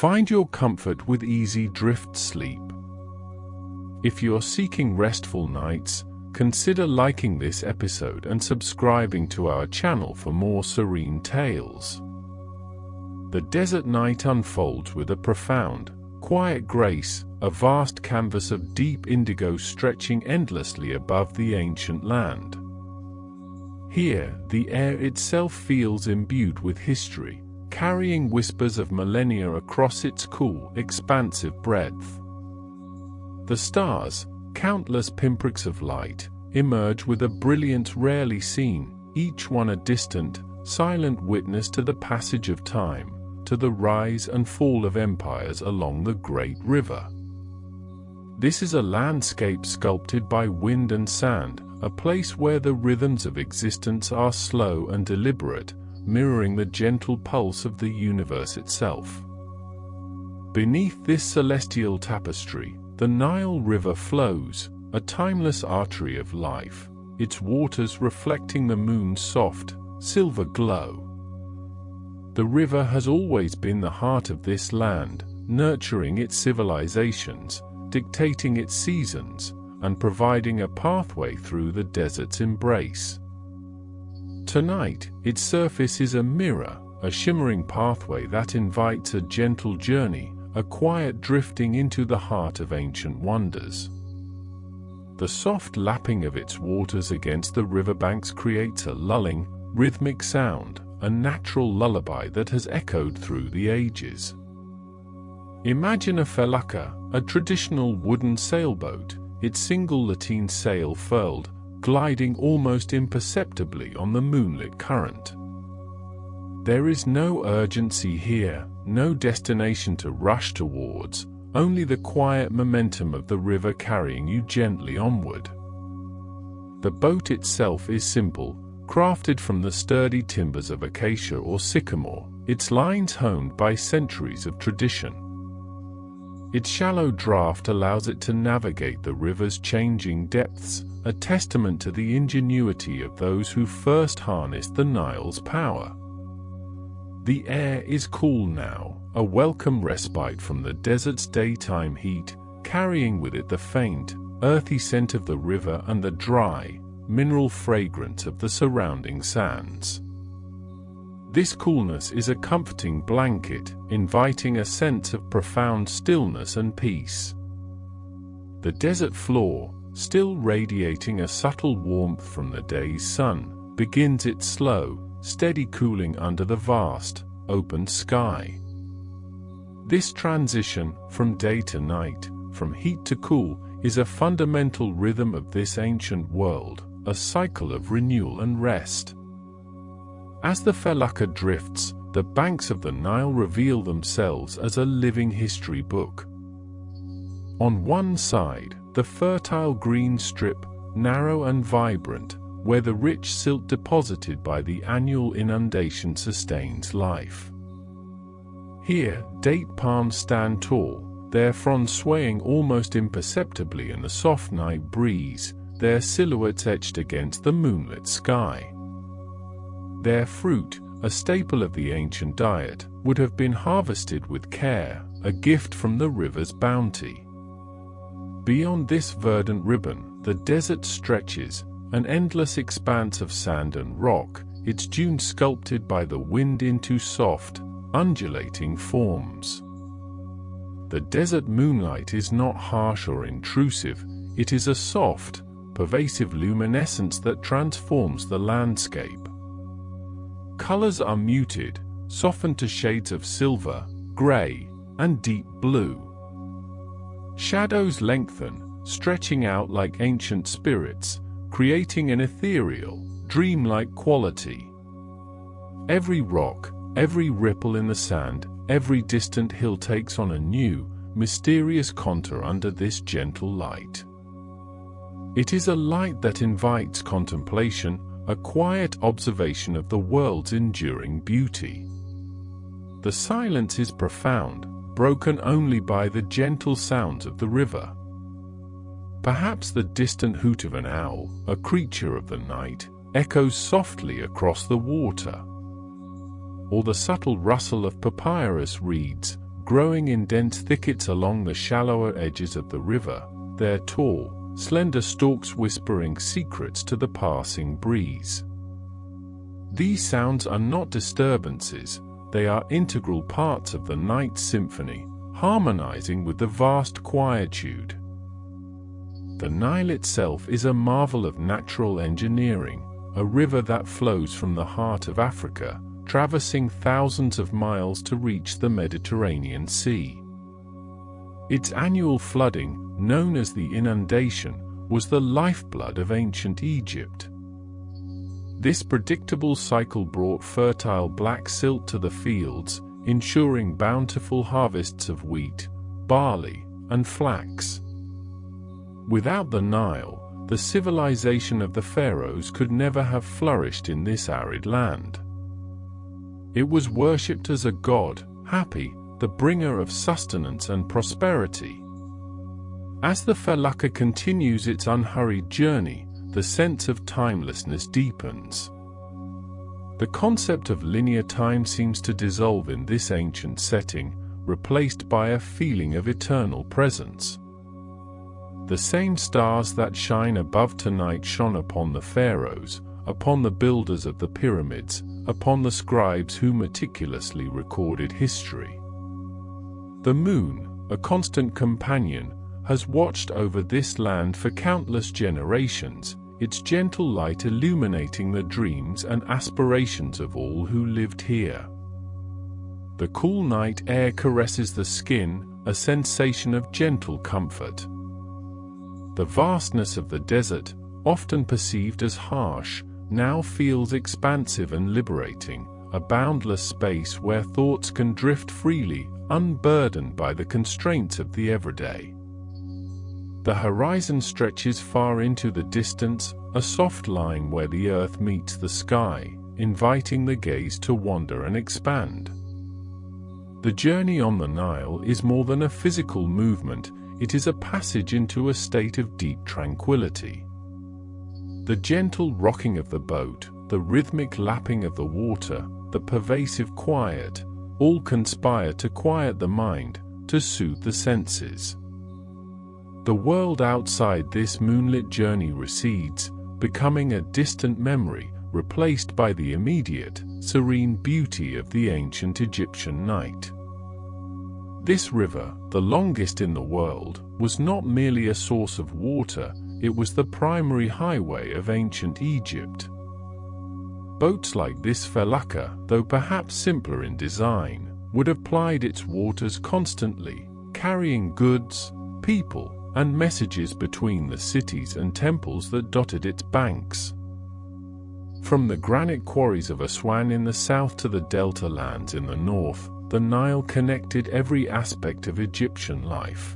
Find your comfort with easy drift sleep. If you're seeking restful nights, consider liking this episode and subscribing to our channel for more serene tales. The desert night unfolds with a profound, quiet grace, a vast canvas of deep indigo stretching endlessly above the ancient land. Here, the air itself feels imbued with history, carrying whispers of millennia across its cool, expansive breadth. The stars, countless pinpricks of light, emerge with a brilliance rarely seen, each one a distant, silent witness to the passage of time, to the rise and fall of empires along the great river. This is a landscape sculpted by wind and sand, a place where the rhythms of existence are slow and deliberate, mirroring the gentle pulse of the universe itself. Beneath this celestial tapestry, the Nile River flows, a timeless artery of life, its waters reflecting the moon's soft, silver glow. The river has always been the heart of this land, nurturing its civilizations, dictating its seasons, and providing a pathway through the desert's embrace. Tonight, its surface is a mirror, a shimmering pathway that invites a gentle journey, a quiet drifting into the heart of ancient wonders. The soft lapping of its waters against the riverbanks creates a lulling, rhythmic sound, a natural lullaby that has echoed through the ages. Imagine a felucca, a traditional wooden sailboat, its single lateen sail furled, gliding almost imperceptibly on the moonlit current. There is no urgency here, no destination to rush towards, only the quiet momentum of the river carrying you gently onward. The boat itself is simple, crafted from the sturdy timbers of acacia or sycamore, its lines honed by centuries of tradition. Its shallow draft allows it to navigate the river's changing depths, a testament to the ingenuity of those who first harnessed the Nile's power. The air is cool now, a welcome respite from the desert's daytime heat, carrying with it the faint, earthy scent of the river and the dry, mineral fragrance of the surrounding sands. This coolness is a comforting blanket, inviting a sense of profound stillness and peace. The desert floor, still radiating a subtle warmth from the day's sun, begins its slow, steady cooling under the vast, open sky. This transition, from day to night, from heat to cool, is a fundamental rhythm of this ancient world, a cycle of renewal and rest. As the felucca drifts, the banks of the Nile reveal themselves as a living history book. On one side, the fertile green strip, narrow and vibrant, where the rich silt deposited by the annual inundation sustains life. Here, date palms stand tall, their fronds swaying almost imperceptibly in the soft night breeze, their silhouettes etched against the moonlit sky. Their fruit, a staple of the ancient diet, would have been harvested with care, a gift from the river's bounty. Beyond this verdant ribbon, the desert stretches, an endless expanse of sand and rock, its dunes sculpted by the wind into soft, undulating forms. The desert moonlight is not harsh or intrusive, it is a soft, pervasive luminescence that transforms the landscape. Colors are muted, softened to shades of silver, gray, and deep blue. Shadows lengthen, stretching out like ancient spirits, creating an ethereal, dreamlike quality. Every rock, every ripple in the sand, every distant hill takes on a new, mysterious contour under this gentle light. It is a light that invites contemplation, a quiet observation of the world's enduring beauty. The silence is profound, broken only by the gentle sounds of the river. Perhaps the distant hoot of an owl, a creature of the night, echoes softly across the water. Or the subtle rustle of papyrus reeds, growing in dense thickets along the shallower edges of the river, their tall, slender stalks whispering secrets to the passing breeze. These sounds are not disturbances, they are integral parts of the night symphony, harmonizing with the vast quietude. The Nile itself is a marvel of natural engineering, a river that flows from the heart of Africa, traversing thousands of miles to reach the Mediterranean Sea. Its annual flooding, known as the inundation, was the lifeblood of ancient Egypt. This predictable cycle brought fertile black silt to the fields, ensuring bountiful harvests of wheat, barley, and flax. Without the Nile, the civilization of the Pharaohs could never have flourished in this arid land. It was worshipped as a god, Hapi, the bringer of sustenance and prosperity. As the felucca continues its unhurried journey, the sense of timelessness deepens. The concept of linear time seems to dissolve in this ancient setting, replaced by a feeling of eternal presence. The same stars that shine above tonight shone upon the pharaohs, upon the builders of the pyramids, upon the scribes who meticulously recorded history. The moon, a constant companion, has watched over this land for countless generations, its gentle light illuminating the dreams and aspirations of all who lived here. The cool night air caresses the skin, a sensation of gentle comfort. The vastness of the desert, often perceived as harsh, now feels expansive and liberating, a boundless space where thoughts can drift freely, unburdened by the constraints of the everyday. The horizon stretches far into the distance, a soft line where the earth meets the sky, inviting the gaze to wander and expand. The journey on the Nile is more than a physical movement, it is a passage into a state of deep tranquility. The gentle rocking of the boat, the rhythmic lapping of the water, the pervasive quiet, all conspire to quiet the mind, to soothe the senses. The world outside this moonlit journey recedes, becoming a distant memory, replaced by the immediate, serene beauty of the ancient Egyptian night. This river, the longest in the world, was not merely a source of water, it was the primary highway of ancient Egypt. Boats like this felucca, though perhaps simpler in design, would have plied its waters constantly, carrying goods, people, and messages between the cities and temples that dotted its banks. From the granite quarries of Aswan in the south to the delta lands in the north, the Nile connected every aspect of Egyptian life.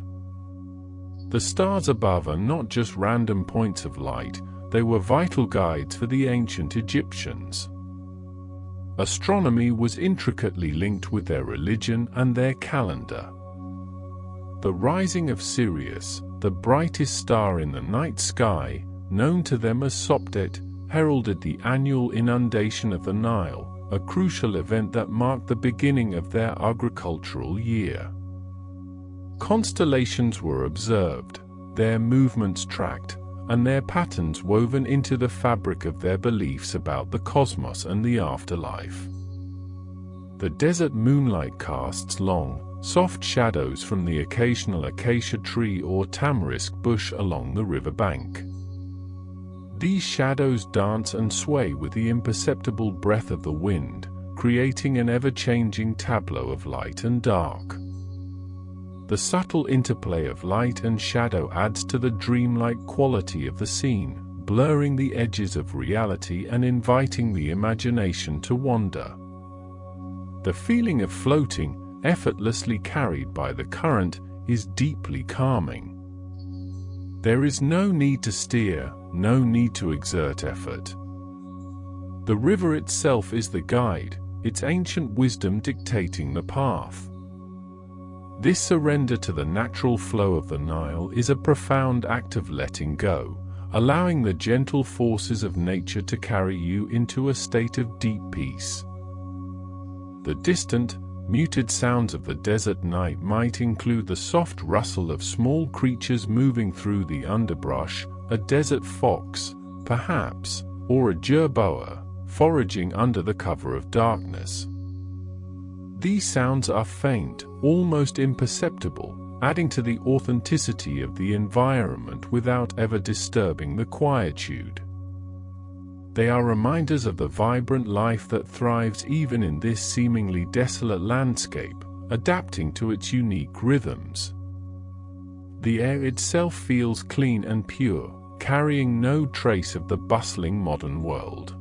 The stars above are not just random points of light, they were vital guides for the ancient Egyptians. Astronomy was intricately linked with their religion and their calendar. The rising of Sirius, the brightest star in the night sky, known to them as Sopdet, heralded the annual inundation of the Nile, a crucial event that marked the beginning of their agricultural year. Constellations were observed, their movements tracked, and their patterns woven into the fabric of their beliefs about the cosmos and the afterlife. The desert moonlight casts long, soft shadows from the occasional acacia tree or tamarisk bush along the river bank. These shadows dance and sway with the imperceptible breath of the wind, creating an ever-changing tableau of light and dark. The subtle interplay of light and shadow adds to the dreamlike quality of the scene, blurring the edges of reality and inviting the imagination to wander. The feeling of floating, effortlessly carried by the current, is deeply calming. There is no need to steer, no need to exert effort. The river itself is the guide, its ancient wisdom dictating the path. This surrender to the natural flow of the Nile is a profound act of letting go, allowing the gentle forces of nature to carry you into a state of deep peace. The distant, Muted sounds of the desert night might include the soft rustle of small creatures moving through the underbrush, a desert fox, perhaps, or a jerboa, foraging under the cover of darkness. These sounds are faint, almost imperceptible, adding to the authenticity of the environment without ever disturbing the quietude. They are reminders of the vibrant life that thrives even in this seemingly desolate landscape, adapting to its unique rhythms. The air itself feels clean and pure, carrying no trace of the bustling modern world.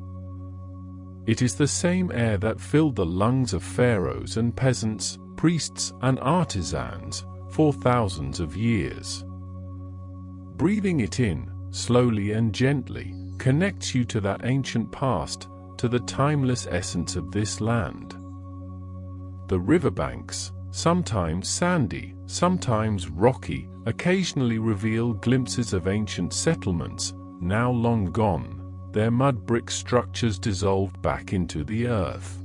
It is the same air that filled the lungs of pharaohs and peasants, priests and artisans, for thousands of years. Breathing it in, slowly and gently, connects you to that ancient past, to the timeless essence of this land. The riverbanks, sometimes sandy, sometimes rocky, occasionally reveal glimpses of ancient settlements, now long gone, their mud brick structures dissolved back into the earth.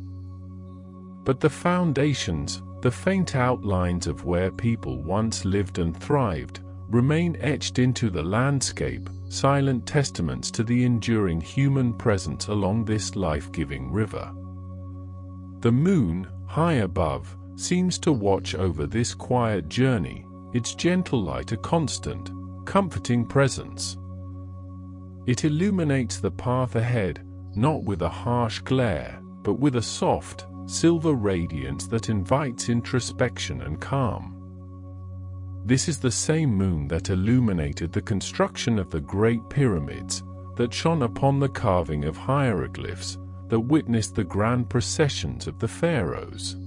But the foundations, the faint outlines of where people once lived and thrived, remain etched into the landscape, silent testaments to the enduring human presence along this life-giving river. The moon, high above, seems to watch over this quiet journey, its gentle light a constant, comforting presence. It illuminates the path ahead, not with a harsh glare, but with a soft, silver radiance that invites introspection and calm. This is the same moon that illuminated the construction of the Great Pyramids, that shone upon the carving of hieroglyphs, that witnessed the grand processions of the pharaohs.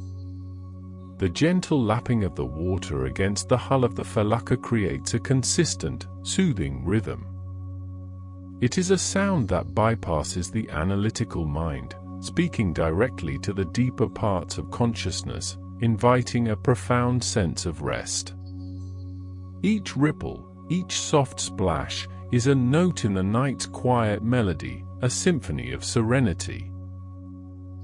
The gentle lapping of the water against the hull of the felucca creates a consistent, soothing rhythm. It is a sound that bypasses the analytical mind, speaking directly to the deeper parts of consciousness, inviting a profound sense of rest. Each ripple, each soft splash, is a note in the night's quiet melody, a symphony of serenity.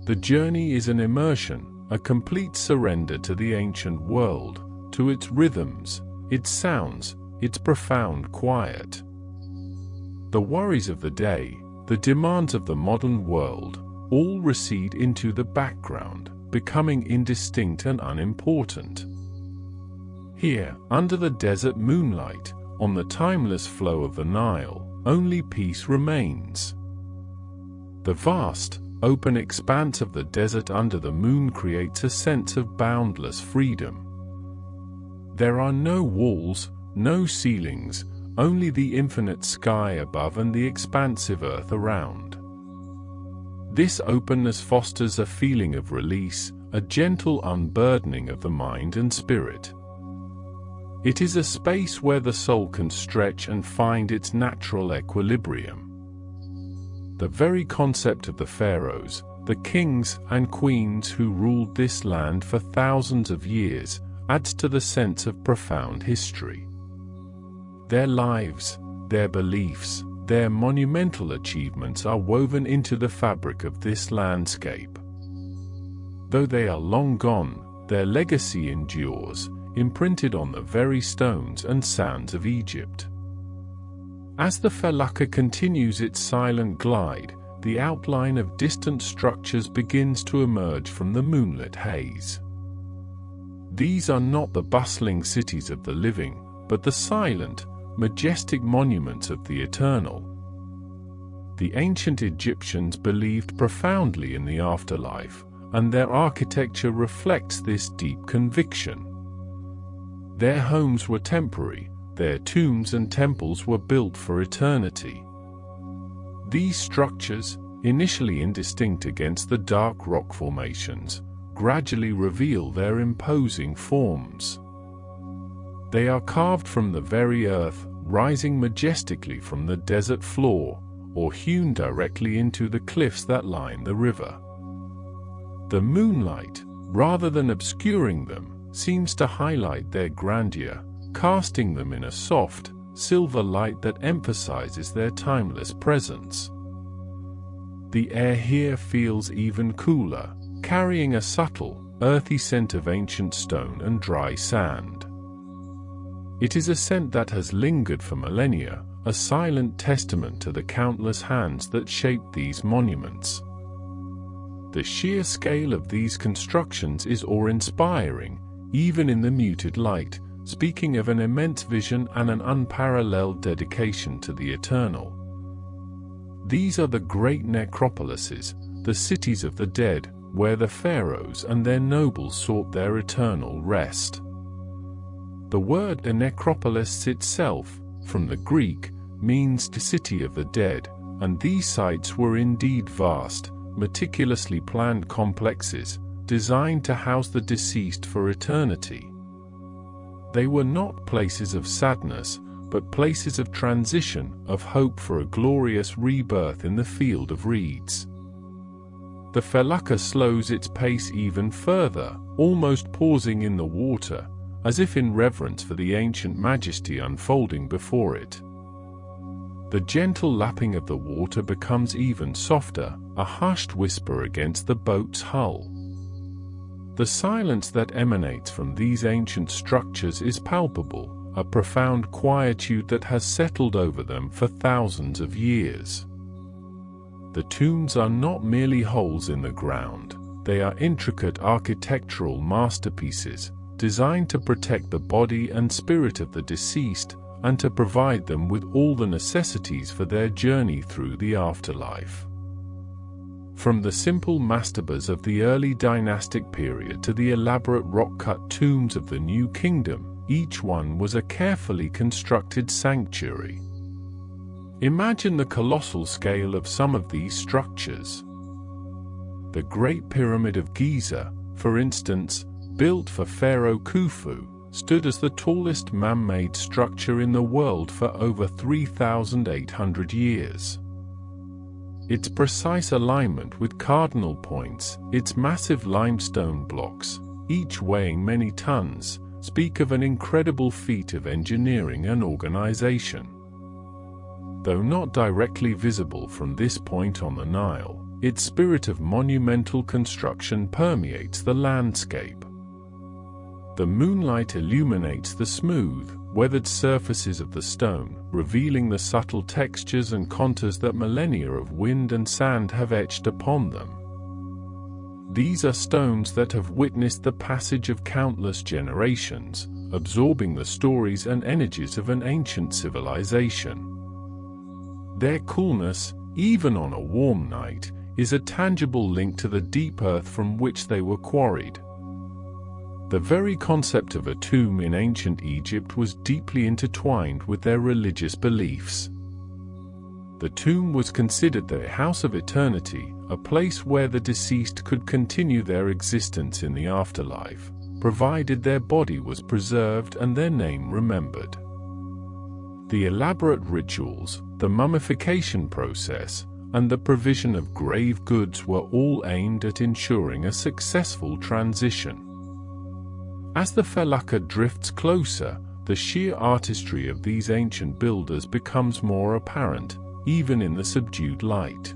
The journey is an immersion, a complete surrender to the ancient world, to its rhythms, its sounds, its profound quiet. The worries of the day, the demands of the modern world, all recede into the background, becoming indistinct and unimportant. Here, under the desert moonlight, on the timeless flow of the Nile, only peace remains. The vast, open expanse of the desert under the moon creates a sense of boundless freedom. There are no walls, no ceilings, only the infinite sky above and the expansive earth around. This openness fosters a feeling of release, a gentle unburdening of the mind and spirit. It is a space where the soul can stretch and find its natural equilibrium. The very concept of the pharaohs, the kings and queens who ruled this land for thousands of years, adds to the sense of profound history. Their lives, their beliefs, their monumental achievements are woven into the fabric of this landscape. Though they are long gone, their legacy endures, imprinted on the very stones and sands of Egypt. As the felucca continues its silent glide, the outline of distant structures begins to emerge from the moonlit haze. These are not the bustling cities of the living, but the silent, majestic monuments of the eternal. The ancient Egyptians believed profoundly in the afterlife, and their architecture reflects this deep conviction. Their homes were temporary, their tombs and temples were built for eternity. These structures, initially indistinct against the dark rock formations, gradually reveal their imposing forms. They are carved from the very earth, rising majestically from the desert floor, or hewn directly into the cliffs that line the river. The moonlight, rather than obscuring them, seems to highlight their grandeur, casting them in a soft, silver light that emphasizes their timeless presence. The air here feels even cooler, carrying a subtle, earthy scent of ancient stone and dry sand. It is a scent that has lingered for millennia, a silent testament to the countless hands that shaped these monuments. The sheer scale of these constructions is awe-inspiring, even in the muted light, speaking of an immense vision and an unparalleled dedication to the eternal. These are the great necropolises, the cities of the dead, where the pharaohs and their nobles sought their eternal rest. The word necropolis itself, from the Greek, means the city of the dead, and these sites were indeed vast, meticulously planned complexes, designed to house the deceased for eternity. They were not places of sadness, but places of transition, of hope for a glorious rebirth in the field of reeds. The felucca slows its pace even further, almost pausing in the water, as if in reverence for the ancient majesty unfolding before it. The gentle lapping of the water becomes even softer, a hushed whisper against the boat's hull. The silence that emanates from these ancient structures is palpable, a profound quietude that has settled over them for thousands of years. The tombs are not merely holes in the ground, they are intricate architectural masterpieces, designed to protect the body and spirit of the deceased, and to provide them with all the necessities for their journey through the afterlife. From the simple mastabas of the early dynastic period to the elaborate rock-cut tombs of the New Kingdom, each one was a carefully constructed sanctuary. Imagine the colossal scale of some of these structures. The Great Pyramid of Giza, for instance, built for Pharaoh Khufu, stood as the tallest man-made structure in the world for over 3,800 years. Its precise alignment with cardinal points, its massive limestone blocks, each weighing many tons, speak of an incredible feat of engineering and organization. Though not directly visible from this point on the Nile, its spirit of monumental construction permeates the landscape. The moonlight illuminates the smooth, weathered surfaces of the stone, revealing the subtle textures and contours that millennia of wind and sand have etched upon them. These are stones that have witnessed the passage of countless generations, absorbing the stories and energies of an ancient civilization. Their coolness, even on a warm night, is a tangible link to the deep earth from which they were quarried. The very concept of a tomb in ancient Egypt was deeply intertwined with their religious beliefs. The tomb was considered the house of eternity, a place where the deceased could continue their existence in the afterlife, provided their body was preserved and their name remembered. The elaborate rituals, the mummification process, and the provision of grave goods were all aimed at ensuring a successful transition. As the felucca drifts closer, the sheer artistry of these ancient builders becomes more apparent, even in the subdued light.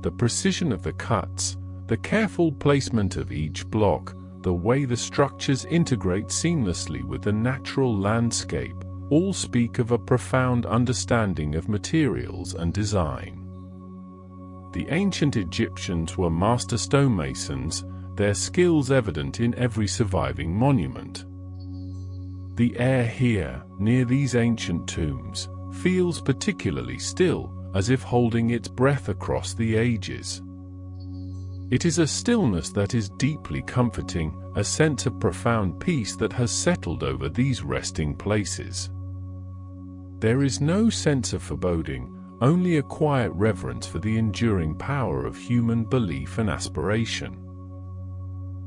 The precision of the cuts, the careful placement of each block, the way the structures integrate seamlessly with the natural landscape, all speak of a profound understanding of materials and design. The ancient Egyptians were master stonemasons, their skills evident in every surviving monument. The air here, near these ancient tombs, feels particularly still, as if holding its breath across the ages. It is a stillness that is deeply comforting, a sense of profound peace that has settled over these resting places. There is no sense of foreboding, only a quiet reverence for the enduring power of human belief and aspiration.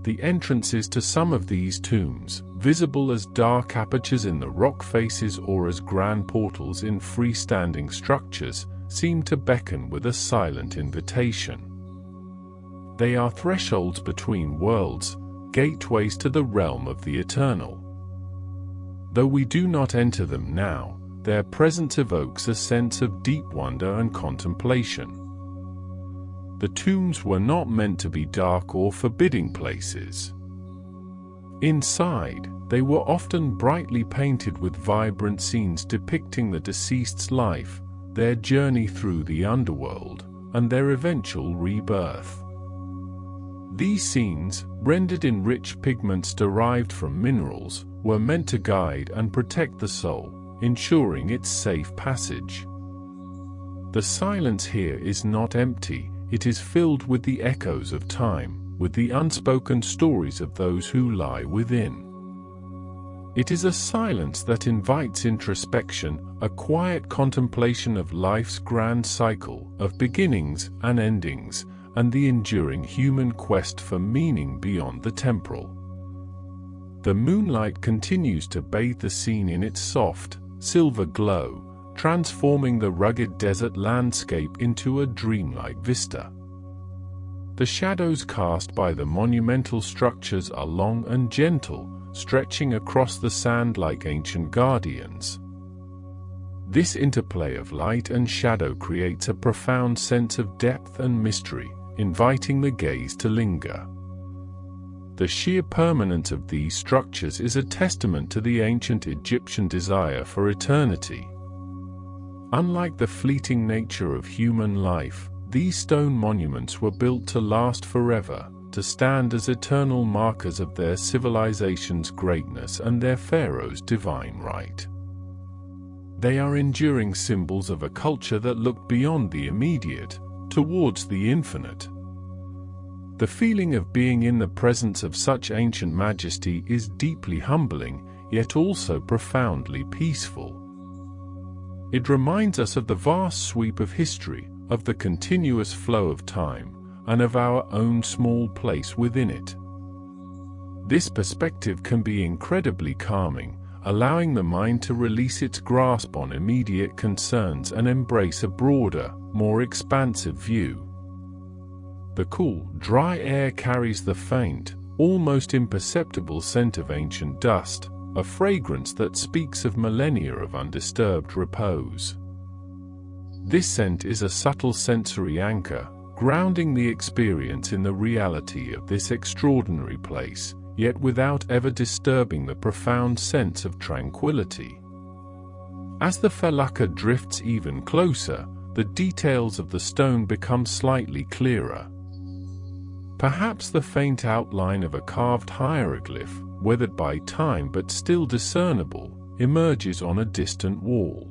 The entrances to some of these tombs, visible as dark apertures in the rock faces or as grand portals in freestanding structures, seem to beckon with a silent invitation. They are thresholds between worlds, gateways to the realm of the eternal. Though we do not enter them now, their presence evokes a sense of deep wonder and contemplation. The tombs were not meant to be dark or forbidding places. Inside, they were often brightly painted with vibrant scenes depicting the deceased's life, their journey through the underworld, and their eventual rebirth. These scenes, rendered in rich pigments derived from minerals, were meant to guide and protect the soul, ensuring its safe passage. The silence here is not empty, it is filled with the echoes of time, with the unspoken stories of those who lie within. It is a silence that invites introspection, a quiet contemplation of life's grand cycle of beginnings and endings, and the enduring human quest for meaning beyond the temporal. The moonlight continues to bathe the scene in its soft, silver glow, transforming the rugged desert landscape into a dreamlike vista. The shadows cast by the monumental structures are long and gentle, stretching across the sand like ancient guardians. This interplay of light and shadow creates a profound sense of depth and mystery, inviting the gaze to linger. The sheer permanence of these structures is a testament to the ancient Egyptian desire for eternity. Unlike the fleeting nature of human life, these stone monuments were built to last forever, to stand as eternal markers of their civilization's greatness and their pharaoh's divine right. They are enduring symbols of a culture that looked beyond the immediate, towards the infinite. The feeling of being in the presence of such ancient majesty is deeply humbling, yet also profoundly peaceful. It reminds us of the vast sweep of history, of the continuous flow of time, and of our own small place within it. This perspective can be incredibly calming, allowing the mind to release its grasp on immediate concerns and embrace a broader, more expansive view. The cool, dry air carries the faint, almost imperceptible scent of ancient dust, a fragrance that speaks of millennia of undisturbed repose. This scent is a subtle sensory anchor, grounding the experience in the reality of this extraordinary place, yet without ever disturbing the profound sense of tranquility. As the felucca drifts even closer, the details of the stone become slightly clearer. Perhaps the faint outline of a carved hieroglyph, weathered by time but still discernible, emerges on a distant wall.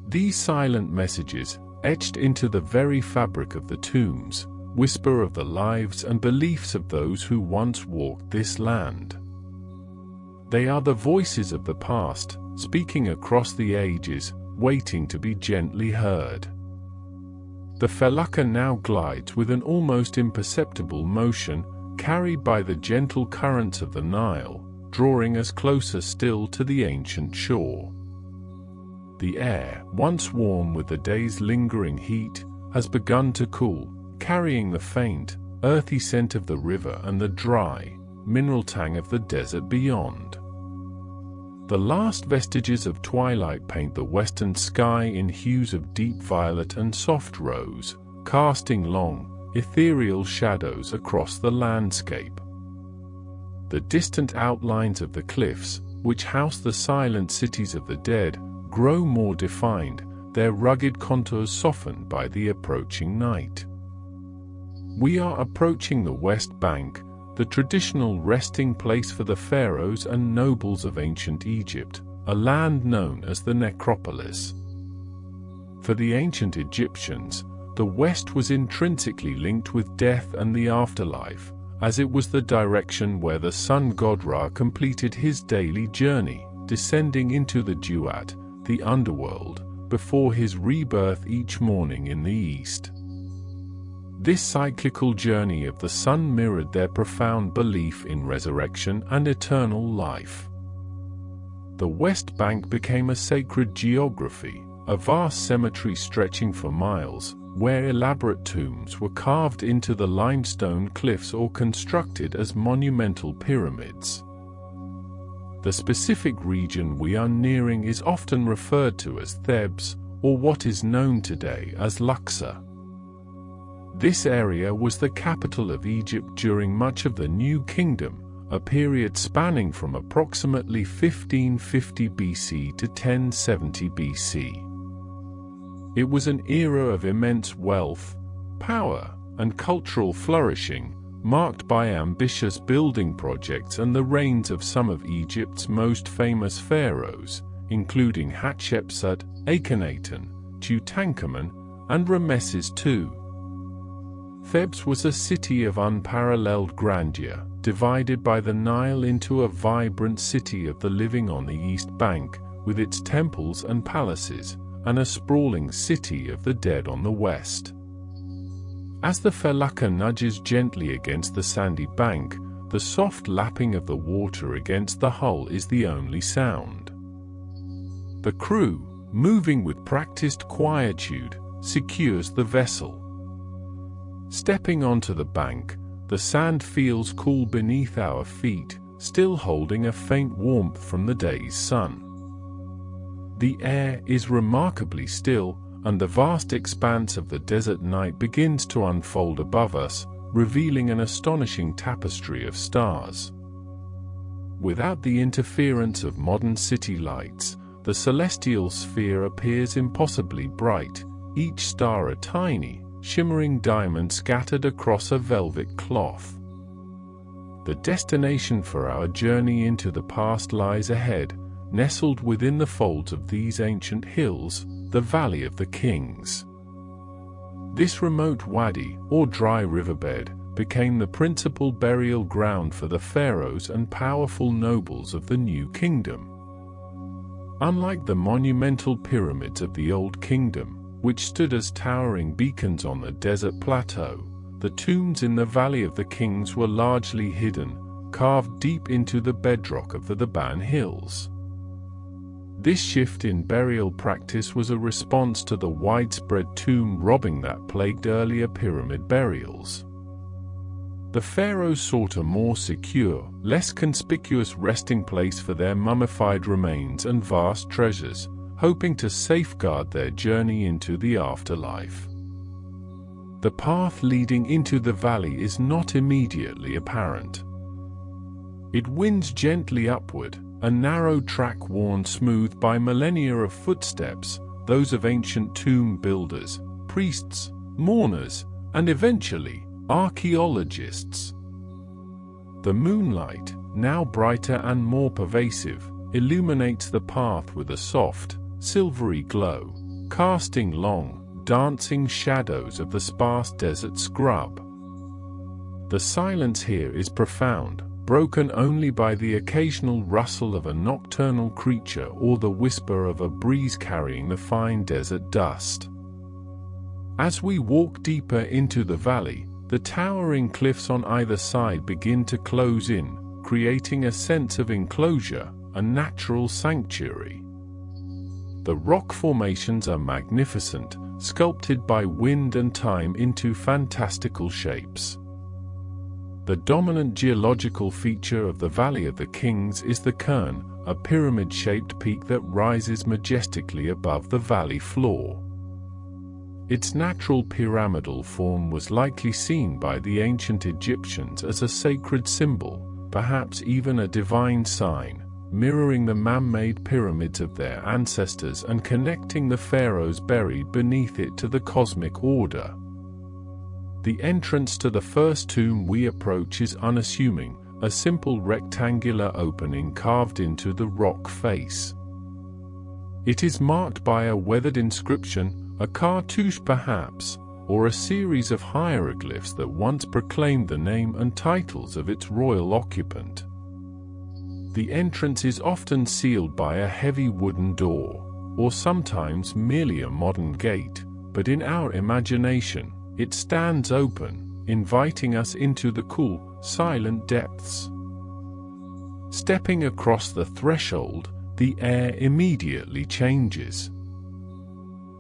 These silent messages, etched into the very fabric of the tombs, whisper of the lives and beliefs of those who once walked this land. They are the voices of the past, speaking across the ages, waiting to be gently heard. The felucca now glides with an almost imperceptible motion, carried by the gentle currents of the Nile, drawing us closer still to the ancient shore. The air, once warm with the day's lingering heat, has begun to cool, carrying the faint, earthy scent of the river and the dry, mineral tang of the desert beyond. The last vestiges of twilight paint the western sky in hues of deep violet and soft rose, casting long, ethereal shadows across the landscape. The distant outlines of the cliffs, which house the silent cities of the dead, grow more defined, their rugged contours softened by the approaching night. We are approaching the West Bank, the traditional resting place for the pharaohs and nobles of ancient Egypt, a land known as the necropolis. For the ancient Egyptians, the West was intrinsically linked with death and the afterlife, as it was the direction where the sun god Ra completed his daily journey, descending into the Duat, the underworld, before his rebirth each morning in the east. This cyclical journey of the sun mirrored their profound belief in resurrection and eternal life. The West Bank became a sacred geography, a vast cemetery stretching for miles, where elaborate tombs were carved into the limestone cliffs or constructed as monumental pyramids. The specific region we are nearing is often referred to as Thebes, or what is known today as Luxor. This area was the capital of Egypt during much of the New Kingdom, a period spanning from approximately 1550 BC to 1070 BC. It was an era of immense wealth, power, and cultural flourishing, marked by ambitious building projects and the reigns of some of Egypt's most famous pharaohs, including Hatshepsut, Akhenaten, Tutankhamun, and Ramesses II. Thebes was a city of unparalleled grandeur, divided by the Nile into a vibrant city of the living on the east bank, with its temples and palaces, and a sprawling city of the dead on the west. As the felucca nudges gently against the sandy bank, the soft lapping of the water against the hull is the only sound. The crew, moving with practiced quietude, secures the vessel. Stepping onto the bank, the sand feels cool beneath our feet, still holding a faint warmth from the day's sun. The air is remarkably still, and the vast expanse of the desert night begins to unfold above us, revealing an astonishing tapestry of stars. Without the interference of modern city lights, the celestial sphere appears impossibly bright, each star a tiny, shimmering diamond scattered across a velvet cloth. The destination for our journey into the past lies ahead, nestled within the folds of these ancient hills, the Valley of the Kings. This remote wadi, or dry riverbed, became the principal burial ground for the pharaohs and powerful nobles of the New Kingdom. Unlike the monumental pyramids of the Old Kingdom, which stood as towering beacons on the desert plateau, the tombs in the Valley of the Kings were largely hidden, carved deep into the bedrock of the Theban Hills. This shift in burial practice was a response to the widespread tomb robbing that plagued earlier pyramid burials. The pharaohs sought a more secure, less conspicuous resting place for their mummified remains and vast treasures, hoping to safeguard their journey into the afterlife. The path leading into the valley is not immediately apparent. It winds gently upward, a narrow track worn smooth by millennia of footsteps, those of ancient tomb builders, priests, mourners, and eventually, archaeologists. The moonlight, now brighter and more pervasive, illuminates the path with a soft, silvery glow, casting long, dancing shadows of the sparse desert scrub. The silence here is profound, broken only by the occasional rustle of a nocturnal creature or the whisper of a breeze carrying the fine desert dust. As we walk deeper into the valley, the towering cliffs on either side begin to close in, creating a sense of enclosure, a natural sanctuary. The rock formations are magnificent, sculpted by wind and time into fantastical shapes. The dominant geological feature of the Valley of the Kings is the cairn, a pyramid-shaped peak that rises majestically above the valley floor. Its natural pyramidal form was likely seen by the ancient Egyptians as a sacred symbol, perhaps even a divine sign, mirroring the man-made pyramids of their ancestors and connecting the pharaohs buried beneath it to the cosmic order. The entrance to the first tomb we approach is unassuming, a simple rectangular opening carved into the rock face. It is marked by a weathered inscription, a cartouche perhaps, or a series of hieroglyphs that once proclaimed the name and titles of its royal occupant. The entrance is often sealed by a heavy wooden door, or sometimes merely a modern gate, but in our imagination, it stands open, inviting us into the cool, silent depths. Stepping across the threshold, the air immediately changes.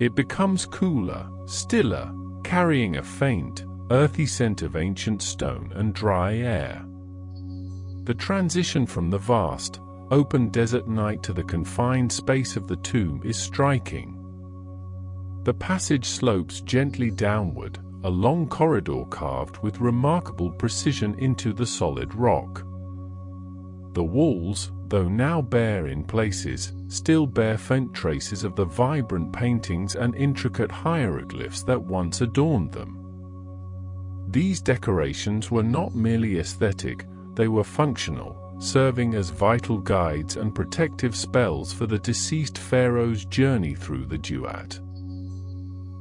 It becomes cooler, stiller, carrying a faint, earthy scent of ancient stone and dry air. The transition from the vast, open desert night to the confined space of the tomb is striking. The passage slopes gently downward, a long corridor carved with remarkable precision into the solid rock. The walls, though now bare in places, still bear faint traces of the vibrant paintings and intricate hieroglyphs that once adorned them. These decorations were not merely aesthetic, they were functional, serving as vital guides and protective spells for the deceased pharaoh's journey through the duat.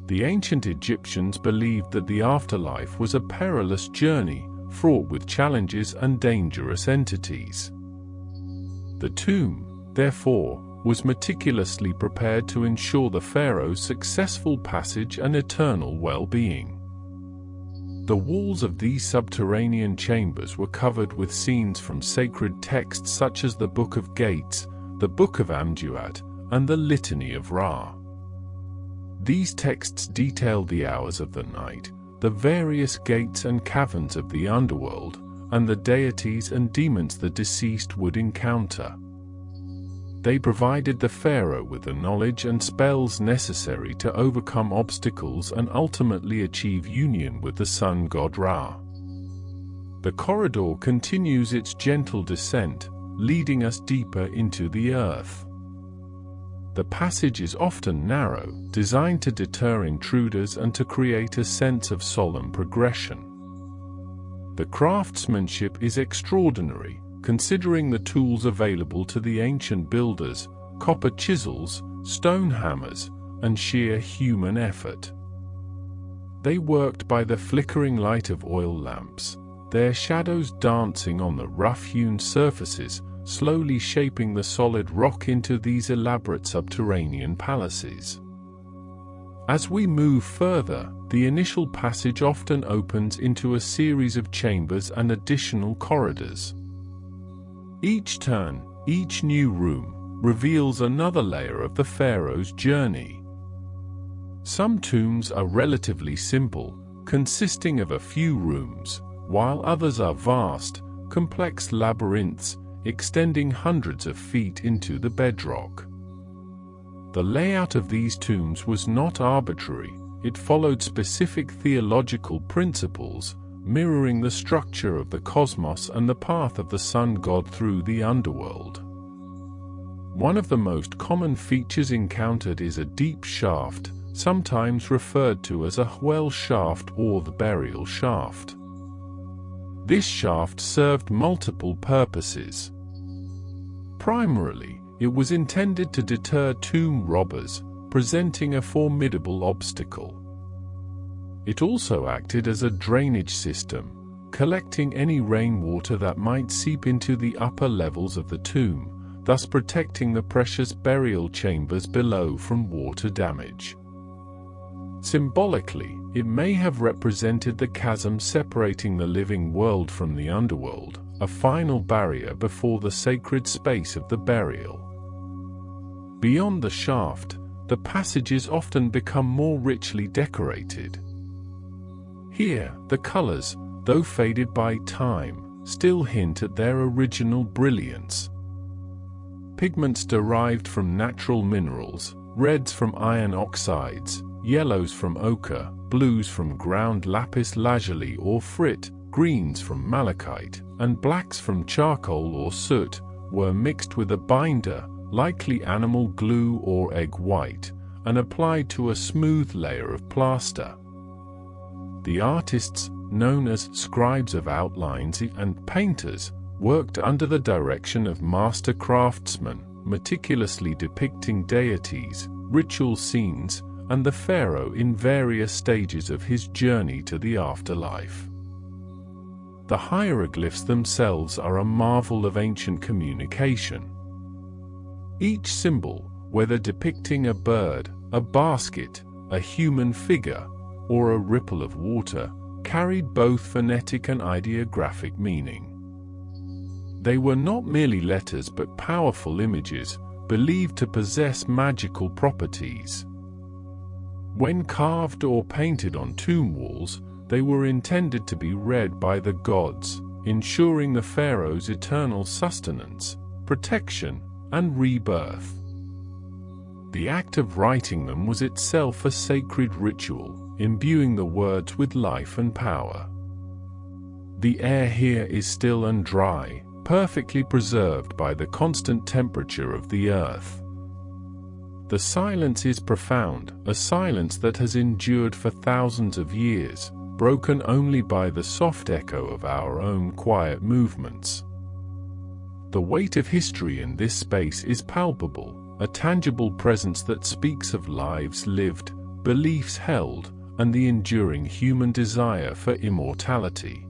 The ancient Egyptians believed that the afterlife was a perilous journey, fraught with challenges and dangerous entities. The tomb, therefore, was meticulously prepared to ensure the pharaoh's successful passage and eternal well-being. The walls of these subterranean chambers were covered with scenes from sacred texts such as the Book of Gates, the Book of Amduat, and the Litany of Ra. These texts detailed the hours of the night, the various gates and caverns of the underworld, and the deities and demons the deceased would encounter. They provided the pharaoh with the knowledge and spells necessary to overcome obstacles and ultimately achieve union with the sun god Ra. The corridor continues its gentle descent, leading us deeper into the earth. The passage is often narrow, designed to deter intruders and to create a sense of solemn progression. The craftsmanship is extraordinary, considering the tools available to the ancient builders: copper chisels, stone hammers, and sheer human effort. They worked by the flickering light of oil lamps, their shadows dancing on the rough-hewn surfaces, slowly shaping the solid rock into these elaborate subterranean palaces. As we move further, the initial passage often opens into a series of chambers and additional corridors. Each turn, each new room, reveals another layer of the pharaoh's journey. Some tombs are relatively simple, consisting of a few rooms, while others are vast, complex labyrinths, extending hundreds of feet into the bedrock. The layout of these tombs was not arbitrary, it followed specific theological principles, mirroring the structure of the cosmos and the path of the sun god through the underworld. One of the most common features encountered is a deep shaft, sometimes referred to as a well shaft or the burial shaft. This shaft served multiple purposes. Primarily, it was intended to deter tomb robbers, presenting a formidable obstacle. It also acted as a drainage system, collecting any rainwater that might seep into the upper levels of the tomb, thus protecting the precious burial chambers below from water damage. Symbolically, it may have represented the chasm separating the living world from the underworld, a final barrier before the sacred space of the burial. Beyond the shaft, the passages often become more richly decorated. Here, the colors, though faded by time, still hint at their original brilliance. Pigments derived from natural minerals, reds from iron oxides, yellows from ochre, blues from ground lapis lazuli or frit, greens from malachite, and blacks from charcoal or soot, were mixed with a binder, likely animal glue or egg white, and applied to a smooth layer of plaster. The artists, known as scribes of outlines and painters, worked under the direction of master craftsmen, meticulously depicting deities, ritual scenes, and the pharaoh in various stages of his journey to the afterlife. The hieroglyphs themselves are a marvel of ancient communication. Each symbol, whether depicting a bird, a basket, a human figure, or a ripple of water, carried both phonetic and ideographic meaning. They were not merely letters but powerful images, believed to possess magical properties. When carved or painted on tomb walls, they were intended to be read by the gods, ensuring the pharaoh's eternal sustenance, protection, and rebirth. The act of writing them was itself a sacred ritual, imbuing the words with life and power. The air here is still and dry, perfectly preserved by the constant temperature of the earth. The silence is profound, a silence that has endured for thousands of years, broken only by the soft echo of our own quiet movements. The weight of history in this space is palpable, a tangible presence that speaks of lives lived, beliefs held, and the enduring human desire for immortality.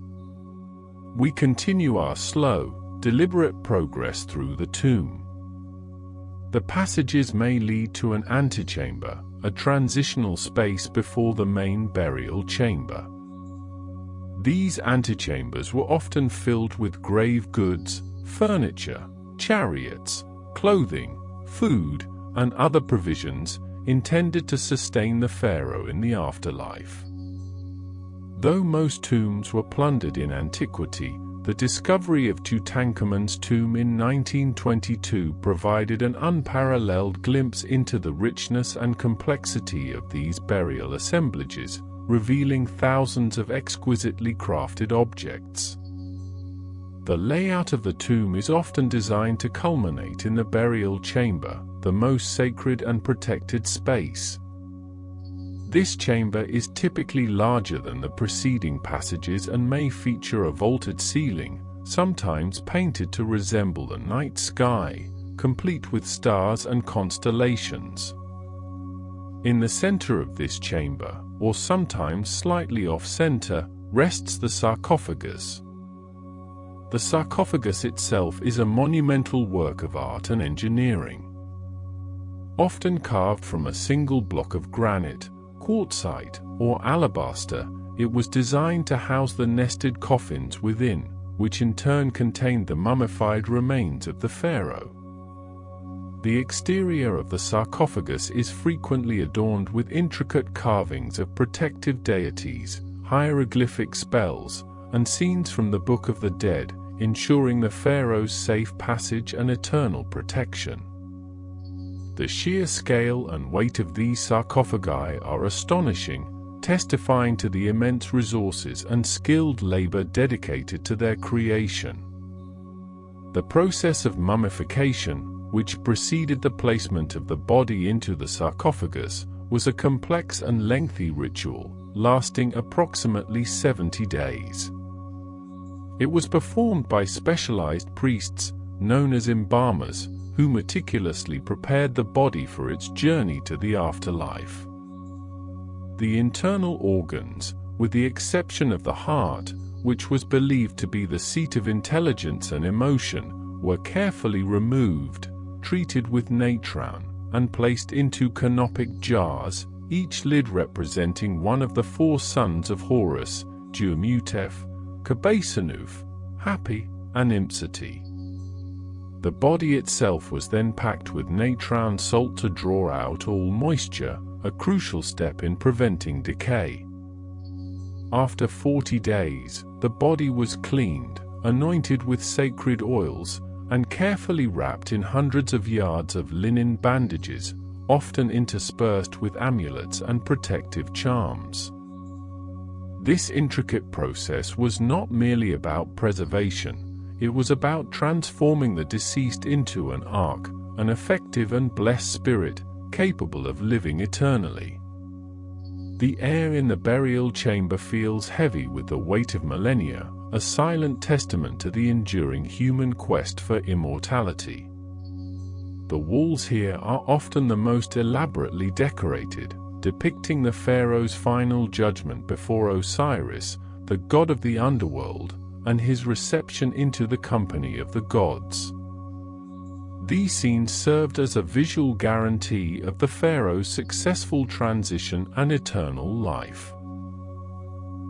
We continue our slow, deliberate progress through the tomb. The passages may lead to an antechamber, a transitional space before the main burial chamber. These antechambers were often filled with grave goods, furniture, chariots, clothing, food, and other provisions intended to sustain the pharaoh in the afterlife. Though most tombs were plundered in antiquity, the discovery of Tutankhamun's tomb in 1922 provided an unparalleled glimpse into the richness and complexity of these burial assemblages, revealing thousands of exquisitely crafted objects. The layout of the tomb is often designed to culminate in the burial chamber, the most sacred and protected space. This chamber is typically larger than the preceding passages and may feature a vaulted ceiling, sometimes painted to resemble the night sky, complete with stars and constellations. In the center of this chamber, or sometimes slightly off-center, rests the sarcophagus. The sarcophagus itself is a monumental work of art and engineering. Often carved from a single block of granite, quartzite, or alabaster, it was designed to house the nested coffins within, which in turn contained the mummified remains of the pharaoh. The exterior of the sarcophagus is frequently adorned with intricate carvings of protective deities, hieroglyphic spells, and scenes from the Book of the Dead, ensuring the pharaoh's safe passage and eternal protection. The sheer scale and weight of these sarcophagi are astonishing, testifying to the immense resources and skilled labor dedicated to their creation. The process of mummification, which preceded the placement of the body into the sarcophagus, was a complex and lengthy ritual, lasting approximately 70 days. It was performed by specialized priests, known as embalmers, who meticulously prepared the body for its journey to the afterlife. The internal organs, with the exception of the heart, which was believed to be the seat of intelligence and emotion, were carefully removed, treated with natron, and placed into canopic jars, each lid representing one of the four sons of Horus, Duamutef, Kabesanuf, Hapi, and Imsati. The body itself was then packed with natron salt to draw out all moisture, a crucial step in preventing decay. After 40 days, the body was cleaned, anointed with sacred oils, and carefully wrapped in hundreds of yards of linen bandages, often interspersed with amulets and protective charms. This intricate process was not merely about preservation. It was about transforming the deceased into an ark, an effective and blessed spirit, capable of living eternally. The air in the burial chamber feels heavy with the weight of millennia, a silent testament to the enduring human quest for immortality. The walls here are often the most elaborately decorated, depicting the pharaoh's final judgment before Osiris, the god of the underworld, and his reception into the company of the gods. These scenes served as a visual guarantee of the pharaoh's successful transition and eternal life.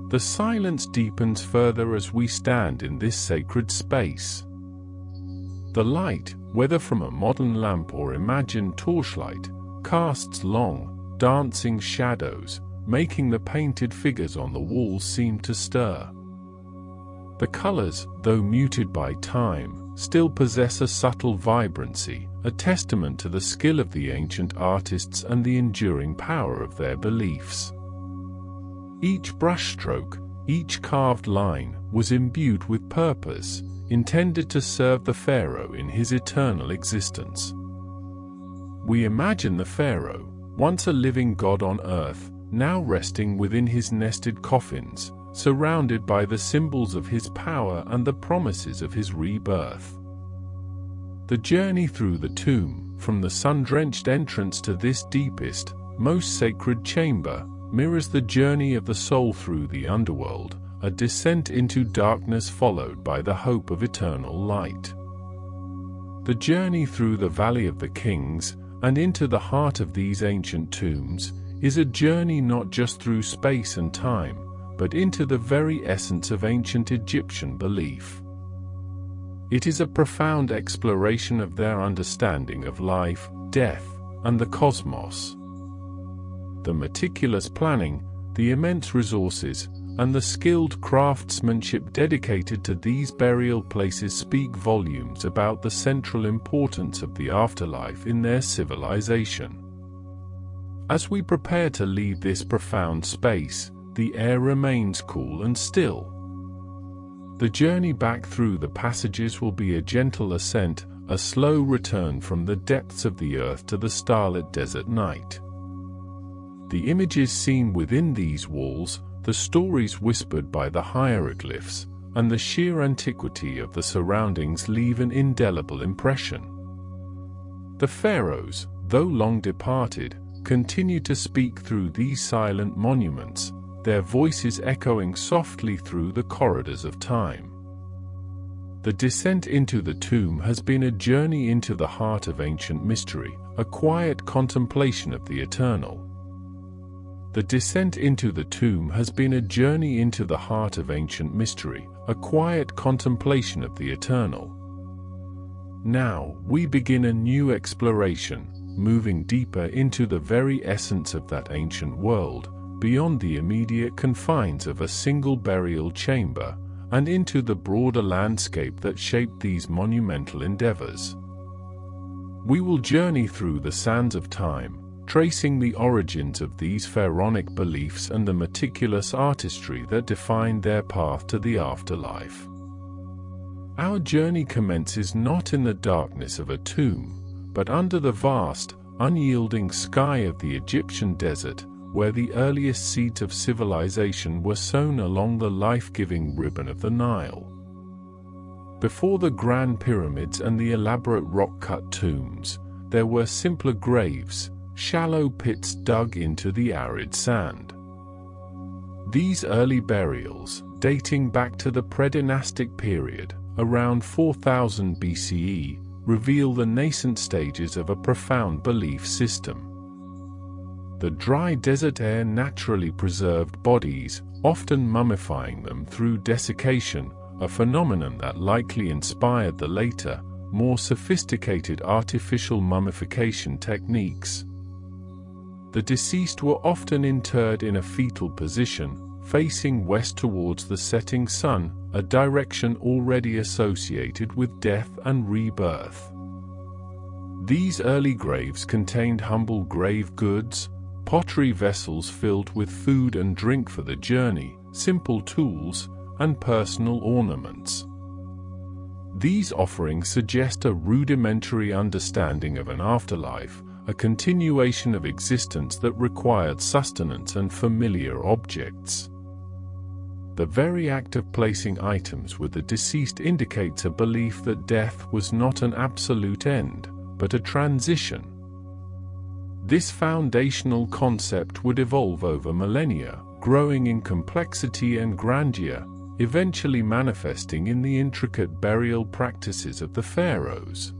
The silence deepens further as we stand in this sacred space. The light, whether from a modern lamp or imagined torchlight, casts long, dancing shadows, making the painted figures on the walls seem to stir. The colors, though muted by time, still possess a subtle vibrancy, a testament to the skill of the ancient artists and the enduring power of their beliefs. Each brushstroke, each carved line, was imbued with purpose, intended to serve the pharaoh in his eternal existence. We imagine the pharaoh, once a living god on earth, now resting within his nested coffins, surrounded by the symbols of his power and the promises of his rebirth. The journey through the tomb, from the sun-drenched entrance to this deepest, most sacred chamber, mirrors the journey of the soul through the underworld, a descent into darkness followed by the hope of eternal light. The journey through the Valley of the Kings, and into the heart of these ancient tombs, is a journey not just through space and time, but into the very essence of ancient Egyptian belief. It is a profound exploration of their understanding of life, death, and the cosmos. The meticulous planning, the immense resources, and the skilled craftsmanship dedicated to these burial places speak volumes about the central importance of the afterlife in their civilization. As we prepare to leave this profound space, the air remains cool and still. The journey back through the passages will be a gentle ascent, a slow return from the depths of the earth to the starlit desert night. The images seen within these walls, the stories whispered by the hieroglyphs, and the sheer antiquity of the surroundings leave an indelible impression. The pharaohs, though long departed, continue to speak through these silent monuments, their voices echoing softly through the corridors of time. The descent into the tomb has been a journey into the heart of ancient mystery, a quiet contemplation of the eternal. The descent into the tomb has been a journey into the heart of ancient mystery, a quiet contemplation of the eternal. Now, we begin a new exploration, moving deeper into the very essence of that ancient world, beyond the immediate confines of a single burial chamber, and into the broader landscape that shaped these monumental endeavors. We will journey through the sands of time, tracing the origins of these pharaonic beliefs and the meticulous artistry that defined their path to the afterlife. Our journey commences not in the darkness of a tomb, but under the vast, unyielding sky of the Egyptian desert, where the earliest seeds of civilization were sown along the life-giving ribbon of the Nile. Before the grand pyramids and the elaborate rock-cut tombs, there were simpler graves, shallow pits dug into the arid sand. These early burials, dating back to the predynastic period, around 4000 BCE, reveal the nascent stages of a profound belief system. The dry desert air naturally preserved bodies, often mummifying them through desiccation, a phenomenon that likely inspired the later, more sophisticated artificial mummification techniques. The deceased were often interred in a fetal position, facing west towards the setting sun, a direction already associated with death and rebirth. These early graves contained humble grave goods, pottery vessels filled with food and drink for the journey, simple tools, and personal ornaments. These offerings suggest a rudimentary understanding of an afterlife, a continuation of existence that required sustenance and familiar objects. The very act of placing items with the deceased indicates a belief that death was not an absolute end, but a transition. This foundational concept would evolve over millennia, growing in complexity and grandeur, eventually manifesting in the intricate burial practices of the pharaohs.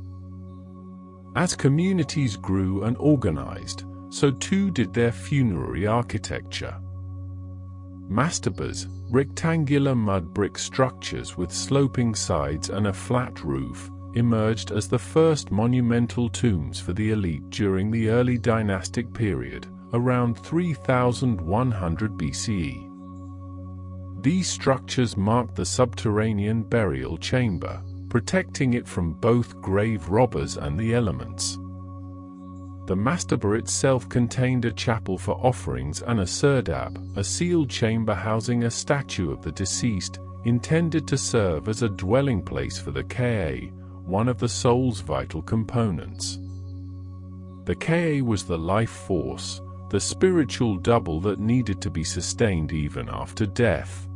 As communities grew and organized, so too did their funerary architecture. Mastabas, rectangular mud brick structures with sloping sides and a flat roof, emerged as the first monumental tombs for the elite during the early dynastic period, around 3100 BCE. These structures marked the subterranean burial chamber, protecting it from both grave robbers and the elements. The mastaba itself contained a chapel for offerings and a serdab, a sealed chamber housing a statue of the deceased, intended to serve as a dwelling place for the Ka, one of the soul's vital components. The Ka was the life force, the spiritual double that needed to be sustained even after death.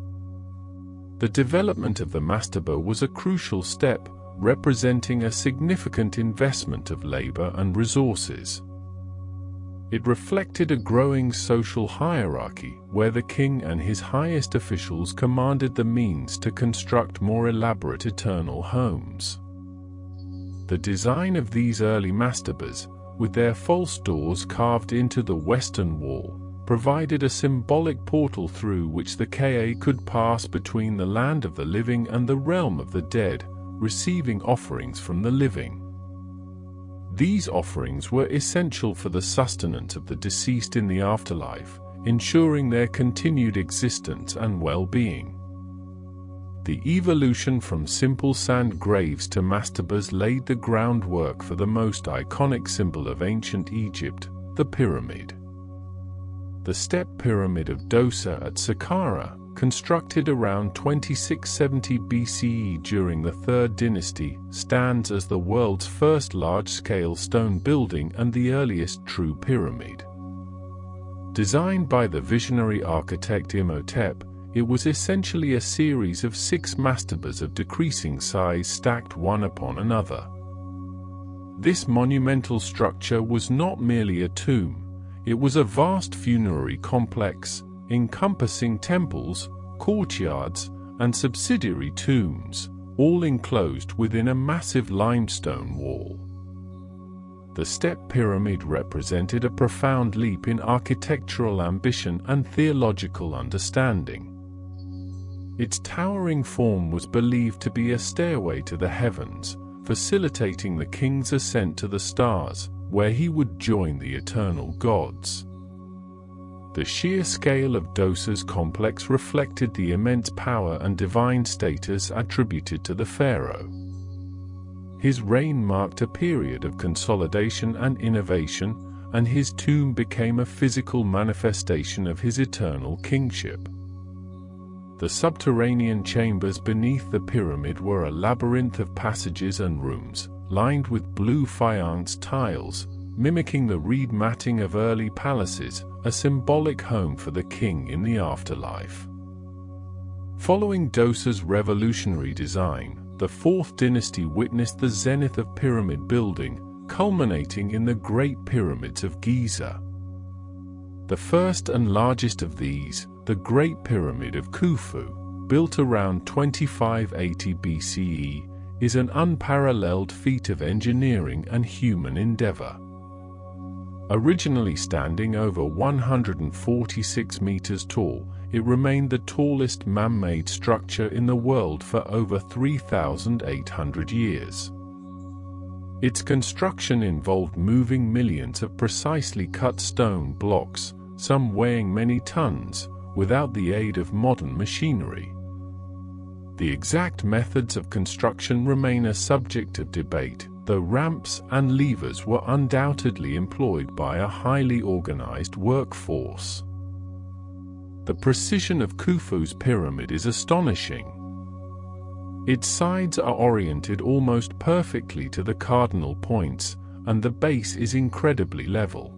The development of the mastaba was a crucial step, representing a significant investment of labor and resources. It reflected a growing social hierarchy, where the king and his highest officials commanded the means to construct more elaborate eternal homes. The design of these early mastabas, with their false doors carved into the western wall, provided a symbolic portal through which the Ka could pass between the land of the living and the realm of the dead, receiving offerings from the living. These offerings were essential for the sustenance of the deceased in the afterlife, ensuring their continued existence and well-being. The evolution from simple sand graves to mastabas laid the groundwork for the most iconic symbol of ancient Egypt, the pyramid. The step pyramid of Djoser at Saqqara, constructed around 2670 BCE during the Third Dynasty, stands as the world's first large-scale stone building and the earliest true pyramid. Designed by the visionary architect Imhotep, it was essentially a series of 6 mastabas of decreasing size stacked one upon another. This monumental structure was not merely a tomb, it was a vast funerary complex, encompassing temples, courtyards, and subsidiary tombs, all enclosed within a massive limestone wall. The step pyramid represented a profound leap in architectural ambition and theological understanding. Its towering form was believed to be a stairway to the heavens, facilitating the king's ascent to the stars, where he would join the eternal gods. The sheer scale of Djoser's complex reflected the immense power and divine status attributed to the pharaoh. His reign marked a period of consolidation and innovation, and his tomb became a physical manifestation of his eternal kingship. The subterranean chambers beneath the pyramid were a labyrinth of passages and rooms, lined with blue faience tiles, mimicking the reed matting of early palaces, a symbolic home for the king in the afterlife. Following Djoser's revolutionary design, the Fourth Dynasty witnessed the zenith of pyramid building, culminating in the Great Pyramids of Giza. The first and largest of these, the Great Pyramid of Khufu, built around 2580 BCE, is an unparalleled feat of engineering and human endeavor. Originally standing over 146 meters tall, it remained the tallest man-made structure in the world for over 3,800 years. Its construction involved moving millions of precisely cut stone blocks, some weighing many tons, without the aid of modern machinery. The exact methods of construction remain a subject of debate, though ramps and levers were undoubtedly employed by a highly organized workforce. The precision of Khufu's pyramid is astonishing. Its sides are oriented almost perfectly to the cardinal points, and the base is incredibly level.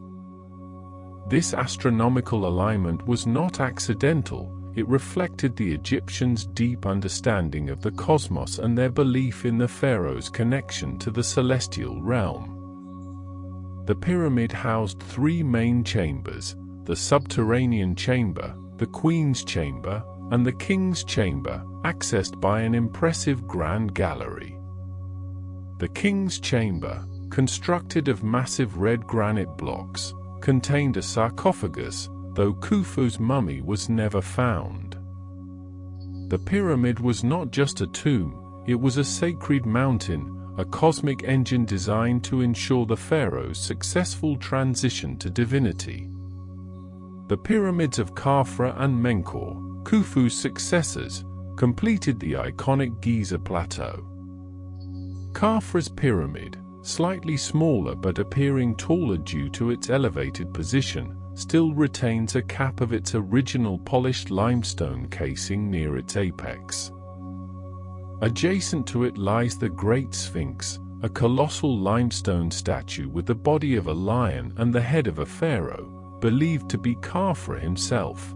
This astronomical alignment was not accidental, it reflected the Egyptians' deep understanding of the cosmos and their belief in the pharaoh's connection to the celestial realm. The pyramid housed 3 main chambers: the subterranean chamber, the queen's chamber, and the king's chamber, accessed by an impressive grand gallery. The king's chamber, constructed of massive red granite blocks, contained a sarcophagus, though Khufu's mummy was never found. The pyramid was not just a tomb, it was a sacred mountain, a cosmic engine designed to ensure the pharaoh's successful transition to divinity. The pyramids of Khafra and Menkaure, Khufu's successors, completed the iconic Giza plateau. Khafra's pyramid, slightly smaller but appearing taller due to its elevated position, still retains a cap of its original polished limestone casing near its apex. Adjacent to it lies the Great Sphinx, a colossal limestone statue with the body of a lion and the head of a pharaoh, believed to be Khafra himself.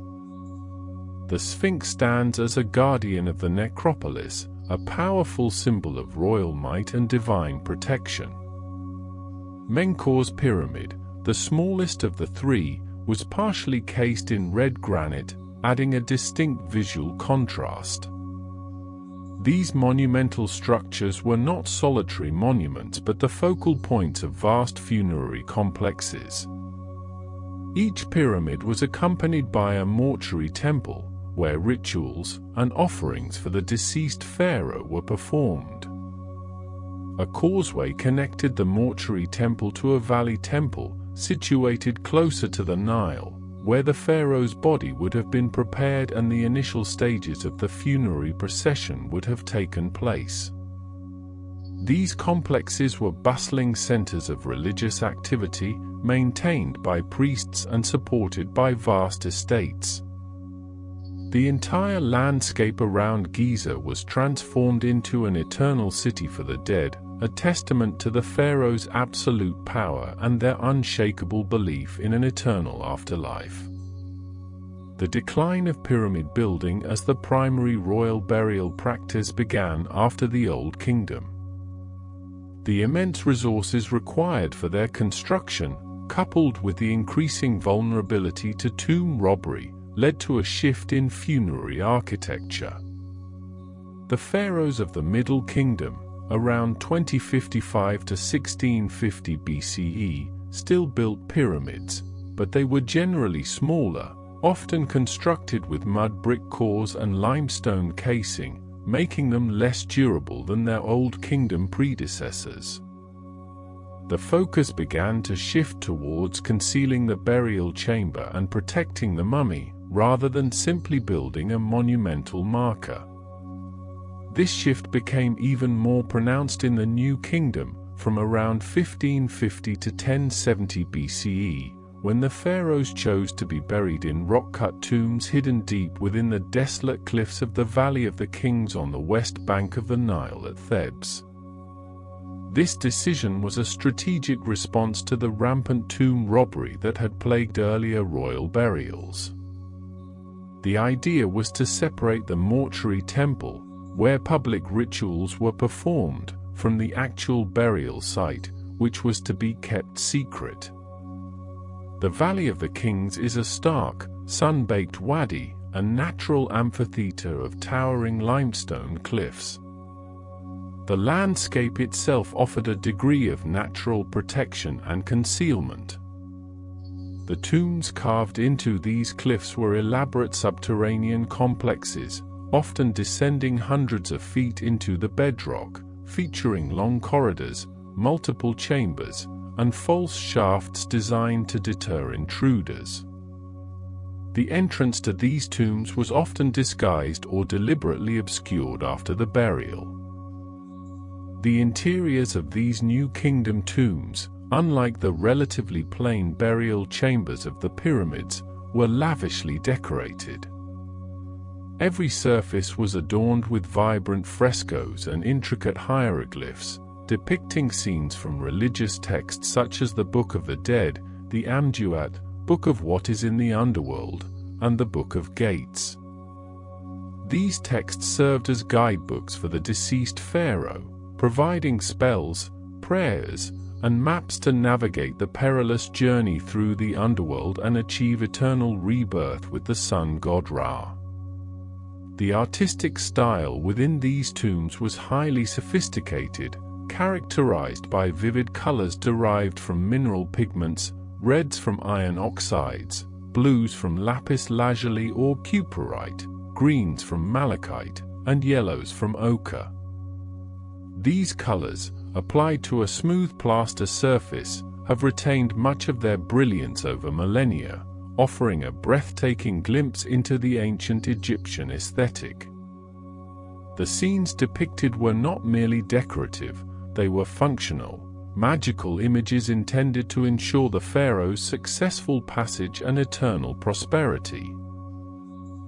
The Sphinx stands as a guardian of the necropolis, a powerful symbol of royal might and divine protection. Menkaur's pyramid, the smallest of the three, was partially cased in red granite, adding a distinct visual contrast. These monumental structures were not solitary monuments but the focal points of vast funerary complexes. Each pyramid was accompanied by a mortuary temple, where rituals and offerings for the deceased pharaoh were performed. A causeway connected the mortuary temple to a valley temple, situated closer to the Nile, where the pharaoh's body would have been prepared and the initial stages of the funerary procession would have taken place. These complexes were bustling centers of religious activity, maintained by priests and supported by vast estates. The entire landscape around Giza was transformed into an eternal city for the dead, a testament to the pharaohs' absolute power and their unshakable belief in an eternal afterlife. The decline of pyramid building as the primary royal burial practice began after the Old Kingdom. The immense resources required for their construction, coupled with the increasing vulnerability to tomb robbery, led to a shift in funerary architecture. The pharaohs of the Middle Kingdom, around 2055 to 1650 BCE, still built pyramids, but they were generally smaller, often constructed with mud brick cores and limestone casing, making them less durable than their Old Kingdom predecessors. The focus began to shift towards concealing the burial chamber and protecting the mummy, rather than simply building a monumental marker. This shift became even more pronounced in the New Kingdom, from around 1550 to 1070 BCE, when the pharaohs chose to be buried in rock-cut tombs hidden deep within the desolate cliffs of the Valley of the Kings on the west bank of the Nile at Thebes. This decision was a strategic response to the rampant tomb robbery that had plagued earlier royal burials. The idea was to separate the mortuary temple, where public rituals were performed, from the actual burial site, which was to be kept secret. The Valley of the Kings is a stark, sun-baked wadi, a natural amphitheater of towering limestone cliffs. The landscape itself offered a degree of natural protection and concealment. The tombs carved into these cliffs were elaborate subterranean complexes, often descending hundreds of feet into the bedrock, featuring long corridors, multiple chambers, and false shafts designed to deter intruders. The entrance to these tombs was often disguised or deliberately obscured after the burial. The interiors of these New Kingdom tombs, unlike the relatively plain burial chambers of the pyramids, were lavishly decorated. Every surface was adorned with vibrant frescoes and intricate hieroglyphs, depicting scenes from religious texts such as the Book of the Dead, the Amduat, Book of What is in the Underworld, and the Book of Gates. These texts served as guidebooks for the deceased pharaoh, providing spells, prayers, and maps to navigate the perilous journey through the underworld and achieve eternal rebirth with the sun god Ra. The artistic style within these tombs was highly sophisticated, characterized by vivid colors derived from mineral pigments, reds from iron oxides, blues from lapis lazuli or cuprite, greens from malachite, and yellows from ochre. These colors, applied to a smooth plaster surface, have retained much of their brilliance over millennia, offering a breathtaking glimpse into the ancient Egyptian aesthetic. The scenes depicted were not merely decorative, they were functional, magical images intended to ensure the pharaoh's successful passage and eternal prosperity.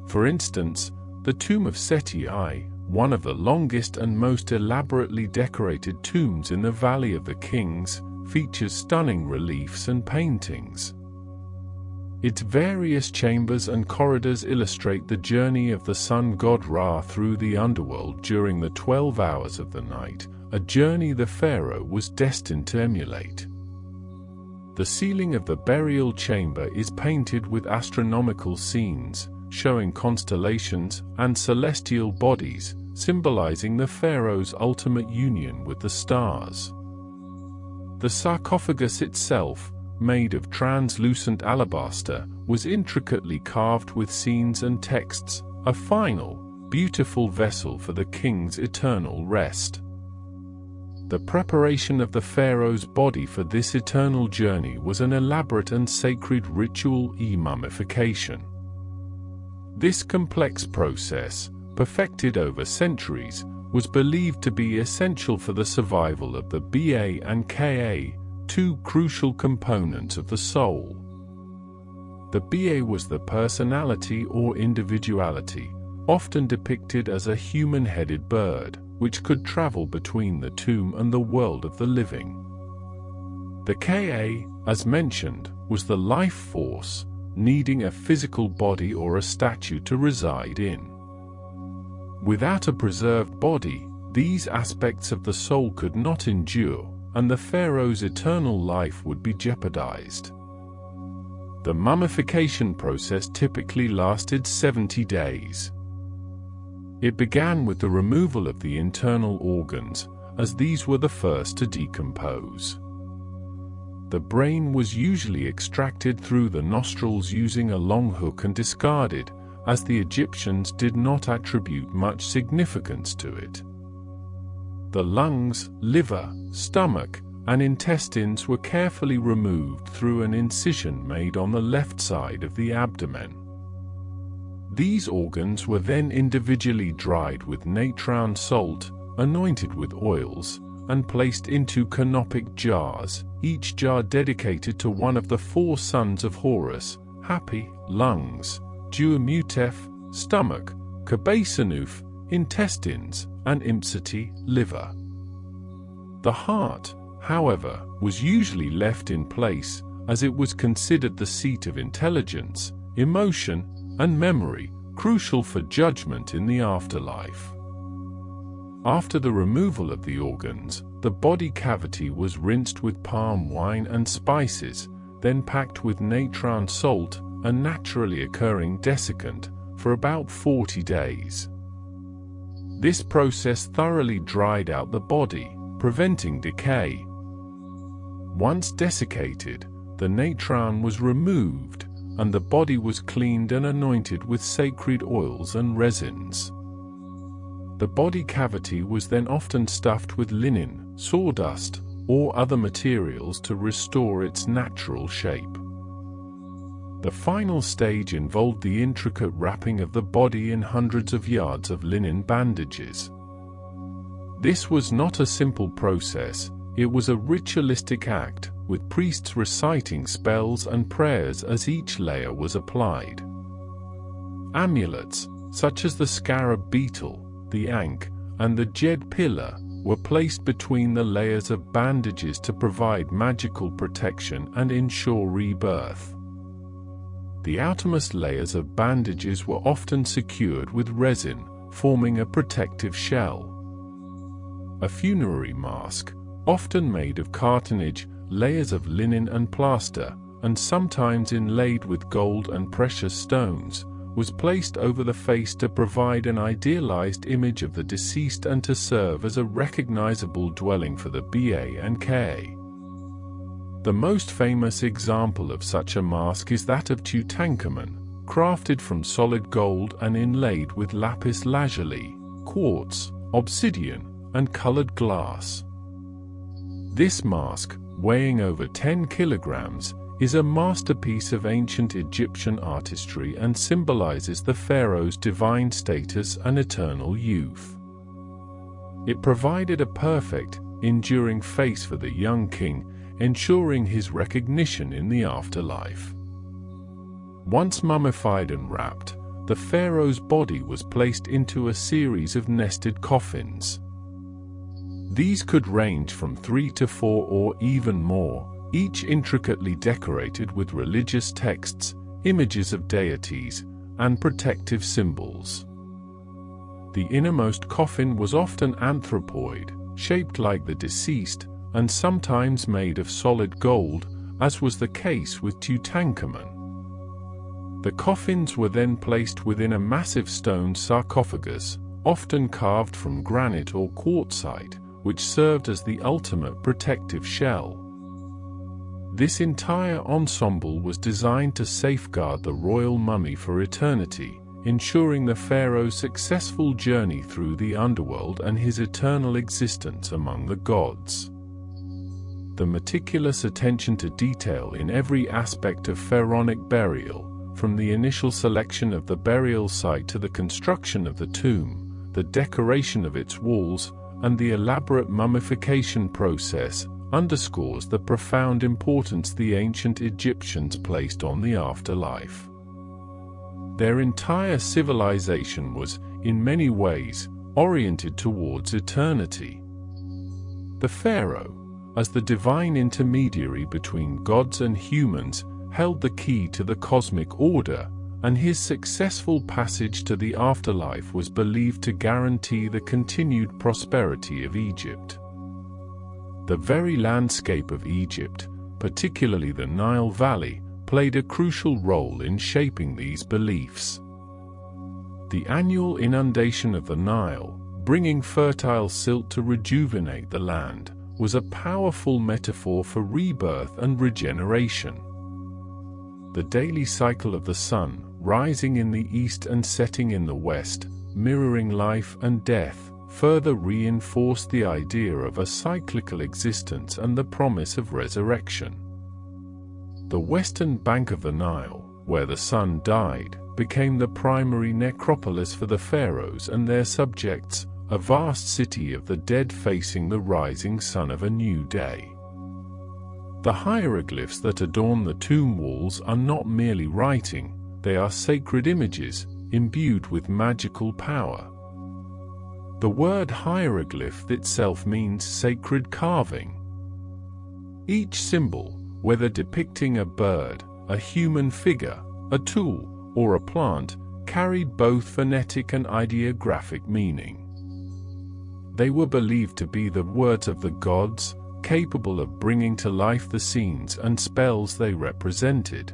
For instance, the tomb of Seti I, one of the longest and most elaborately decorated tombs in the Valley of the Kings, features stunning reliefs and paintings. Its various chambers and corridors illustrate the journey of the sun god Ra through the underworld during the 12 hours of the night, a journey the pharaoh was destined to emulate. The ceiling of the burial chamber is painted with astronomical scenes, showing constellations and celestial bodies, symbolizing the pharaoh's ultimate union with the stars. The sarcophagus itself, made of translucent alabaster, was intricately carved with scenes and texts, a final, beautiful vessel for the king's eternal rest. The preparation of the pharaoh's body for this eternal journey was an elaborate and sacred ritual mummification. This complex process, perfected over centuries, was believed to be essential for the survival of the Ba and Ka, two crucial components of the soul. The Ba was the personality or individuality, often depicted as a human-headed bird, which could travel between the tomb and the world of the living. The Ka, as mentioned, was the life force, needing a physical body or a statue to reside in. Without a preserved body, these aspects of the soul could not endure, and the pharaoh's eternal life would be jeopardized. The mummification process typically lasted 70 days. It began with the removal of the internal organs, as these were the first to decompose. The brain was usually extracted through the nostrils using a long hook and discarded, as the Egyptians did not attribute much significance to it. The lungs, liver, stomach, and intestines were carefully removed through an incision made on the left side of the abdomen. These organs were then individually dried with natron salt, anointed with oils, and placed into canopic jars, each jar dedicated to one of the 4 sons of Horus: Hapi, lungs; Duamutef, stomach; Kabesanuf, intestines; and Imseti, liver. The heart, however, was usually left in place, as it was considered the seat of intelligence, emotion, and memory, crucial for judgment in the afterlife. After the removal of the organs, the body cavity was rinsed with palm wine and spices, then packed with natron salt, a naturally occurring desiccant, for about 40 days. This process thoroughly dried out the body, preventing decay. Once desiccated, the natron was removed, and the body was cleaned and anointed with sacred oils and resins. The body cavity was then often stuffed with linen, sawdust, or other materials to restore its natural shape. The final stage involved the intricate wrapping of the body in hundreds of yards of linen bandages. This was not a simple process, it was a ritualistic act, with priests reciting spells and prayers as each layer was applied. Amulets, such as the scarab beetle, the ankh, and the jed pillar, were placed between the layers of bandages to provide magical protection and ensure rebirth. The outermost layers of bandages were often secured with resin, forming a protective shell. A funerary mask, often made of cartonnage, layers of linen and plaster, and sometimes inlaid with gold and precious stones, was placed over the face to provide an idealized image of the deceased and to serve as a recognizable dwelling for the Ba and Ka. The most famous example of such a mask is that of Tutankhamun, crafted from solid gold and inlaid with lapis lazuli, quartz, obsidian, and colored glass. This mask, weighing over 10 kilograms, is a masterpiece of ancient Egyptian artistry and symbolizes the pharaoh's divine status and eternal youth. It provided a perfect, enduring face for the young king, ensuring his recognition in the afterlife. Once mummified and wrapped, the pharaoh's body was placed into a series of nested coffins. These could range from 3 to 4 or even more, each intricately decorated with religious texts, images of deities, and protective symbols. The innermost coffin was often anthropoid, shaped like the deceased, and sometimes made of solid gold, as was the case with Tutankhamun. The coffins were then placed within a massive stone sarcophagus, often carved from granite or quartzite, which served as the ultimate protective shell. This entire ensemble was designed to safeguard the royal mummy for eternity, ensuring the pharaoh's successful journey through the underworld and his eternal existence among the gods. The meticulous attention to detail in every aspect of pharaonic burial, from the initial selection of the burial site to the construction of the tomb, the decoration of its walls, and the elaborate mummification process, underscores the profound importance the ancient Egyptians placed on the afterlife. Their entire civilization was, in many ways, oriented towards eternity. The pharaoh, as the divine intermediary between gods and humans, held the key to the cosmic order, and his successful passage to the afterlife was believed to guarantee the continued prosperity of Egypt. The very landscape of Egypt, particularly the Nile Valley, played a crucial role in shaping these beliefs. The annual inundation of the Nile, bringing fertile silt to rejuvenate the land, was a powerful metaphor for rebirth and regeneration. The daily cycle of the sun, rising in the east and setting in the west, mirroring life and death, further reinforced the idea of a cyclical existence and the promise of resurrection. The western bank of the Nile, where the sun died, became the primary necropolis for the pharaohs and their subjects, a vast city of the dead facing the rising sun of a new day. The hieroglyphs that adorn the tomb walls are not merely writing, they are sacred images, imbued with magical power. The word hieroglyph itself means sacred carving. Each symbol, whether depicting a bird, a human figure, a tool, or a plant, carried both phonetic and ideographic meaning. They were believed to be the words of the gods, capable of bringing to life the scenes and spells they represented.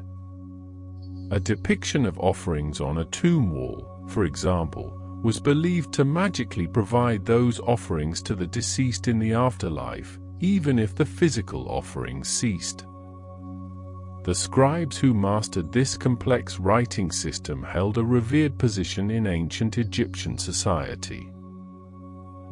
A depiction of offerings on a tomb wall, for example, was believed to magically provide those offerings to the deceased in the afterlife, even if the physical offerings ceased. The scribes who mastered this complex writing system held a revered position in ancient Egyptian society.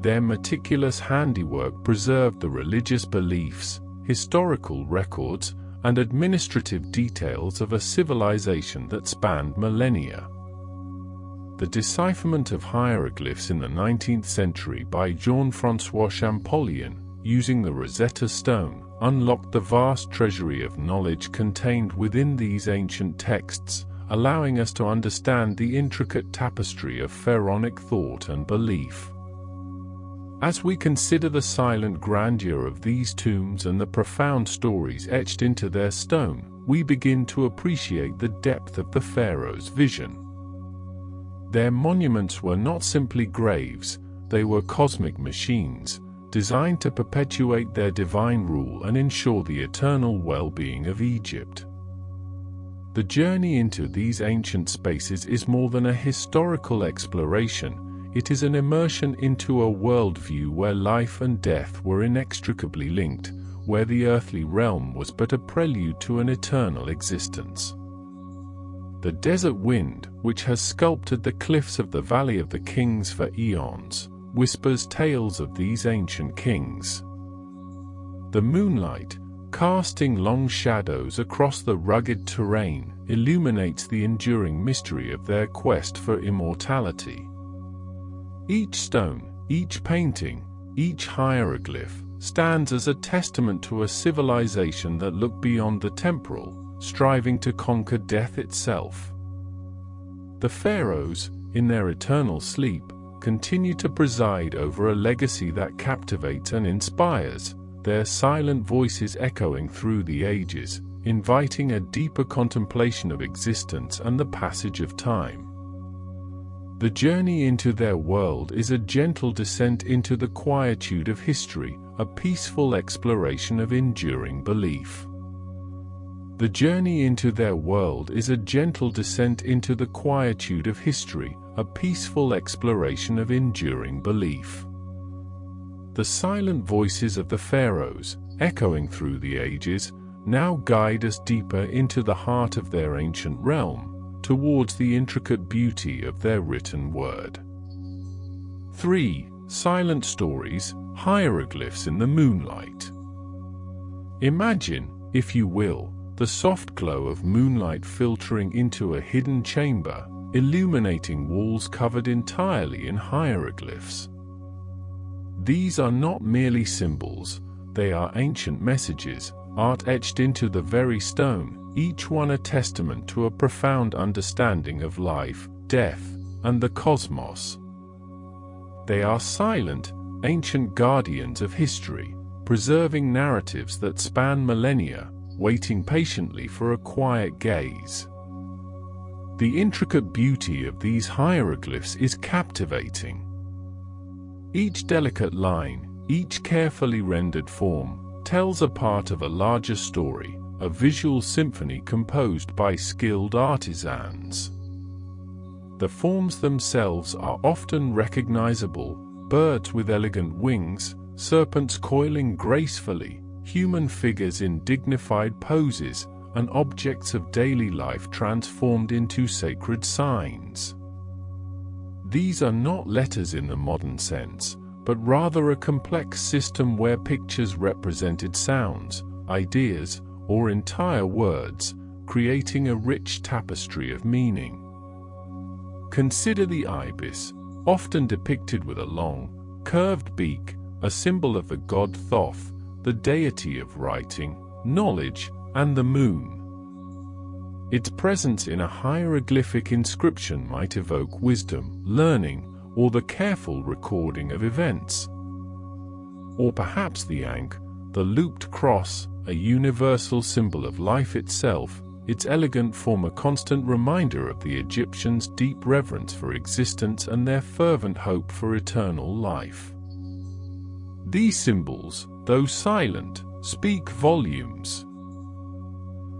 Their meticulous handiwork preserved the religious beliefs, historical records, and administrative details of a civilization that spanned millennia. The decipherment of hieroglyphs in the 19th century by Jean-François Champollion, using the Rosetta Stone, unlocked the vast treasury of knowledge contained within these ancient texts, allowing us to understand the intricate tapestry of pharaonic thought and belief. As we consider the silent grandeur of these tombs and the profound stories etched into their stone, we begin to appreciate the depth of the pharaoh's vision. Their monuments were not simply graves, they were cosmic machines, designed to perpetuate their divine rule and ensure the eternal well-being of Egypt. The journey into these ancient spaces is more than a historical exploration. It is an immersion into a worldview where life and death were inextricably linked, where the earthly realm was but a prelude to an eternal existence. The desert wind, which has sculpted the cliffs of the Valley of the Kings for eons, whispers tales of these ancient kings. The moonlight, casting long shadows across the rugged terrain, illuminates the enduring mystery of their quest for immortality. Each stone, each painting, each hieroglyph stands as a testament to a civilization that looked beyond the temporal, striving to conquer death itself. The pharaohs, in their eternal sleep, continue to preside over a legacy that captivates and inspires, their silent voices echoing through the ages, inviting a deeper contemplation of existence and the passage of time. The journey into their world is a gentle descent into the quietude of history, a peaceful exploration of enduring belief. The journey into their world is a gentle descent into the quietude of history, a peaceful exploration of enduring belief. The silent voices of the pharaohs, echoing through the ages, now guide us deeper into the heart of their ancient realm, towards the intricate beauty of their written word. 3. Silent stories, hieroglyphs in the moonlight. Imagine, if you will, the soft glow of moonlight filtering into a hidden chamber, illuminating walls covered entirely in hieroglyphs. These are not merely symbols, they are ancient messages, art etched into the very stone, each one a testament to a profound understanding of life, death, and the cosmos. They are silent, ancient guardians of history, preserving narratives that span millennia, waiting patiently for a quiet gaze. The intricate beauty of these hieroglyphs is captivating. Each delicate line, each carefully rendered form, tells a part of a larger story, a visual symphony composed by skilled artisans. The forms themselves are often recognizable: birds with elegant wings, serpents coiling gracefully, human figures in dignified poses, and objects of daily life transformed into sacred signs. These are not letters in the modern sense, but rather a complex system where pictures represented sounds, ideas, or entire words, creating a rich tapestry of meaning. Consider the ibis, often depicted with a long, curved beak, a symbol of the god Thoth, the deity of writing, knowledge, and the moon. Its presence in a hieroglyphic inscription might evoke wisdom, learning, or the careful recording of events. Or perhaps the ankh, the looped cross, a universal symbol of life itself, its elegant form a constant reminder of the Egyptians' deep reverence for existence and their fervent hope for eternal life. These symbols, though silent, speak volumes.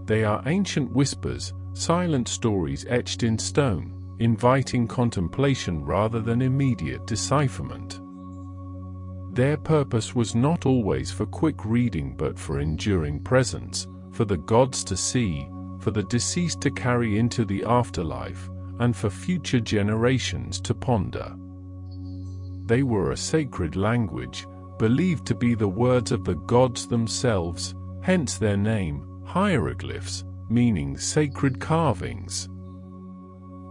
They are ancient whispers, silent stories etched in stone, inviting contemplation rather than immediate decipherment. Their purpose was not always for quick reading but for enduring presence, for the gods to see, for the deceased to carry into the afterlife, and for future generations to ponder. They were a sacred language, believed to be the words of the gods themselves, hence their name, hieroglyphs, meaning sacred carvings.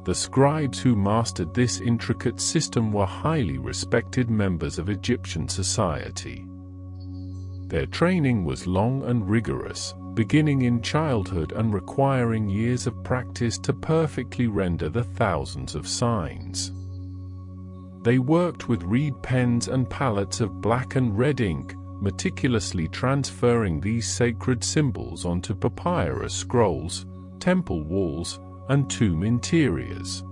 The scribes who mastered this intricate system were highly respected members of Egyptian society. Their training was long and rigorous, beginning in childhood and requiring years of practice to perfectly render the thousands of signs. They worked with reed pens and palettes of black and red ink, meticulously transferring these sacred symbols onto papyrus scrolls, temple walls, and tomb interiors.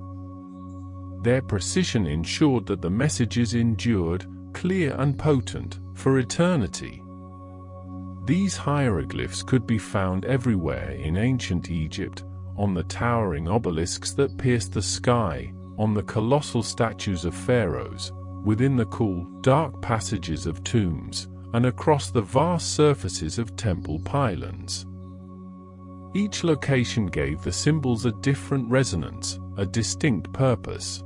Their precision ensured that the messages endured, clear and potent, for eternity. These hieroglyphs could be found everywhere in ancient Egypt, on the towering obelisks that pierced the sky, on the colossal statues of pharaohs, within the cool, dark passages of tombs, and across the vast surfaces of temple pylons. Each location gave the symbols a different resonance, a distinct purpose.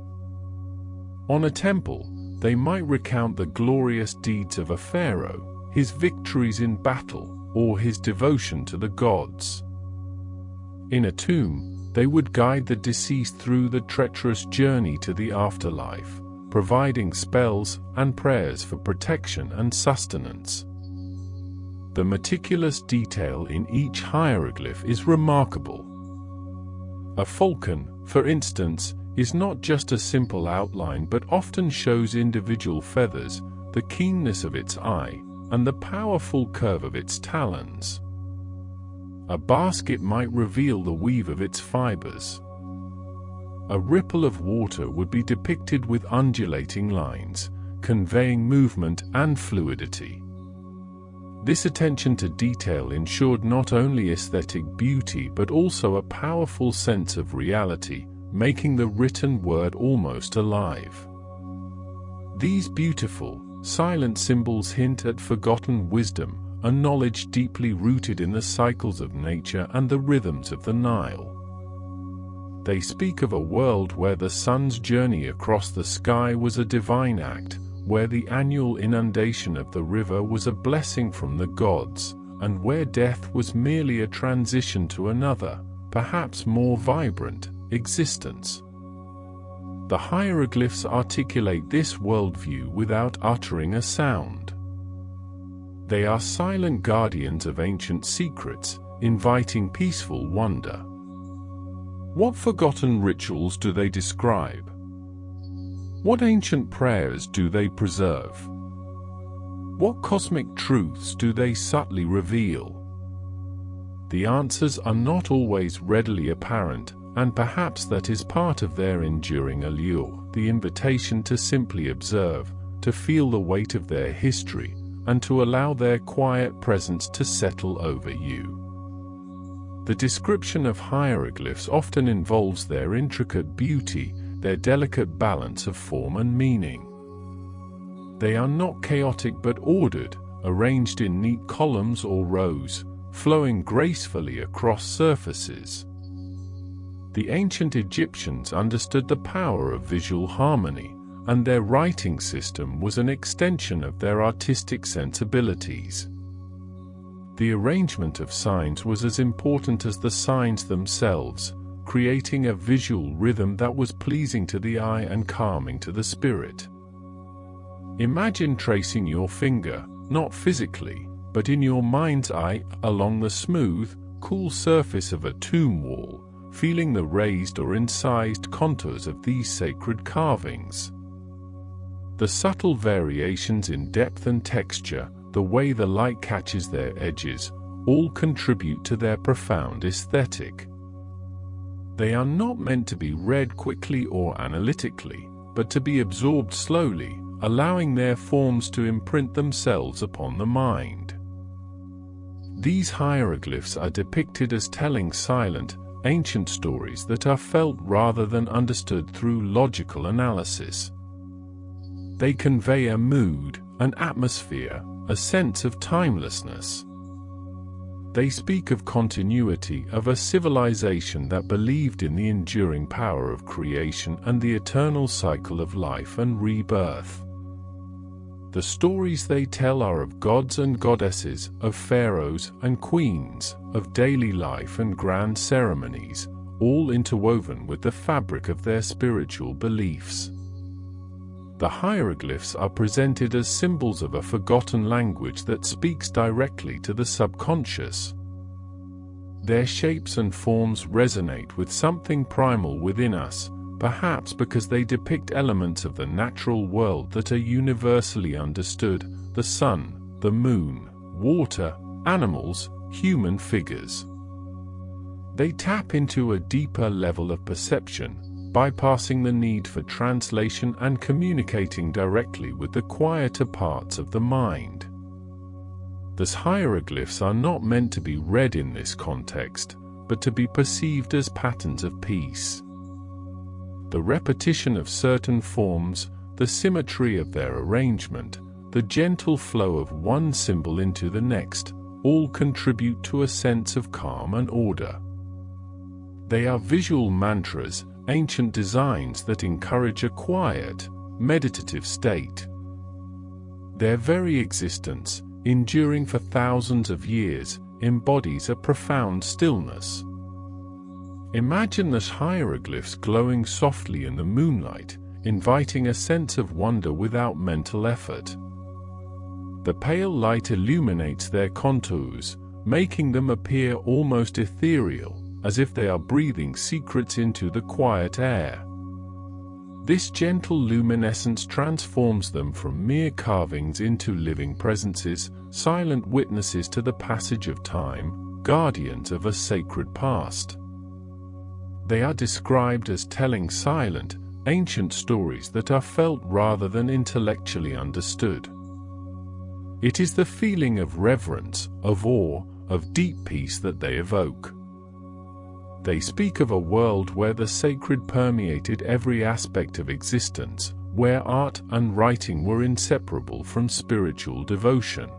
On a temple, they might recount the glorious deeds of a pharaoh, his victories in battle, or his devotion to the gods. In a tomb, they would guide the deceased through the treacherous journey to the afterlife, providing spells and prayers for protection and sustenance. The meticulous detail in each hieroglyph is remarkable. A falcon, for instance, is not just a simple outline but often shows individual feathers, the keenness of its eye, and the powerful curve of its talons. A basket might reveal the weave of its fibers. A ripple of water would be depicted with undulating lines, conveying movement and fluidity. This attention to detail ensured not only aesthetic beauty but also a powerful sense of reality, making the written word almost alive. These beautiful, silent symbols hint at forgotten wisdom, a knowledge deeply rooted in the cycles of nature and the rhythms of the Nile. They speak of a world where the sun's journey across the sky was a divine act, where the annual inundation of the river was a blessing from the gods, and where death was merely a transition to another, perhaps more vibrant, existence. The hieroglyphs articulate this worldview without uttering a sound. They are silent guardians of ancient secrets, inviting peaceful wonder. What forgotten rituals do they describe? What ancient prayers do they preserve? What cosmic truths do they subtly reveal? The answers are not always readily apparent, and perhaps that is part of their enduring allure, the invitation to simply observe, to feel the weight of their history, and to allow their quiet presence to settle over you. The description of hieroglyphs often involves their intricate beauty, their delicate balance of form and meaning. They are not chaotic but ordered, arranged in neat columns or rows, flowing gracefully across surfaces. The ancient Egyptians understood the power of visual harmony, and their writing system was an extension of their artistic sensibilities. The arrangement of signs was as important as the signs themselves, creating a visual rhythm that was pleasing to the eye and calming to the spirit. Imagine tracing your finger, not physically, but in your mind's eye, along the smooth, cool surface of a tomb wall, feeling the raised or incised contours of these sacred carvings. The subtle variations in depth and texture, the way the light catches their edges, all contribute to their profound aesthetic. They are not meant to be read quickly or analytically, but to be absorbed slowly, allowing their forms to imprint themselves upon the mind. These hieroglyphs are depicted as telling silent, ancient stories that are felt rather than understood through logical analysis. They convey a mood, an atmosphere, a sense of timelessness. They speak of continuity, of a civilization that believed in the enduring power of creation and the eternal cycle of life and rebirth. The stories they tell are of gods and goddesses, of pharaohs and queens, of daily life and grand ceremonies, all interwoven with the fabric of their spiritual beliefs. The hieroglyphs are presented as symbols of a forgotten language that speaks directly to the subconscious. Their shapes and forms resonate with something primal within us, perhaps because they depict elements of the natural world that are universally understood: the sun, the moon, water, animals, human figures. They tap into a deeper level of perception, bypassing the need for translation and communicating directly with the quieter parts of the mind. The hieroglyphs are not meant to be read in this context, but to be perceived as patterns of peace. The repetition of certain forms, the symmetry of their arrangement, the gentle flow of one symbol into the next, all contribute to a sense of calm and order. They are visual mantras, ancient designs that encourage a quiet, meditative state. Their very existence, enduring for thousands of years, embodies a profound stillness. Imagine the hieroglyphs glowing softly in the moonlight, inviting a sense of wonder without mental effort. The pale light illuminates their contours, making them appear almost ethereal, as if they are breathing secrets into the quiet air. This gentle luminescence transforms them from mere carvings into living presences, silent witnesses to the passage of time, guardians of a sacred past. They are described as telling silent, ancient stories that are felt rather than intellectually understood. It is the feeling of reverence, of awe, of deep peace that they evoke. They speak of a world where the sacred permeated every aspect of existence, where art and writing were inseparable from spiritual devotion.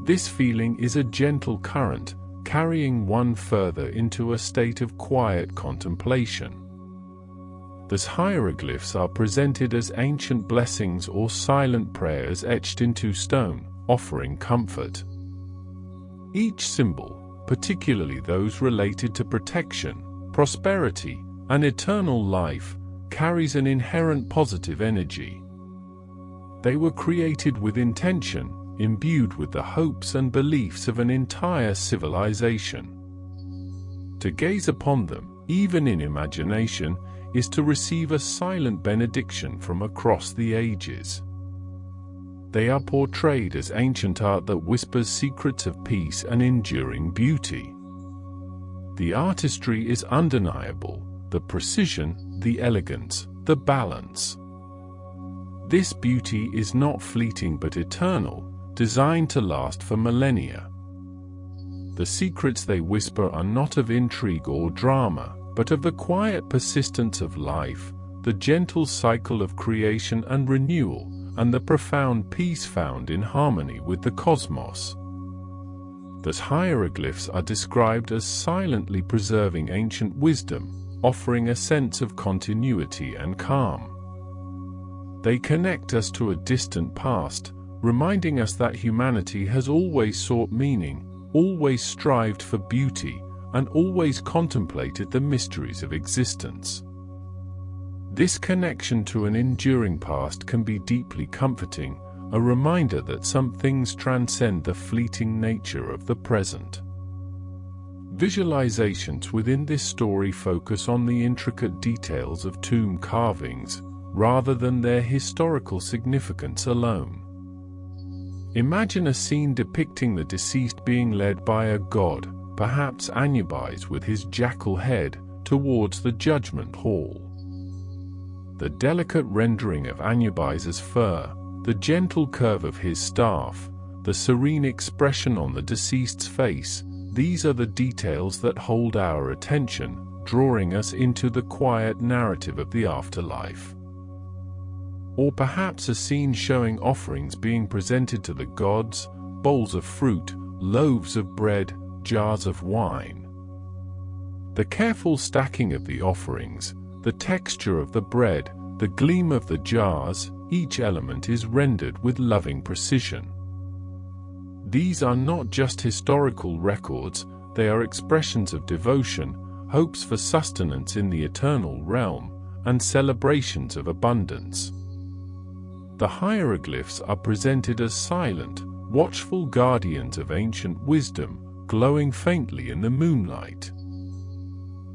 This feeling is a gentle current, carrying one further into a state of quiet contemplation. These hieroglyphs are presented as ancient blessings or silent prayers etched into stone, offering comfort. Each symbol, particularly those related to protection, prosperity, and eternal life, carries an inherent positive energy. They were created with intention, imbued with the hopes and beliefs of an entire civilization. To gaze upon them, even in imagination, is to receive a silent benediction from across the ages. They are portrayed as ancient art that whispers secrets of peace and enduring beauty. The artistry is undeniable, the precision, the elegance, the balance. This beauty is not fleeting but eternal, designed to last for millennia. The secrets they whisper are not of intrigue or drama, but of the quiet persistence of life, the gentle cycle of creation and renewal, and the profound peace found in harmony with the cosmos. Thus hieroglyphs are described as silently preserving ancient wisdom, offering a sense of continuity and calm. They connect us to a distant past, reminding us that humanity has always sought meaning, always strived for beauty, and always contemplated the mysteries of existence. This connection to an enduring past can be deeply comforting, a reminder that some things transcend the fleeting nature of the present. Visualizations within this story focus on the intricate details of tomb carvings, rather than their historical significance alone. Imagine a scene depicting the deceased being led by a god, perhaps Anubis with his jackal head, towards the judgment hall. The delicate rendering of Anubis's fur, the gentle curve of his staff, the serene expression on the deceased's face, these are the details that hold our attention, drawing us into the quiet narrative of the afterlife. Or perhaps a scene showing offerings being presented to the gods, bowls of fruit, loaves of bread, jars of wine. The careful stacking of the offerings, the texture of the bread, the gleam of the jars, each element is rendered with loving precision. These are not just historical records, they are expressions of devotion, hopes for sustenance in the eternal realm, and celebrations of abundance. The hieroglyphs are presented as silent, watchful guardians of ancient wisdom, glowing faintly in the moonlight.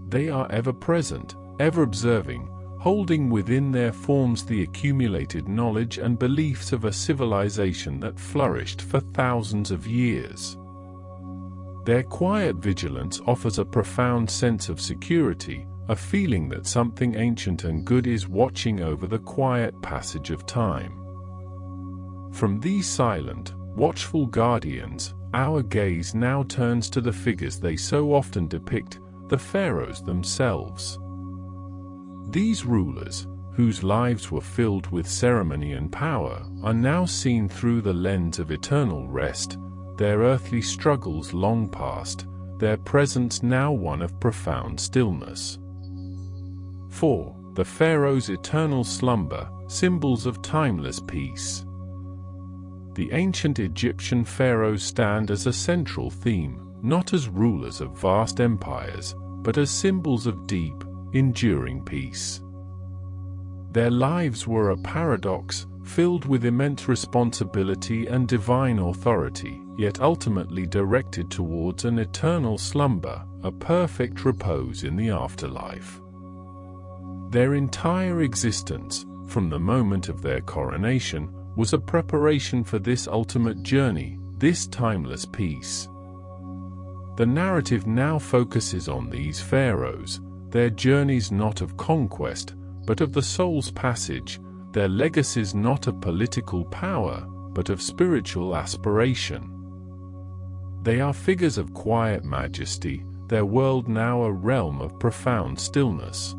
They are ever present, ever observing, holding within their forms the accumulated knowledge and beliefs of a civilization that flourished for thousands of years. Their quiet vigilance offers a profound sense of security, a feeling that something ancient and good is watching over the quiet passage of time. From these silent, watchful guardians, our gaze now turns to the figures they so often depict, the pharaohs themselves. These rulers, whose lives were filled with ceremony and power, are now seen through the lens of eternal rest, their earthly struggles long past, their presence now one of profound stillness. 4. The pharaoh's eternal slumber, symbols of timeless peace. The ancient Egyptian pharaohs stand as a central theme, not as rulers of vast empires, but as symbols of deep, enduring peace. Their lives were a paradox, filled with immense responsibility and divine authority, yet ultimately directed towards an eternal slumber, a perfect repose in the afterlife. Their entire existence, from the moment of their coronation, was a preparation for this ultimate journey, this timeless peace. The narrative now focuses on these pharaohs, their journeys not of conquest, but of the soul's passage, their legacies not of political power, but of spiritual aspiration. They are figures of quiet majesty, their world now a realm of profound stillness.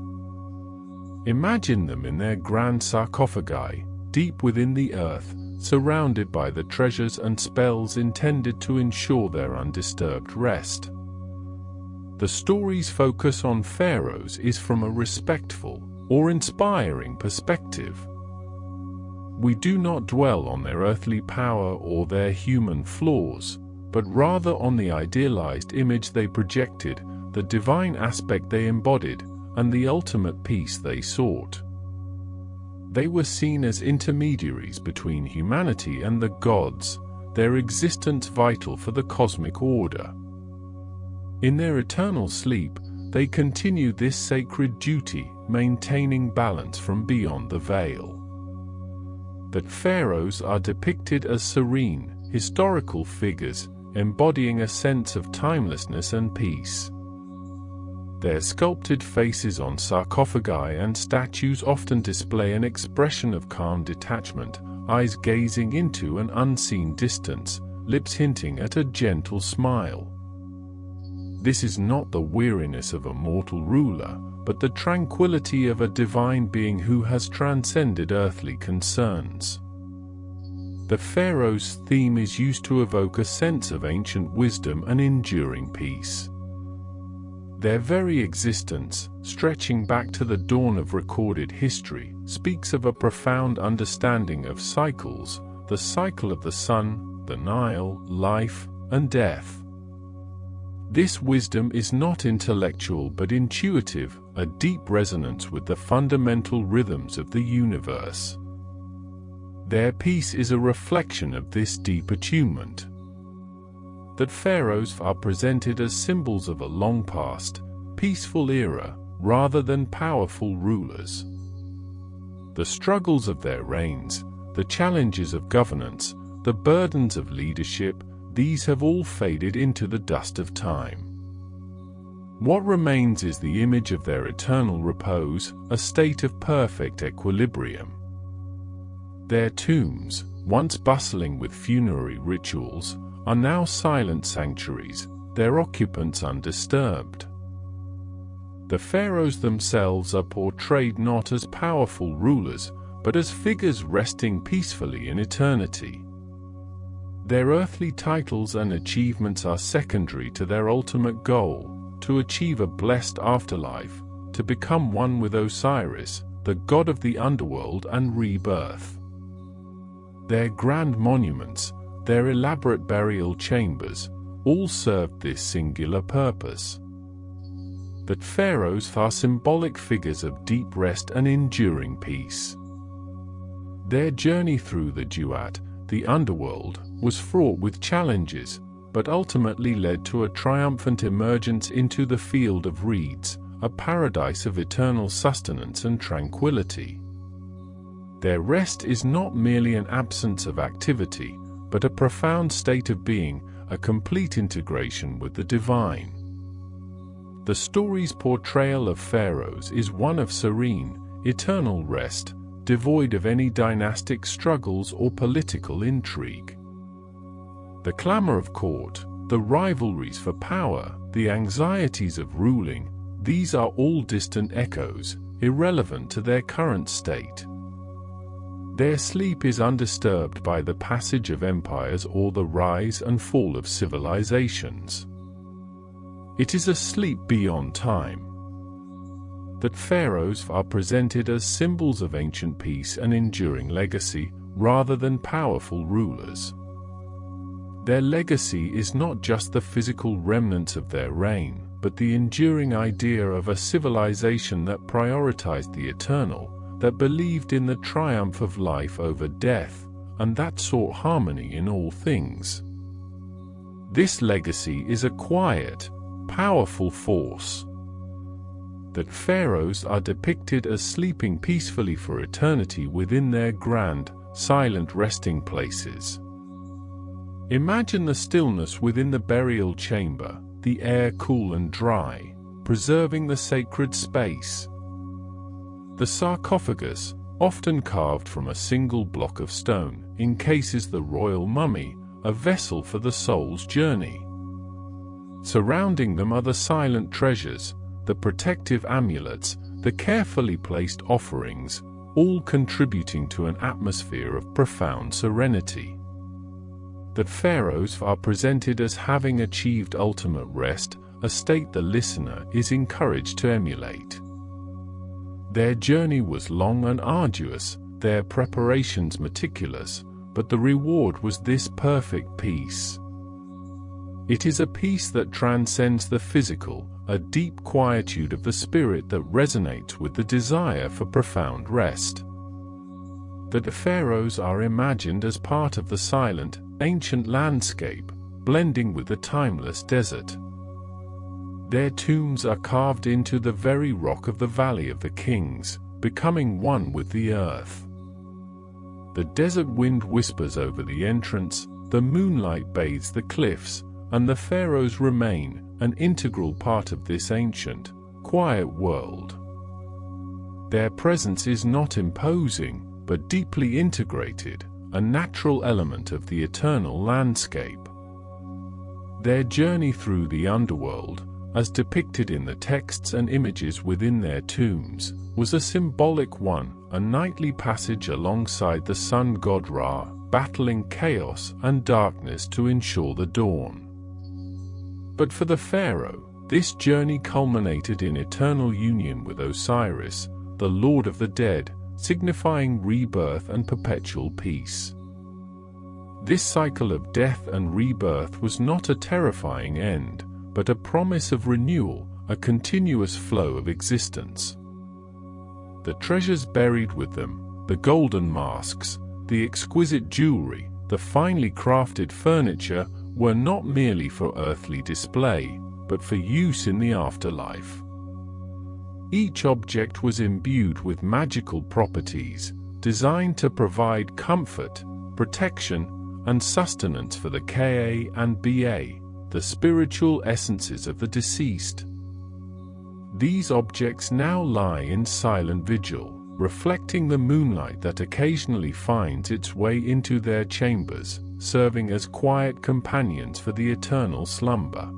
Imagine them in their grand sarcophagi, deep within the earth, surrounded by the treasures and spells intended to ensure their undisturbed rest. The story's focus on pharaohs is from a respectful or inspiring perspective. We do not dwell on their earthly power or their human flaws, but rather on the idealized image they projected, the divine aspect they embodied, and the ultimate peace they sought. They were seen as intermediaries between humanity and the gods, their existence vital for the cosmic order. In their eternal sleep, they continue this sacred duty, maintaining balance from beyond the veil. That pharaohs are depicted as serene, historical figures, embodying a sense of timelessness and peace. Their sculpted faces on sarcophagi and statues often display an expression of calm detachment, eyes gazing into an unseen distance, lips hinting at a gentle smile. This is not the weariness of a mortal ruler, but the tranquility of a divine being who has transcended earthly concerns. The pharaoh's theme is used to evoke a sense of ancient wisdom and enduring peace. Their very existence, stretching back to the dawn of recorded history, speaks of a profound understanding of cycles, the cycle of the sun, the Nile, life, and death. This wisdom is not intellectual but intuitive, a deep resonance with the fundamental rhythms of the universe. Their peace is a reflection of this deep attunement. That pharaohs are presented as symbols of a long past, peaceful era, rather than powerful rulers. The struggles of their reigns, the challenges of governance, the burdens of leadership, these have all faded into the dust of time. What remains is the image of their eternal repose, a state of perfect equilibrium. Their tombs, once bustling with funerary rituals, are now silent sanctuaries, their occupants undisturbed. The pharaohs themselves are portrayed not as powerful rulers, but as figures resting peacefully in eternity. Their earthly titles and achievements are secondary to their ultimate goal, to achieve a blessed afterlife, to become one with Osiris, the god of the underworld and rebirth. Their grand monuments, their elaborate burial chambers, all served this singular purpose. That pharaohs are symbolic figures of deep rest and enduring peace. Their journey through the duat, the underworld, was fraught with challenges, but ultimately led to a triumphant emergence into the field of reeds, a paradise of eternal sustenance and tranquility. Their rest is not merely an absence of activity, but a profound state of being, a complete integration with the divine. The story's portrayal of pharaohs is one of serene, eternal rest, devoid of any dynastic struggles or political intrigue. The clamor of court, the rivalries for power, the anxieties of ruling, these are all distant echoes, irrelevant to their current state. Their sleep is undisturbed by the passage of empires or the rise and fall of civilizations. It is a sleep beyond time. That pharaohs are presented as symbols of ancient peace and enduring legacy, rather than powerful rulers. Their legacy is not just the physical remnants of their reign, but the enduring idea of a civilization that prioritized the eternal, that believed in the triumph of life over death, and that sought harmony in all things. This legacy is a quiet, powerful force. That pharaohs are depicted as sleeping peacefully for eternity within their grand, silent resting places. Imagine the stillness within the burial chamber, the air cool and dry, preserving the sacred space. The sarcophagus, often carved from a single block of stone, encases the royal mummy, a vessel for the soul's journey. Surrounding them are the silent treasures, the protective amulets, the carefully placed offerings, all contributing to an atmosphere of profound serenity. That pharaohs are presented as having achieved ultimate rest, a state the listener is encouraged to emulate. Their journey was long and arduous, their preparations meticulous, but the reward was this perfect peace. It is a peace that transcends the physical, a deep quietude of the spirit that resonates with the desire for profound rest. That the pharaohs are imagined as part of the silent, ancient landscape, blending with the timeless desert. Their tombs are carved into the very rock of the Valley of the Kings, becoming one with the earth. The desert wind whispers over the entrance, the moonlight bathes the cliffs, and the pharaohs remain an integral part of this ancient, quiet world. Their presence is not imposing, but deeply integrated, a natural element of the eternal landscape. Their journey through the underworld, as depicted in the texts and images within their tombs, was a symbolic one, a nightly passage alongside the sun god Ra, battling chaos and darkness to ensure the dawn. But for the pharaoh, this journey culminated in eternal union with Osiris, the Lord of the Dead, signifying rebirth and perpetual peace. This cycle of death and rebirth was not a terrifying end, but a promise of renewal, a continuous flow of existence. The treasures buried with them, the golden masks, the exquisite jewelry, the finely crafted furniture, were not merely for earthly display, but for use in the afterlife. Each object was imbued with magical properties, designed to provide comfort, protection, and sustenance for the Ka and Ba, the spiritual essences of the deceased. These objects now lie in silent vigil, reflecting the moonlight that occasionally finds its way into their chambers, serving as quiet companions for the eternal slumber.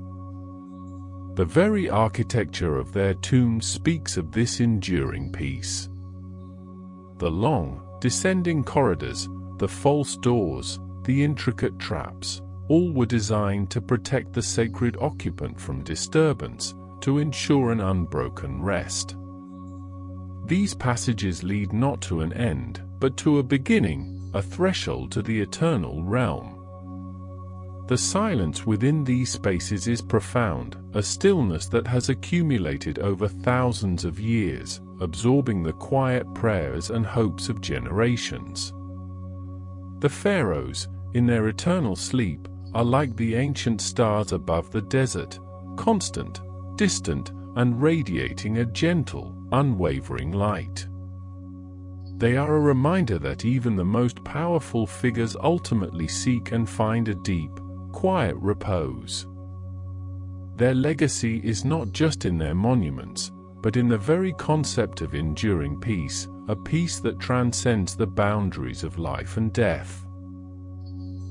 The very architecture of their tombs speaks of this enduring peace. The long, descending corridors, the false doors, the intricate traps, all were designed to protect the sacred occupant from disturbance, to ensure an unbroken rest. These passages lead not to an end, but to a beginning, a threshold to the eternal realm. The silence within these spaces is profound, a stillness that has accumulated over thousands of years, absorbing the quiet prayers and hopes of generations. The pharaohs, in their eternal sleep, are like the ancient stars above the desert, constant, distant, and radiating a gentle, unwavering light. They are a reminder that even the most powerful figures ultimately seek and find a deep, quiet repose. Their legacy is not just in their monuments, but in the very concept of enduring peace, a peace that transcends the boundaries of life and death.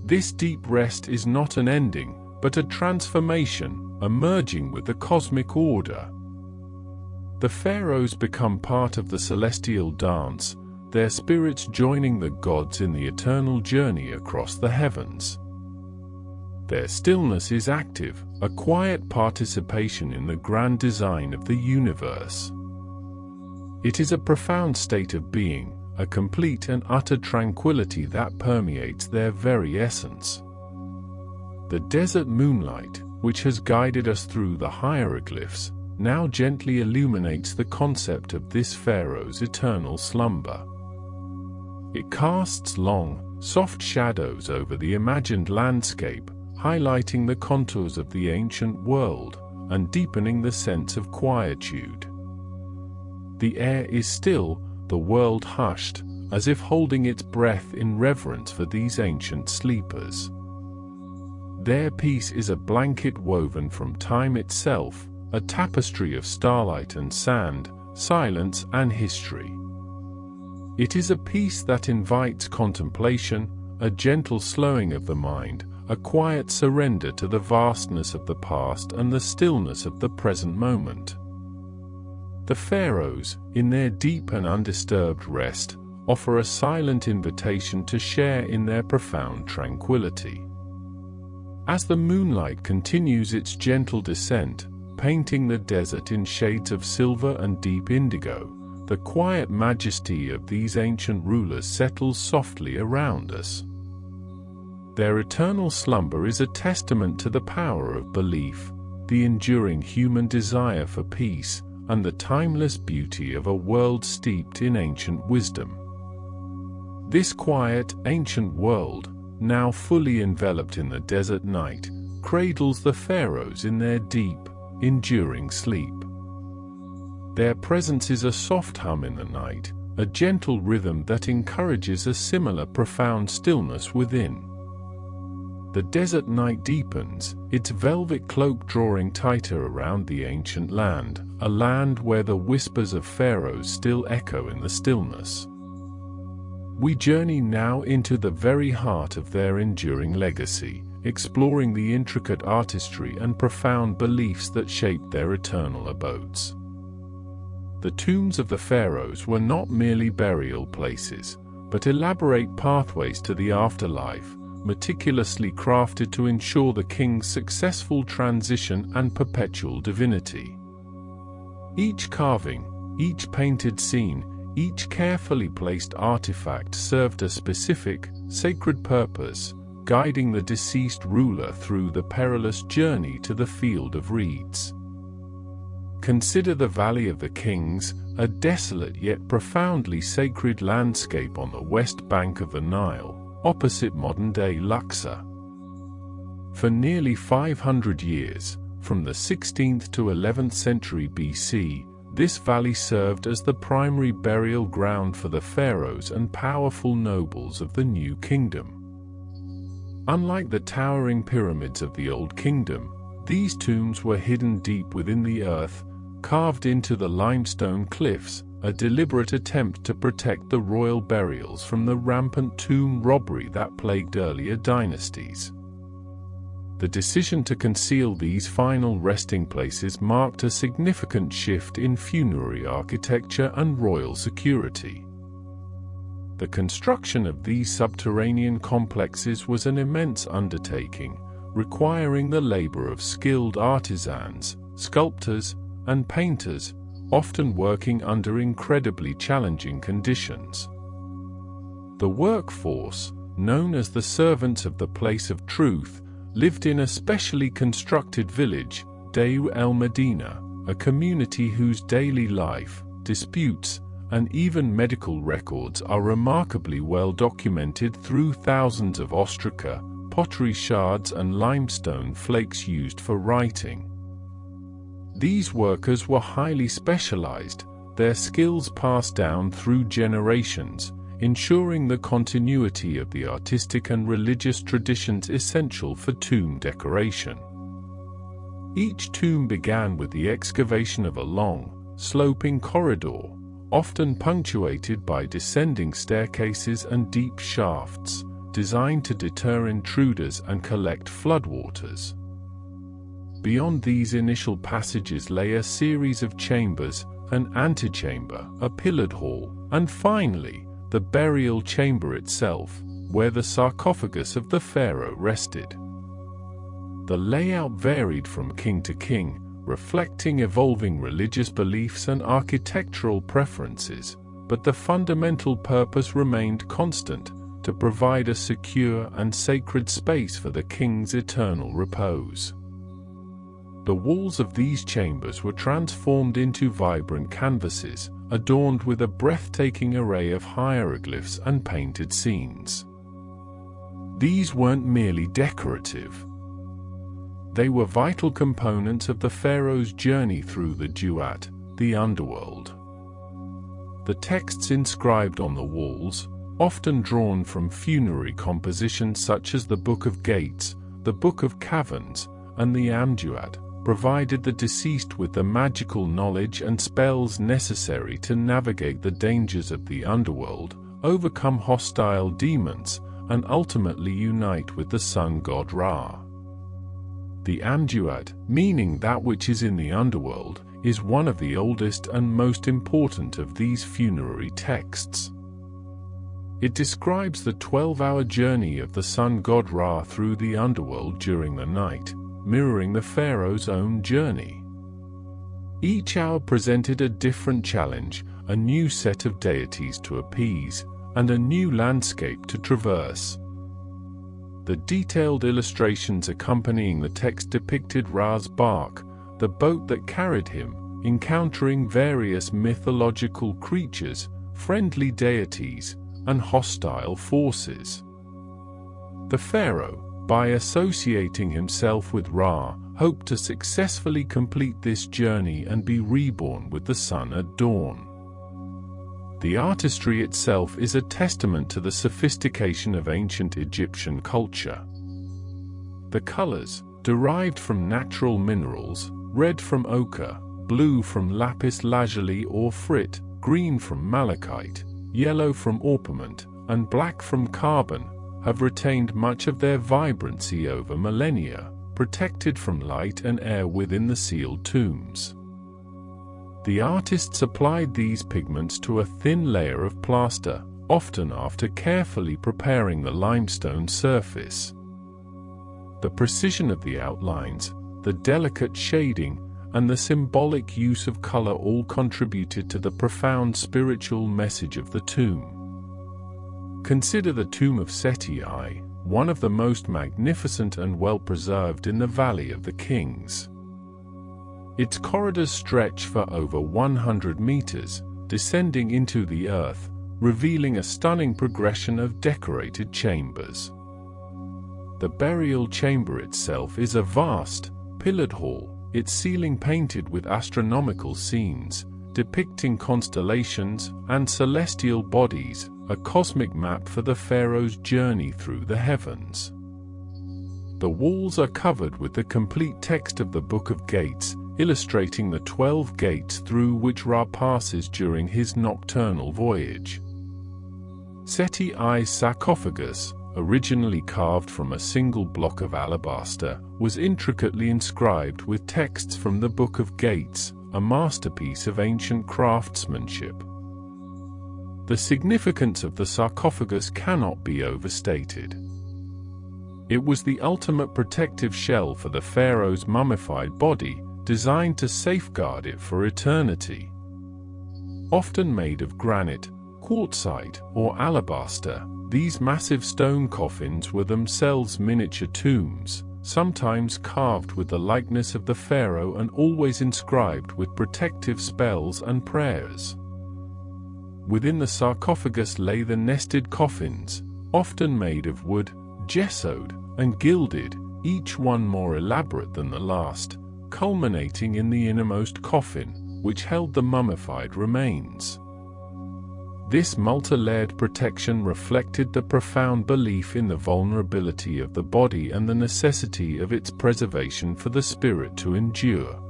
This deep rest is not an ending, but a transformation, a merging with the cosmic order. The pharaohs become part of the celestial dance, their spirits joining the gods in the eternal journey across the heavens. Their stillness is active, a quiet participation in the grand design of the universe. It is a profound state of being, a complete and utter tranquility that permeates their very essence. The desert moonlight, which has guided us through the hieroglyphs, now gently illuminates the concept of this pharaoh's eternal slumber. It casts long, soft shadows over the imagined landscape, highlighting the contours of the ancient world and deepening the sense of quietude. The air is still, the world hushed, as if holding its breath in reverence for these ancient sleepers. Their peace is a blanket woven from time itself, a tapestry of starlight and sand, silence and history. It is a peace that invites contemplation, a gentle slowing of the mind, a quiet surrender to the vastness of the past and the stillness of the present moment. The pharaohs, in their deep and undisturbed rest, offer a silent invitation to share in their profound tranquility. As the moonlight continues its gentle descent, painting the desert in shades of silver and deep indigo, the quiet majesty of these ancient rulers settles softly around us. Their eternal slumber is a testament to the power of belief, the enduring human desire for peace, and the timeless beauty of a world steeped in ancient wisdom. This quiet, ancient world, now fully enveloped in the desert night, cradles the pharaohs in their deep, enduring sleep. Their presence is a soft hum in the night, a gentle rhythm that encourages a similar profound stillness within. The desert night deepens, its velvet cloak drawing tighter around the ancient land, a land where the whispers of pharaohs still echo in the stillness. We journey now into the very heart of their enduring legacy, exploring the intricate artistry and profound beliefs that shaped their eternal abodes. The tombs of the pharaohs were not merely burial places, but elaborate pathways to the afterlife, meticulously crafted to ensure the king's successful transition and perpetual divinity. Each carving, each painted scene, each carefully placed artifact served a specific, sacred purpose, guiding the deceased ruler through the perilous journey to the field of reeds. Consider the Valley of the Kings, a desolate yet profoundly sacred landscape on the west bank of the Nile, opposite modern-day Luxor. For nearly 500 years, from the 16th to 11th century BC, this valley served as the primary burial ground for the pharaohs and powerful nobles of the New Kingdom. Unlike the towering pyramids of the Old Kingdom, these tombs were hidden deep within the earth, carved into the limestone cliffs, a deliberate attempt to protect the royal burials from the rampant tomb robbery that plagued earlier dynasties. The decision to conceal these final resting places marked a significant shift in funerary architecture and royal security. The construction of these subterranean complexes was an immense undertaking, requiring the labor of skilled artisans, sculptors, and painters, often working under incredibly challenging conditions. The workforce, known as the servants of the place of truth, lived in a specially constructed village, Deir el-Medina, a community whose daily life, disputes, and even medical records are remarkably well documented through thousands of ostraca, pottery shards and limestone flakes used for writing. These workers were highly specialized, their skills passed down through generations, ensuring the continuity of the artistic and religious traditions essential for tomb decoration. Each tomb began with the excavation of a long, sloping corridor, often punctuated by descending staircases and deep shafts, designed to deter intruders and collect floodwaters. Beyond these initial passages lay a series of chambers, an antechamber, a pillared hall, and finally, the burial chamber itself, where the sarcophagus of the pharaoh rested. The layout varied from king to king, reflecting evolving religious beliefs and architectural preferences, but the fundamental purpose remained constant: to provide a secure and sacred space for the king's eternal repose. The walls of these chambers were transformed into vibrant canvases, adorned with a breathtaking array of hieroglyphs and painted scenes. These weren't merely decorative. They were vital components of the pharaoh's journey through the duat, the underworld. The texts inscribed on the walls, often drawn from funerary compositions such as the Book of Gates, the Book of Caverns, and the Amduat, provided the deceased with the magical knowledge and spells necessary to navigate the dangers of the underworld, overcome hostile demons, and ultimately unite with the sun god Ra. The Amduat, meaning that which is in the underworld, is one of the oldest and most important of these funerary texts. It describes the 12-hour journey of the sun god Ra through the underworld during the night, mirroring the pharaoh's own journey. Each hour presented a different challenge, a new set of deities to appease, and a new landscape to traverse. The detailed illustrations accompanying the text depicted Ra's bark, the boat that carried him, encountering various mythological creatures, friendly deities, and hostile forces. The pharaoh, by associating himself with Ra, hoped to successfully complete this journey and be reborn with the sun at dawn. The artistry itself is a testament to the sophistication of ancient Egyptian culture. The colors, derived from natural minerals, red from ochre, blue from lapis lazuli or frit, green from malachite, yellow from orpiment, and black from carbon, have retained much of their vibrancy over millennia, protected from light and air within the sealed tombs. The artists applied these pigments to a thin layer of plaster, often after carefully preparing the limestone surface. The precision of the outlines, the delicate shading, and the symbolic use of color all contributed to the profound spiritual message of the tomb. Consider the tomb of Seti I, one of the most magnificent and well-preserved in the Valley of the Kings. Its corridors stretch for over 100 meters, descending into the earth, revealing a stunning progression of decorated chambers. The burial chamber itself is a vast, pillared hall, its ceiling painted with astronomical scenes, depicting constellations and celestial bodies, a cosmic map for the pharaoh's journey through the heavens. The walls are covered with the complete text of the Book of Gates, illustrating the 12 gates through which Ra passes during his nocturnal voyage. Seti I's sarcophagus, originally carved from a single block of alabaster, was intricately inscribed with texts from the Book of Gates, a masterpiece of ancient craftsmanship. The significance of the sarcophagus cannot be overstated. It was the ultimate protective shell for the pharaoh's mummified body, designed to safeguard it for eternity. Often made of granite, quartzite, or alabaster, these massive stone coffins were themselves miniature tombs, sometimes carved with the likeness of the pharaoh and always inscribed with protective spells and prayers. Within the sarcophagus lay the nested coffins, often made of wood, gessoed, and gilded, each one more elaborate than the last, culminating in the innermost coffin, which held the mummified remains. This multi-layered protection reflected the profound belief in the vulnerability of the body and the necessity of its preservation for the spirit to endure.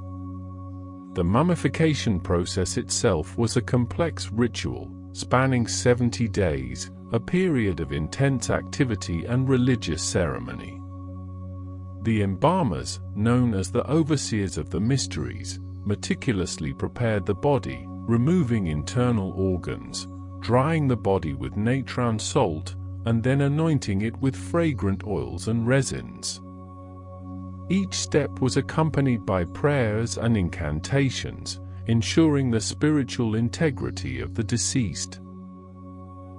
The mummification process itself was a complex ritual, spanning 70 days, a period of intense activity and religious ceremony. The embalmers, known as the overseers of the mysteries, meticulously prepared the body, removing internal organs, drying the body with natron salt, and then anointing it with fragrant oils and resins. Each step was accompanied by prayers and incantations, ensuring the spiritual integrity of the deceased.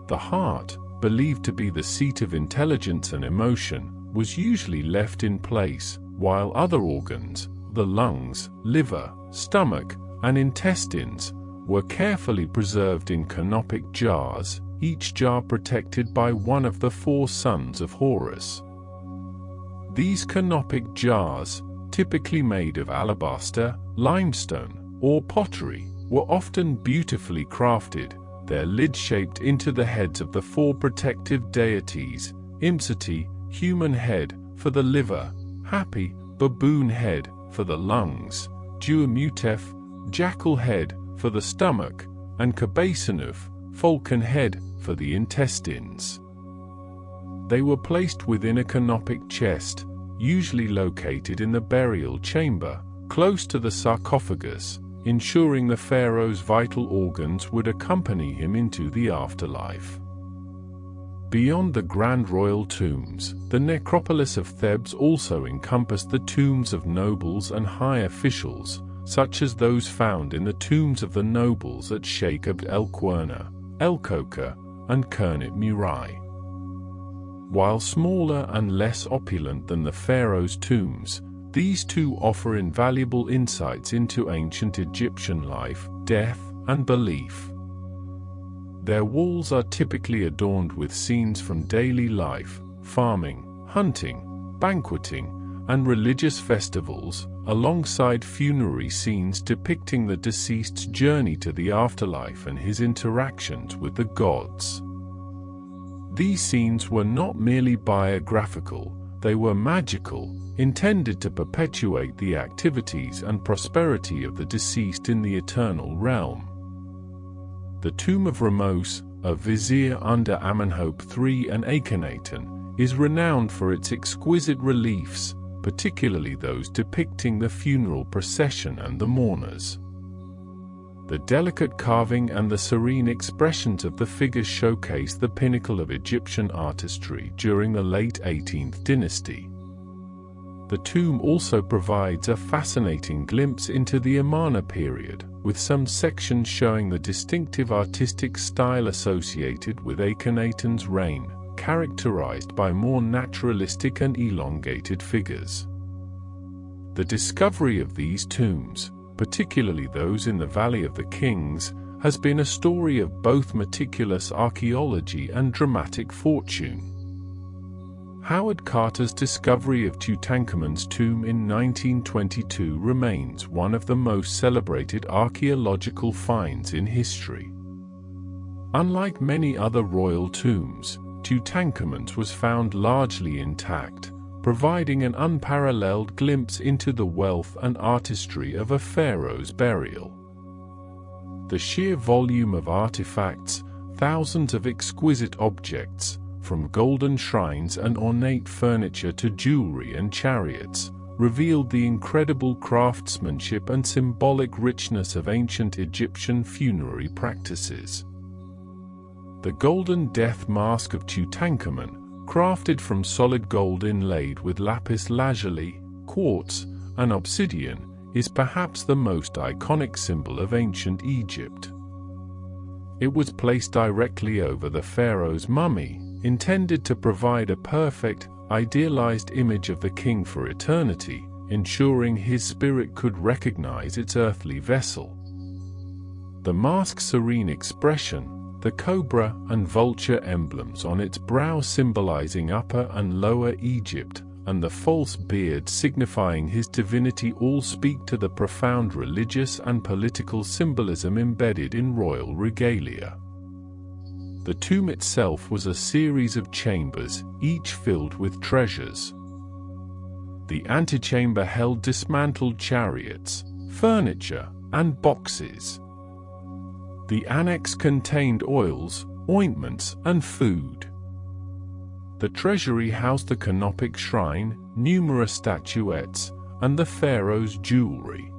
The heart, believed to be the seat of intelligence and emotion, was usually left in place, while other organs, the lungs, liver, stomach, and intestines were carefully preserved in canopic jars, each jar protected by one of the 4 sons of Horus. These canopic jars, typically made of alabaster, limestone, or pottery, were often beautifully crafted, their lids shaped into the heads of the 4 protective deities: Imseti, human head, for the liver; Hapi, baboon head, for the lungs; Duamutef, jackal head, for the stomach; and Kabasanuf, falcon head, for the intestines. They were placed within a canopic chest, usually located in the burial chamber, close to the sarcophagus, ensuring the pharaoh's vital organs would accompany him into the afterlife. Beyond the grand royal tombs, the necropolis of Thebes also encompassed the tombs of nobles and high officials, such as those found in the tombs of the nobles at Sheikh Abd el-Qurna, El-Koka, and Kernet Murai. While smaller and less opulent than the pharaoh's tombs, these too offer invaluable insights into ancient Egyptian life, death, and belief. Their walls are typically adorned with scenes from daily life, farming, hunting, banqueting, and religious festivals, alongside funerary scenes depicting the deceased's journey to the afterlife and his interactions with the gods. These scenes were not merely biographical, they were magical, intended to perpetuate the activities and prosperity of the deceased in the eternal realm. The tomb of Ramos, a vizier under Amenhotep III and Akhenaten, is renowned for its exquisite reliefs, particularly those depicting the funeral procession and the mourners. The delicate carving and the serene expressions of the figures showcase the pinnacle of Egyptian artistry during the late 18th dynasty. The tomb also provides a fascinating glimpse into the Amarna period, with some sections showing the distinctive artistic style associated with Akhenaten's reign, characterized by more naturalistic and elongated figures. The discovery of these tombs, particularly those in the Valley of the Kings, has been a story of both meticulous archaeology and dramatic fortune. Howard Carter's discovery of Tutankhamun's tomb in 1922 remains one of the most celebrated archaeological finds in history. Unlike many other royal tombs, Tutankhamun's was found largely intact, providing an unparalleled glimpse into the wealth and artistry of a pharaoh's burial. The sheer volume of artifacts, thousands of exquisite objects, from golden shrines and ornate furniture to jewelry and chariots, revealed the incredible craftsmanship and symbolic richness of ancient Egyptian funerary practices. The golden death mask of Tutankhamun, crafted from solid gold inlaid with lapis lazuli, quartz, and obsidian, is perhaps the most iconic symbol of ancient Egypt. It was placed directly over the pharaoh's mummy, intended to provide a perfect, idealized image of the king for eternity, ensuring his spirit could recognize its earthly vessel. The mask's serene expression, the cobra and vulture emblems on its brow symbolizing Upper and Lower Egypt, and the false beard signifying his divinity all speak to the profound religious and political symbolism embedded in royal regalia. The tomb itself was a series of chambers, each filled with treasures. The antechamber held dismantled chariots, furniture, and boxes. The annex contained oils, ointments, and food. The treasury housed the canopic shrine, numerous statuettes, and the pharaoh's jewelry.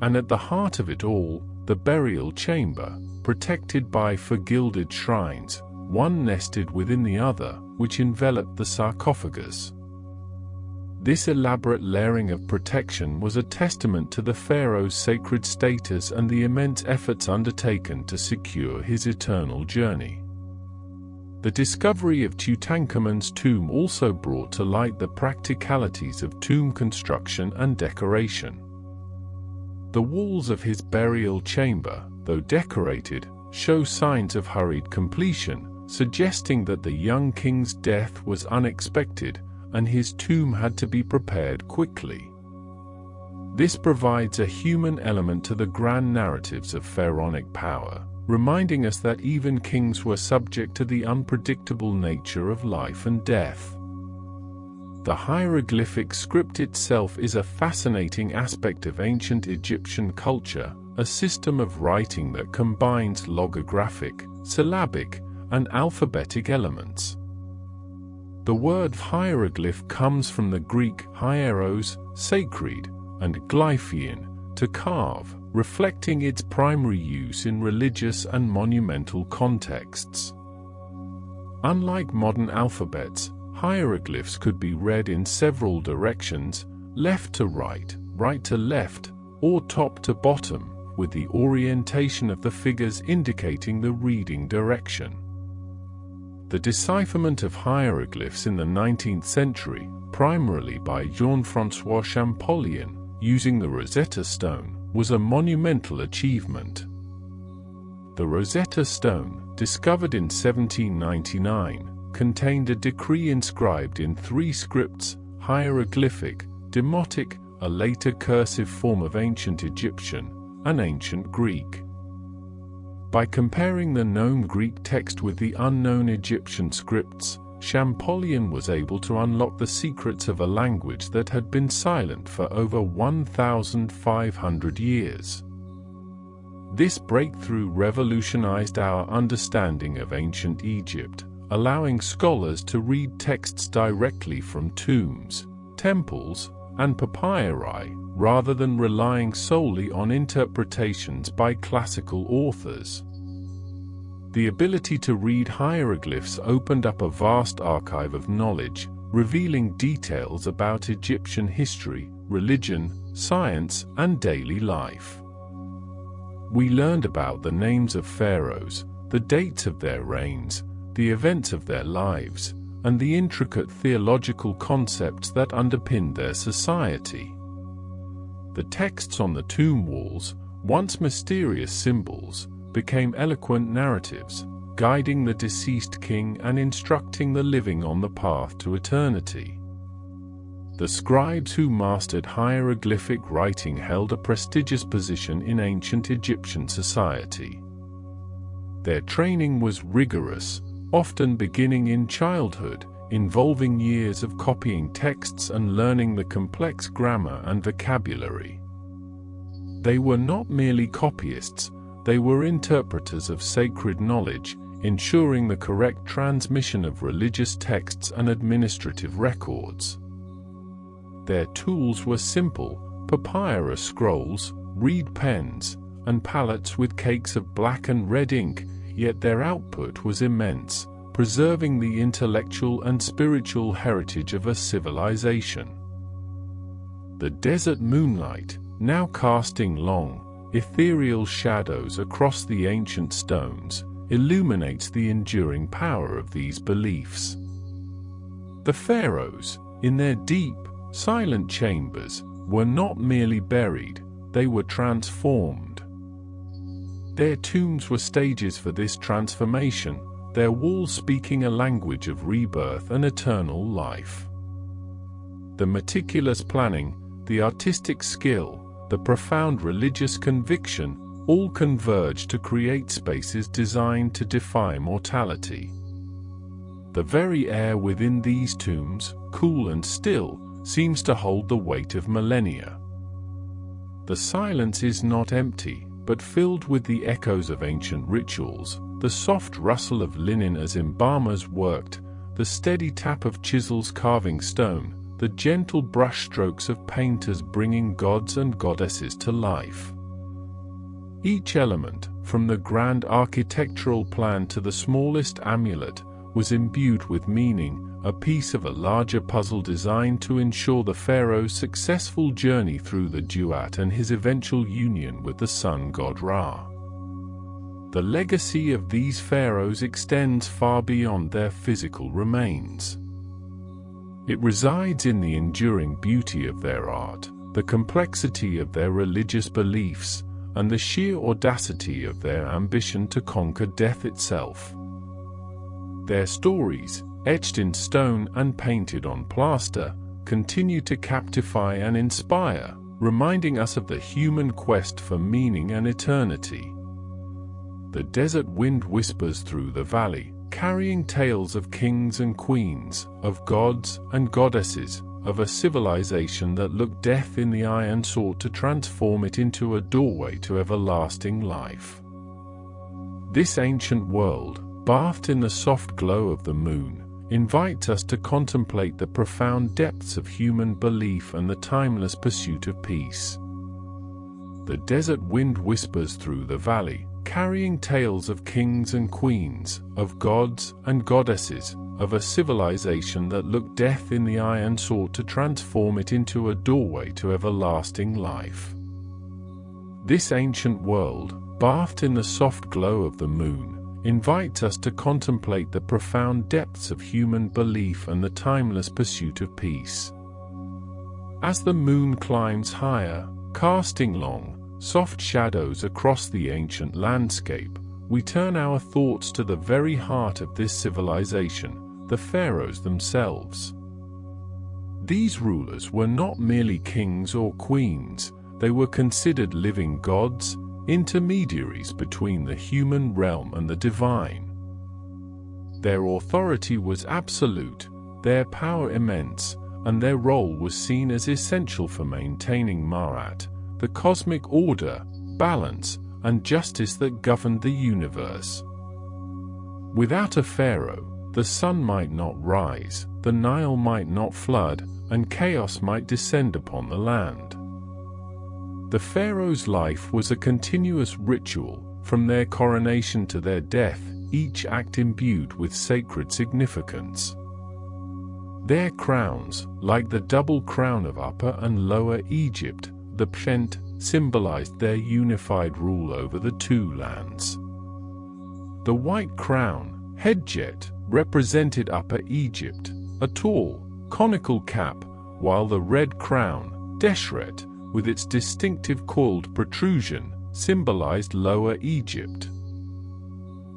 And at the heart of it all, the burial chamber, protected by four gilded shrines, one nested within the other, which enveloped the sarcophagus. This elaborate layering of protection was a testament to the pharaoh's sacred status and the immense efforts undertaken to secure his eternal journey. The discovery of Tutankhamun's tomb also brought to light the practicalities of tomb construction and decoration. The walls of his burial chamber, though decorated, show signs of hurried completion, suggesting that the young king's death was unexpected and his tomb had to be prepared quickly. This provides a human element to the grand narratives of pharaonic power, reminding us that even kings were subject to the unpredictable nature of life and death. The hieroglyphic script itself is a fascinating aspect of ancient Egyptian culture, a system of writing that combines logographic, syllabic, and alphabetic elements. The word hieroglyph comes from the Greek hieros, sacred, and glyphein, to carve, reflecting its primary use in religious and monumental contexts. Unlike modern alphabets, hieroglyphs could be read in several directions, left to right, right to left, or top to bottom, with the orientation of the figures indicating the reading direction. The decipherment of hieroglyphs in the 19th century, primarily by Jean-François Champollion, using the Rosetta Stone, was a monumental achievement. The Rosetta Stone, discovered in 1799, contained a decree inscribed in 3 scripts: hieroglyphic, demotic, a later cursive form of ancient Egyptian, and ancient Greek. By comparing the known Greek text with the unknown Egyptian scripts, Champollion was able to unlock the secrets of a language that had been silent for over 1,500 years. This breakthrough revolutionized our understanding of ancient Egypt, allowing scholars to read texts directly from tombs, temples, and papyri, rather than relying solely on interpretations by classical authors. The ability to read hieroglyphs opened up a vast archive of knowledge, revealing details about Egyptian history, religion, science, and daily life. We learned about the names of pharaohs, the dates of their reigns, the events of their lives, and the intricate theological concepts that underpinned their society. The texts on the tomb walls, once mysterious symbols, became eloquent narratives, guiding the deceased king and instructing the living on the path to eternity. The scribes who mastered hieroglyphic writing held a prestigious position in ancient Egyptian society. Their training was rigorous, often beginning in childhood, involving years of copying texts and learning the complex grammar and vocabulary. They were not merely copyists, they were interpreters of sacred knowledge, ensuring the correct transmission of religious texts and administrative records. Their tools were simple: papyrus scrolls, reed pens, and palettes with cakes of black and red ink, yet their output was immense, preserving the intellectual and spiritual heritage of a civilization. The desert moonlight, now casting long, ethereal shadows across the ancient stones, illuminates the enduring power of these beliefs. The pharaohs, in their deep, silent chambers, were not merely buried, they were transformed. Their tombs were stages for this transformation, their walls speaking a language of rebirth and eternal life. The meticulous planning, the artistic skill, the profound religious conviction, all converge to create spaces designed to defy mortality. The very air within these tombs, cool and still, seems to hold the weight of millennia. The silence is not empty, but filled with the echoes of ancient rituals, the soft rustle of linen as embalmers worked, the steady tap of chisels carving stone, the gentle brushstrokes of painters bringing gods and goddesses to life. Each element, from the grand architectural plan to the smallest amulet, was imbued with meaning, a piece of a larger puzzle designed to ensure the pharaoh's successful journey through the Duat and his eventual union with the sun god Ra. The legacy of these pharaohs extends far beyond their physical remains. It resides in the enduring beauty of their art, the complexity of their religious beliefs, and the sheer audacity of their ambition to conquer death itself. Their stories, etched in stone and painted on plaster, continue to captivate and inspire, reminding us of the human quest for meaning and eternity. The desert wind whispers through the valley, carrying tales of kings and queens, of gods and goddesses, of a civilization that looked death in the eye and sought to transform it into a doorway to everlasting life. This ancient world, bathed in the soft glow of the moon, invites us to contemplate the profound depths of human belief and the timeless pursuit of peace. The desert wind whispers through the valley, carrying tales of kings and queens, of gods and goddesses, of a civilization that looked death in the eye and sought to transform it into a doorway to everlasting life. This ancient world, bathed in the soft glow of the moon, invites us to contemplate the profound depths of human belief and the timeless pursuit of peace. As the moon climbs higher, casting long, soft shadows across the ancient landscape, we turn our thoughts to the very heart of this civilization, the pharaohs themselves. These rulers were not merely kings or queens, they were considered living gods, intermediaries between the human realm and the divine. Their authority was absolute, their power immense, and their role was seen as essential for maintaining Ma'at, the cosmic order, balance, and justice that governed the universe. Without a pharaoh, the sun might not rise, the Nile might not flood, and chaos might descend upon the land. The pharaoh's life was a continuous ritual, from their coronation to their death, each act imbued with sacred significance. Their crowns, like the double crown of Upper and Lower Egypt, the pshent, symbolized their unified rule over the two lands. The white crown, Hedjet, represented Upper Egypt, a tall, conical cap, while the red crown, Deshret, with its distinctive coiled protrusion, symbolized Lower Egypt.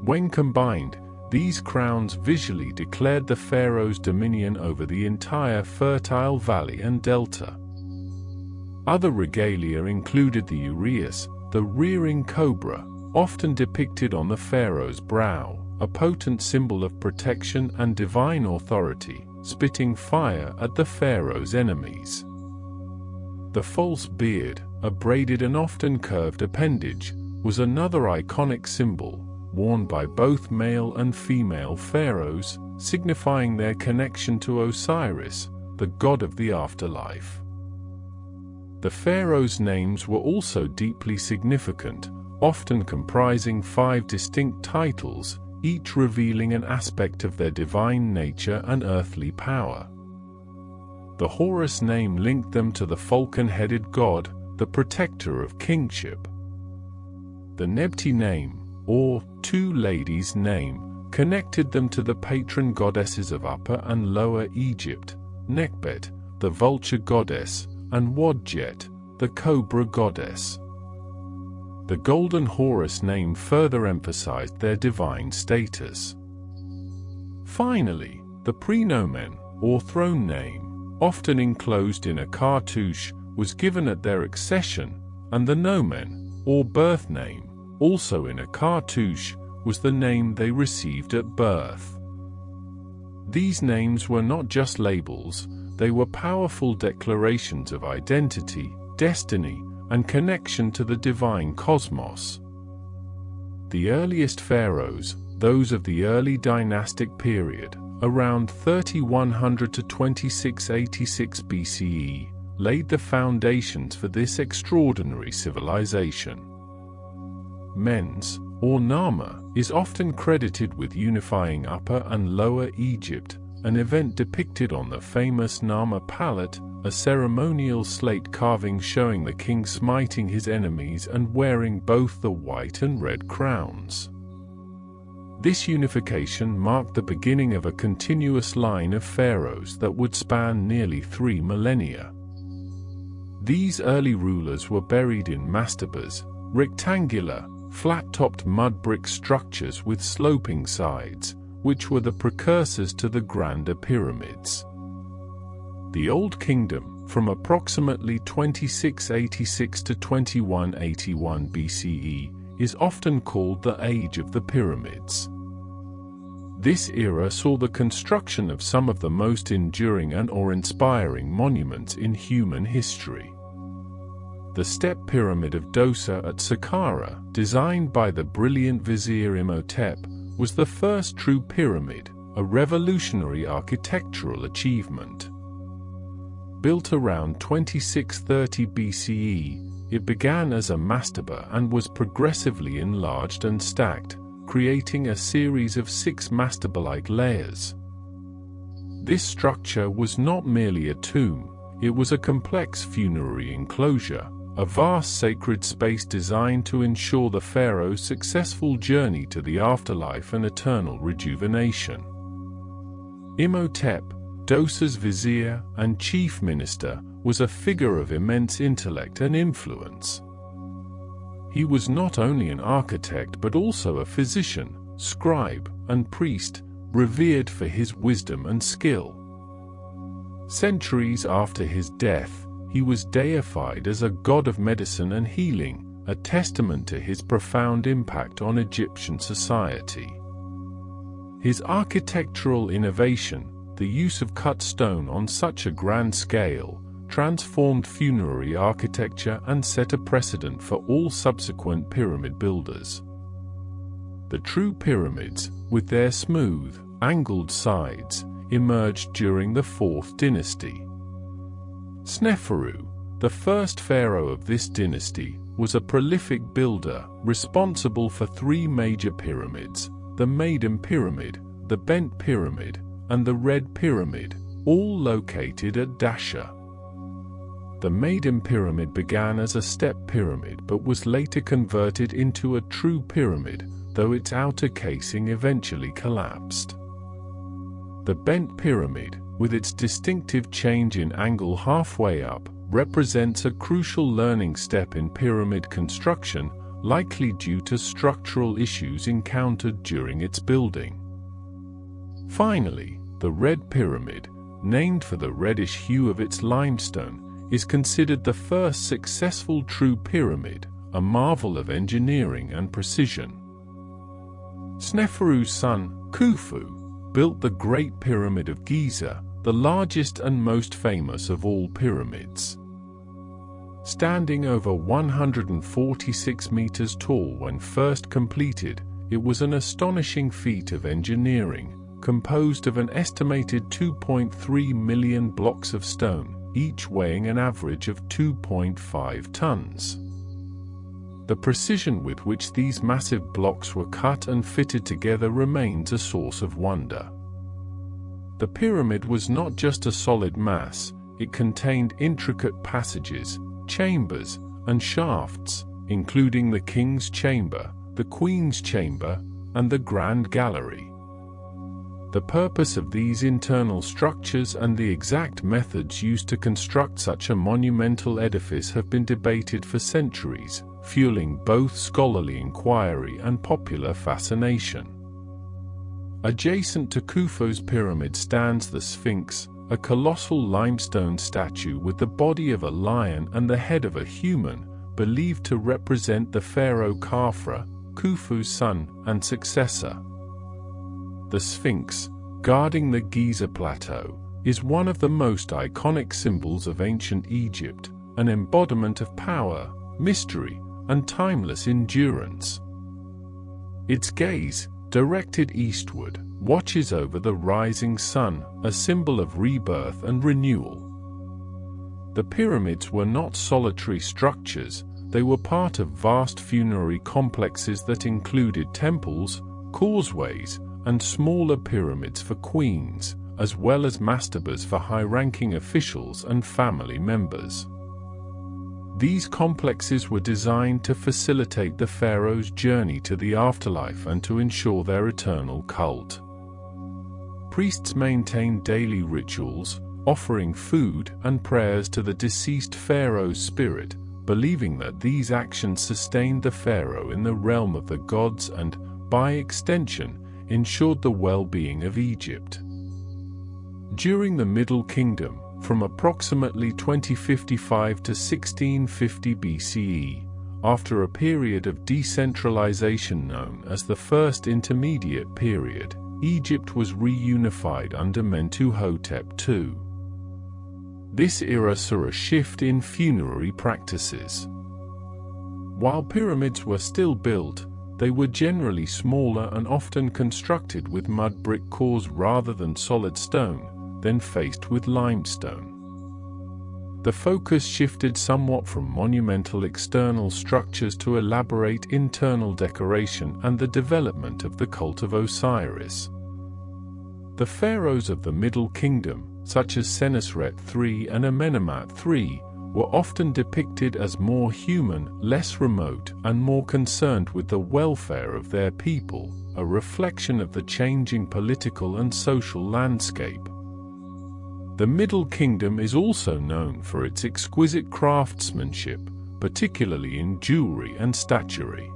When combined, these crowns visually declared the pharaoh's dominion over the entire fertile valley and delta. Other regalia included the uraeus, the rearing cobra, often depicted on the pharaoh's brow, a potent symbol of protection and divine authority, spitting fire at the pharaoh's enemies. The false beard, a braided and often curved appendage, was another iconic symbol, worn by both male and female pharaohs, signifying their connection to Osiris, the god of the afterlife. The pharaohs' names were also deeply significant, often comprising 5 distinct titles, each revealing an aspect of their divine nature and earthly power. The Horus name linked them to the falcon-headed god, the protector of kingship. The Nebti name, or Two Ladies name, connected them to the patron goddesses of Upper and Lower Egypt, Nekbet, the vulture goddess, and Wadjet, the cobra goddess. The Golden Horus name further emphasized their divine status. Finally, the prenomen, or throne name, often enclosed in a cartouche, was given at their accession, and the nomen, or birth name, also in a cartouche, was the name they received at birth. These names were not just labels, they were powerful declarations of identity, destiny, and connection to the divine cosmos. The earliest pharaohs, those of the early dynastic period, around 3100 to 2686 BCE, laid the foundations for this extraordinary civilization. Mens, or Nama, is often credited with unifying Upper and Lower Egypt, an event depicted on the famous Nama palette, a ceremonial slate carving showing the king smiting his enemies and wearing both the white and red crowns. This unification marked the beginning of a continuous line of pharaohs that would span nearly 3 millennia. These early rulers were buried in mastabas, rectangular, flat-topped mud brick structures with sloping sides, which were the precursors to the grander pyramids. The Old Kingdom, from approximately 2686 to 2181 BCE, is often called the Age of the Pyramids. This era saw the construction of some of the most enduring and awe-inspiring monuments in human history. The Step Pyramid of Djoser at Saqqara, designed by the brilliant vizier Imhotep, was the first true pyramid, a revolutionary architectural achievement. Built around 2630 BCE, it began as a mastaba and was progressively enlarged and stacked, creating a series of 6 mastaba-like layers. This structure was not merely a tomb, it was a complex funerary enclosure, a vast sacred space designed to ensure the pharaoh's successful journey to the afterlife and eternal rejuvenation. Imhotep, Djoser's vizier and chief minister, was a figure of immense intellect and influence. He was not only an architect but also a physician, scribe, and priest, revered for his wisdom and skill. Centuries after his death, he was deified as a god of medicine and healing, a testament to his profound impact on Egyptian society. His architectural innovation, the use of cut stone on such a grand scale, transformed funerary architecture and set a precedent for all subsequent pyramid builders. The true pyramids, with their smooth, angled sides, emerged during the 4th dynasty. Sneferu, the first pharaoh of this dynasty, was a prolific builder, responsible for 3 major pyramids: the Maiden Pyramid, the Bent Pyramid, and the Red Pyramid, all located at Djoser. The Maiden Pyramid began as a step pyramid but was later converted into a true pyramid, though its outer casing eventually collapsed. The Bent Pyramid, with its distinctive change in angle halfway up, represents a crucial learning step in pyramid construction, likely due to structural issues encountered during its building. Finally, the Red Pyramid, named for the reddish hue of its limestone, is considered the first successful true pyramid, a marvel of engineering and precision. Sneferu's son, Khufu, built the Great Pyramid of Giza, the largest and most famous of all pyramids. Standing over 146 meters tall when first completed, it was an astonishing feat of engineering, composed of an estimated 2.3 million blocks of stone, each weighing an average of 2.5 tons. The precision with which these massive blocks were cut and fitted together remains a source of wonder. The pyramid was not just a solid mass, it contained intricate passages, chambers, and shafts, including the king's chamber, the queen's chamber, and the grand gallery. The purpose of these internal structures and the exact methods used to construct such a monumental edifice have been debated for centuries, fueling both scholarly inquiry and popular fascination. Adjacent to Khufu's pyramid stands the Sphinx, a colossal limestone statue with the body of a lion and the head of a human, believed to represent the pharaoh Khafra, Khufu's son and successor. The Sphinx, guarding the Giza Plateau, is one of the most iconic symbols of ancient Egypt, an embodiment of power, mystery, and timeless endurance. Its gaze, directed eastward, watches over the rising sun, a symbol of rebirth and renewal. The pyramids were not solitary structures, they were part of vast funerary complexes that included temples, causeways, and smaller pyramids for queens, as well as mastabas for high-ranking officials and family members. These complexes were designed to facilitate the pharaoh's journey to the afterlife and to ensure their eternal cult. Priests maintained daily rituals, offering food and prayers to the deceased pharaoh's spirit, believing that these actions sustained the pharaoh in the realm of the gods and, by extension, ensured the well-being of Egypt. During the Middle Kingdom, from approximately 2055 to 1650 BCE, after a period of decentralization known as the First Intermediate Period, Egypt was reunified under Mentuhotep II. This era saw a shift in funerary practices. While pyramids were still built, they were generally smaller and often constructed with mud brick cores rather than solid stone, then faced with limestone. The focus shifted somewhat from monumental external structures to elaborate internal decoration and the development of the cult of Osiris. The pharaohs of the Middle Kingdom, such as Senusret III and Amenemhat III, were often depicted as more human, less remote, and more concerned with the welfare of their people, a reflection of the changing political and social landscape. The Middle Kingdom is also known for its exquisite craftsmanship, particularly in jewelry and statuary.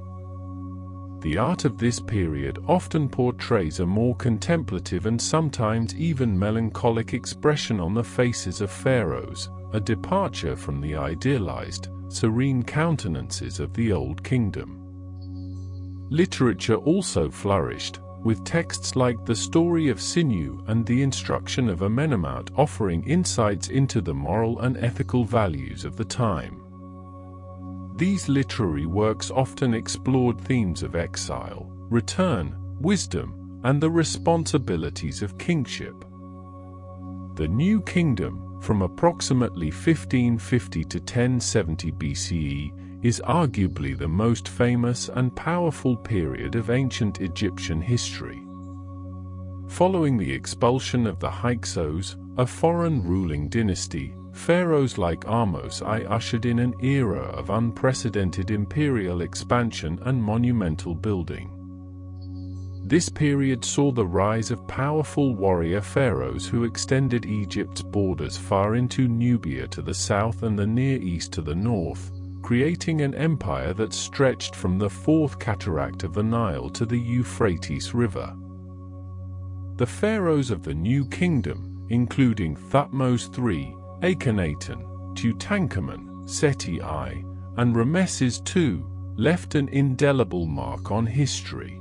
The art of this period often portrays a more contemplative and sometimes even melancholic expression on the faces of pharaohs, a departure from the idealized, serene countenances of the Old Kingdom. Literature also flourished, with texts like the Story of Sinew and the Instruction of Amenemhat offering insights into the moral and ethical values of the time. These literary works often explored themes of exile, return, wisdom, and the responsibilities of kingship. The New Kingdom, from approximately 1550 to 1070 BCE, is arguably the most famous and powerful period of ancient Egyptian history. Following the expulsion of the Hyksos, a foreign ruling dynasty, pharaohs like Ahmose I ushered in an era of unprecedented imperial expansion and monumental building. This period saw the rise of powerful warrior pharaohs who extended Egypt's borders far into Nubia to the south and the Near East to the north, creating an empire that stretched from the fourth cataract of the Nile to the Euphrates River. The pharaohs of the New Kingdom, including Thutmose III, Akhenaten, Tutankhamun, Seti I, and Rameses II, left an indelible mark on history.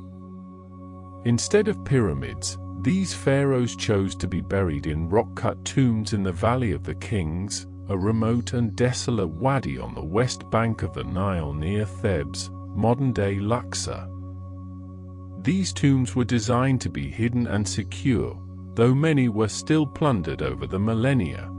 Instead of pyramids, these pharaohs chose to be buried in rock-cut tombs in the Valley of the Kings, a remote and desolate wadi on the west bank of the Nile near Thebes, modern-day Luxor. These tombs were designed to be hidden and secure, though many were still plundered over the millennia.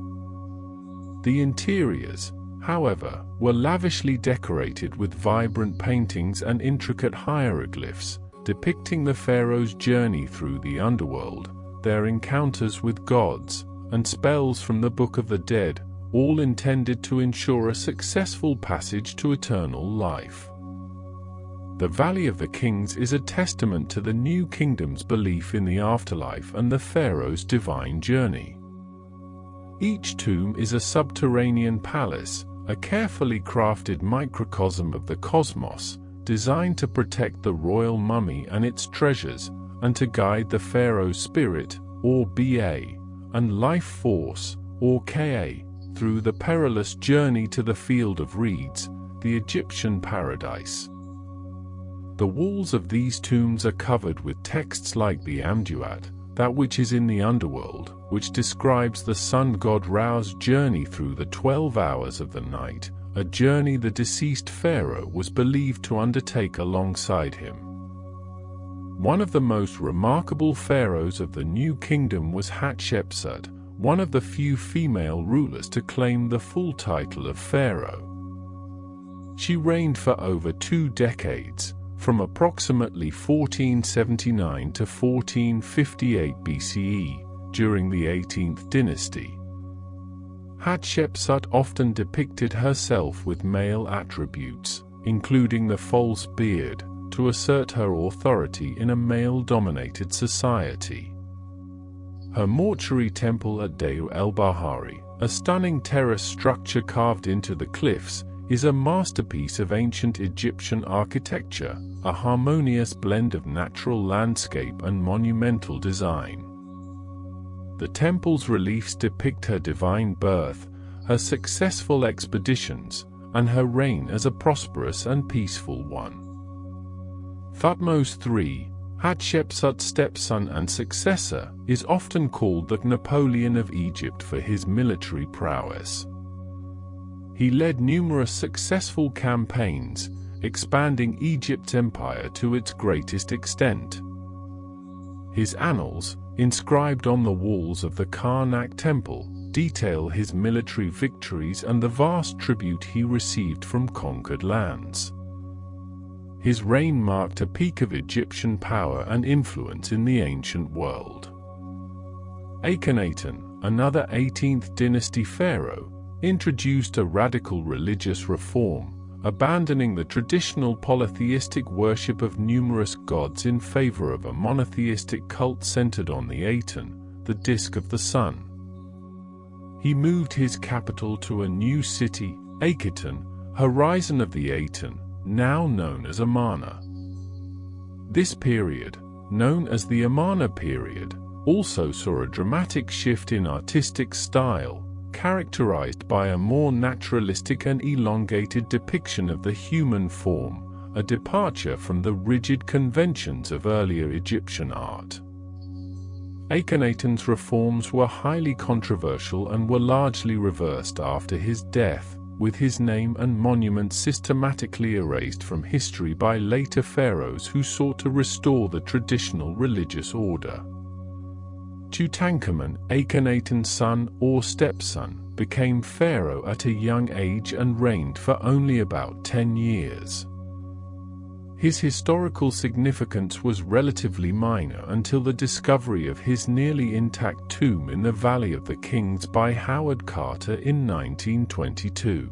The interiors, however, were lavishly decorated with vibrant paintings and intricate hieroglyphs, depicting the pharaoh's journey through the underworld, their encounters with gods, and spells from the Book of the Dead, all intended to ensure a successful passage to eternal life. The Valley of the Kings is a testament to the New Kingdom's belief in the afterlife and the pharaoh's divine journey. Each tomb is a subterranean palace, a carefully crafted microcosm of the cosmos, designed to protect the royal mummy and its treasures, and to guide the pharaoh's spirit, or Ba, and life force, or Ka, through the perilous journey to the Field of Reeds, the Egyptian paradise. The walls of these tombs are covered with texts like the Amduat, that which is in the underworld, which describes the sun god Ra's journey through the 12 hours of the night, a journey the deceased pharaoh was believed to undertake alongside him. One of the most remarkable pharaohs of the New Kingdom was Hatshepsut, one of the few female rulers to claim the full title of pharaoh. She reigned for over 2 decades, from approximately 1479 to 1458 BCE, during the 18th dynasty. Hatshepsut often depicted herself with male attributes, including the false beard, to assert her authority in a male-dominated society. Her mortuary temple at Deir el-Bahari, a stunning terrace structure carved into the cliffs, is a masterpiece of ancient Egyptian architecture, a harmonious blend of natural landscape and monumental design. The temple's reliefs depict her divine birth, her successful expeditions, and her reign as a prosperous and peaceful one. Thutmose III, Hatshepsut's stepson and successor, is often called the Napoleon of Egypt for his military prowess. He led numerous successful campaigns, expanding Egypt's empire to its greatest extent. His annals, inscribed on the walls of the Karnak temple, detail his military victories and the vast tribute he received from conquered lands. His reign marked a peak of Egyptian power and influence in the ancient world. Akhenaten, another 18th dynasty pharaoh, introduced a radical religious reform, abandoning the traditional polytheistic worship of numerous gods in favor of a monotheistic cult centered on the Aten, the disk of the sun. He moved his capital to a new city, Akhenaten, horizon of the Aten, now known as Amarna. This period, known as the Amarna period, also saw a dramatic shift in artistic style, characterized by a more naturalistic and elongated depiction of the human form, a departure from the rigid conventions of earlier Egyptian art. Akhenaten's reforms were highly controversial and were largely reversed after his death, with his name and monuments systematically erased from history by later pharaohs who sought to restore the traditional religious order. Tutankhamun, Akhenaten's son or stepson, became pharaoh at a young age and reigned for only about 10 years. His historical significance was relatively minor until the discovery of his nearly intact tomb in the Valley of the Kings by Howard Carter in 1922.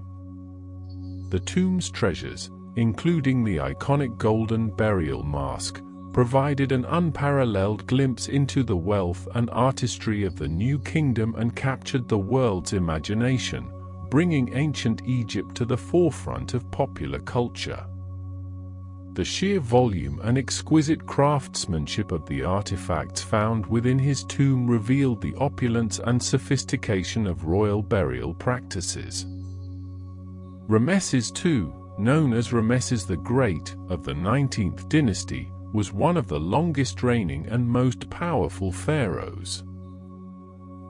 The tomb's treasures, including the iconic golden burial mask, provided an unparalleled glimpse into the wealth and artistry of the new kingdom and captured the world's imagination, bringing ancient Egypt to the forefront of popular culture. The sheer volume and exquisite craftsmanship of the artifacts found within his tomb revealed the opulence and sophistication of royal burial practices. Ramesses II, known as Ramesses the Great, of the 19th dynasty, was one of the longest reigning and most powerful pharaohs.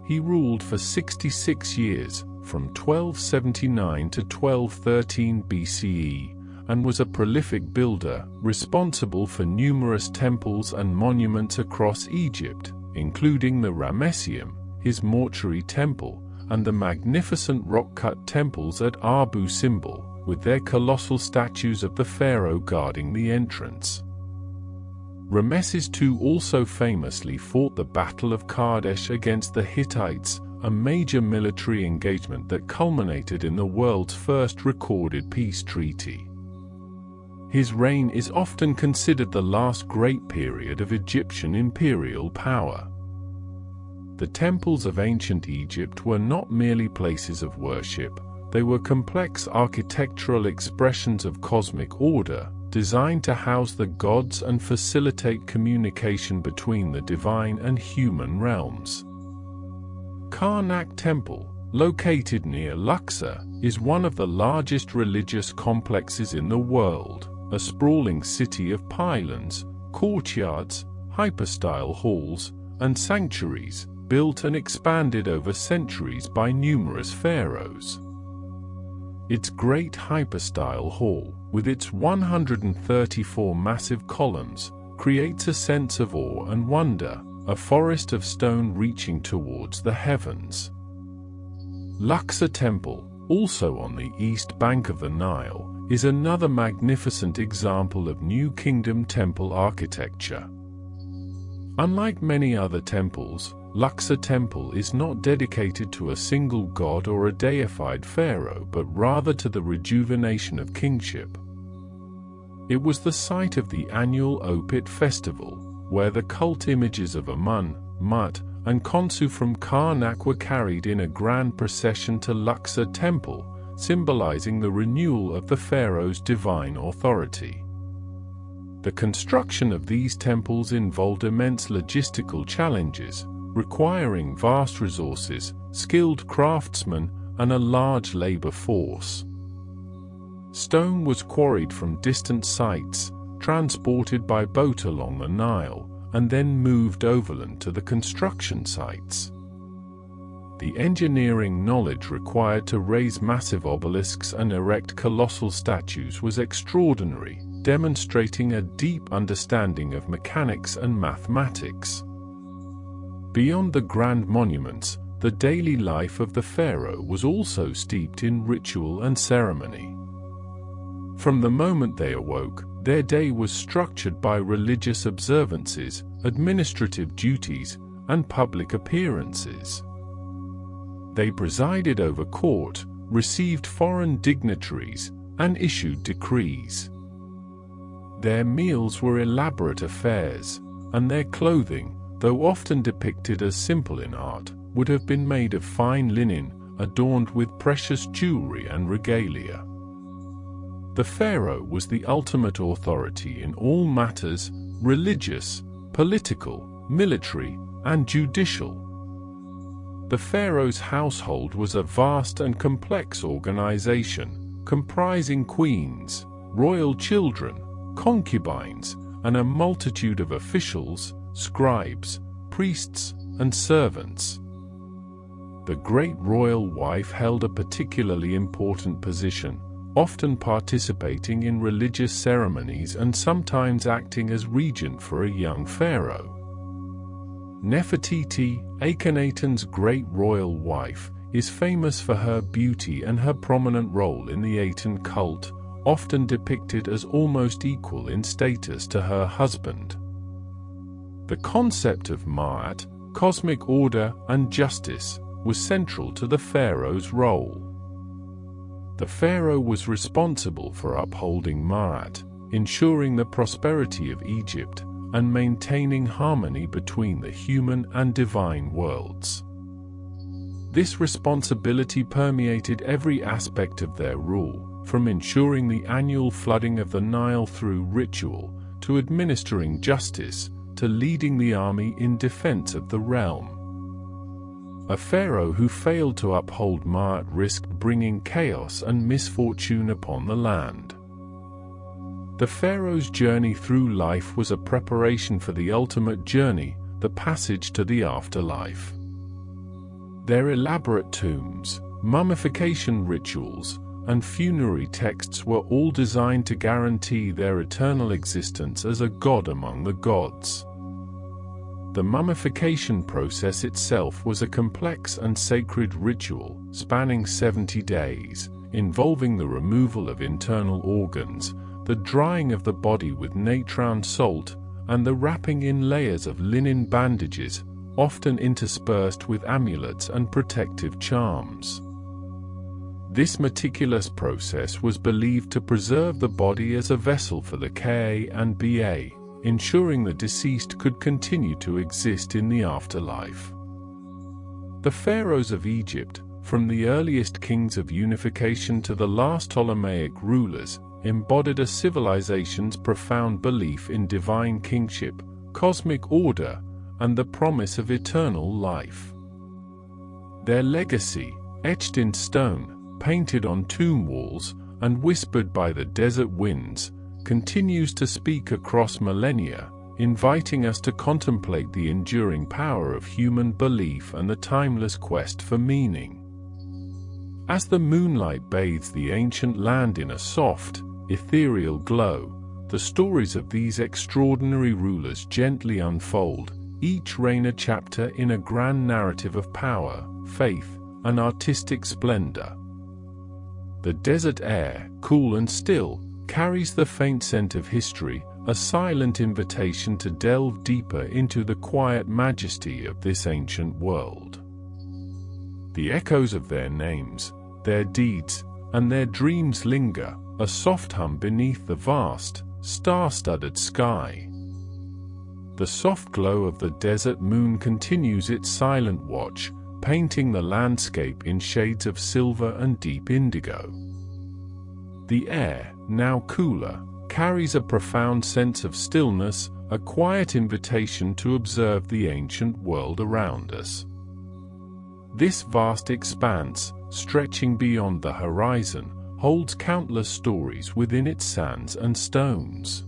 He ruled for 66 years, from 1279 to 1213 BCE, and was a prolific builder, responsible for numerous temples and monuments across Egypt, including the Ramesseum, his mortuary temple, and the magnificent rock-cut temples at Abu Simbel, with their colossal statues of the pharaoh guarding the entrance. Ramesses II also famously fought the Battle of Kadesh against the Hittites, a major military engagement that culminated in the world's first recorded peace treaty. His reign is often considered the last great period of Egyptian imperial power. The temples of ancient Egypt were not merely places of worship, they were complex architectural expressions of cosmic order, designed to house the gods and facilitate communication between the divine and human realms. Karnak Temple, located near Luxor, is one of the largest religious complexes in the world, a sprawling city of pylons, courtyards, hypostyle halls, and sanctuaries, built and expanded over centuries by numerous pharaohs. Its great hypostyle hall, with its 134 massive columns, creates a sense of awe and wonder, a forest of stone reaching towards the heavens. Luxor Temple, also on the east bank of the Nile, is another magnificent example of New Kingdom temple architecture. Unlike many other temples, Luxor Temple is not dedicated to a single god or a deified pharaoh, but rather to the rejuvenation of kingship. It was the site of the annual Opit festival, where the cult images of Amun, Mut, and Khonsu from Karnak were carried in a grand procession to Luxor Temple, symbolizing the renewal of the pharaoh's divine authority. The construction of these temples involved immense logistical challenges, requiring vast resources, skilled craftsmen, and a large labor force. Stone was quarried from distant sites, transported by boat along the Nile, and then moved overland to the construction sites. The engineering knowledge required to raise massive obelisks and erect colossal statues was extraordinary, demonstrating a deep understanding of mechanics and mathematics. Beyond the grand monuments, the daily life of the pharaoh was also steeped in ritual and ceremony. From the moment they awoke, their day was structured by religious observances, administrative duties, and public appearances. They presided over court, received foreign dignitaries, and issued decrees. Their meals were elaborate affairs, and their clothing, though often depicted as simple in art, would have been made of fine linen, adorned with precious jewelry and regalia. The pharaoh was the ultimate authority in all matters religious, political, military, and judicial. The pharaoh's household was a vast and complex organization, comprising queens, royal children, concubines, and a multitude of officials, scribes, priests, and servants. The great royal wife held a particularly important position, often participating in religious ceremonies and sometimes acting as regent for a young pharaoh. Nefertiti, Akhenaten's great royal wife, is famous for her beauty and her prominent role in the Aten cult, often depicted as almost equal in status to her husband. The concept of Ma'at, cosmic order and justice, was central to the pharaoh's role. The pharaoh was responsible for upholding Ma'at, ensuring the prosperity of Egypt, and maintaining harmony between the human and divine worlds. This responsibility permeated every aspect of their rule, from ensuring the annual flooding of the Nile through ritual, to administering justice, to leading the army in defense of the realm. A pharaoh who failed to uphold Ma'at risked bringing chaos and misfortune upon the land. The pharaoh's journey through life was a preparation for the ultimate journey, the passage to the afterlife. Their elaborate tombs, mummification rituals, and funerary texts were all designed to guarantee their eternal existence as a god among the gods. The mummification process itself was a complex and sacred ritual, spanning 70 days, involving the removal of internal organs, the drying of the body with natron salt, and the wrapping in layers of linen bandages, often interspersed with amulets and protective charms. This meticulous process was believed to preserve the body as a vessel for the Ka and Ba, ensuring the deceased could continue to exist in the afterlife. The pharaohs of Egypt, from the earliest kings of unification to the last Ptolemaic rulers, embodied a civilization's profound belief in divine kingship, cosmic order, and the promise of eternal life. Their legacy, etched in stone, painted on tomb walls, and whispered by the desert winds, continues to speak across millennia, inviting us to contemplate the enduring power of human belief and the timeless quest for meaning. As the moonlight bathes the ancient land in a soft, ethereal glow, the stories of these extraordinary rulers gently unfold, each reign a chapter in a grand narrative of power, faith, and artistic splendor. The desert air, cool and still, carries the faint scent of history, a silent invitation to delve deeper into the quiet majesty of this ancient world. The echoes of their names, their deeds, and their dreams linger, a soft hum beneath the vast, star-studded sky. The soft glow of the desert moon continues its silent watch, painting the landscape in shades of silver and deep indigo. The air, now cooler, carries a profound sense of stillness, a quiet invitation to observe the ancient world around us. This vast expanse, stretching beyond the horizon, holds countless stories within its sands and stones.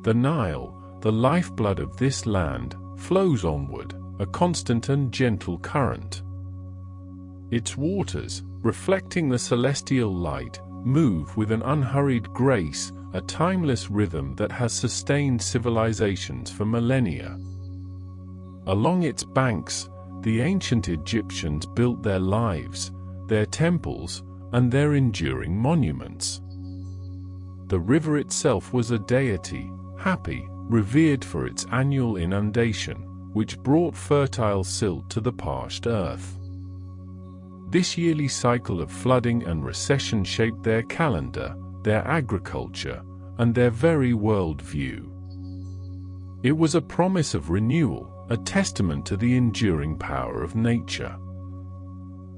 The Nile, the lifeblood of this land, flows onward, a constant and gentle current. Its waters, reflecting the celestial light, move with an unhurried grace, a timeless rhythm that has sustained civilizations for millennia. Along its banks, the ancient Egyptians built their lives, their temples, and their enduring monuments. The river itself was a deity, happy, revered for its annual inundation, which brought fertile silt to the parched earth. This yearly cycle of flooding and recession shaped their calendar, their agriculture, and their very world-view. It was a promise of renewal, a testament to the enduring power of nature.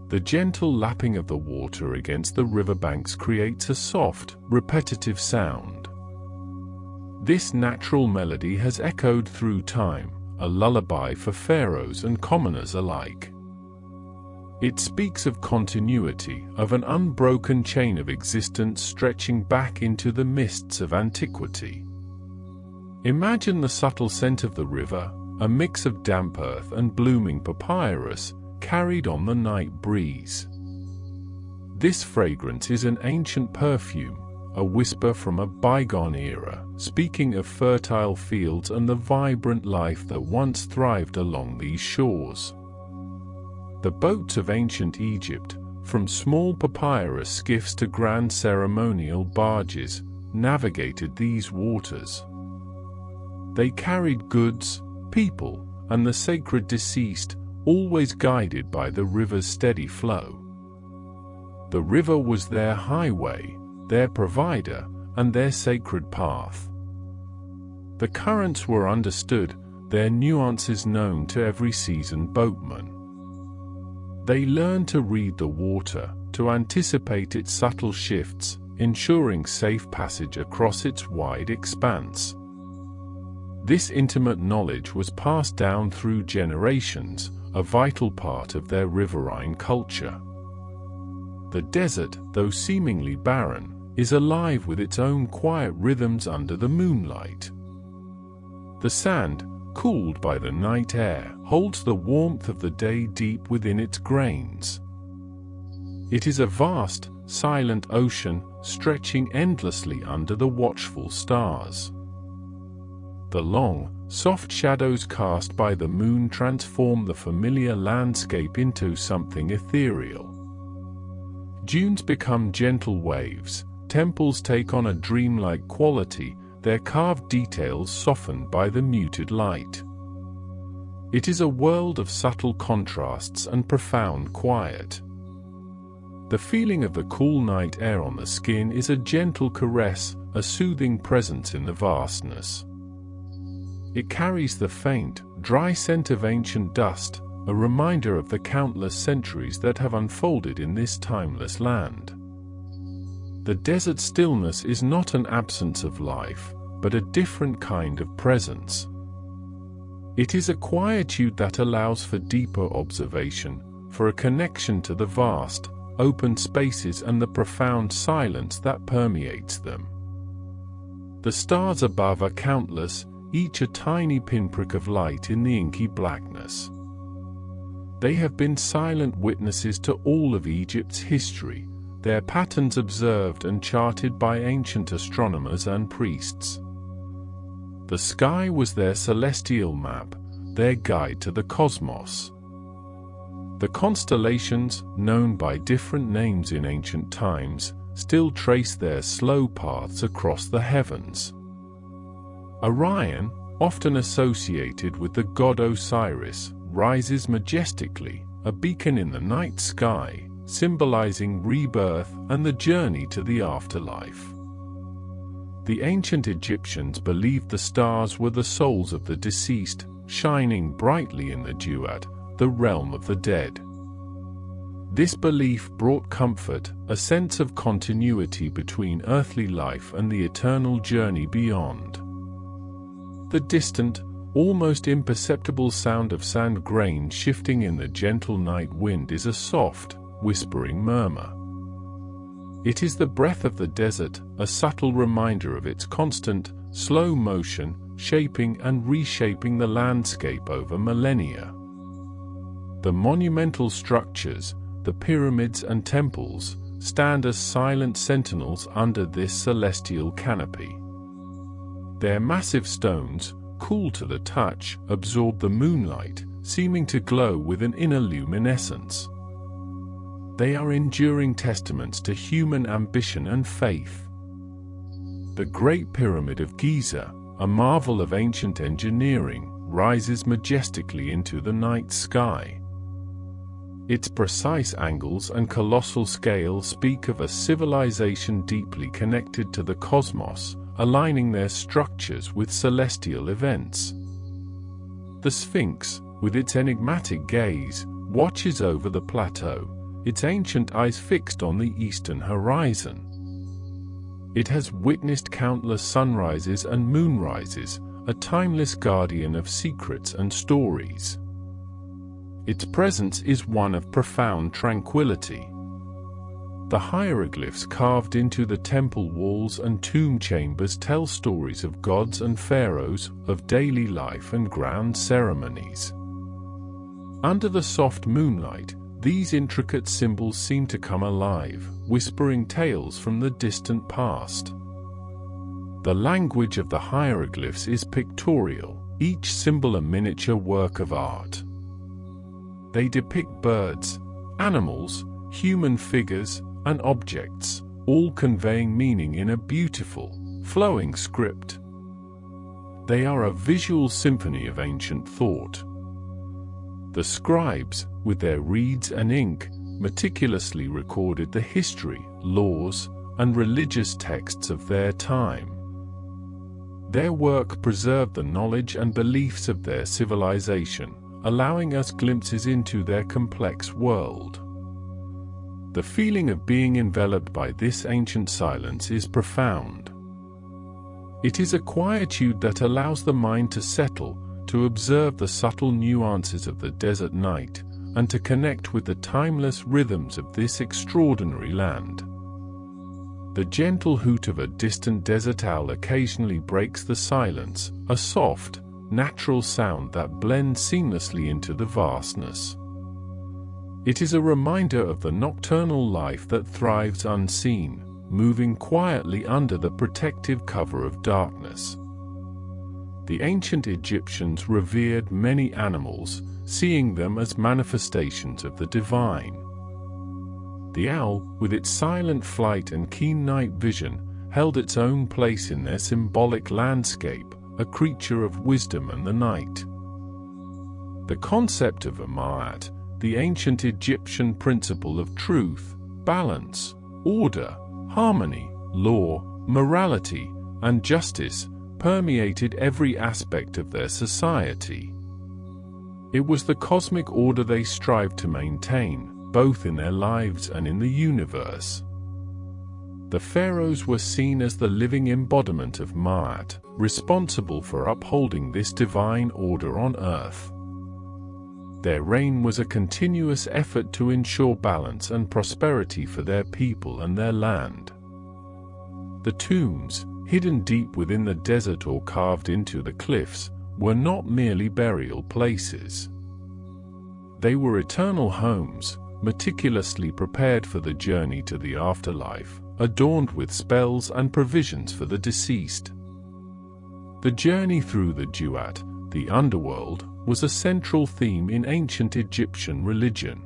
The gentle lapping of the water against the riverbanks creates a soft, repetitive sound. This natural melody has echoed through time, a lullaby for pharaohs and commoners alike. It speaks of continuity, of an unbroken chain of existence stretching back into the mists of antiquity. Imagine the subtle scent of the river, a mix of damp earth and blooming papyrus, carried on the night breeze. This fragrance is an ancient perfume, a whisper from a bygone era, speaking of fertile fields and the vibrant life that once thrived along these shores. The boats of ancient Egypt, from small papyrus skiffs to grand ceremonial barges, navigated these waters. They carried goods, people, and the sacred deceased, always guided by the river's steady flow. The river was their highway, their provider, and their sacred path. The currents were understood, their nuances known to every seasoned boatman. They learned to read the water, to anticipate its subtle shifts, ensuring safe passage across its wide expanse. This intimate knowledge was passed down through generations, a vital part of their riverine culture. The desert, though seemingly barren, is alive with its own quiet rhythms under the moonlight. The sand, cooled by the night air, holds the warmth of the day deep within its grains. It is a vast, silent ocean, stretching endlessly under the watchful stars. The long, soft shadows cast by the moon transform the familiar landscape into something ethereal. Dunes become gentle waves, temples take on a dreamlike quality, their carved details softened by the muted light. It is a world of subtle contrasts and profound quiet. The feeling of the cool night air on the skin is a gentle caress, a soothing presence in the vastness. It carries the faint, dry scent of ancient dust, a reminder of the countless centuries that have unfolded in this timeless land. The desert stillness is not an absence of life, but a different kind of presence. It is a quietude that allows for deeper observation, for a connection to the vast, open spaces and the profound silence that permeates them. The stars above are countless, each a tiny pinprick of light in the inky blackness. They have been silent witnesses to all of Egypt's history, their patterns observed and charted by ancient astronomers and priests. The sky was their celestial map, their guide to the cosmos. The constellations, known by different names in ancient times, still trace their slow paths across the heavens. Orion, often associated with the god Osiris, rises majestically, a beacon in the night sky, symbolizing rebirth and the journey to the afterlife. The ancient Egyptians believed the stars were the souls of the deceased, shining brightly in the duat, the realm of the dead. This belief brought comfort, a sense of continuity between earthly life and the eternal journey beyond. The distant, almost imperceptible sound of sand grains shifting in the gentle night wind is a soft, whispering murmur. It is the breath of the desert, a subtle reminder of its constant, slow motion, shaping and reshaping the landscape over millennia. The monumental structures, the pyramids and temples, stand as silent sentinels under this celestial canopy. Their massive stones, cool to the touch, absorb the moonlight, seeming to glow with an inner luminescence. They are enduring testaments to human ambition and faith. The Great Pyramid of Giza, a marvel of ancient engineering, rises majestically into the night sky. Its precise angles and colossal scale speak of a civilization deeply connected to the cosmos, aligning their structures with celestial events. The Sphinx, with its enigmatic gaze, watches over the plateau, its ancient eyes fixed on the eastern horizon. It has witnessed countless sunrises and moonrises, a timeless guardian of secrets and stories. Its presence is one of profound tranquility. The hieroglyphs carved into the temple walls and tomb chambers tell stories of gods and pharaohs, of daily life and grand ceremonies. Under the soft moonlight, these intricate symbols seem to come alive, whispering tales from the distant past. The language of the hieroglyphs is pictorial, each symbol a miniature work of art. They depict birds, animals, human figures, and objects, all conveying meaning in a beautiful, flowing script. They are a visual symphony of ancient thought. The scribes, with their reeds and ink, meticulously recorded the history, laws, and religious texts of their time. Their work preserved the knowledge and beliefs of their civilization, allowing us glimpses into their complex world. The feeling of being enveloped by this ancient silence is profound. It is a quietude that allows the mind to settle, to observe the subtle nuances of the desert night, and to connect with the timeless rhythms of this extraordinary land. The gentle hoot of a distant desert owl occasionally breaks the silence, a soft, natural sound that blends seamlessly into the vastness. It is a reminder of the nocturnal life that thrives unseen, moving quietly under the protective cover of darkness. The ancient Egyptians revered many animals, seeing them as manifestations of the divine. The owl, with its silent flight and keen night vision, held its own place in their symbolic landscape, a creature of wisdom and the night. The concept of Ma'at, the ancient Egyptian principle of truth, balance, order, harmony, law, morality, and justice, permeated every aspect of their society. It was the cosmic order they strived to maintain, both in their lives and in the universe. The pharaohs were seen as the living embodiment of Ma'at, responsible for upholding this divine order on earth. Their reign was a continuous effort to ensure balance and prosperity for their people and their land. The tombs, hidden deep within the desert or carved into the cliffs, were not merely burial places. They were eternal homes, meticulously prepared for the journey to the afterlife, adorned with spells and provisions for the deceased. The journey through the duat, the underworld, was a central theme in ancient Egyptian religion.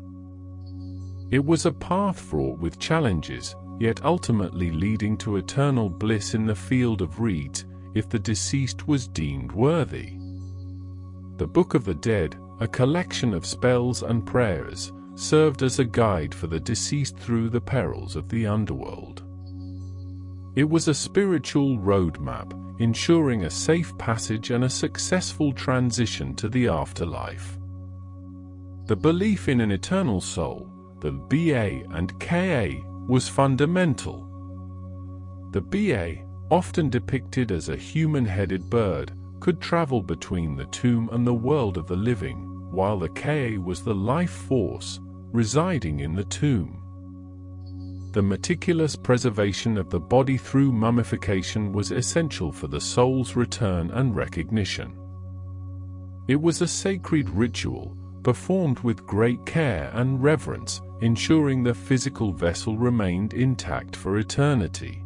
It was a path fraught with challenges, yet ultimately leading to eternal bliss in the field of reeds, if the deceased was deemed worthy. The Book of the Dead, a collection of spells and prayers, served as a guide for the deceased through the perils of the underworld. It was a spiritual roadmap, ensuring a safe passage and a successful transition to the afterlife. The belief in an eternal soul, the Ba and Ka, was fundamental. The Ba, often depicted as a human-headed bird, could travel between the tomb and the world of the living, while the Ka was the life force residing in the tomb. The meticulous preservation of the body through mummification was essential for the soul's return and recognition. It was a sacred ritual, performed with great care and reverence, ensuring the physical vessel remained intact for eternity.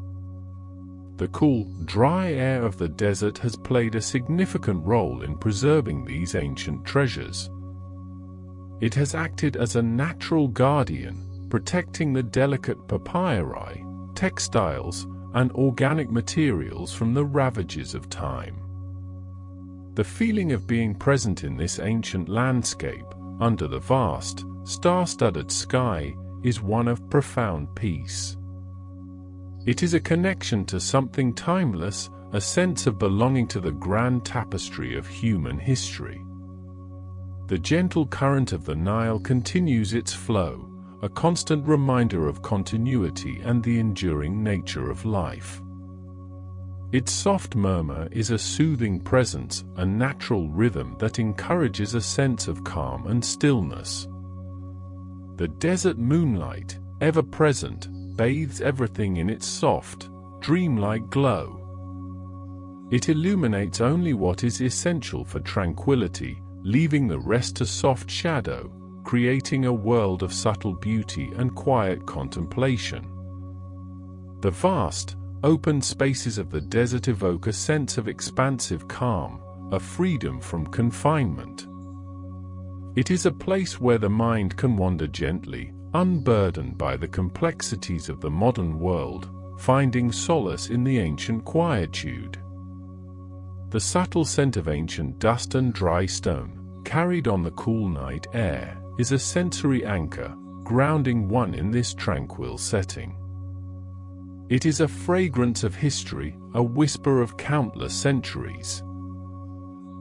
The cool, dry air of the desert has played a significant role in preserving these ancient treasures. It has acted as a natural guardian, protecting the delicate papyri, textiles, and organic materials from the ravages of time. The feeling of being present in this ancient landscape, under the vast, star-studded sky, is one of profound peace. It is a connection to something timeless, a sense of belonging to the grand tapestry of human history. The gentle current of the Nile continues its flow, a constant reminder of continuity and the enduring nature of life. Its soft murmur is a soothing presence, a natural rhythm that encourages a sense of calm and stillness. The desert moonlight, ever present, bathes everything in its soft, dreamlike glow. It illuminates only what is essential for tranquility, leaving the rest to soft shadow, creating a world of subtle beauty and quiet contemplation. The vast, open spaces of the desert evoke a sense of expansive calm, a freedom from confinement. It is a place where the mind can wander gently, unburdened by the complexities of the modern world, finding solace in the ancient quietude. The subtle scent of ancient dust and dry stone, carried on the cool night air, is a sensory anchor, grounding one in this tranquil setting. It is a fragrance of history, a whisper of countless centuries.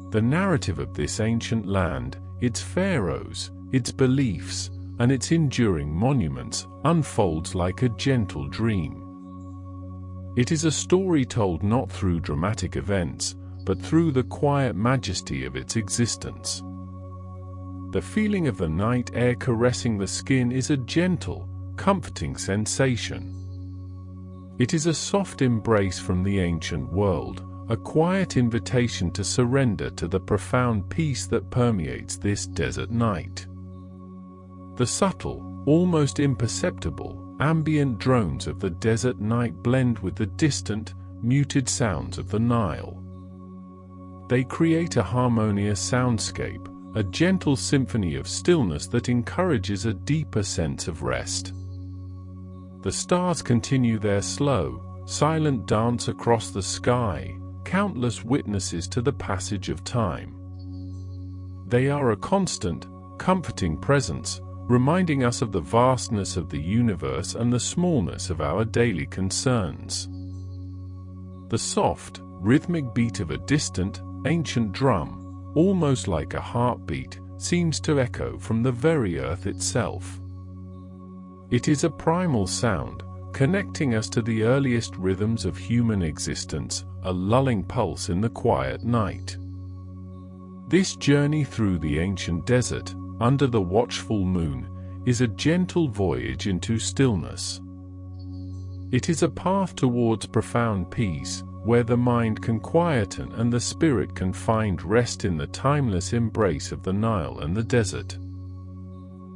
The narrative of this ancient land, its pharaohs, its beliefs, and its enduring monuments, unfolds like a gentle dream. It is a story told not through dramatic events, but through the quiet majesty of its existence. The feeling of the night air caressing the skin is a gentle, comforting sensation. It is a soft embrace from the ancient world, a quiet invitation to surrender to the profound peace that permeates this desert night. The subtle, almost imperceptible, ambient drones of the desert night blend with the distant, muted sounds of the Nile. They create a harmonious soundscape, a gentle symphony of stillness that encourages a deeper sense of rest. The stars continue their slow, silent dance across the sky, countless witnesses to the passage of time. They are a constant, comforting presence, reminding us of the vastness of the universe and the smallness of our daily concerns. The soft, rhythmic beat of a distant, ancient drum, almost like a heartbeat, seems to echo from the very earth itself. It is a primal sound, connecting us to the earliest rhythms of human existence, a lulling pulse in the quiet night. This journey through the ancient desert, under the watchful moon, is a gentle voyage into stillness. It is a path towards profound peace, where the mind can quieten and the spirit can find rest in the timeless embrace of the Nile and the desert.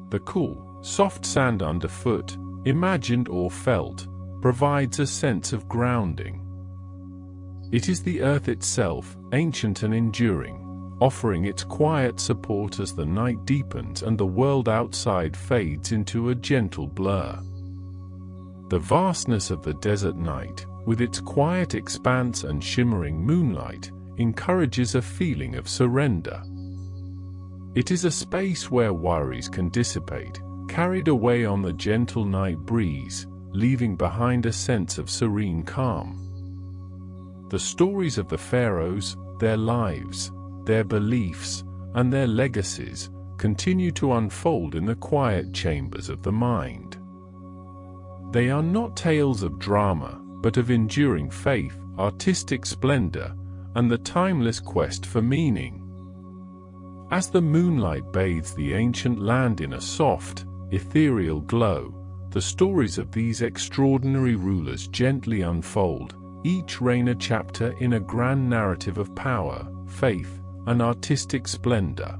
The cool, soft sand underfoot, imagined or felt, provides a sense of grounding. It is the earth itself, ancient and enduring, offering its quiet support as the night deepens and the world outside fades into a gentle blur. The vastness of the desert night, with its quiet expanse and shimmering moonlight, encourages a feeling of surrender. It is a space where worries can dissipate, carried away on the gentle night breeze, leaving behind a sense of serene calm. The stories of the pharaohs, their lives, their beliefs, and their legacies continue to unfold in the quiet chambers of the mind. They are not tales of drama, but of enduring faith, artistic splendor, and the timeless quest for meaning. As the moonlight bathes the ancient land in a soft, ethereal glow, the stories of these extraordinary rulers gently unfold, each reign a chapter in a grand narrative of power, faith, and artistic splendor.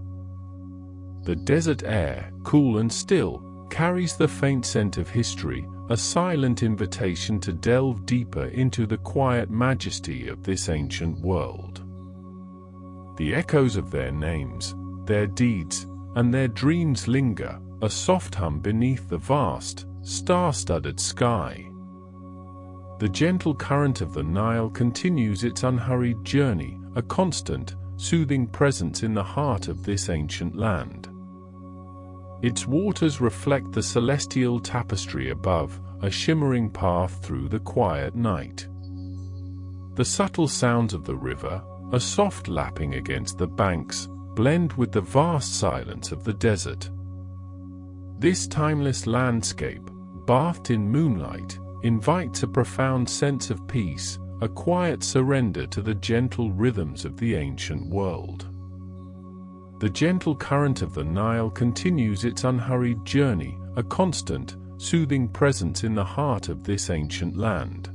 The desert air, cool and still, carries the faint scent of history, a silent invitation to delve deeper into the quiet majesty of this ancient world. The echoes of their names, their deeds, and their dreams linger, a soft hum beneath the vast, star-studded sky. The gentle current of the Nile continues its unhurried journey, a constant, soothing presence in the heart of this ancient land. Its waters reflect the celestial tapestry above, a shimmering path through the quiet night. The subtle sounds of the river, a soft lapping against the banks, blend with the vast silence of the desert. This timeless landscape, bathed in moonlight, invites a profound sense of peace, a quiet surrender to the gentle rhythms of the ancient world. The gentle current of the Nile continues its unhurried journey, a constant, soothing presence in the heart of this ancient land.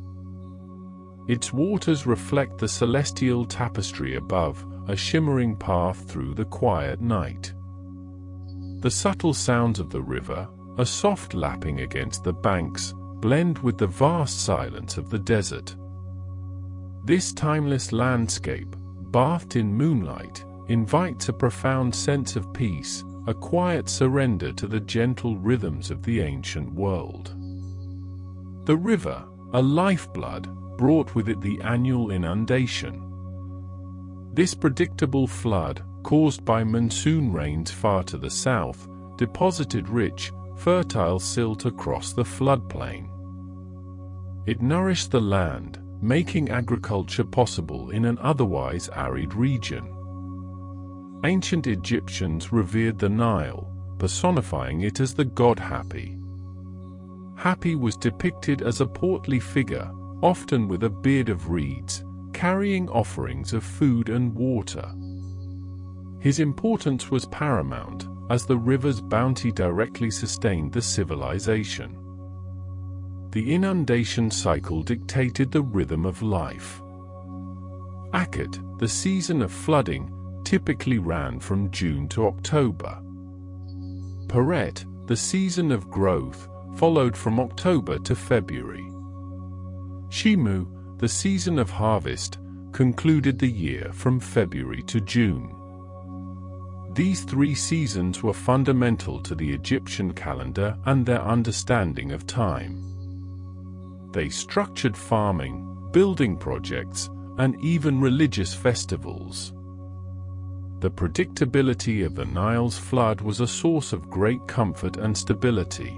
Its waters reflect the celestial tapestry above, a shimmering path through the quiet night. The subtle sounds of the river, a soft lapping against the banks, blend with the vast silence of the desert. This timeless landscape, bathed in moonlight, invites a profound sense of peace, a quiet surrender to the gentle rhythms of the ancient world. The river, a lifeblood, brought with it the annual inundation. This predictable flood, caused by monsoon rains far to the south, deposited rich, fertile silt across the floodplain. It nourished the land, making agriculture possible in an otherwise arid region. Ancient Egyptians revered the Nile, personifying it as the god Hapi. Hapi was depicted as a portly figure, often with a beard of reeds, carrying offerings of food and water. His importance was paramount, as the river's bounty directly sustained the civilization. The inundation cycle dictated the rhythm of life. Akhet, the season of flooding, typically ran from June to October. Peret, the season of growth, followed from October to February. Shimu, the season of harvest, concluded the year from February to June. These three seasons were fundamental to the Egyptian calendar and their understanding of time. They structured farming, building projects, and even religious festivals. The predictability of the Nile's flood was a source of great comfort and stability.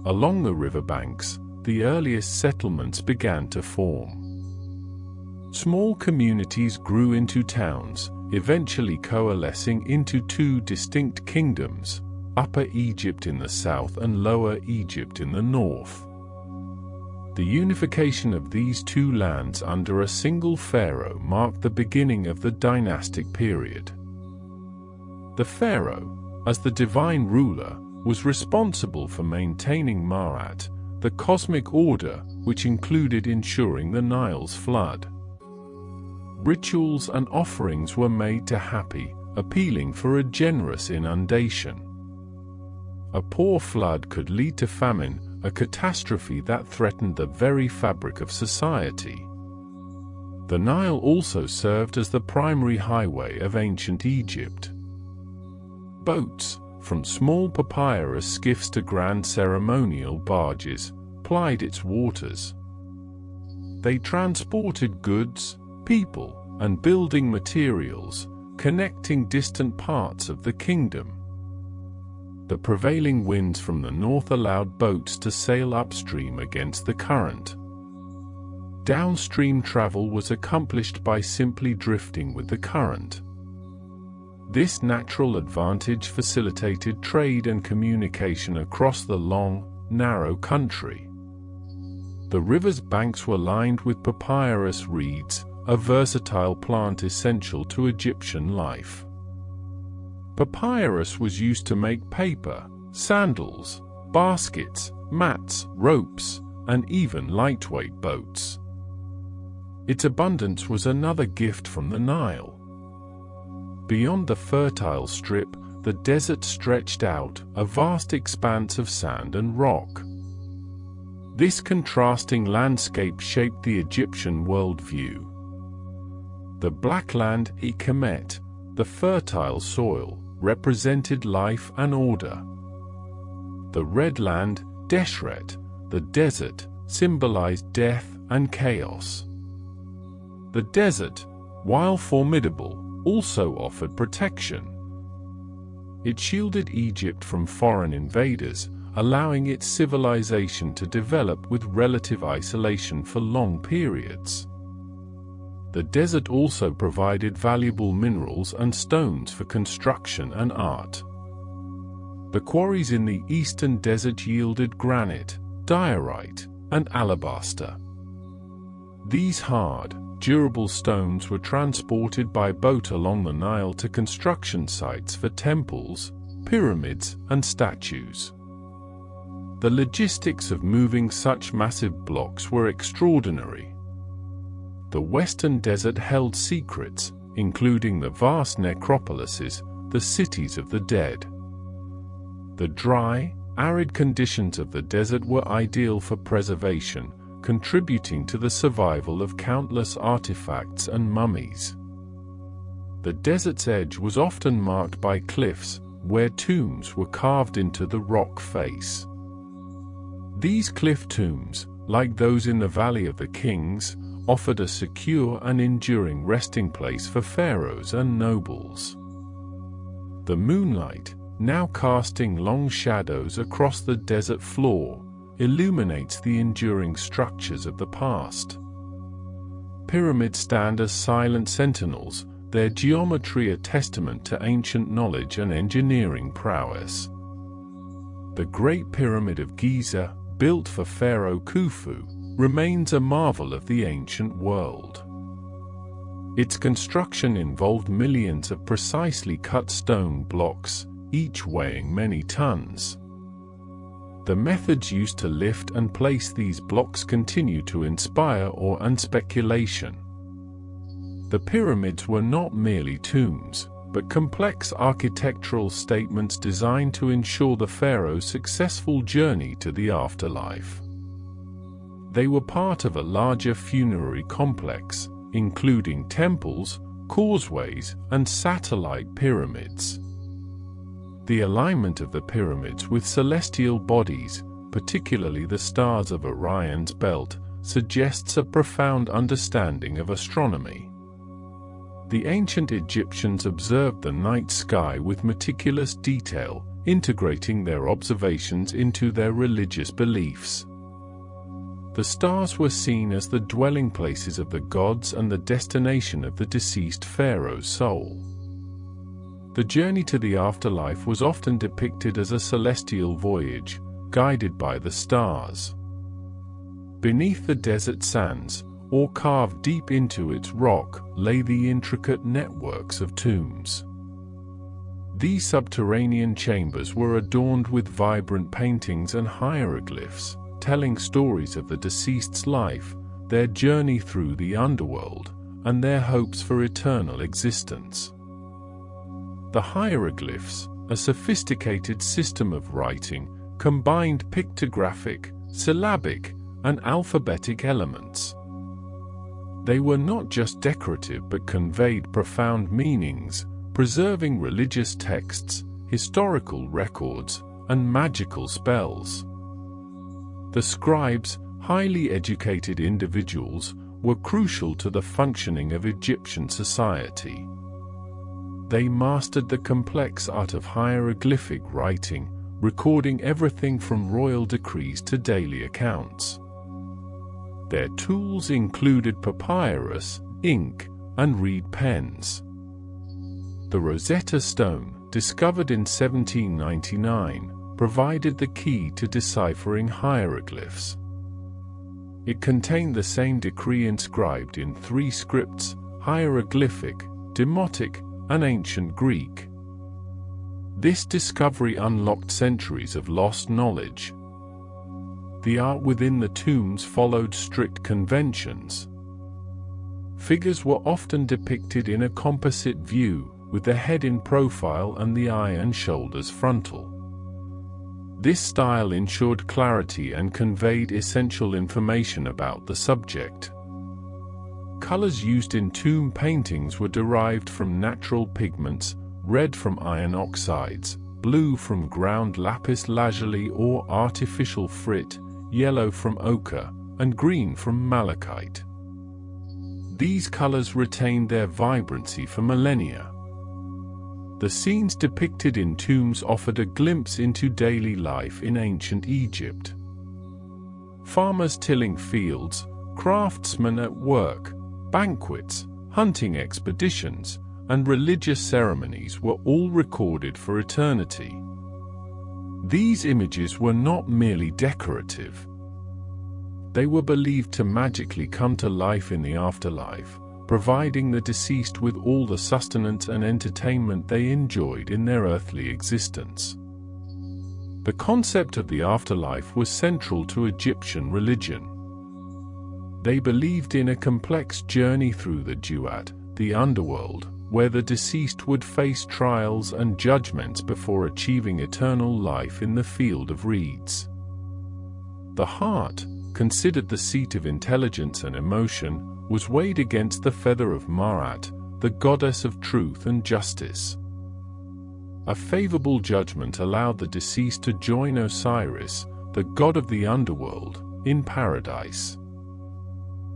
Along the riverbanks, the earliest settlements began to form. Small communities grew into towns, eventually coalescing into two distinct kingdoms, Upper Egypt in the south and Lower Egypt in the north. The unification of these two lands under a single pharaoh marked the beginning of the dynastic period. The pharaoh, as the divine ruler, was responsible for maintaining Ma'at, the cosmic order which included ensuring the Nile's flood. Rituals and offerings were made to Hapi, appealing for a generous inundation. A poor flood could lead to famine, a catastrophe that threatened the very fabric of society. The Nile also served as the primary highway of ancient Egypt. Boats, from small papyrus skiffs to grand ceremonial barges, plied its waters. They transported goods, people, and building materials, connecting distant parts of the kingdom. The prevailing winds from the north allowed boats to sail upstream against the current. Downstream travel was accomplished by simply drifting with the current. This natural advantage facilitated trade and communication across the long, narrow country. The river's banks were lined with papyrus reeds, a versatile plant essential to Egyptian life. Papyrus was used to make paper, sandals, baskets, mats, ropes, and even lightweight boats. Its abundance was another gift from the Nile. Beyond the fertile strip, the desert stretched out, a vast expanse of sand and rock. This contrasting landscape shaped the Egyptian worldview. The black land, Kemet, the fertile soil, represented life and order. The red land, Deshret, the desert, symbolized death and chaos. The desert, while formidable, also offered protection. It shielded Egypt from foreign invaders, allowing its civilization to develop with relative isolation for long periods. The desert also provided valuable minerals and stones for construction and art. The quarries in the eastern desert yielded granite, diorite, and alabaster. These hard, durable stones were transported by boat along the Nile to construction sites for temples, pyramids, and statues. The logistics of moving such massive blocks were extraordinary. The western desert held secrets, including the vast necropolises, the cities of the dead. The dry, arid conditions of the desert were ideal for preservation, contributing to the survival of countless artifacts and mummies. The desert's edge was often marked by cliffs, where tombs were carved into the rock face. These cliff tombs, like those in the Valley of the Kings, offered a secure and enduring resting place for pharaohs and nobles. The moonlight, now casting long shadows across the desert floor, illuminates the enduring structures of the past. Pyramids stand as silent sentinels, their geometry a testament to ancient knowledge and engineering prowess. The Great Pyramid of Giza, built for Pharaoh Khufu, remains a marvel of the ancient world. Its construction involved millions of precisely cut stone blocks, each weighing many tons. The methods used to lift and place these blocks continue to inspire awe and speculation. The pyramids were not merely tombs, but complex architectural statements designed to ensure the pharaoh's successful journey to the afterlife. They were part of a larger funerary complex, including temples, causeways, and satellite pyramids. The alignment of the pyramids with celestial bodies, particularly the stars of Orion's belt, suggests a profound understanding of astronomy. The ancient Egyptians observed the night sky with meticulous detail, integrating their observations into their religious beliefs. The stars were seen as the dwelling places of the gods and the destination of the deceased pharaoh's soul. The journey to the afterlife was often depicted as a celestial voyage, guided by the stars. Beneath the desert sands, or carved deep into its rock, lay the intricate networks of tombs. These subterranean chambers were adorned with vibrant paintings and hieroglyphs, telling stories of the deceased's life, their journey through the underworld, and their hopes for eternal existence. The hieroglyphs, a sophisticated system of writing, combined pictographic, syllabic, and alphabetic elements. They were not just decorative but conveyed profound meanings, preserving religious texts, historical records, and magical spells. The scribes, highly educated individuals were crucial to the functioning of Egyptian society. They mastered the complex art of hieroglyphic writing, recording everything from royal decrees to daily accounts. Their tools included papyrus, ink, and reed pens. The Rosetta Stone, discovered in 1799, provided the key to deciphering hieroglyphs. It contained the same decree inscribed in 3 scripts: hieroglyphic, demotic, and ancient Greek. This discovery unlocked centuries of lost knowledge. The art within the tombs followed strict conventions. Figures were often depicted in a composite view, with the head in profile and the eye and shoulders frontal. This style ensured clarity and conveyed essential information about the subject. Colors used in tomb paintings were derived from natural pigments: red from iron oxides, blue from ground lapis lazuli or artificial frit, yellow from ochre, and green from malachite. These colors retained their vibrancy for millennia. The scenes depicted in tombs offered a glimpse into daily life in ancient Egypt. Farmers tilling fields, craftsmen at work, banquets, hunting expeditions, and religious ceremonies were all recorded for eternity. These images were not merely decorative. They were believed to magically come to life in the afterlife, providing the deceased with all the sustenance and entertainment they enjoyed in their earthly existence. The concept of the afterlife was central to Egyptian religion. They believed in a complex journey through the duat, the underworld, where the deceased would face trials and judgments before achieving eternal life in the field of reeds. The heart, considered the seat of intelligence and emotion, was weighed against the feather of Maat, the goddess of truth and justice. A favorable judgment allowed the deceased to join Osiris, the god of the underworld, in paradise.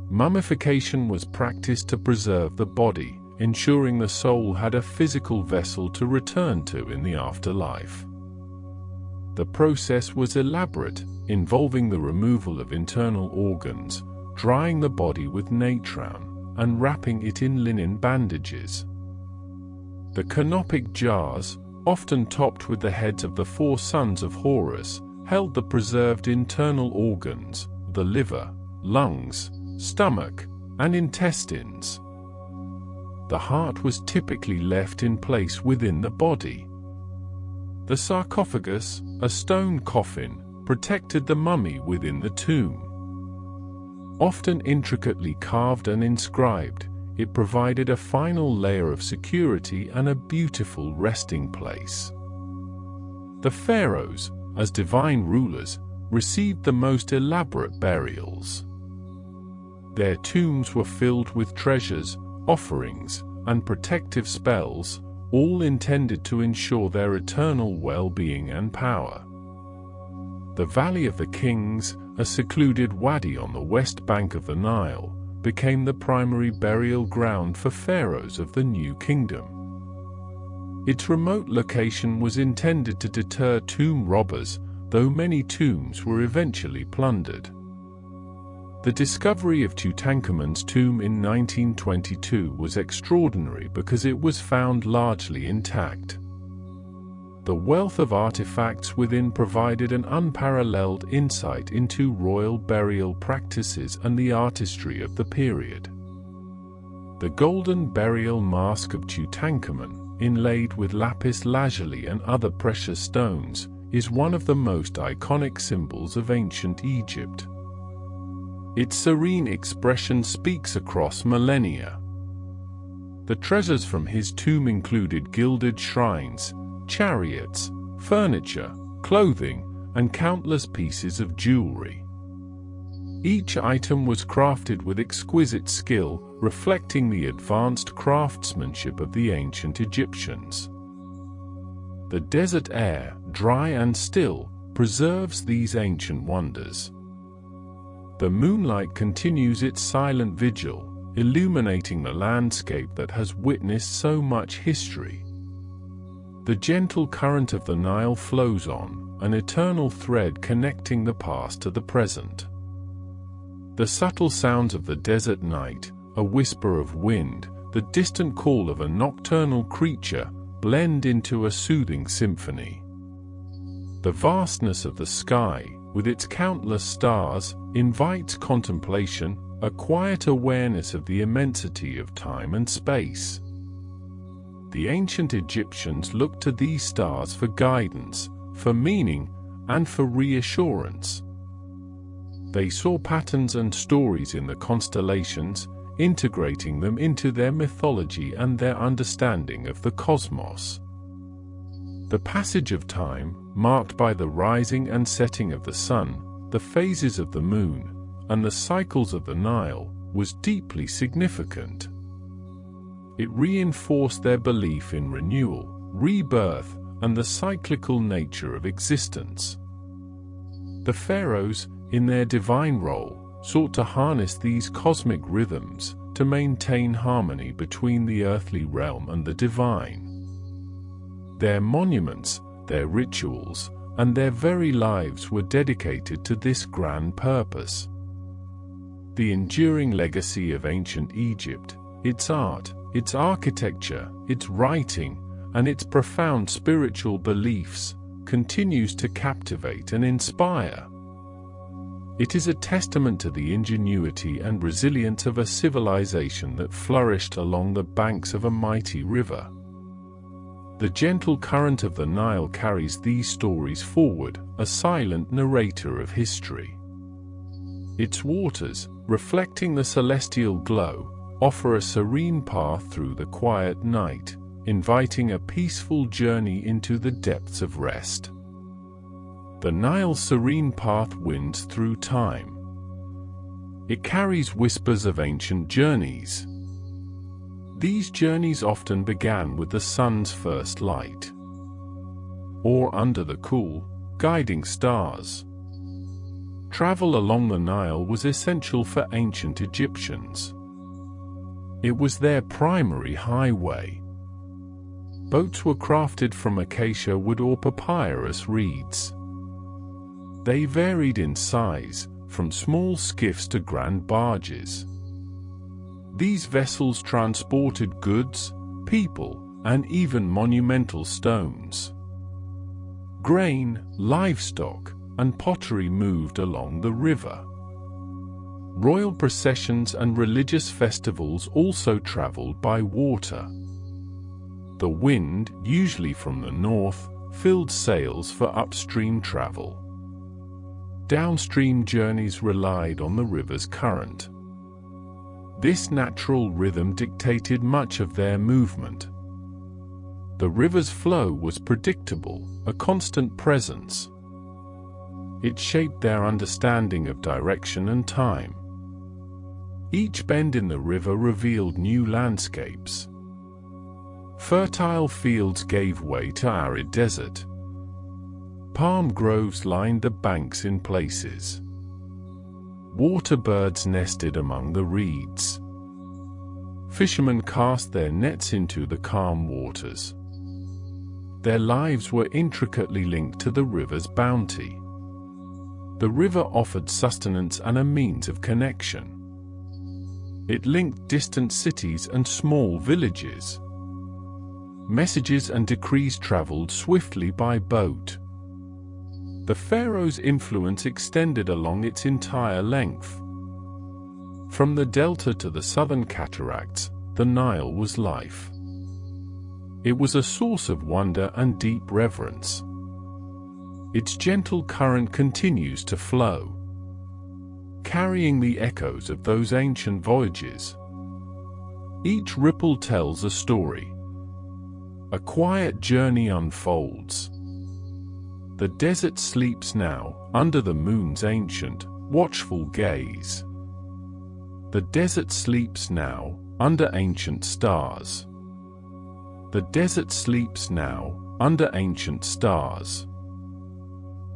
Mummification was practiced to preserve the body, ensuring the soul had a physical vessel to return to in the afterlife. The process was elaborate, involving the removal of internal organs, drying the body with natron, and wrapping it in linen bandages. The canopic jars, often topped with the heads of the 4 sons of Horus, held the preserved internal organs, the liver, lungs, stomach, and intestines. The heart was typically left in place within the body. The sarcophagus, a stone coffin, protected the mummy within the tomb. Often intricately carved and inscribed, it provided a final layer of security and a beautiful resting place. The pharaohs, as divine rulers, received the most elaborate burials. Their tombs were filled with treasures, offerings, and protective spells, all intended to ensure their eternal well-being and power. The Valley of the Kings, a secluded wadi on the west bank of the Nile, became the primary burial ground for pharaohs of the New Kingdom. Its remote location was intended to deter tomb robbers, though many tombs were eventually plundered. The discovery of Tutankhamun's tomb in 1922 was extraordinary because it was found largely intact. The wealth of artifacts within provided an unparalleled insight into royal burial practices and the artistry of the period. The golden burial mask of Tutankhamun, inlaid with lapis lazuli and other precious stones, is one of the most iconic symbols of ancient Egypt. Its serene expression speaks across millennia. The treasures from his tomb included gilded shrines, chariots, furniture, clothing, and countless pieces of jewelry. Each item was crafted with exquisite skill, reflecting the advanced craftsmanship of the ancient Egyptians. The desert air, dry and still, preserves these ancient wonders. The moonlight continues its silent vigil, illuminating the landscape that has witnessed so much history. The gentle current of the Nile flows on, an eternal thread connecting the past to the present. The subtle sounds of the desert night, a whisper of wind, the distant call of a nocturnal creature, blend into a soothing symphony. The vastness of the sky, with its countless stars, invites contemplation, a quiet awareness of the immensity of time and space. The ancient Egyptians looked to these stars for guidance, for meaning, and for reassurance. They saw patterns and stories in the constellations, integrating them into their mythology and their understanding of the cosmos. The passage of time, marked by the rising and setting of the sun, the phases of the moon, and the cycles of the Nile, was deeply significant. It reinforced their belief in renewal, rebirth, and the cyclical nature of existence. The pharaohs, in their divine role, sought to harness these cosmic rhythms to maintain harmony between the earthly realm and the divine. Their monuments, their rituals, and their very lives were dedicated to this grand purpose. The enduring legacy of ancient Egypt, its art, its architecture, its writing, and its profound spiritual beliefs, continues to captivate and inspire. It is a testament to the ingenuity and resilience of a civilization that flourished along the banks of a mighty river. The gentle current of the Nile carries these stories forward, a silent narrator of history. Its waters, reflecting the celestial glow, offer a serene path through the quiet night, inviting a peaceful journey into the depths of rest. The Nile's serene path winds through time. It carries whispers of ancient journeys. These journeys often began with the sun's first light, or under the cool, guiding stars. Travel along the Nile was essential for ancient Egyptians. It was their primary highway. Boats were crafted from acacia wood or papyrus reeds. They varied in size, from small skiffs to grand barges. These vessels transported goods, people, and even monumental stones. Grain, livestock, and pottery moved along the river. Royal processions and religious festivals also traveled by water. The wind, usually from the north, filled sails for upstream travel. Downstream journeys relied on the river's current. This natural rhythm dictated much of their movement. The river's flow was predictable, a constant presence. It shaped their understanding of direction and time. Each bend in the river revealed new landscapes. Fertile fields gave way to arid desert. Palm groves lined the banks in places. Water birds nested among the reeds. Fishermen cast their nets into the calm waters. Their lives were intricately linked to the river's bounty. The river offered sustenance and a means of connection. It linked distant cities and small villages. Messages and decrees traveled swiftly by boat. The pharaoh's influence extended along its entire length. From the delta to the southern cataracts, the Nile was life. It was a source of wonder and deep reverence. Its gentle current continues to flow, carrying the echoes of those ancient voyages. Each ripple tells a story. A quiet journey unfolds. The desert sleeps now, under the moon's ancient, watchful gaze. The desert sleeps now, under ancient stars. The desert sleeps now, under ancient stars.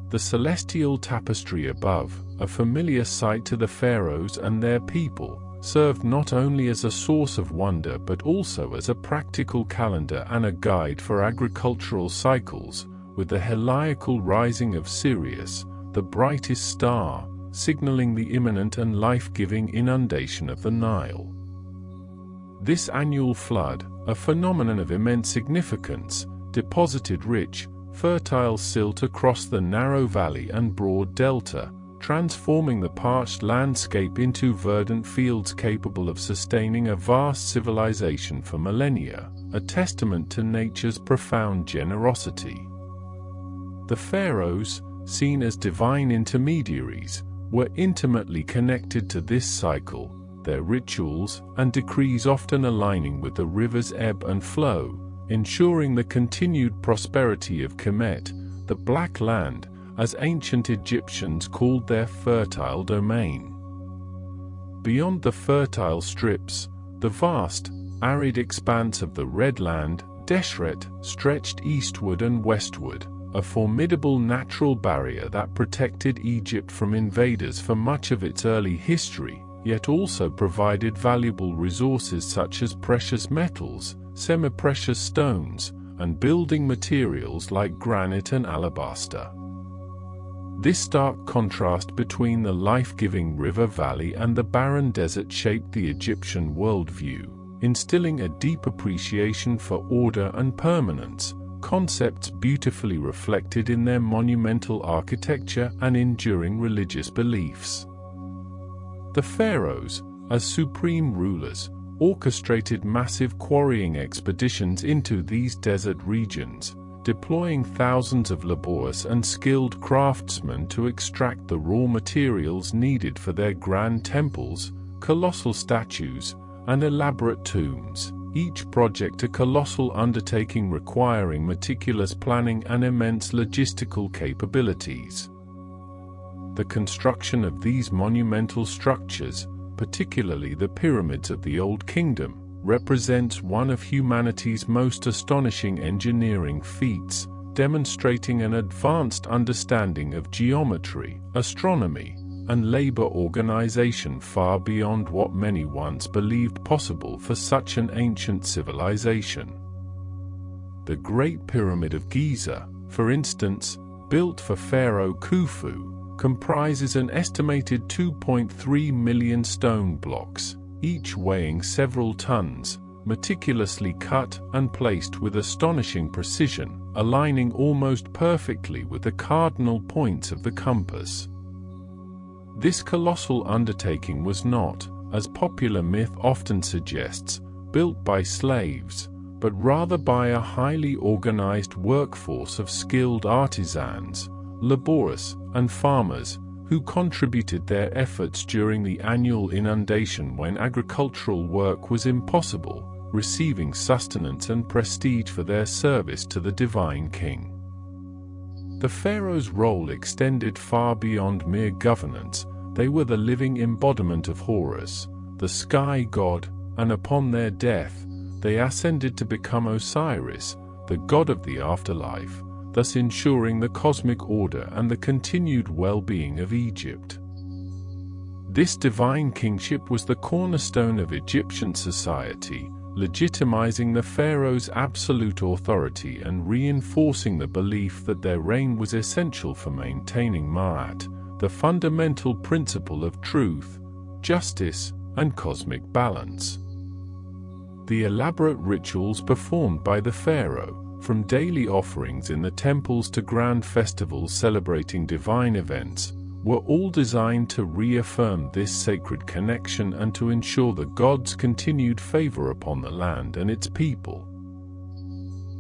The celestial tapestry above, a familiar sight to the pharaohs and their people, served not only as a source of wonder but also as a practical calendar and a guide for agricultural cycles, with the heliacal rising of Sirius, the brightest star, signaling the imminent and life-giving inundation of the Nile. This annual flood, a phenomenon of immense significance, deposited rich, fertile silt across the narrow valley and broad delta, transforming the parched landscape into verdant fields capable of sustaining a vast civilization for millennia, a testament to nature's profound generosity. The pharaohs, seen as divine intermediaries, were intimately connected to this cycle, their rituals and decrees often aligning with the river's ebb and flow, ensuring the continued prosperity of Kemet, the Black Land, as ancient Egyptians called their fertile domain. Beyond the fertile strips, the vast, arid expanse of the Red Land, Deshret, stretched eastward and westward, a formidable natural barrier that protected Egypt from invaders for much of its early history, yet also provided valuable resources such as precious metals, semi-precious stones, and building materials like granite and alabaster. This stark contrast between the life-giving river valley and the barren desert shaped the Egyptian worldview, instilling a deep appreciation for order and permanence, concepts beautifully reflected in their monumental architecture and enduring religious beliefs. The pharaohs, as supreme rulers, orchestrated massive quarrying expeditions into these desert regions, deploying thousands of laborious and skilled craftsmen to extract the raw materials needed for their grand temples, colossal statues, and elaborate tombs, each project a colossal undertaking requiring meticulous planning and immense logistical capabilities. The construction of these monumental structures, particularly the pyramids of the Old Kingdom, represents one of humanity's most astonishing engineering feats, demonstrating an advanced understanding of geometry, astronomy, and labor organization far beyond what many once believed possible for such an ancient civilization. The Great Pyramid of Giza, for instance, built for Pharaoh Khufu, comprises an estimated 2.3 million stone blocks, each weighing several tons, meticulously cut and placed with astonishing precision, aligning almost perfectly with the cardinal points of the compass. This colossal undertaking was not, as popular myth often suggests, built by slaves, but rather by a highly organized workforce of skilled artisans, laborers, and farmers, who contributed their efforts during the annual inundation when agricultural work was impossible, receiving sustenance and prestige for their service to the divine king. The pharaoh's role extended far beyond mere governance. They were the living embodiment of Horus, the sky god, and upon their death, they ascended to become Osiris, the god of the afterlife, thus ensuring the cosmic order and the continued well-being of Egypt. This divine kingship was the cornerstone of Egyptian society, legitimizing the pharaoh's absolute authority and reinforcing the belief that their reign was essential for maintaining Ma'at, the fundamental principle of truth, justice, and cosmic balance. The elaborate rituals performed by the pharaoh, from daily offerings in the temples to grand festivals celebrating divine events, were all designed to reaffirm this sacred connection and to ensure the gods' continued favor upon the land and its people.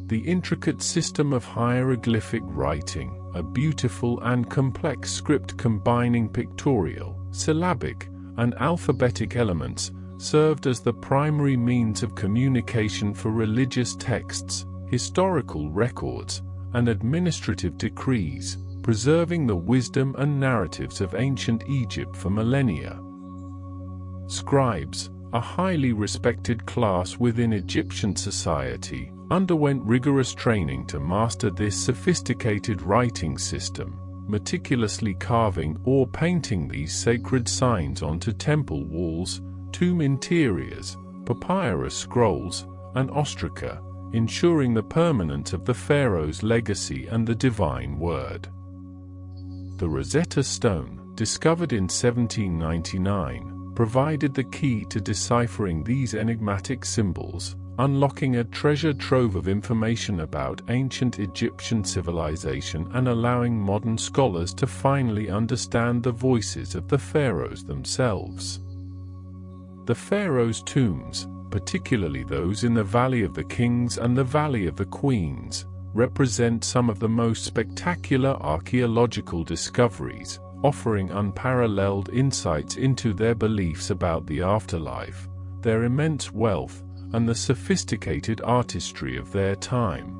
The intricate system of hieroglyphic writing, a beautiful and complex script combining pictorial, syllabic, and alphabetic elements, served as the primary means of communication for religious texts, historical records, and administrative decrees, preserving the wisdom and narratives of ancient Egypt for millennia. Scribes, a highly respected class within Egyptian society, underwent rigorous training to master this sophisticated writing system, meticulously carving or painting these sacred signs onto temple walls, tomb interiors, papyrus scrolls, and ostraca, ensuring the permanence of the pharaoh's legacy and the divine word. The Rosetta Stone, discovered in 1799, provided the key to deciphering these enigmatic symbols, unlocking a treasure trove of information about ancient Egyptian civilization and allowing modern scholars to finally understand the voices of the pharaohs themselves. The pharaohs' tombs, particularly those in the Valley of the Kings and the Valley of the Queens, represent some of the most spectacular archaeological discoveries, offering unparalleled insights into their beliefs about the afterlife, their immense wealth, and the sophisticated artistry of their time.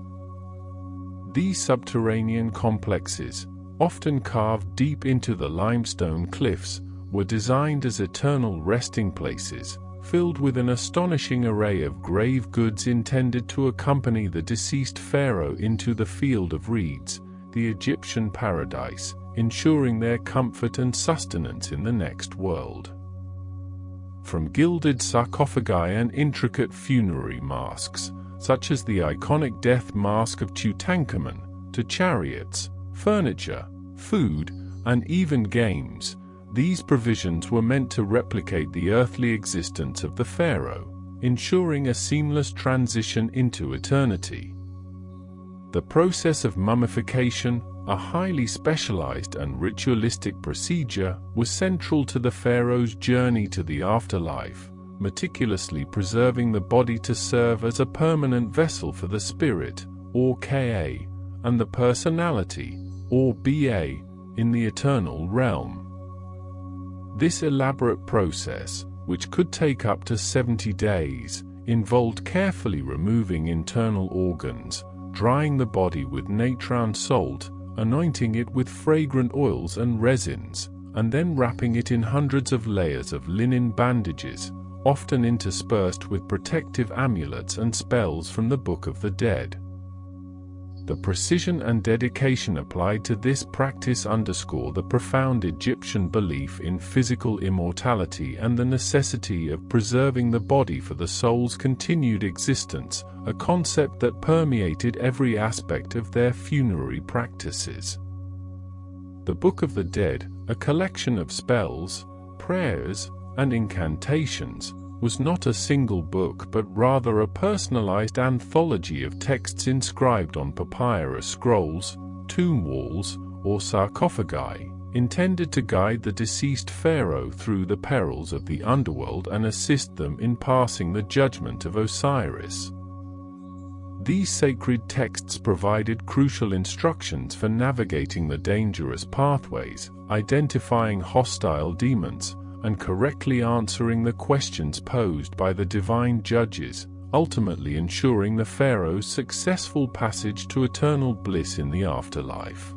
These subterranean complexes, often carved deep into the limestone cliffs, were designed as eternal resting places, filled with an astonishing array of grave goods intended to accompany the deceased pharaoh into the field of reeds, the Egyptian paradise, ensuring their comfort and sustenance in the next world. From gilded sarcophagi and intricate funerary masks, such as the iconic death mask of Tutankhamun, to chariots, furniture, food, and even games, these provisions were meant to replicate the earthly existence of the pharaoh, ensuring a seamless transition into eternity. The process of mummification, a highly specialized and ritualistic procedure, was central to the pharaoh's journey to the afterlife, meticulously preserving the body to serve as a permanent vessel for the spirit, or Ka, and the personality, or Ba, in the eternal realm. This elaborate process, which could take up to 70 days, involved carefully removing internal organs, drying the body with natron salt, anointing it with fragrant oils and resins, and then wrapping it in hundreds of layers of linen bandages, often interspersed with protective amulets and spells from the Book of the Dead. The precision and dedication applied to this practice underscore the profound Egyptian belief in physical immortality and the necessity of preserving the body for the soul's continued existence, a concept that permeated every aspect of their funerary practices. The Book of the Dead, a collection of spells, prayers, and incantations, was not a single book but rather a personalized anthology of texts inscribed on papyrus scrolls, tomb walls, or sarcophagi, intended to guide the deceased pharaoh through the perils of the underworld and assist them in passing the judgment of Osiris. These sacred texts provided crucial instructions for navigating the dangerous pathways, identifying hostile demons, and correctly answering the questions posed by the divine judges, ultimately ensuring the pharaoh's successful passage to eternal bliss in the afterlife.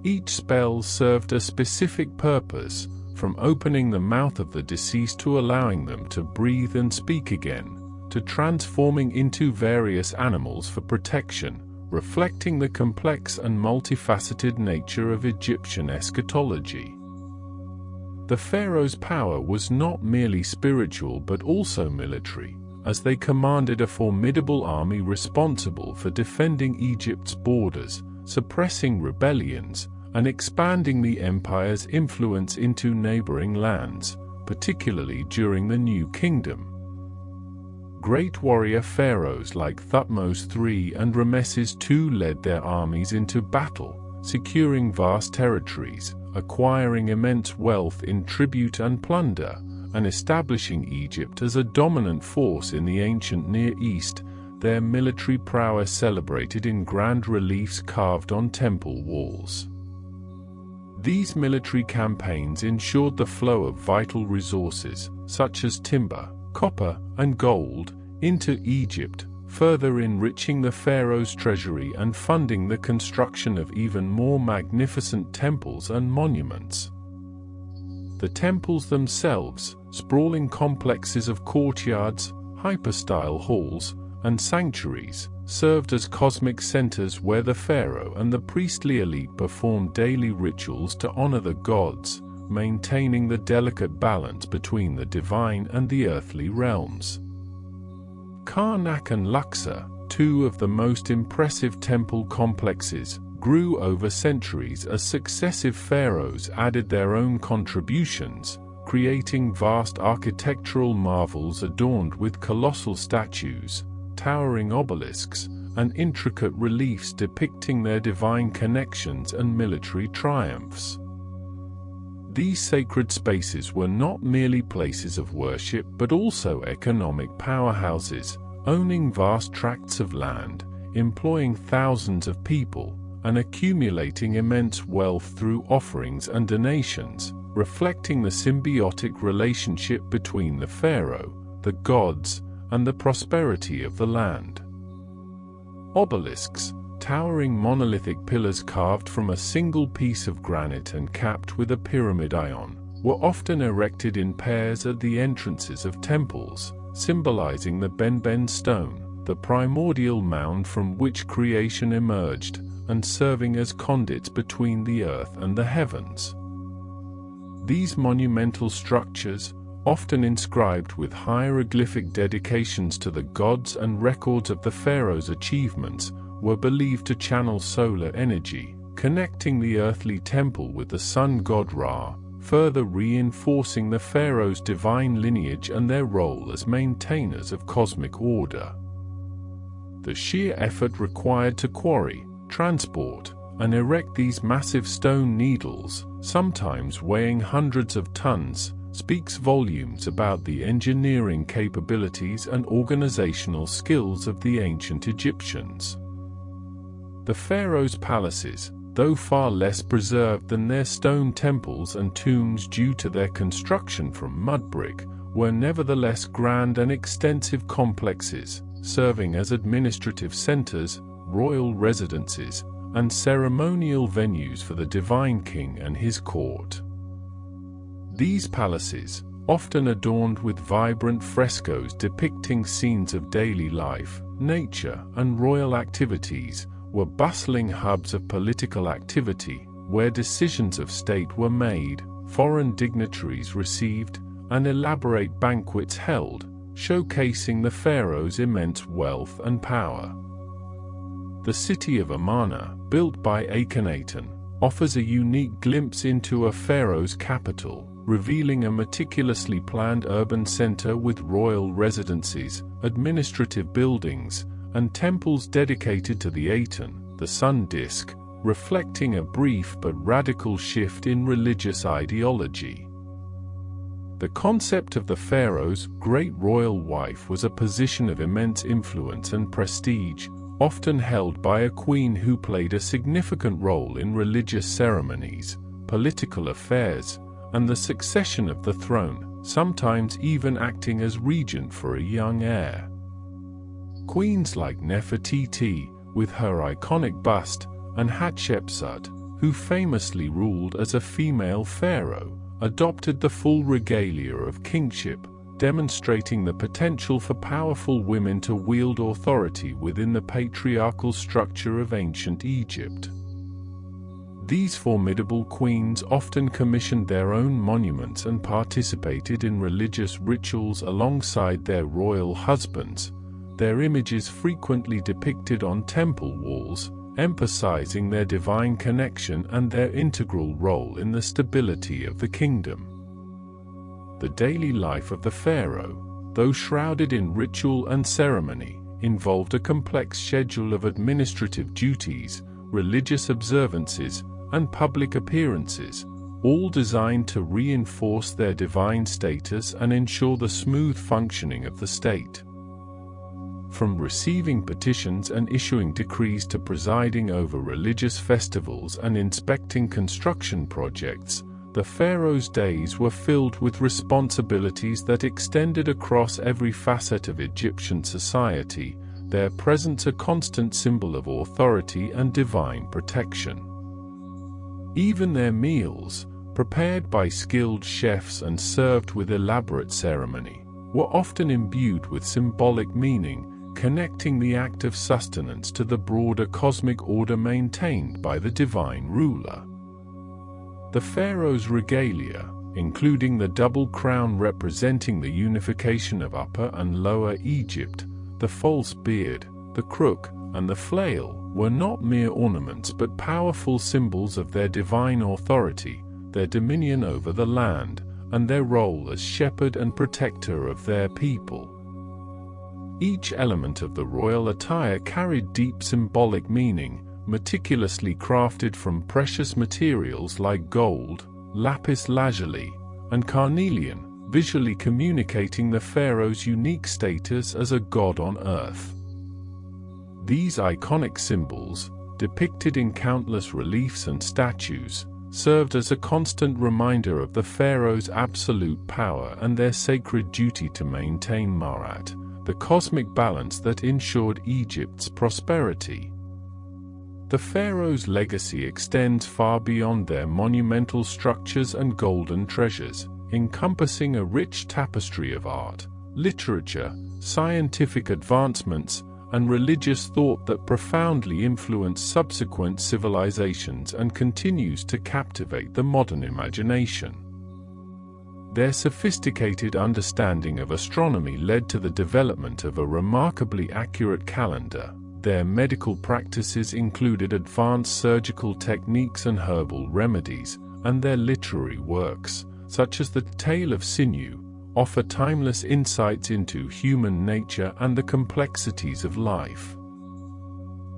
Each spell served a specific purpose, from opening the mouth of the deceased to allowing them to breathe and speak again, to transforming into various animals for protection, reflecting the complex and multifaceted nature of Egyptian eschatology. The pharaoh's power was not merely spiritual but also military, as they commanded a formidable army responsible for defending Egypt's borders, suppressing rebellions, and expanding the empire's influence into neighboring lands, particularly during the New Kingdom. Great warrior pharaohs like Thutmose III and Ramesses II led their armies into battle, securing vast territories, acquiring immense wealth in tribute and plunder, and establishing Egypt as a dominant force in the ancient Near East, their military prowess celebrated in grand reliefs carved on temple walls. These military campaigns ensured the flow of vital resources, such as timber, copper, and gold, into Egypt, further enriching the pharaoh's treasury and funding the construction of even more magnificent temples and monuments. The temples themselves, sprawling complexes of courtyards, hypostyle halls, and sanctuaries, served as cosmic centers where the pharaoh and the priestly elite performed daily rituals to honor the gods, maintaining the delicate balance between the divine and the earthly realms. Karnak and Luxor, two of the most impressive temple complexes, grew over centuries as successive pharaohs added their own contributions, creating vast architectural marvels adorned with colossal statues, towering obelisks, and intricate reliefs depicting their divine connections and military triumphs. These sacred spaces were not merely places of worship but also economic powerhouses, owning vast tracts of land, employing thousands of people, and accumulating immense wealth through offerings and donations, reflecting the symbiotic relationship between the pharaoh, the gods, and the prosperity of the land. Obelisks, towering monolithic pillars carved from a single piece of granite and capped with a pyramid ion, were often erected in pairs at the entrances of temples, symbolizing the Benben stone, the primordial mound from which creation emerged, and serving as conduits between the earth and the heavens. These monumental structures, often inscribed with hieroglyphic dedications to the gods and records of the pharaoh's achievements, were believed to channel solar energy, connecting the earthly temple with the sun god Ra, further reinforcing the pharaoh's divine lineage and their role as maintainers of cosmic order. The sheer effort required to quarry, transport, and erect these massive stone needles, sometimes weighing hundreds of tons, speaks volumes about the engineering capabilities and organizational skills of the ancient Egyptians. The pharaohs' palaces, though far less preserved than their stone temples and tombs due to their construction from mud brick, were nevertheless grand and extensive complexes, serving as administrative centers, royal residences, and ceremonial venues for the divine king and his court. These palaces, often adorned with vibrant frescoes depicting scenes of daily life, nature, and royal activities, were bustling hubs of political activity, where decisions of state were made, foreign dignitaries received, and elaborate banquets held, showcasing the pharaoh's immense wealth and power. The city of Amarna, built by Akhenaten, offers a unique glimpse into a pharaoh's capital, revealing a meticulously planned urban center with royal residences, administrative buildings, and temples dedicated to the Aten, the sun disk, reflecting a brief but radical shift in religious ideology. The concept of the pharaoh's great royal wife was a position of immense influence and prestige, often held by a queen who played a significant role in religious ceremonies, political affairs, and the succession of the throne, sometimes even acting as regent for a young heir. Queens like Nefertiti, with her iconic bust, and Hatshepsut, who famously ruled as a female pharaoh, adopted the full regalia of kingship, demonstrating the potential for powerful women to wield authority within the patriarchal structure of ancient Egypt. These formidable queens often commissioned their own monuments and participated in religious rituals alongside their royal husbands, their images frequently depicted on temple walls, emphasizing their divine connection and their integral role in the stability of the kingdom. The daily life of the pharaoh, though shrouded in ritual and ceremony, involved a complex schedule of administrative duties, religious observances, and public appearances, all designed to reinforce their divine status and ensure the smooth functioning of the state. From receiving petitions and issuing decrees to presiding over religious festivals and inspecting construction projects, the pharaoh's days were filled with responsibilities that extended across every facet of Egyptian society, their presence a constant symbol of authority and divine protection. Even their meals, prepared by skilled chefs and served with elaborate ceremony, were often imbued with symbolic meaning, connecting the act of sustenance to the broader cosmic order maintained by the divine ruler. The pharaoh's regalia, including the double crown representing the unification of Upper and Lower Egypt, the false beard, the crook, and the flail, were not mere ornaments but powerful symbols of their divine authority, their dominion over the land, and their role as shepherd and protector of their people. Each element of the royal attire carried deep symbolic meaning, meticulously crafted from precious materials like gold, lapis lazuli, and carnelian, visually communicating the pharaoh's unique status as a god on earth. These iconic symbols, depicted in countless reliefs and statues, served as a constant reminder of the pharaoh's absolute power and their sacred duty to maintain Marat, the cosmic balance that ensured Egypt's prosperity. The pharaoh's legacy extends far beyond their monumental structures and golden treasures, encompassing a rich tapestry of art, literature, scientific advancements, and religious thought that profoundly influenced subsequent civilizations and continues to captivate the modern imagination. Their sophisticated understanding of astronomy led to the development of a remarkably accurate calendar. Their medical practices included advanced surgical techniques and herbal remedies, and their literary works, such as The Tale of Sinew, offer timeless insights into human nature and the complexities of life.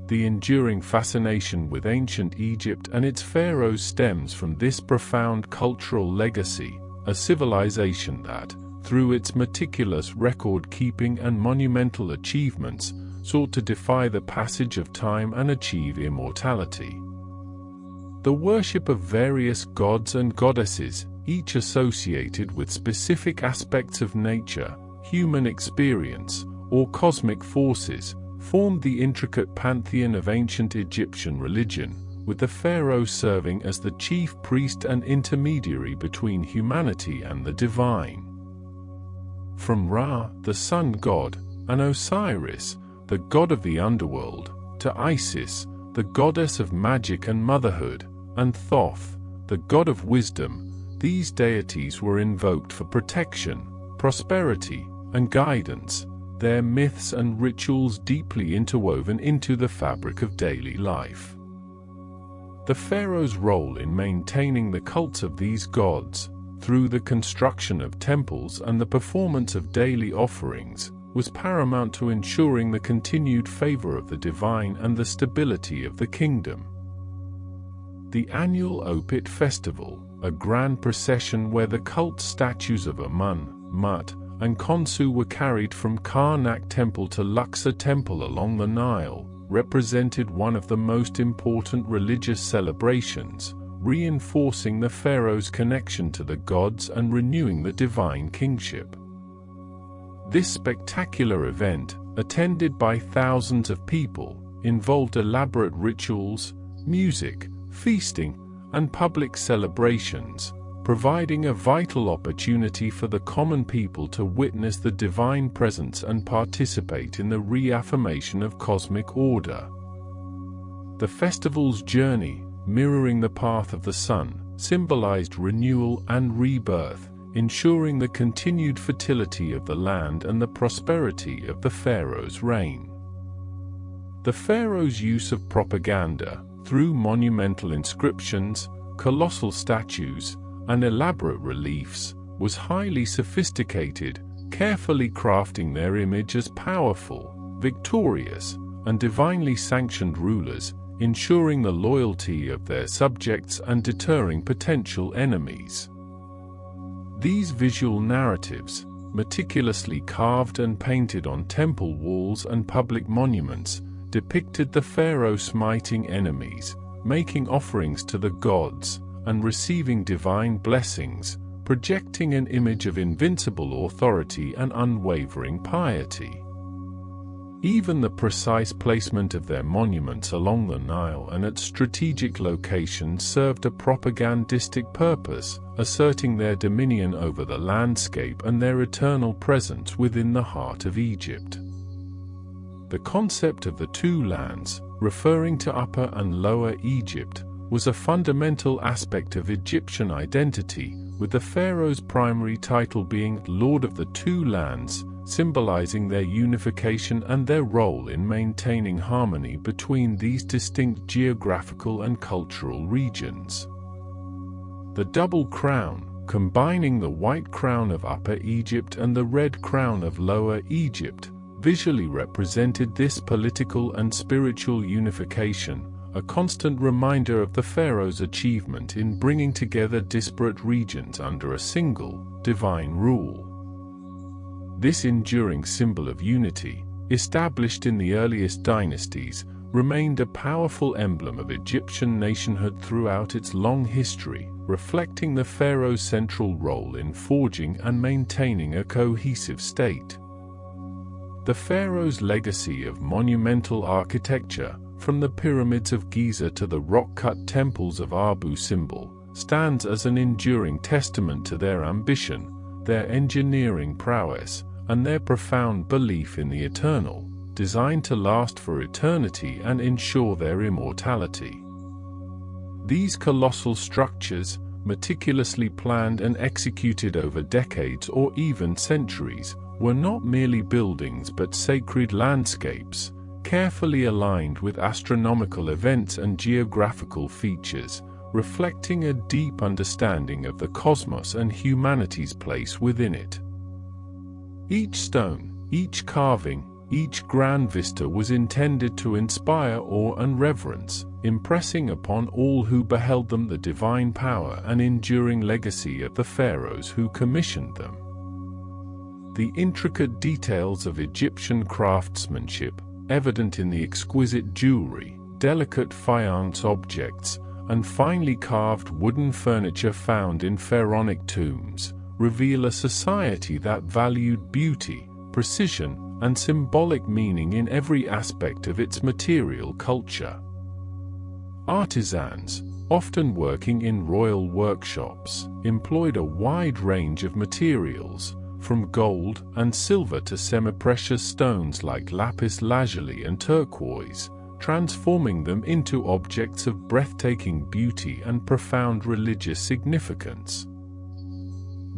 The enduring fascination with ancient Egypt and its pharaohs stems from this profound cultural legacy, a civilization that, through its meticulous record-keeping and monumental achievements, sought to defy the passage of time and achieve immortality. The worship of various gods and goddesses, each associated with specific aspects of nature, human experience, or cosmic forces, formed the intricate pantheon of ancient Egyptian religion, with the pharaoh serving as the chief priest and intermediary between humanity and the divine. From Ra, the sun god, and Osiris, the god of the underworld, to Isis, the goddess of magic and motherhood, and Thoth, the god of wisdom, these deities were invoked for protection, prosperity, and guidance, their myths and rituals deeply interwoven into the fabric of daily life. The pharaoh's role in maintaining the cults of these gods, through the construction of temples and the performance of daily offerings, was paramount to ensuring the continued favor of the divine and the stability of the kingdom. The annual Opit festival, a grand procession where the cult statues of Amun, Mut, and Khonsu were carried from Karnak Temple to Luxor Temple along the Nile, represented one of the most important religious celebrations, reinforcing the pharaoh's connection to the gods and renewing the divine kingship. This spectacular event, attended by thousands of people, involved elaborate rituals, music, feasting, and public celebrations, providing a vital opportunity for the common people to witness the divine presence and participate in the reaffirmation of cosmic order. The festival's journey, mirroring the path of the sun, symbolized renewal and rebirth, ensuring the continued fertility of the land and the prosperity of the pharaoh's reign. The pharaoh's use of propaganda, through monumental inscriptions, colossal statues, and elaborate reliefs, was highly sophisticated, carefully crafting their image as powerful, victorious, and divinely sanctioned rulers, ensuring the loyalty of their subjects and deterring potential enemies. These visual narratives, meticulously carved and painted on temple walls and public monuments, depicted the pharaoh smiting enemies, making offerings to the gods, and receiving divine blessings, projecting an image of invincible authority and unwavering piety. Even the precise placement of their monuments along the Nile and at strategic locations served a propagandistic purpose, asserting their dominion over the landscape and their eternal presence within the heart of Egypt. The concept of the two lands, referring to Upper and Lower Egypt, was a fundamental aspect of Egyptian identity, with the pharaoh's primary title being Lord of the Two Lands, symbolizing their unification and their role in maintaining harmony between these distinct geographical and cultural regions. The double crown, combining the white crown of Upper Egypt and the red crown of Lower Egypt, visually represented this political and spiritual unification, a constant reminder of the pharaoh's achievement in bringing together disparate regions under a single, divine rule. This enduring symbol of unity, established in the earliest dynasties, remained a powerful emblem of Egyptian nationhood throughout its long history, reflecting the pharaoh's central role in forging and maintaining a cohesive state. The pharaoh's legacy of monumental architecture, from the pyramids of Giza to the rock-cut temples of Abu Simbel, stands as an enduring testament to their ambition, their engineering prowess, and their profound belief in the eternal, designed to last for eternity and ensure their immortality. These colossal structures, meticulously planned and executed over decades or even centuries, were not merely buildings but sacred landscapes, carefully aligned with astronomical events and geographical features, reflecting a deep understanding of the cosmos and humanity's place within it. Each stone, each carving, each grand vista was intended to inspire awe and reverence, impressing upon all who beheld them the divine power and enduring legacy of the pharaohs who commissioned them. The intricate details of Egyptian craftsmanship, evident in the exquisite jewelry, delicate faience objects, and finely carved wooden furniture found in pharaonic tombs, reveal a society that valued beauty, precision, and symbolic meaning in every aspect of its material culture. Artisans, often working in royal workshops, employed a wide range of materials, from gold and silver to semi-precious stones like lapis lazuli and turquoise, transforming them into objects of breathtaking beauty and profound religious significance.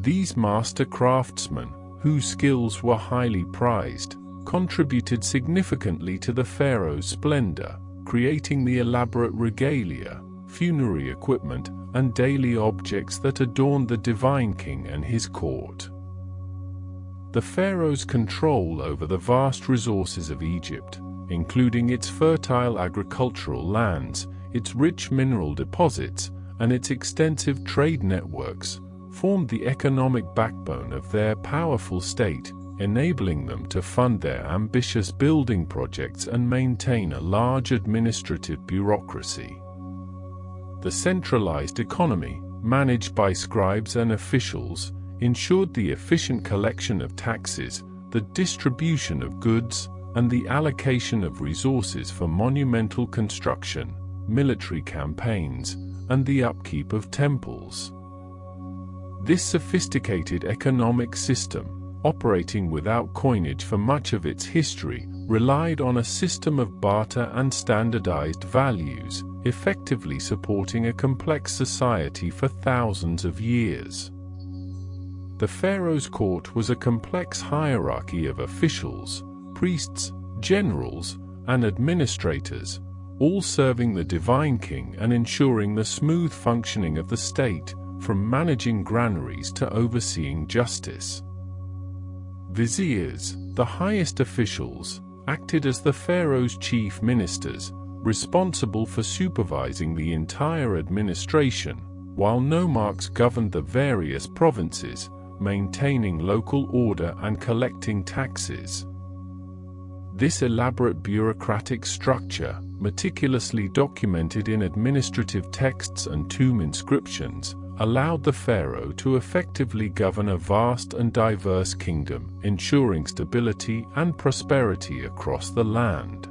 These master craftsmen, whose skills were highly prized, contributed significantly to the pharaoh's splendor, creating the elaborate regalia, funerary equipment, and daily objects that adorned the divine king and his court. The pharaoh's control over the vast resources of Egypt, including its fertile agricultural lands, its rich mineral deposits, and its extensive trade networks, formed the economic backbone of their powerful state, enabling them to fund their ambitious building projects and maintain a large administrative bureaucracy. The centralized economy, managed by scribes and officials, ensured the efficient collection of taxes, the distribution of goods, and the allocation of resources for monumental construction, military campaigns, and the upkeep of temples. This sophisticated economic system, operating without coinage for much of its history, relied on a system of barter and standardized values, effectively supporting a complex society for thousands of years. The pharaoh's court was a complex hierarchy of officials, priests, generals, and administrators, all serving the divine king and ensuring the smooth functioning of the state, from managing granaries to overseeing justice. Viziers, the highest officials, acted as the pharaoh's chief ministers, responsible for supervising the entire administration, while nomarchs governed the various provinces, maintaining local order and collecting taxes. This elaborate bureaucratic structure, meticulously documented in administrative texts and tomb inscriptions, allowed the pharaoh to effectively govern a vast and diverse kingdom, ensuring stability and prosperity across the land.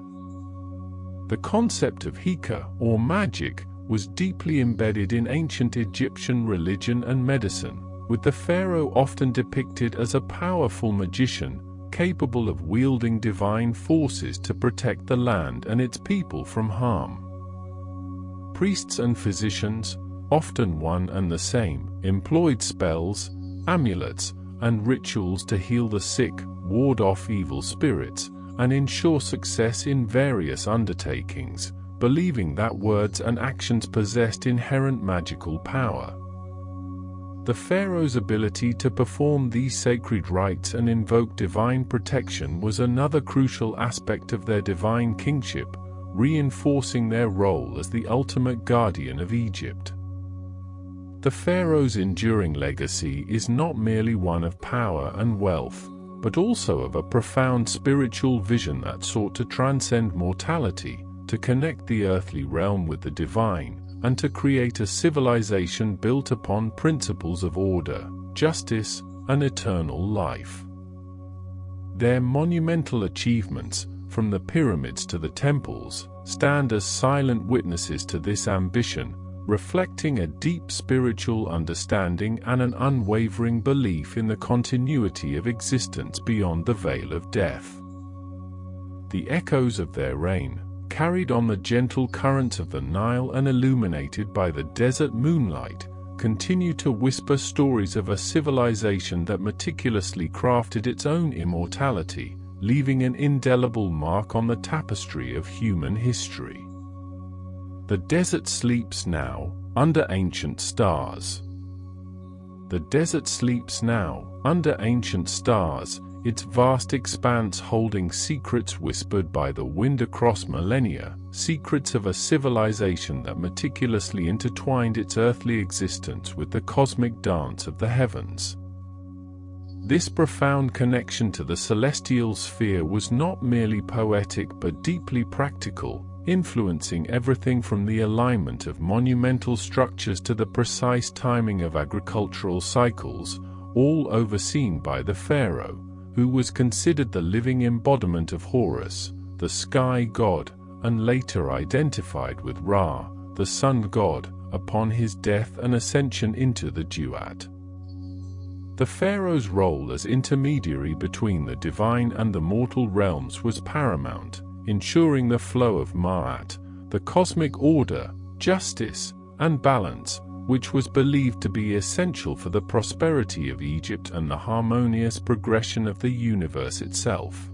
The concept of hika, or magic, was deeply embedded in ancient Egyptian religion and medicine, with the pharaoh often depicted as a powerful magician, capable of wielding divine forces to protect the land and its people from harm. Priests and physicians, often one and the same, employed spells, amulets, and rituals to heal the sick, ward off evil spirits, and ensure success in various undertakings, believing that words and actions possessed inherent magical power. The pharaoh's ability to perform these sacred rites and invoke divine protection was another crucial aspect of their divine kingship, reinforcing their role as the ultimate guardian of Egypt. The pharaoh's enduring legacy is not merely one of power and wealth, but also of a profound spiritual vision that sought to transcend mortality, to connect the earthly realm with the divine, and to create a civilization built upon principles of order, justice, and eternal life. Their monumental achievements, from the pyramids to the temples, stand as silent witnesses to this ambition, reflecting a deep spiritual understanding and an unwavering belief in the continuity of existence beyond the veil of death. The echoes of their reign, carried on the gentle currents of the Nile and illuminated by the desert moonlight, continue to whisper stories of a civilization that meticulously crafted its own immortality, leaving an indelible mark on the tapestry of human history. The desert sleeps now, under ancient stars. The desert sleeps now, under ancient stars, its vast expanse holding secrets whispered by the wind across millennia, secrets of a civilization that meticulously intertwined its earthly existence with the cosmic dance of the heavens. This profound connection to the celestial sphere was not merely poetic but deeply practical, influencing everything from the alignment of monumental structures to the precise timing of agricultural cycles, all overseen by the pharaoh, who was considered the living embodiment of Horus, the sky god, and later identified with Ra, the sun god, upon his death and ascension into the duat. The pharaoh's role as intermediary between the divine and the mortal realms was paramount, ensuring the flow of Ma'at, the cosmic order, justice, and balance, which was believed to be essential for the prosperity of Egypt and the harmonious progression of the universe itself.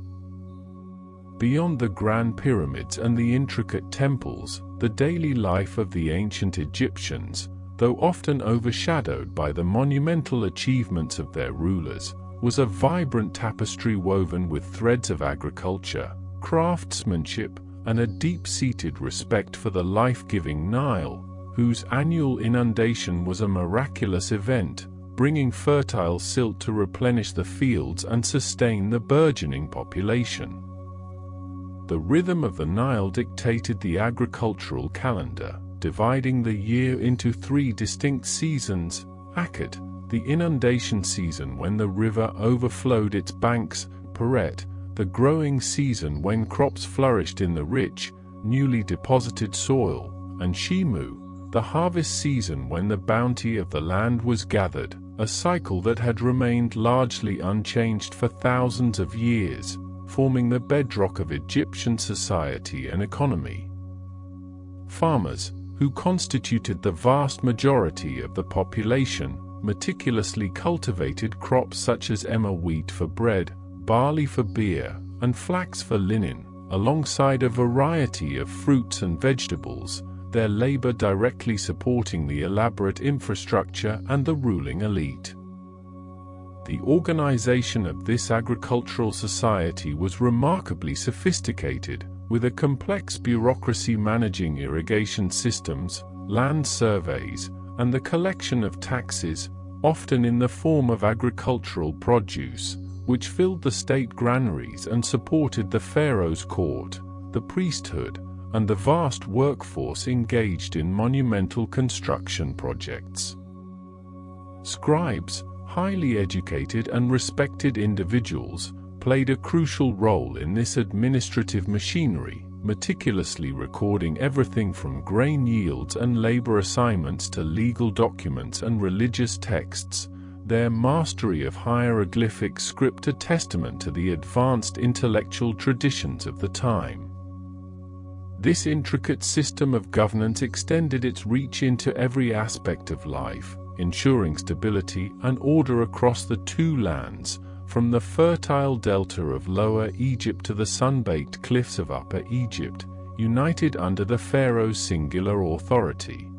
Beyond the grand pyramids and the intricate temples, the daily life of the ancient Egyptians, though often overshadowed by the monumental achievements of their rulers, was a vibrant tapestry woven with threads of agriculture, craftsmanship, and a deep-seated respect for the life-giving Nile, whose annual inundation was a miraculous event, bringing fertile silt to replenish the fields and sustain the burgeoning population. The rhythm of the Nile dictated the agricultural calendar, dividing the year into 3 distinct seasons: Akad, the inundation season when the river overflowed its banks; Peret, the growing season when crops flourished in the rich, newly deposited soil; and Shimu, the harvest season when the bounty of the land was gathered, a cycle that had remained largely unchanged for thousands of years, forming the bedrock of Egyptian society and economy. Farmers, who constituted the vast majority of the population, meticulously cultivated crops such as emmer wheat for bread, barley for beer, and flax for linen, alongside a variety of fruits and vegetables, their labor directly supporting the elaborate infrastructure and the ruling elite. The organization of this agricultural society was remarkably sophisticated, with a complex bureaucracy managing irrigation systems, land surveys, and the collection of taxes, often in the form of agricultural produce, which filled the state granaries and supported the pharaoh's court, the priesthood, and the vast workforce engaged in monumental construction projects. Scribes, highly educated and respected individuals, played a crucial role in this administrative machinery, meticulously recording everything from grain yields and labor assignments to legal documents and religious texts. their mastery of hieroglyphic script a testament to the advanced intellectual traditions of the time. This intricate system of governance extended its reach into every aspect of life, ensuring stability and order across the two lands, from the fertile delta of Lower Egypt to the sun-baked cliffs of Upper Egypt, united under the Pharaoh's singular authority.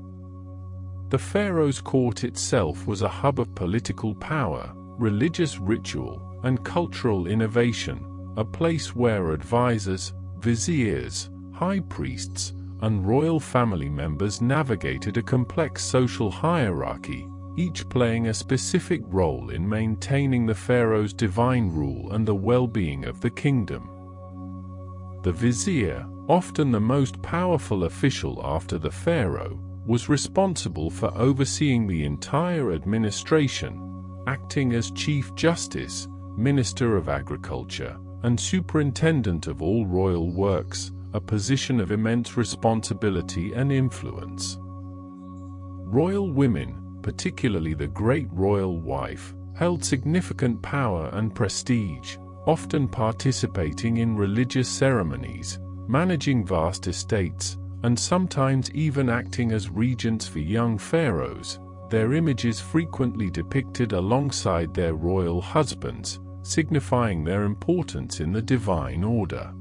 The Pharaoh's court itself was a hub of political power, religious ritual, and cultural innovation, a place where advisors, viziers, high priests, and royal family members navigated a complex social hierarchy, each playing a specific role in maintaining the pharaoh's divine rule and the well-being of the kingdom. The vizier, often the most powerful official after the pharaoh, was responsible for overseeing the entire administration, acting as chief justice, minister of agriculture, and superintendent of all royal works, a position of immense responsibility and influence. Royal women, particularly the great royal wife, held significant power and prestige, often participating in religious ceremonies, managing vast estates, and sometimes even acting as regents for young pharaohs, their images frequently depicted alongside their royal husbands, signifying their importance in the divine order.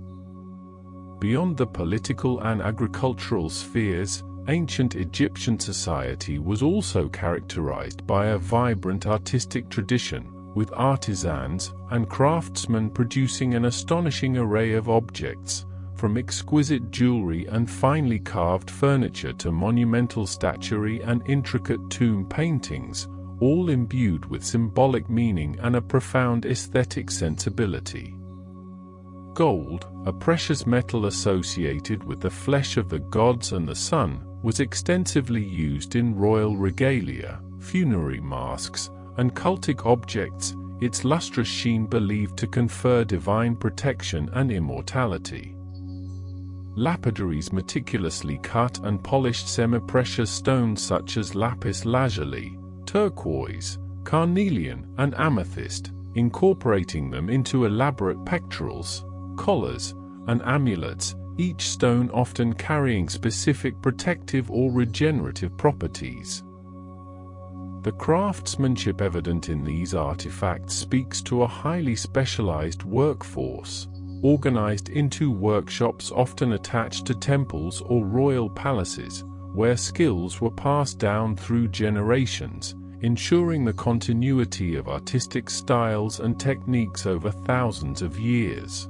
Beyond the political and agricultural spheres, ancient Egyptian society was also characterized by a vibrant artistic tradition, with artisans and craftsmen producing an astonishing array of objects, from exquisite jewelry and finely carved furniture to monumental statuary and intricate tomb paintings, all imbued with symbolic meaning and a profound aesthetic sensibility. Gold, a precious metal associated with the flesh of the gods and the sun, was extensively used in royal regalia, funerary masks, and cultic objects, its lustrous sheen believed to confer divine protection and immortality. Lapidaries meticulously cut and polished semi-precious stones such as lapis lazuli, turquoise, carnelian, and amethyst, incorporating them into elaborate pectorals, collars, and amulets, each stone often carrying specific protective or regenerative properties. The craftsmanship evident in these artifacts speaks to a highly specialized workforce, organized into workshops often attached to temples or royal palaces, where skills were passed down through generations, ensuring the continuity of artistic styles and techniques over thousands of years.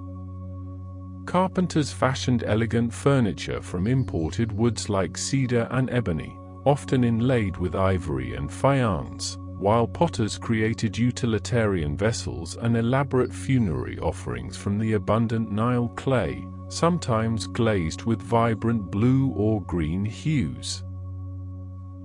Carpenters fashioned elegant furniture from imported woods like cedar and ebony, often inlaid with ivory and faience, while potters created utilitarian vessels and elaborate funerary offerings from the abundant Nile clay, sometimes glazed with vibrant blue or green hues.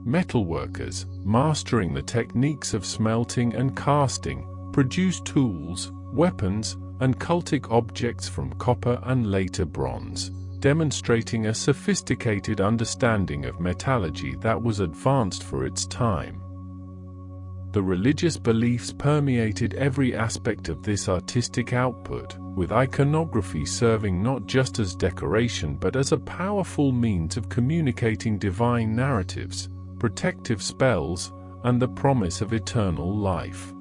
Metalworkers, mastering the techniques of smelting and casting, produced tools, weapons, and cultic objects from copper and later bronze, demonstrating a sophisticated understanding of metallurgy that was advanced for its time. The religious beliefs permeated every aspect of this artistic output, with iconography serving not just as decoration but as a powerful means of communicating divine narratives, protective spells, and the promise of eternal life.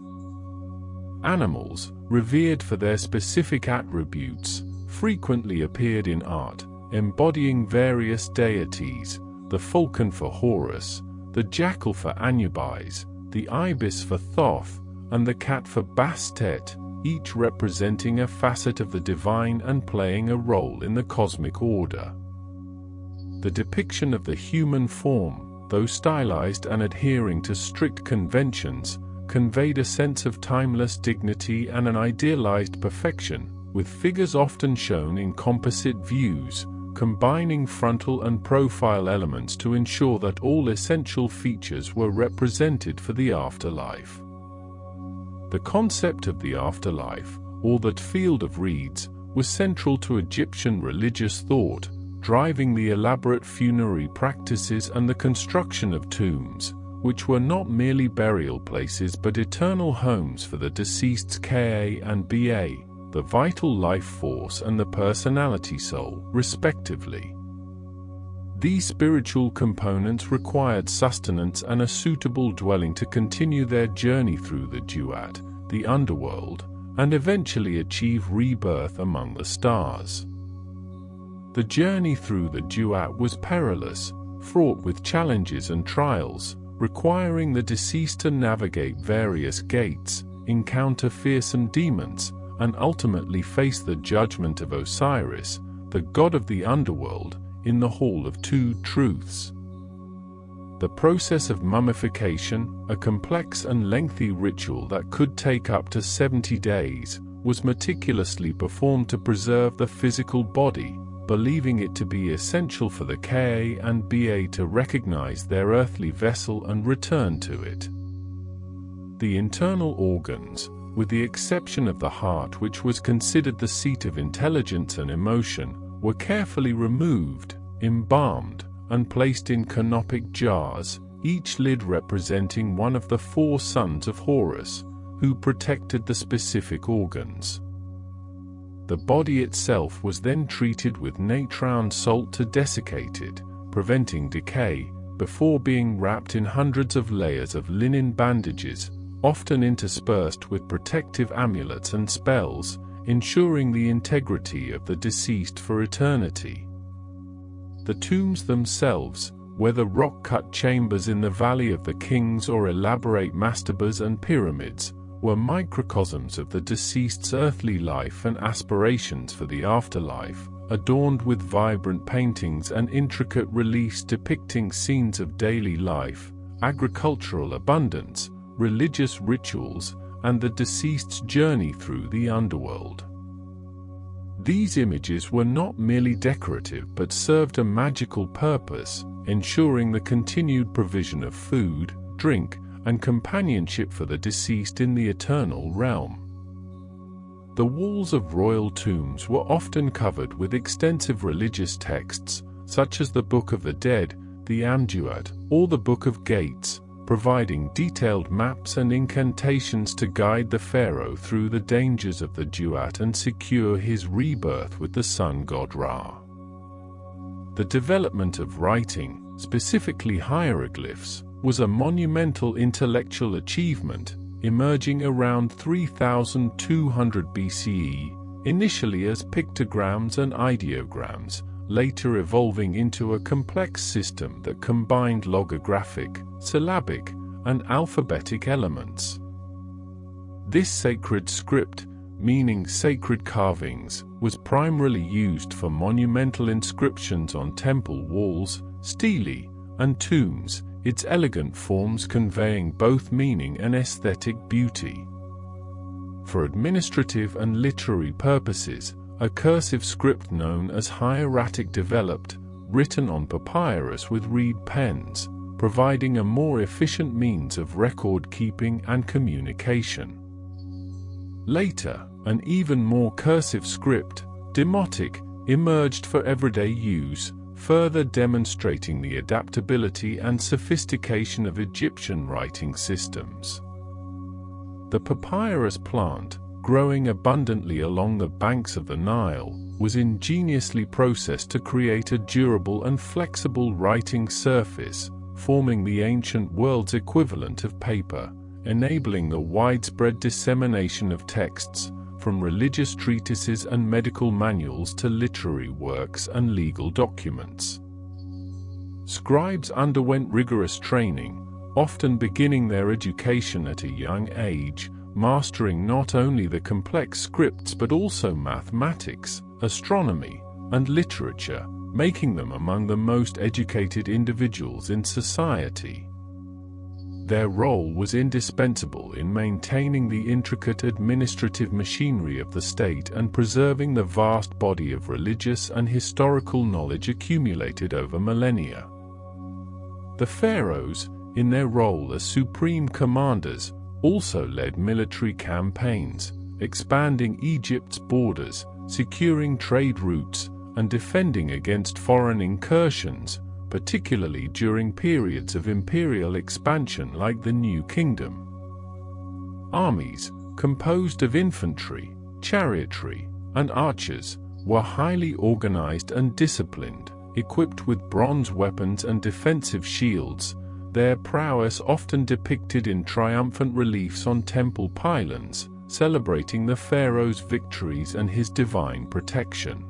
Animals, revered for their specific attributes, frequently appeared in art, embodying various deities, the falcon for Horus, the jackal for Anubis, the ibis for Thoth, and the cat for Bastet, each representing a facet of the divine and playing a role in the cosmic order. The depiction of the human form, though stylized and adhering to strict conventions, conveyed a sense of timeless dignity and an idealized perfection, with figures often shown in composite views, combining frontal and profile elements to ensure that all essential features were represented for the afterlife. The concept of the afterlife, or that field of reeds, was central to Egyptian religious thought, driving the elaborate funerary practices and the construction of tombs, which were not merely burial places but eternal homes for the deceased's Ka and Ba, the vital life force and the personality soul, respectively. These spiritual components required sustenance and a suitable dwelling to continue their journey through the duat, the underworld, and eventually achieve rebirth among the stars. The journey through the duat was perilous, fraught with challenges and trials, requiring the deceased to navigate various gates, encounter fearsome demons, and ultimately face the judgment of Osiris, the god of the underworld, in the Hall of Two Truths. The process of mummification, a complex and lengthy ritual that could take up to 70 days, was meticulously performed to preserve the physical body, believing it to be essential for the Ka and Ba to recognize their earthly vessel and return to it. The internal organs, with the exception of the heart, which was considered the seat of intelligence and emotion, were carefully removed, embalmed, and placed in canopic jars, each lid representing one of the 4 sons of Horus, who protected the specific organs. The body itself was then treated with natron salt to desiccate it, preventing decay, before being wrapped in hundreds of layers of linen bandages, often interspersed with protective amulets and spells, ensuring the integrity of the deceased for eternity. The tombs themselves, whether rock-cut chambers in the Valley of the Kings or elaborate mastabas and pyramids, were microcosms of the deceased's earthly life and aspirations for the afterlife, adorned with vibrant paintings and intricate reliefs depicting scenes of daily life, agricultural abundance, religious rituals, and the deceased's journey through the underworld. These images were not merely decorative but served a magical purpose, ensuring the continued provision of food, drink, and companionship for the deceased in the eternal realm. The walls of royal tombs were often covered with extensive religious texts, such as the Book of the Dead, the Amduat, or the Book of Gates, providing detailed maps and incantations to guide the pharaoh through the dangers of the duat and secure his rebirth with the sun god Ra. The development of writing, specifically hieroglyphs, was a monumental intellectual achievement, emerging around 3200 BCE, initially as pictograms and ideograms, later evolving into a complex system that combined logographic, syllabic, and alphabetic elements. This sacred script, meaning sacred carvings, was primarily used for monumental inscriptions on temple walls, stelae, and tombs, its elegant forms conveying both meaning and aesthetic beauty. For administrative and literary purposes, a cursive script known as hieratic developed, written on papyrus with reed pens, providing a more efficient means of record-keeping and communication. Later, an even more cursive script, demotic, emerged for everyday use, further demonstrating the adaptability and sophistication of Egyptian writing systems. The papyrus plant, growing abundantly along the banks of the Nile, was ingeniously processed to create a durable and flexible writing surface, forming the ancient world's equivalent of paper, enabling the widespread dissemination of texts, from religious treatises and medical manuals to literary works and legal documents. Scribes underwent rigorous training, often beginning their education at a young age, mastering not only the complex scripts but also mathematics, astronomy, and literature, making them among the most educated individuals in society. Their role was indispensable in maintaining the intricate administrative machinery of the state and preserving the vast body of religious and historical knowledge accumulated over millennia. The pharaohs, in their role as supreme commanders, also led military campaigns, expanding Egypt's borders, securing trade routes, and defending against foreign incursions, particularly during periods of imperial expansion like the New Kingdom. Armies, composed of infantry, chariotry, and archers, were highly organized and disciplined, equipped with bronze weapons and defensive shields, their prowess often depicted in triumphant reliefs on temple pylons, celebrating the pharaoh's victories and his divine protection.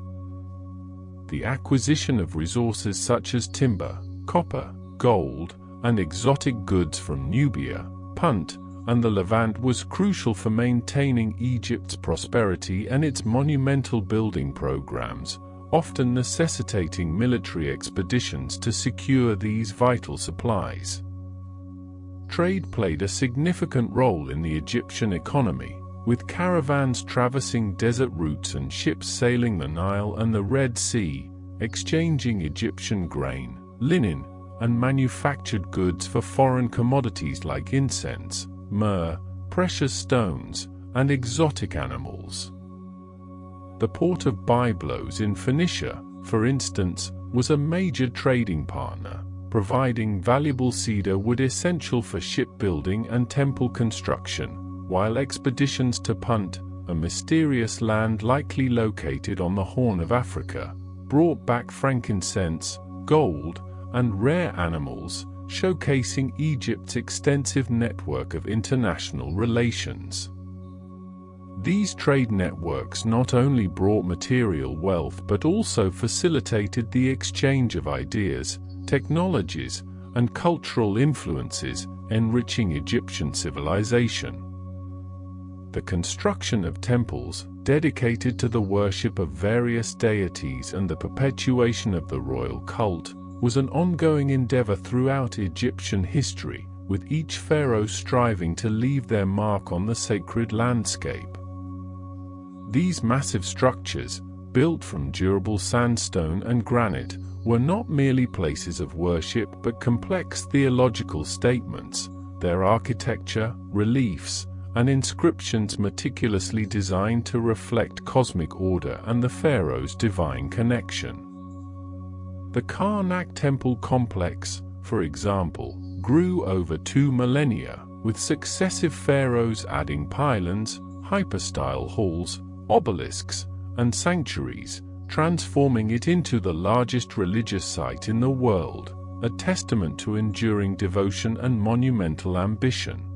The acquisition of resources such as timber, copper, gold, and exotic goods from Nubia, Punt, and the Levant was crucial for maintaining Egypt's prosperity and its monumental building programs, often necessitating military expeditions to secure these vital supplies. Trade played a significant role in the Egyptian economy, with caravans traversing desert routes and ships sailing the Nile and the Red Sea, exchanging Egyptian grain, linen, and manufactured goods for foreign commodities like incense, myrrh, precious stones, and exotic animals. The port of Byblos in Phoenicia, for instance, was a major trading partner, providing valuable cedar wood essential for shipbuilding and temple construction, while expeditions to Punt, a mysterious land likely located on the Horn of Africa, brought back frankincense, gold, and rare animals, showcasing Egypt's extensive network of international relations. These trade networks not only brought material wealth but also facilitated the exchange of ideas, technologies, and cultural influences, enriching Egyptian civilization. The construction of temples, dedicated to the worship of various deities and the perpetuation of the royal cult, was an ongoing endeavor throughout Egyptian history, with each pharaoh striving to leave their mark on the sacred landscape. These massive structures, built from durable sandstone and granite, were not merely places of worship but complex theological statements, their architecture, reliefs, and inscriptions meticulously designed to reflect cosmic order and the pharaoh's divine connection. The Karnak temple complex, for example, grew over 2 millennia, with successive pharaohs adding pylons, hypostyle halls, obelisks, and sanctuaries, transforming it into the largest religious site in the world, a testament to enduring devotion and monumental ambition.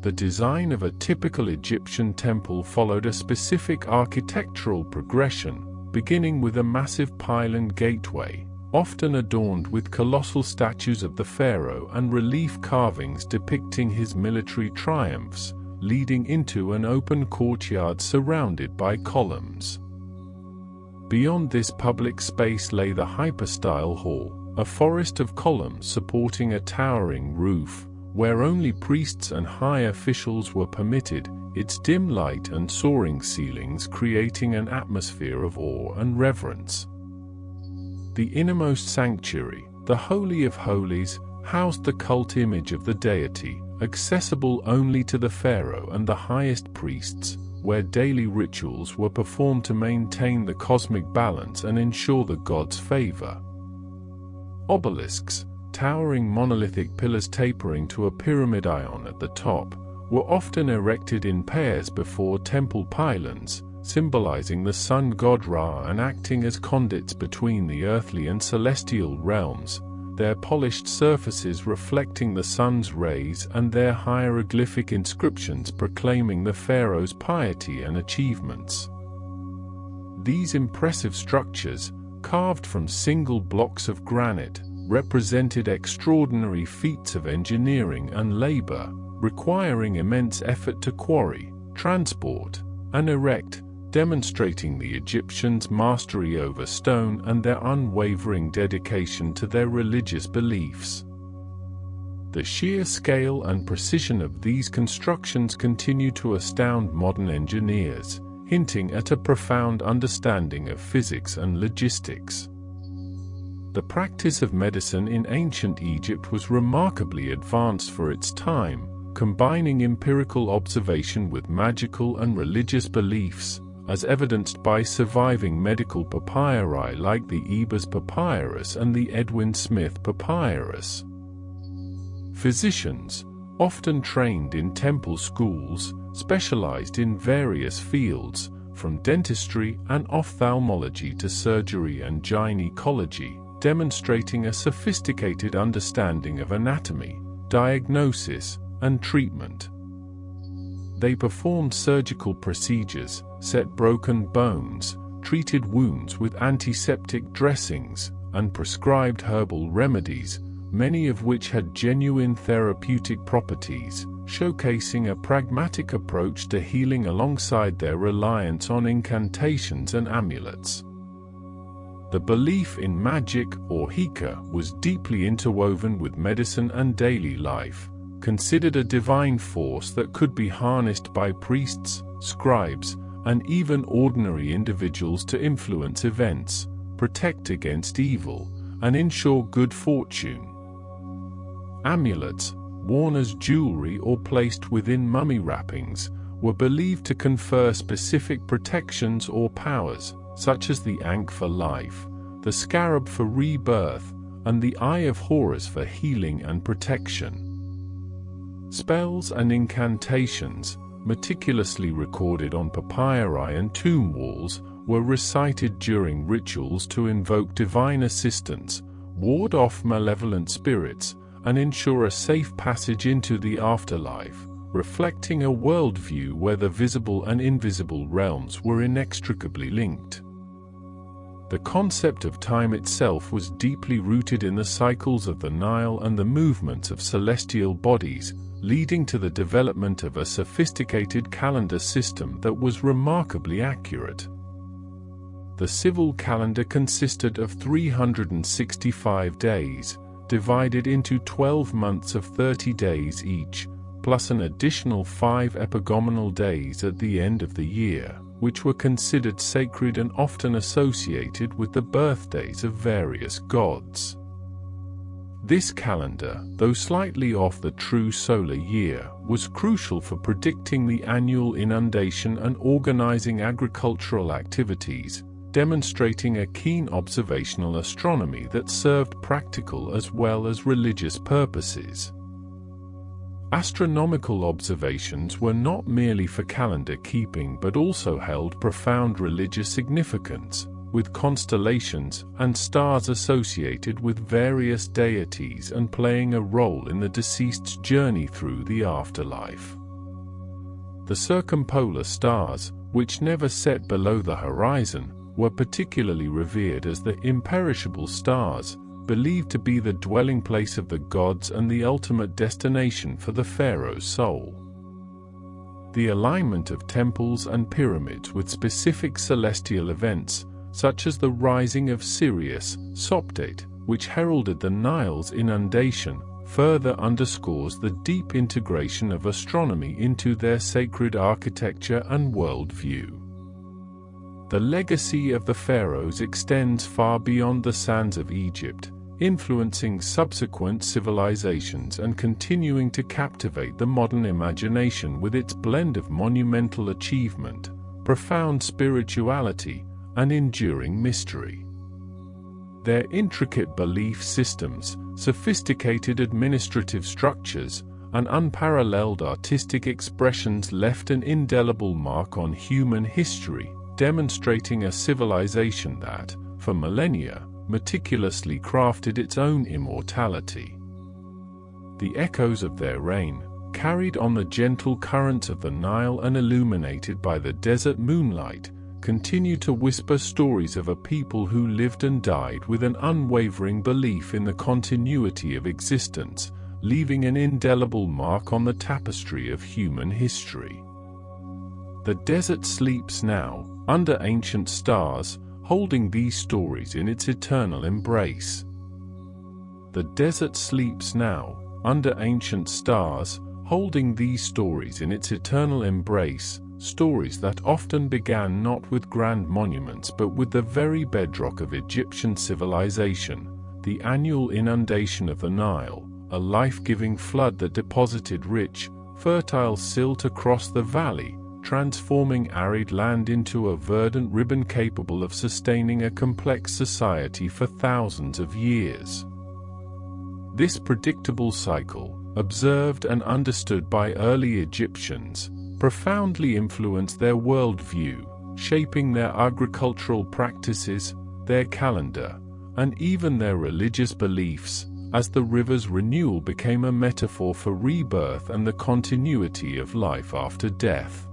The design of a typical Egyptian temple followed a specific architectural progression, beginning with a massive pylon gateway, often adorned with colossal statues of the pharaoh and relief carvings depicting his military triumphs, leading into an open courtyard surrounded by columns. Beyond this public space lay the hypostyle hall, a forest of columns supporting a towering roof, where only priests and high officials were permitted, its dim light and soaring ceilings creating an atmosphere of awe and reverence. The innermost sanctuary, the Holy of Holies, housed the cult image of the deity, accessible only to the pharaoh and the highest priests, where daily rituals were performed to maintain the cosmic balance and ensure the god's favor. Obelisks, towering monolithic pillars tapering to a pyramid ion at the top, were often erected in pairs before temple pylons, symbolizing the sun god Ra and acting as conduits between the earthly and celestial realms, their polished surfaces reflecting the sun's rays and their hieroglyphic inscriptions proclaiming the pharaoh's piety and achievements. These impressive structures, carved from single blocks of granite, represented extraordinary feats of engineering and labor, requiring immense effort to quarry, transport, and erect, demonstrating the Egyptians' mastery over stone and their unwavering dedication to their religious beliefs. The sheer scale and precision of these constructions continue to astound modern engineers, hinting at a profound understanding of physics and logistics. The practice of medicine in ancient Egypt was remarkably advanced for its time, combining empirical observation with magical and religious beliefs, as evidenced by surviving medical papyri like the Ebers Papyrus and the Edwin Smith Papyrus. Physicians, often trained in temple schools, specialized in various fields, from dentistry and ophthalmology to surgery and gynecology, demonstrating a sophisticated understanding of anatomy, diagnosis, and treatment. They performed surgical procedures, set broken bones, treated wounds with antiseptic dressings, and prescribed herbal remedies, many of which had genuine therapeutic properties, showcasing a pragmatic approach to healing alongside their reliance on incantations and amulets. The belief in magic, or hika, was deeply interwoven with medicine and daily life, considered a divine force that could be harnessed by priests, scribes, and even ordinary individuals to influence events, protect against evil, and ensure good fortune. Amulets, worn as jewelry or placed within mummy wrappings, were believed to confer specific protections or powers, such as the Ankh for life, the scarab for rebirth, and the Eye of Horus for healing and protection. Spells and incantations, meticulously recorded on papyri and tomb walls, were recited during rituals to invoke divine assistance, ward off malevolent spirits, and ensure a safe passage into the afterlife, reflecting a worldview where the visible and invisible realms were inextricably linked. The concept of time itself was deeply rooted in the cycles of the Nile and the movements of celestial bodies, leading to the development of a sophisticated calendar system that was remarkably accurate. The civil calendar consisted of 365 days, divided into 12 months of 30 days each, plus an additional 5 epagomenal days at the end of the year, which were considered sacred and often associated with the birthdays of various gods. This calendar, though slightly off the true solar year, was crucial for predicting the annual inundation and organizing agricultural activities, demonstrating a keen observational astronomy that served practical as well as religious purposes. Astronomical observations were not merely for calendar keeping but also held profound religious significance, with constellations and stars associated with various deities and playing a role in the deceased's journey through the afterlife. The circumpolar stars, which never set below the horizon, were particularly revered as the imperishable stars, believed to be the dwelling place of the gods and the ultimate destination for the pharaoh's soul. The alignment of temples and pyramids with specific celestial events, such as the rising of Sirius, Sopdet, which heralded the Nile's inundation, further underscores the deep integration of astronomy into their sacred architecture and worldview. The legacy of the pharaohs extends far beyond the sands of Egypt, influencing subsequent civilizations and continuing to captivate the modern imagination with its blend of monumental achievement, profound spirituality, and enduring mystery. Their intricate belief systems, sophisticated administrative structures, and unparalleled artistic expressions left an indelible mark on human history, demonstrating a civilization that, for millennia, meticulously crafted its own immortality. The echoes of their reign, carried on the gentle currents of the Nile and illuminated by the desert moonlight, continue to whisper stories of a people who lived and died with an unwavering belief in the continuity of existence, leaving an indelible mark on the tapestry of human history. The desert sleeps now, under ancient stars, holding these stories in its eternal embrace. The desert sleeps now, under ancient stars, holding these stories in its eternal embrace, stories that often began not with grand monuments but with the very bedrock of Egyptian civilization, the annual inundation of the Nile, a life-giving flood that deposited rich, fertile silt across the valley, transforming arid land into a verdant ribbon capable of sustaining a complex society for thousands of years. This predictable cycle, observed and understood by early Egyptians, profoundly influenced their worldview, shaping their agricultural practices, their calendar, and even their religious beliefs, as the river's renewal became a metaphor for rebirth and the continuity of life after death.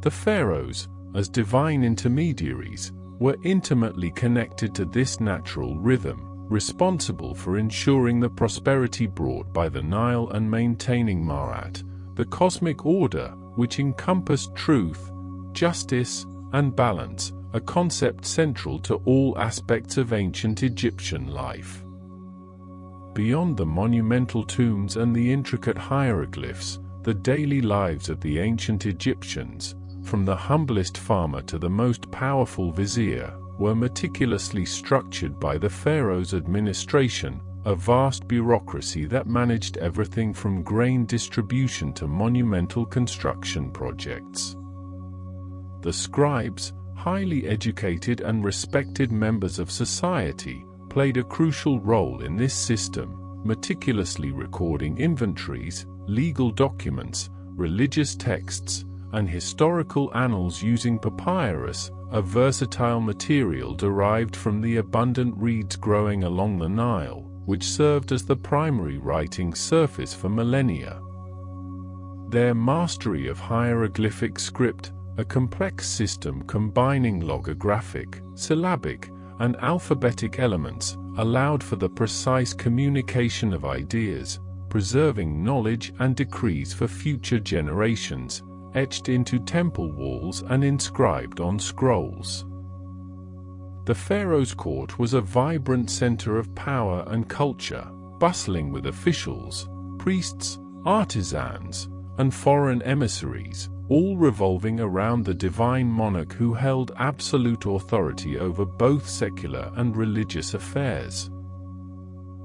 The pharaohs, as divine intermediaries, were intimately connected to this natural rhythm, responsible for ensuring the prosperity brought by the Nile and maintaining Ma'at, the cosmic order, which encompassed truth, justice, and balance, a concept central to all aspects of ancient Egyptian life. Beyond the monumental tombs and the intricate hieroglyphs, the daily lives of the ancient Egyptians, from the humblest farmer to the most powerful vizier, were meticulously structured by the pharaoh's administration, a vast bureaucracy that managed everything from grain distribution to monumental construction projects. The scribes, highly educated and respected members of society, played a crucial role in this system, meticulously recording inventories, legal documents, religious texts, and historical annals using papyrus, a versatile material derived from the abundant reeds growing along the Nile, which served as the primary writing surface for millennia. Their mastery of hieroglyphic script, a complex system combining logographic, syllabic, and alphabetic elements, allowed for the precise communication of ideas, preserving knowledge and decrees for future generations, etched into temple walls and inscribed on scrolls. The pharaoh's court was a vibrant center of power and culture, bustling with officials, priests, artisans, and foreign emissaries, all revolving around the divine monarch who held absolute authority over both secular and religious affairs.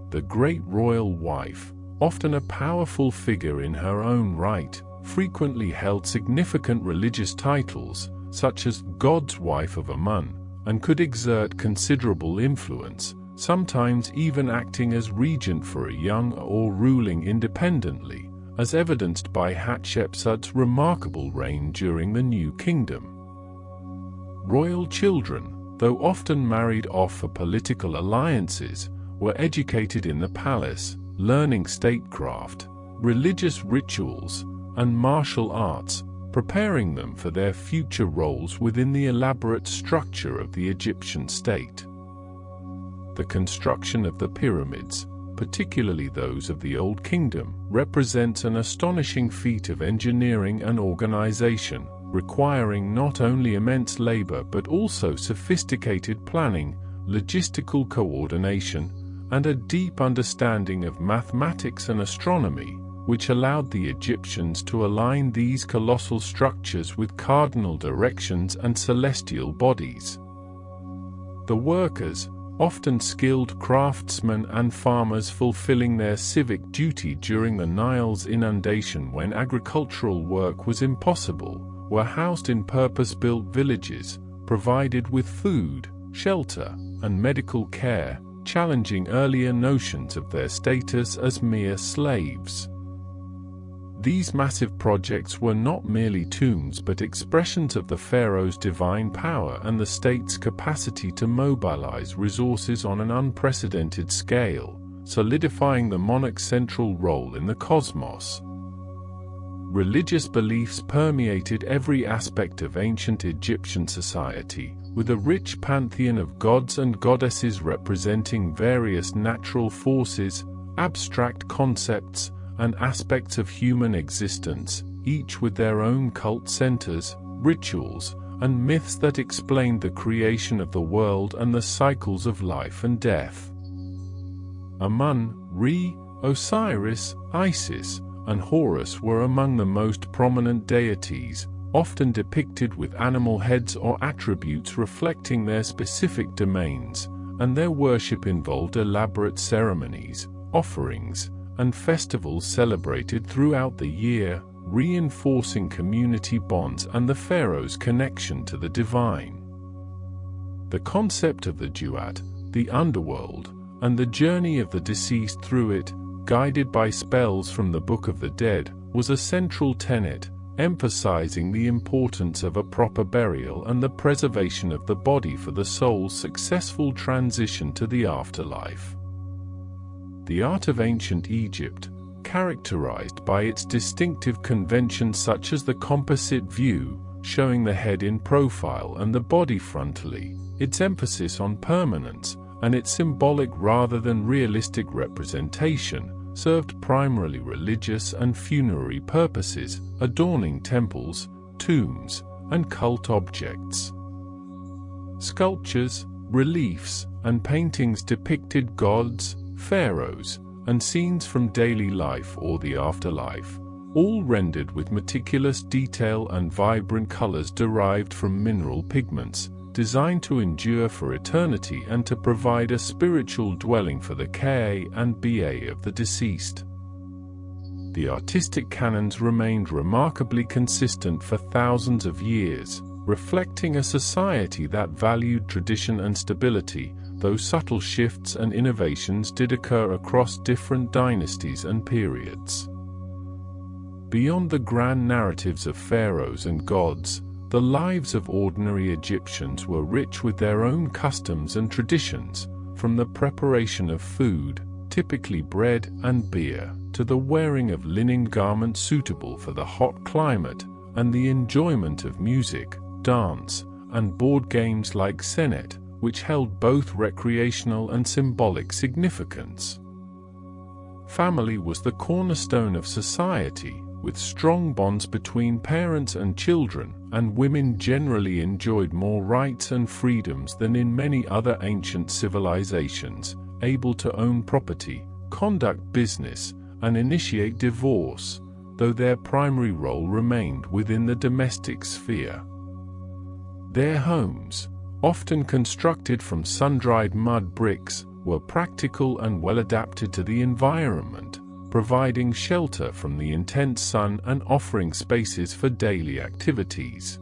The great royal wife, often a powerful figure in her own right, frequently held significant religious titles, such as God's wife of Amun, and could exert considerable influence, sometimes even acting as regent for a young or ruling independently, as evidenced by Hatshepsut's remarkable reign during the New Kingdom. Royal children, though often married off for political alliances, were educated in the palace, learning statecraft, religious rituals, and martial arts, preparing them for their future roles within the elaborate structure of the Egyptian state. The construction of the pyramids, particularly those of the Old Kingdom, represents an astonishing feat of engineering and organization, requiring not only immense labor but also sophisticated planning, logistical coordination, and a deep understanding of mathematics and astronomy, which allowed the Egyptians to align these colossal structures with cardinal directions and celestial bodies. The workers, often skilled craftsmen and farmers fulfilling their civic duty during the Nile's inundation when agricultural work was impossible, were housed in purpose-built villages, provided with food, shelter, and medical care, challenging earlier notions of their status as mere slaves. These massive projects were not merely tombs but expressions of the pharaoh's divine power and the state's capacity to mobilize resources on an unprecedented scale, solidifying the monarch's central role in the cosmos. Religious beliefs permeated every aspect of ancient Egyptian society, with a rich pantheon of gods and goddesses representing various natural forces, abstract concepts, and aspects of human existence, each with their own cult centers, rituals, and myths that explained the creation of the world and the cycles of life and death. Amun, Re, Osiris, Isis, and Horus were among the most prominent deities, often depicted with animal heads or attributes reflecting their specific domains, and their worship involved elaborate ceremonies, offerings, and festivals celebrated throughout the year, reinforcing community bonds and the pharaoh's connection to the divine. The concept of the duat, the underworld, and the journey of the deceased through it, guided by spells from the Book of the Dead, was a central tenet, emphasizing the importance of a proper burial and the preservation of the body for the soul's successful transition to the afterlife. The art of ancient Egypt, characterized by its distinctive conventions such as the composite view, showing the head in profile and the body frontally, its emphasis on permanence, and its symbolic rather than realistic representation, served primarily religious and funerary purposes, adorning temples, tombs, and cult objects. Sculptures, reliefs, and paintings depicted gods, pharaohs, and scenes from daily life or the afterlife, all rendered with meticulous detail and vibrant colors derived from mineral pigments, designed to endure for eternity and to provide a spiritual dwelling for the Ka and Ba of the deceased. The artistic canons remained remarkably consistent for thousands of years, reflecting a society that valued tradition and stability, though subtle shifts and innovations did occur across different dynasties and periods. Beyond the grand narratives of pharaohs and gods, the lives of ordinary Egyptians were rich with their own customs and traditions, from the preparation of food, typically bread and beer, to the wearing of linen garments suitable for the hot climate, and the enjoyment of music, dance, and board games like Senet, which held both recreational and symbolic significance. Family was the cornerstone of society, with strong bonds between parents and children, and women generally enjoyed more rights and freedoms than in many other ancient civilizations, able to own property, conduct business, and initiate divorce, though their primary role remained within the domestic sphere. Their homes, often constructed from sun-dried mud bricks, were practical and well adapted to the environment, providing shelter from the intense sun and offering spaces for daily activities.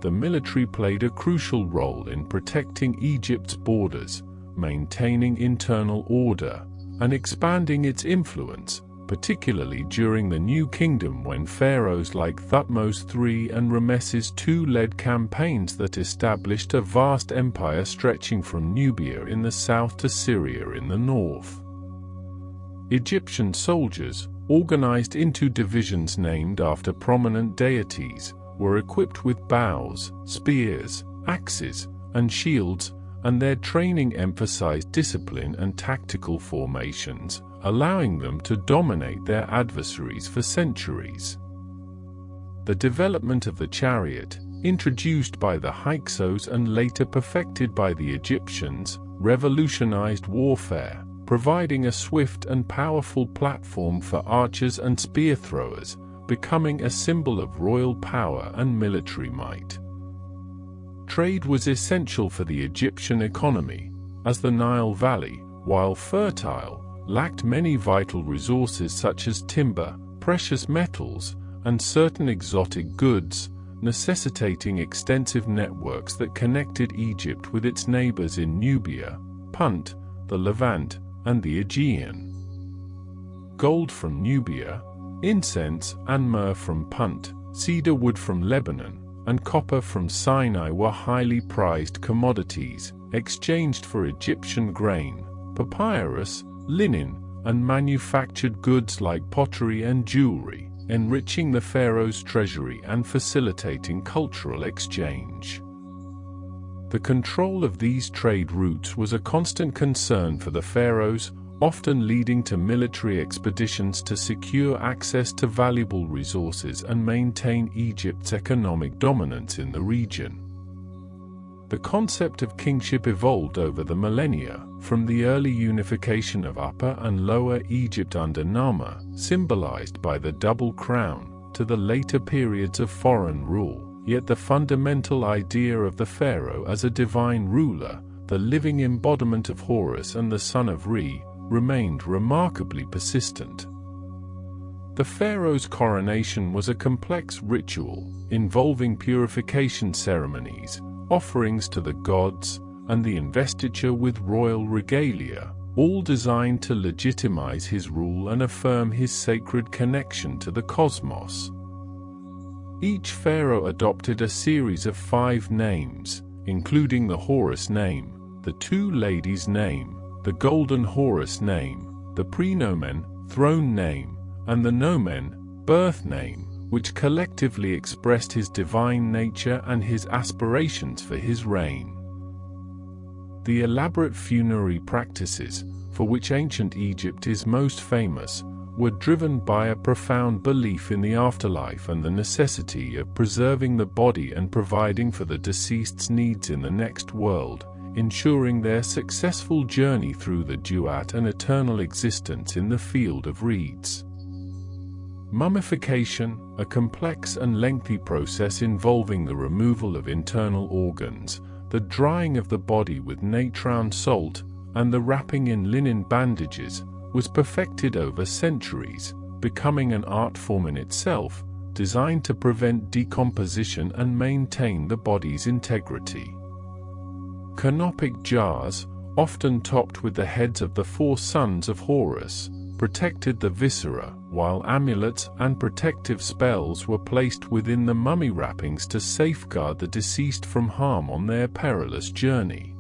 The military played a crucial role in protecting Egypt's borders, maintaining internal order, and expanding its influence, particularly during the New Kingdom when pharaohs like Thutmose III and Ramesses II led campaigns that established a vast empire stretching from Nubia in the south to Syria in the north. Egyptian soldiers, organized into divisions named after prominent deities, were equipped with bows, spears, axes, and shields, and their training emphasized discipline and tactical formations, allowing them to dominate their adversaries for centuries. The development of the chariot, introduced by the Hyksos and later perfected by the Egyptians, revolutionized warfare, providing a swift and powerful platform for archers and spear throwers, becoming a symbol of royal power and military might. Trade was essential for the Egyptian economy, as the Nile Valley, while fertile, lacked many vital resources such as timber, precious metals, and certain exotic goods, necessitating extensive networks that connected Egypt with its neighbors in Nubia, Punt, the Levant, and the Aegean. Gold from Nubia, incense and myrrh from Punt, cedar wood from Lebanon, and copper from Sinai were highly prized commodities, exchanged for Egyptian grain, papyrus, linen, and manufactured goods like pottery and jewelry, enriching the pharaoh's treasury and facilitating cultural exchange. The control of these trade routes was a constant concern for the pharaohs, often leading to military expeditions to secure access to valuable resources and maintain Egypt's economic dominance in the region. The concept of kingship evolved over the millennia, from the early unification of Upper and Lower Egypt under Nama, symbolized by the double crown, to the later periods of foreign rule. Yet the fundamental idea of the pharaoh as a divine ruler, the living embodiment of Horus and the son of Re, remained remarkably persistent. The pharaoh's coronation was a complex ritual involving purification ceremonies, offerings to the gods, and the investiture with royal regalia, all designed to legitimize his rule and affirm his sacred connection to the cosmos. Each pharaoh adopted a series of 5 names, including the Horus name, the Two Ladies name, the Golden Horus name, the Prenomen, throne name, and the Nomen, birth name, which collectively expressed his divine nature and his aspirations for his reign. The elaborate funerary practices, for which ancient Egypt is most famous, were driven by a profound belief in the afterlife and the necessity of preserving the body and providing for the deceased's needs in the next world, ensuring their successful journey through the duat and eternal existence in the field of reeds. Mummification, a complex and lengthy process involving the removal of internal organs, the drying of the body with natron salt, and the wrapping in linen bandages, was perfected over centuries, becoming an art form in itself, designed to prevent decomposition and maintain the body's integrity. Canopic jars, often topped with the heads of the 4 sons of Horus, protected the viscera, while amulets and protective spells were placed within the mummy wrappings to safeguard the deceased from harm on their perilous journey.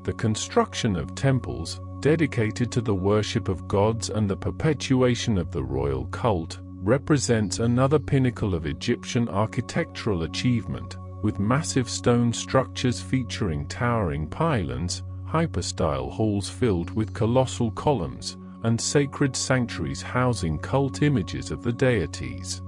The construction of temples, dedicated to the worship of gods and the perpetuation of the royal cult, represents another pinnacle of Egyptian architectural achievement, with massive stone structures featuring towering pylons, hypostyle halls filled with colossal columns, and sacred sanctuaries housing cult images of the deities.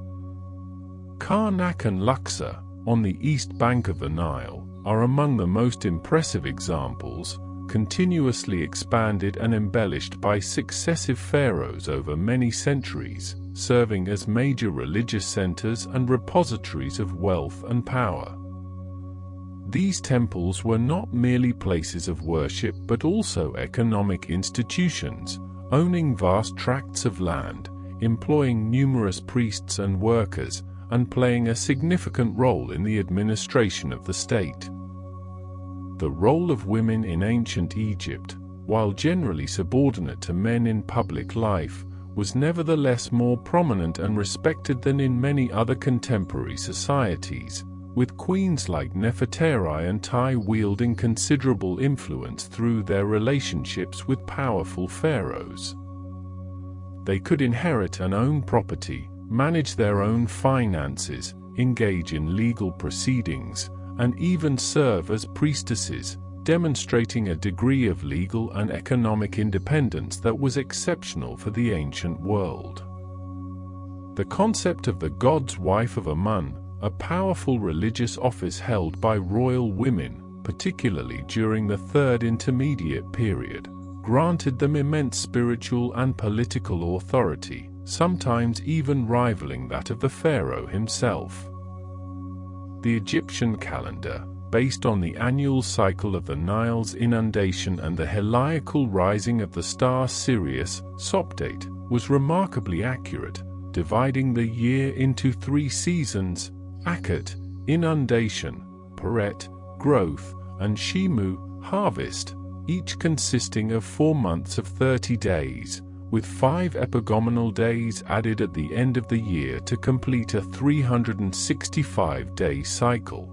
Karnak and Luxor, on the east bank of the Nile, are among the most impressive examples, continuously expanded and embellished by successive pharaohs over many centuries, serving as major religious centers and repositories of wealth and power. These temples were not merely places of worship but also economic institutions, owning vast tracts of land, employing numerous priests and workers, and playing a significant role in the administration of the state. The role of women in ancient Egypt, while generally subordinate to men in public life, was nevertheless more prominent and respected than in many other contemporary societies, with queens like Nefertari and Tai wielding considerable influence through their relationships with powerful pharaohs. They could inherit and own property, manage their own finances, engage in legal proceedings, and even serve as priestesses, demonstrating a degree of legal and economic independence that was exceptional for the ancient world. The concept of the god's wife of Amun, a powerful religious office held by royal women, particularly during the Third Intermediate Period, granted them immense spiritual and political authority, sometimes even rivaling that of the pharaoh himself. The Egyptian calendar, based on the annual cycle of the Nile's inundation and the heliacal rising of the star Sirius, Sopdate, was remarkably accurate, dividing the year into 3 seasons: Akhet, inundation; Peret, growth; and Shimu, harvest, each consisting of 4 months of 30 days, with 5 epigomenal days added at the end of the year to complete a 365-day cycle.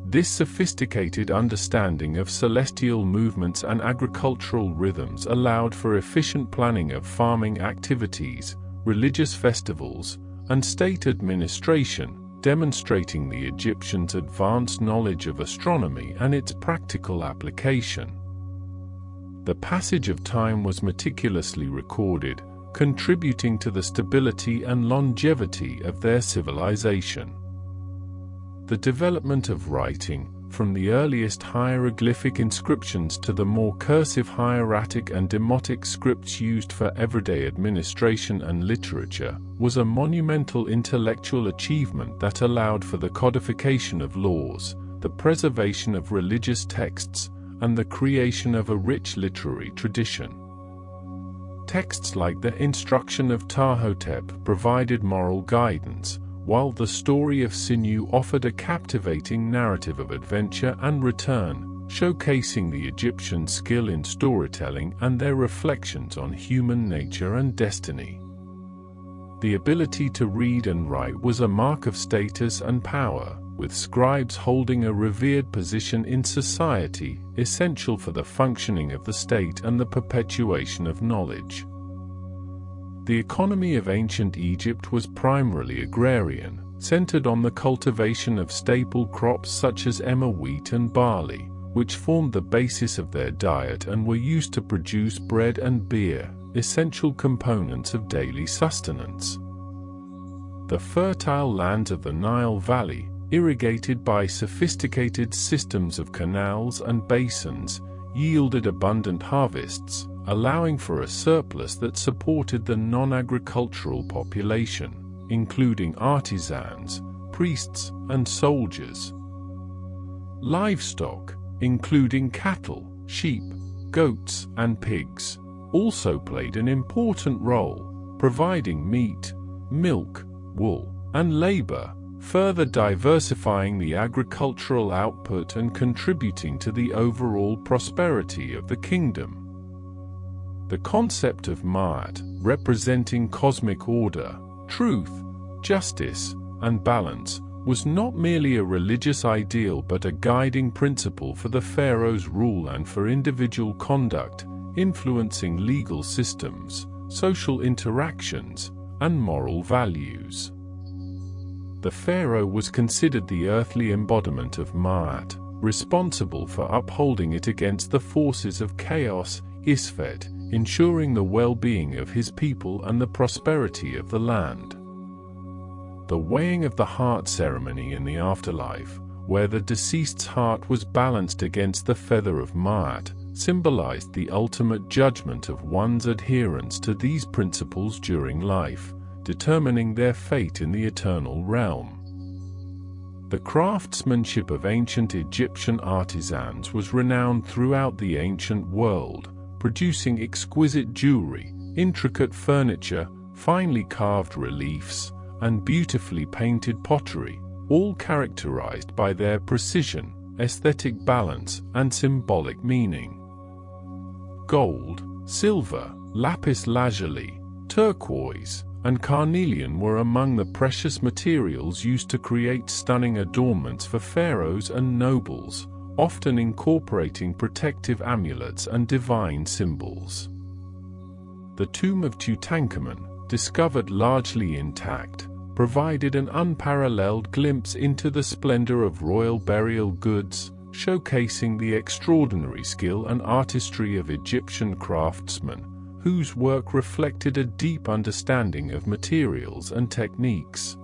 This sophisticated understanding of celestial movements and agricultural rhythms allowed for efficient planning of farming activities, religious festivals, and state administration, demonstrating the Egyptians' advanced knowledge of astronomy and its practical application. The passage of time was meticulously recorded, contributing to the stability and longevity of their civilization. The development of writing, from the earliest hieroglyphic inscriptions to the more cursive hieratic and demotic scripts used for everyday administration and literature, was a monumental intellectual achievement that allowed for the codification of laws, the preservation of religious texts, and the creation of a rich literary tradition. Texts like the Instruction of Ptahhotep provided moral guidance, while the story of Sinew offered a captivating narrative of adventure and return, showcasing the Egyptians' skill in storytelling and their reflections on human nature and destiny. The ability to read and write was a mark of status and power, with scribes holding a revered position in society, essential for the functioning of the state and the perpetuation of knowledge. The economy of ancient Egypt was primarily agrarian, centered on the cultivation of staple crops such as emmer wheat and barley, which formed the basis of their diet and were used to produce bread and beer, essential components of daily sustenance. The fertile lands of the Nile Valley, irrigated by sophisticated systems of canals and basins, yielded abundant harvests, allowing for a surplus that supported the non-agricultural population, including artisans, priests, and soldiers. Livestock, including cattle, sheep, goats, and pigs, also played an important role, providing meat, milk, wool, and labor, further diversifying the agricultural output and contributing to the overall prosperity of the kingdom. The concept of Ma'at, representing cosmic order, truth, justice, and balance, was not merely a religious ideal but a guiding principle for the pharaoh's rule and for individual conduct, influencing legal systems, social interactions, and moral values. The pharaoh was considered the earthly embodiment of Ma'at, responsible for upholding it against the forces of chaos, Isfet, ensuring the well-being of his people and the prosperity of the land. The weighing of the heart ceremony in the afterlife, where the deceased's heart was balanced against the feather of Ma'at, symbolized the ultimate judgment of one's adherence to these principles during life, determining their fate in the eternal realm. The craftsmanship of ancient Egyptian artisans was renowned throughout the ancient world, producing exquisite jewelry, intricate furniture, finely carved reliefs, and beautifully painted pottery, all characterized by their precision, aesthetic balance, and symbolic meaning. Gold, silver, lapis lazuli, turquoise, and carnelian were among the precious materials used to create stunning adornments for pharaohs and nobles, often incorporating protective amulets and divine symbols. The tomb of Tutankhamun, discovered largely intact, provided an unparalleled glimpse into the splendor of royal burial goods, showcasing the extraordinary skill and artistry of Egyptian craftsmen, whose work reflected a deep understanding of materials and techniques.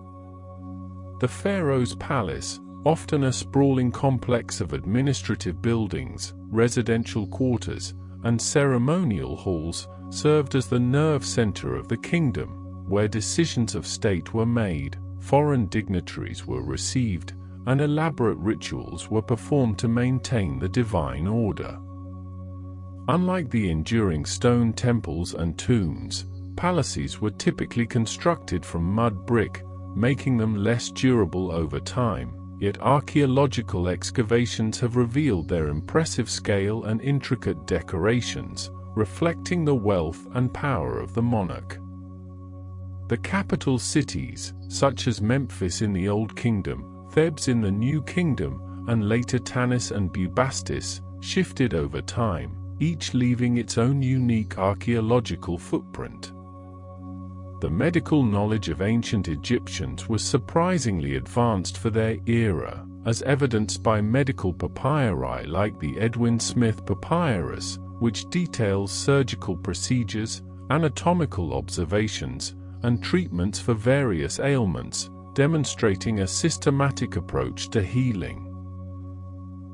The pharaoh's palace, often a sprawling complex of administrative buildings, residential quarters, and ceremonial halls, served as the nerve center of the kingdom, where decisions of state were made, foreign dignitaries were received, and elaborate rituals were performed to maintain the divine order. Unlike the enduring stone temples and tombs, palaces were typically constructed from mud brick, making them less durable over time, yet archaeological excavations have revealed their impressive scale and intricate decorations, reflecting the wealth and power of the monarch. The capital cities, such as Memphis in the Old Kingdom, Thebes in the New Kingdom, and later Tanis and Bubastis, shifted over time, each leaving its own unique archaeological footprint. The medical knowledge of ancient Egyptians was surprisingly advanced for their era, as evidenced by medical papyri like the Edwin Smith Papyrus, which details surgical procedures, anatomical observations, and treatments for various ailments, demonstrating a systematic approach to healing.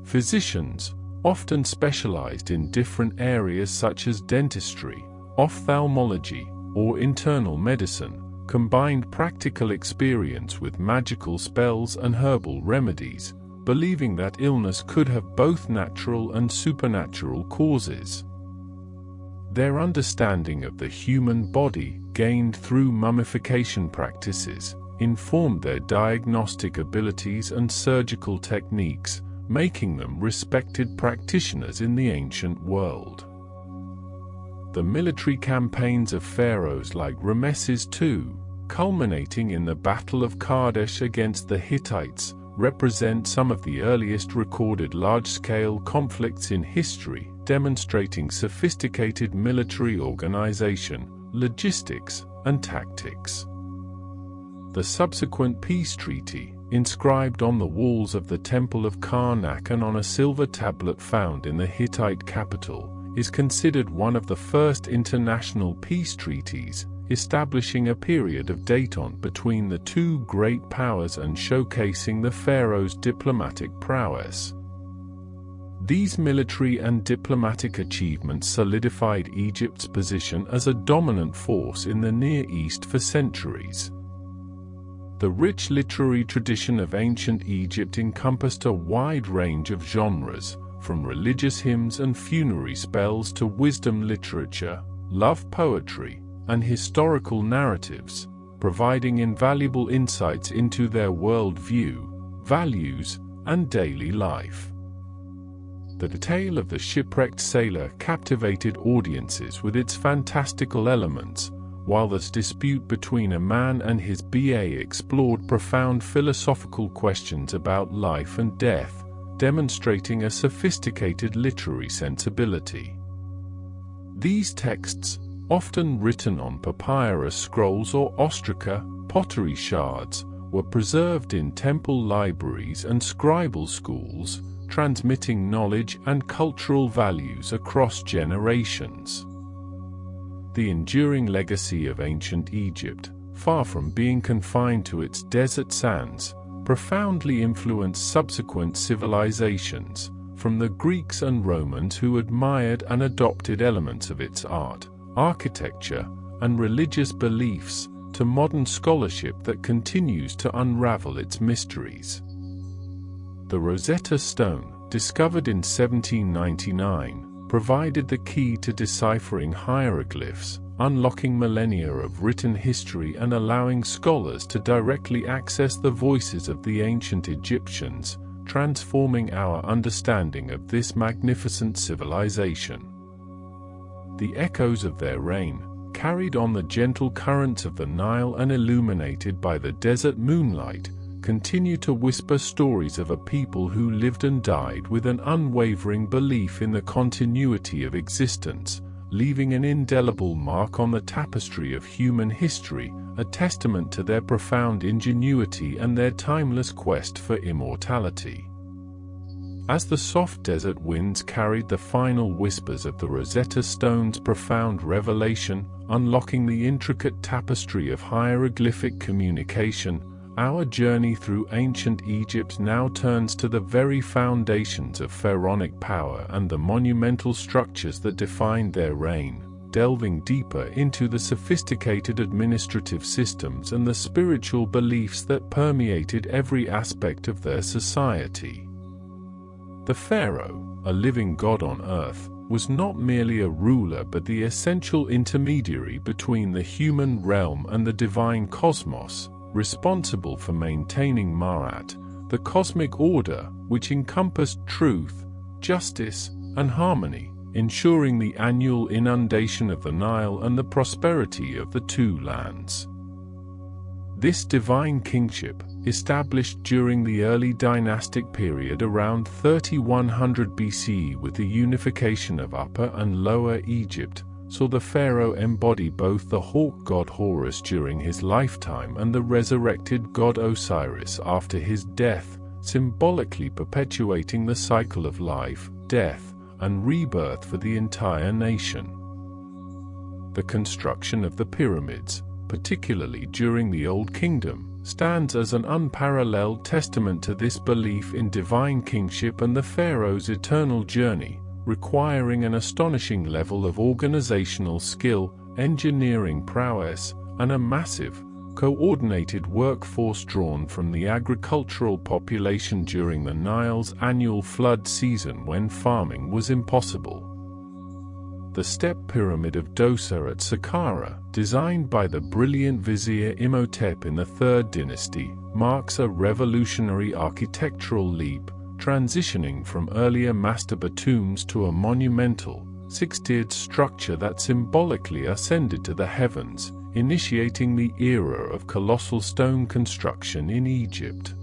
Physicians, often specialized in different areas such as dentistry, ophthalmology, or internal medicine, combined practical experience with magical spells and herbal remedies, believing that illness could have both natural and supernatural causes. Their understanding of the human body, gained through mummification practices, informed their diagnostic abilities and surgical techniques, making them respected practitioners in the ancient world. The military campaigns of pharaohs like Ramesses II, culminating in the Battle of Kadesh against the Hittites, represent some of the earliest recorded large-scale conflicts in history, demonstrating sophisticated military organization, logistics, and tactics. The subsequent peace treaty, inscribed on the walls of the Temple of Karnak and on a silver tablet found in the Hittite capital, is considered one of the first international peace treaties, establishing a period of détente between the two great powers and showcasing the pharaoh's diplomatic prowess. These military and diplomatic achievements solidified Egypt's position as a dominant force in the Near East for centuries. The rich literary tradition of ancient Egypt encompassed a wide range of genres, from religious hymns and funerary spells to wisdom literature, love poetry, and historical narratives, providing invaluable insights into their worldview, values, and daily life. The tale of the shipwrecked sailor captivated audiences with its fantastical elements, while the dispute between a man and his BA explored profound philosophical questions about life and death, demonstrating a sophisticated literary sensibility. These texts, often written on papyrus scrolls or ostraca, pottery shards, were preserved in temple libraries and scribal schools, transmitting knowledge and cultural values across generations. The enduring legacy of ancient Egypt, far from being confined to its desert sands, profoundly influenced subsequent civilizations, from the Greeks and Romans who admired and adopted elements of its art, architecture, and religious beliefs, to modern scholarship that continues to unravel its mysteries. The Rosetta Stone, discovered in 1799, provided the key to deciphering hieroglyphs, unlocking millennia of written history and allowing scholars to directly access the voices of the ancient Egyptians, transforming our understanding of this magnificent civilization. The echoes of their reign, carried on the gentle currents of the Nile and illuminated by the desert moonlight, continue to whisper stories of a people who lived and died with an unwavering belief in the continuity of existence, leaving an indelible mark on the tapestry of human history, a testament to their profound ingenuity and their timeless quest for immortality. As the soft desert winds carried the final whispers of the Rosetta Stone's profound revelation, unlocking the intricate tapestry of hieroglyphic communication, our journey through ancient Egypt now turns to the very foundations of pharaonic power and the monumental structures that defined their reign, delving deeper into the sophisticated administrative systems and the spiritual beliefs that permeated every aspect of their society. The pharaoh, a living god on earth, was not merely a ruler but the essential intermediary between the human realm and the divine cosmos, responsible for maintaining Ma'at, the cosmic order which encompassed truth, justice, and harmony, ensuring the annual inundation of the Nile and the prosperity of the two lands. This divine kingship, established during the early dynastic period around 3100 BCE with the unification of Upper and Lower Egypt, saw the pharaoh embody both the hawk god Horus during his lifetime and the resurrected god Osiris after his death, symbolically perpetuating the cycle of life, death, and rebirth for the entire nation. The construction of the pyramids, particularly during the Old Kingdom, stands as an unparalleled testament to this belief in divine kingship and the pharaoh's eternal journey, requiring an astonishing level of organizational skill, engineering prowess, and a massive, coordinated workforce drawn from the agricultural population during the Nile's annual flood season when farming was impossible. the step pyramid of Djoser at Saqqara, designed by the brilliant vizier Imhotep in the 3rd dynasty, marks a revolutionary architectural leap, transitioning from earlier mastaba tombs to a monumental, 6-tiered structure that symbolically ascended to the heavens, initiating the era of colossal stone construction in Egypt.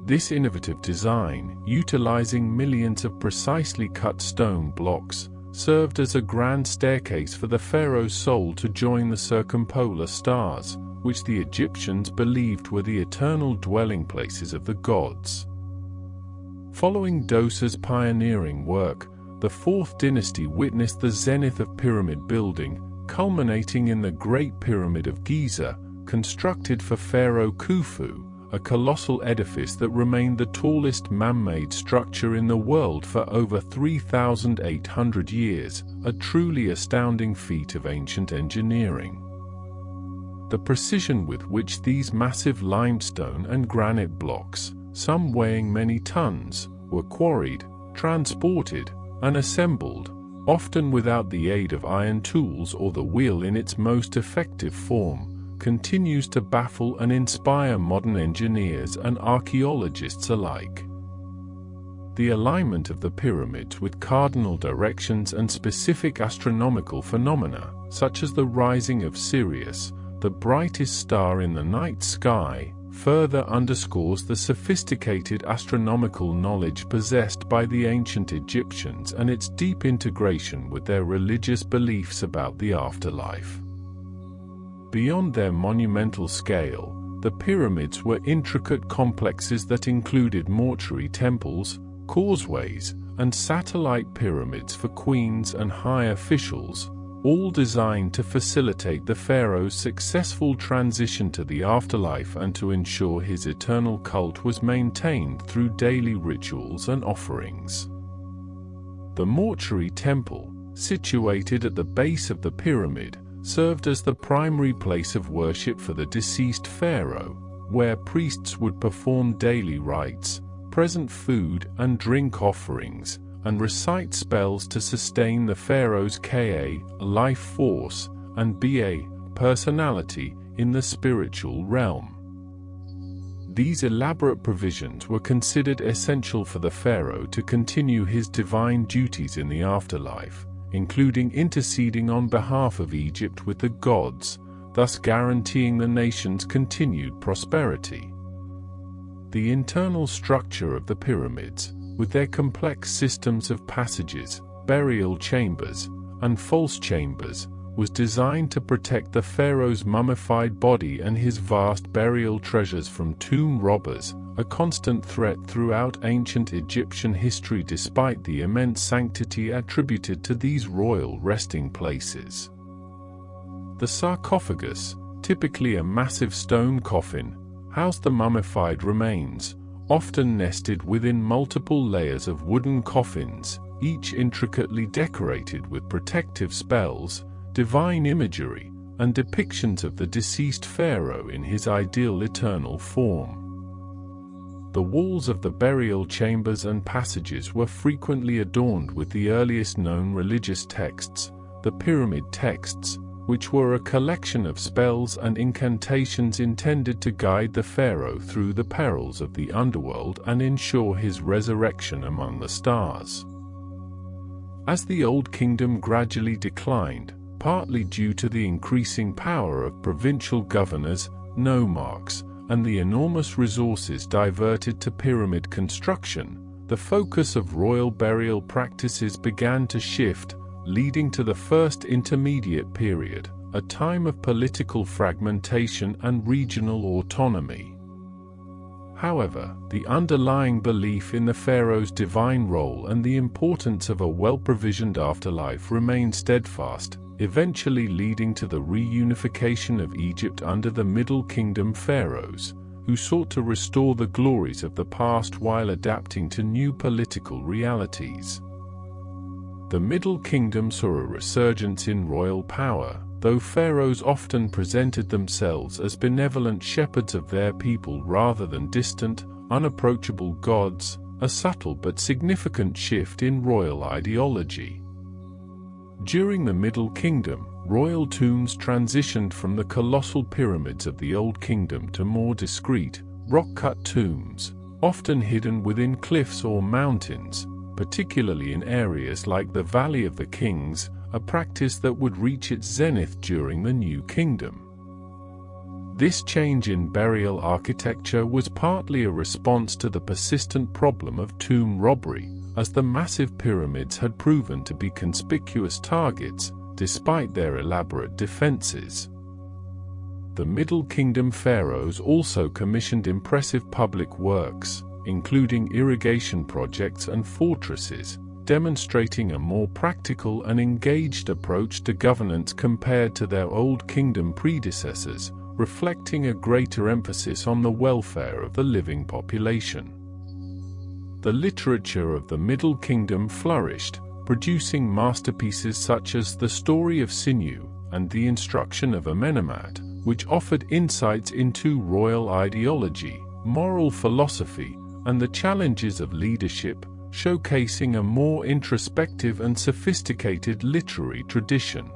This innovative design, utilizing millions of precisely cut stone blocks, served as a grand staircase for the pharaoh's soul to join the circumpolar stars, which the Egyptians believed were the eternal dwelling places of the gods. Following Djoser's pioneering work, the 4th dynasty witnessed the zenith of pyramid building, culminating in the Great Pyramid of Giza, constructed for Pharaoh Khufu, a colossal edifice that remained the tallest man-made structure in the world for over 3,800 years, a truly astounding feat of ancient engineering. The precision with which these massive limestone and granite blocks, some weighing many tons, were quarried, transported, and assembled, often without the aid of iron tools or the wheel in its most effective form, continues to baffle and inspire modern engineers and archaeologists alike. The alignment of the pyramids with cardinal directions and specific astronomical phenomena, such as the rising of Sirius, the brightest star in the night sky, further underscores the sophisticated astronomical knowledge possessed by the ancient Egyptians and its deep integration with their religious beliefs about the afterlife. Beyond their monumental scale, the pyramids were intricate complexes that included mortuary temples, causeways, and satellite pyramids for queens and high officials, all designed to facilitate the pharaoh's successful transition to the afterlife and to ensure his eternal cult was maintained through daily rituals and offerings. The mortuary temple, situated at the base of the pyramid, served as the primary place of worship for the deceased pharaoh, where priests would perform daily rites, present food and drink offerings, and recite spells to sustain the pharaoh's Ka, life force, and Ba, personality, in the spiritual realm. These elaborate provisions were considered essential for the pharaoh to continue his divine duties in the afterlife, including interceding on behalf of Egypt with the gods, thus guaranteeing the nation's continued prosperity. The internal structure of the pyramids, with their complex systems of passages, burial chambers, and false chambers, was designed to protect the pharaoh's mummified body and his vast burial treasures from tomb robbers, a constant threat throughout ancient Egyptian history despite the immense sanctity attributed to these royal resting places. The sarcophagus, typically a massive stone coffin, housed the mummified remains, often nested within multiple layers of wooden coffins, each intricately decorated with protective spells, divine imagery, and depictions of the deceased pharaoh in his ideal eternal form. The walls of the burial chambers and passages were frequently adorned with the earliest known religious texts, the pyramid texts, which were a collection of spells and incantations intended to guide the pharaoh through the perils of the underworld and ensure his resurrection among the stars. As the Old Kingdom gradually declined, partly due to the increasing power of provincial governors, nomarchs, and the enormous resources diverted to pyramid construction, the focus of royal burial practices began to shift, leading to the First Intermediate Period, a time of political fragmentation and regional autonomy. However, the underlying belief in the pharaoh's divine role and the importance of a well-provisioned afterlife remained steadfast, eventually leading to the reunification of Egypt under the Middle Kingdom pharaohs, who sought to restore the glories of the past while adapting to new political realities. The Middle Kingdom saw a resurgence in royal power, though pharaohs often presented themselves as benevolent shepherds of their people rather than distant, unapproachable gods, a subtle but significant shift in royal ideology. During the Middle Kingdom, royal tombs transitioned from the colossal pyramids of the Old Kingdom to more discreet, rock-cut tombs, often hidden within cliffs or mountains, particularly in areas like the Valley of the Kings, a practice that would reach its zenith during the New Kingdom. This change in burial architecture was partly a response to the persistent problem of tomb robbery, as the massive pyramids had proven to be conspicuous targets, despite their elaborate defenses. The Middle Kingdom pharaohs also commissioned impressive public works, including irrigation projects and fortresses, demonstrating a more practical and engaged approach to governance compared to their Old Kingdom predecessors, reflecting a greater emphasis on the welfare of the living population. The literature of the Middle Kingdom flourished, producing masterpieces such as The Story of Sinew and The Instruction of Amenemhat, which offered insights into royal ideology, moral philosophy, and the challenges of leadership, showcasing a more introspective and sophisticated literary tradition.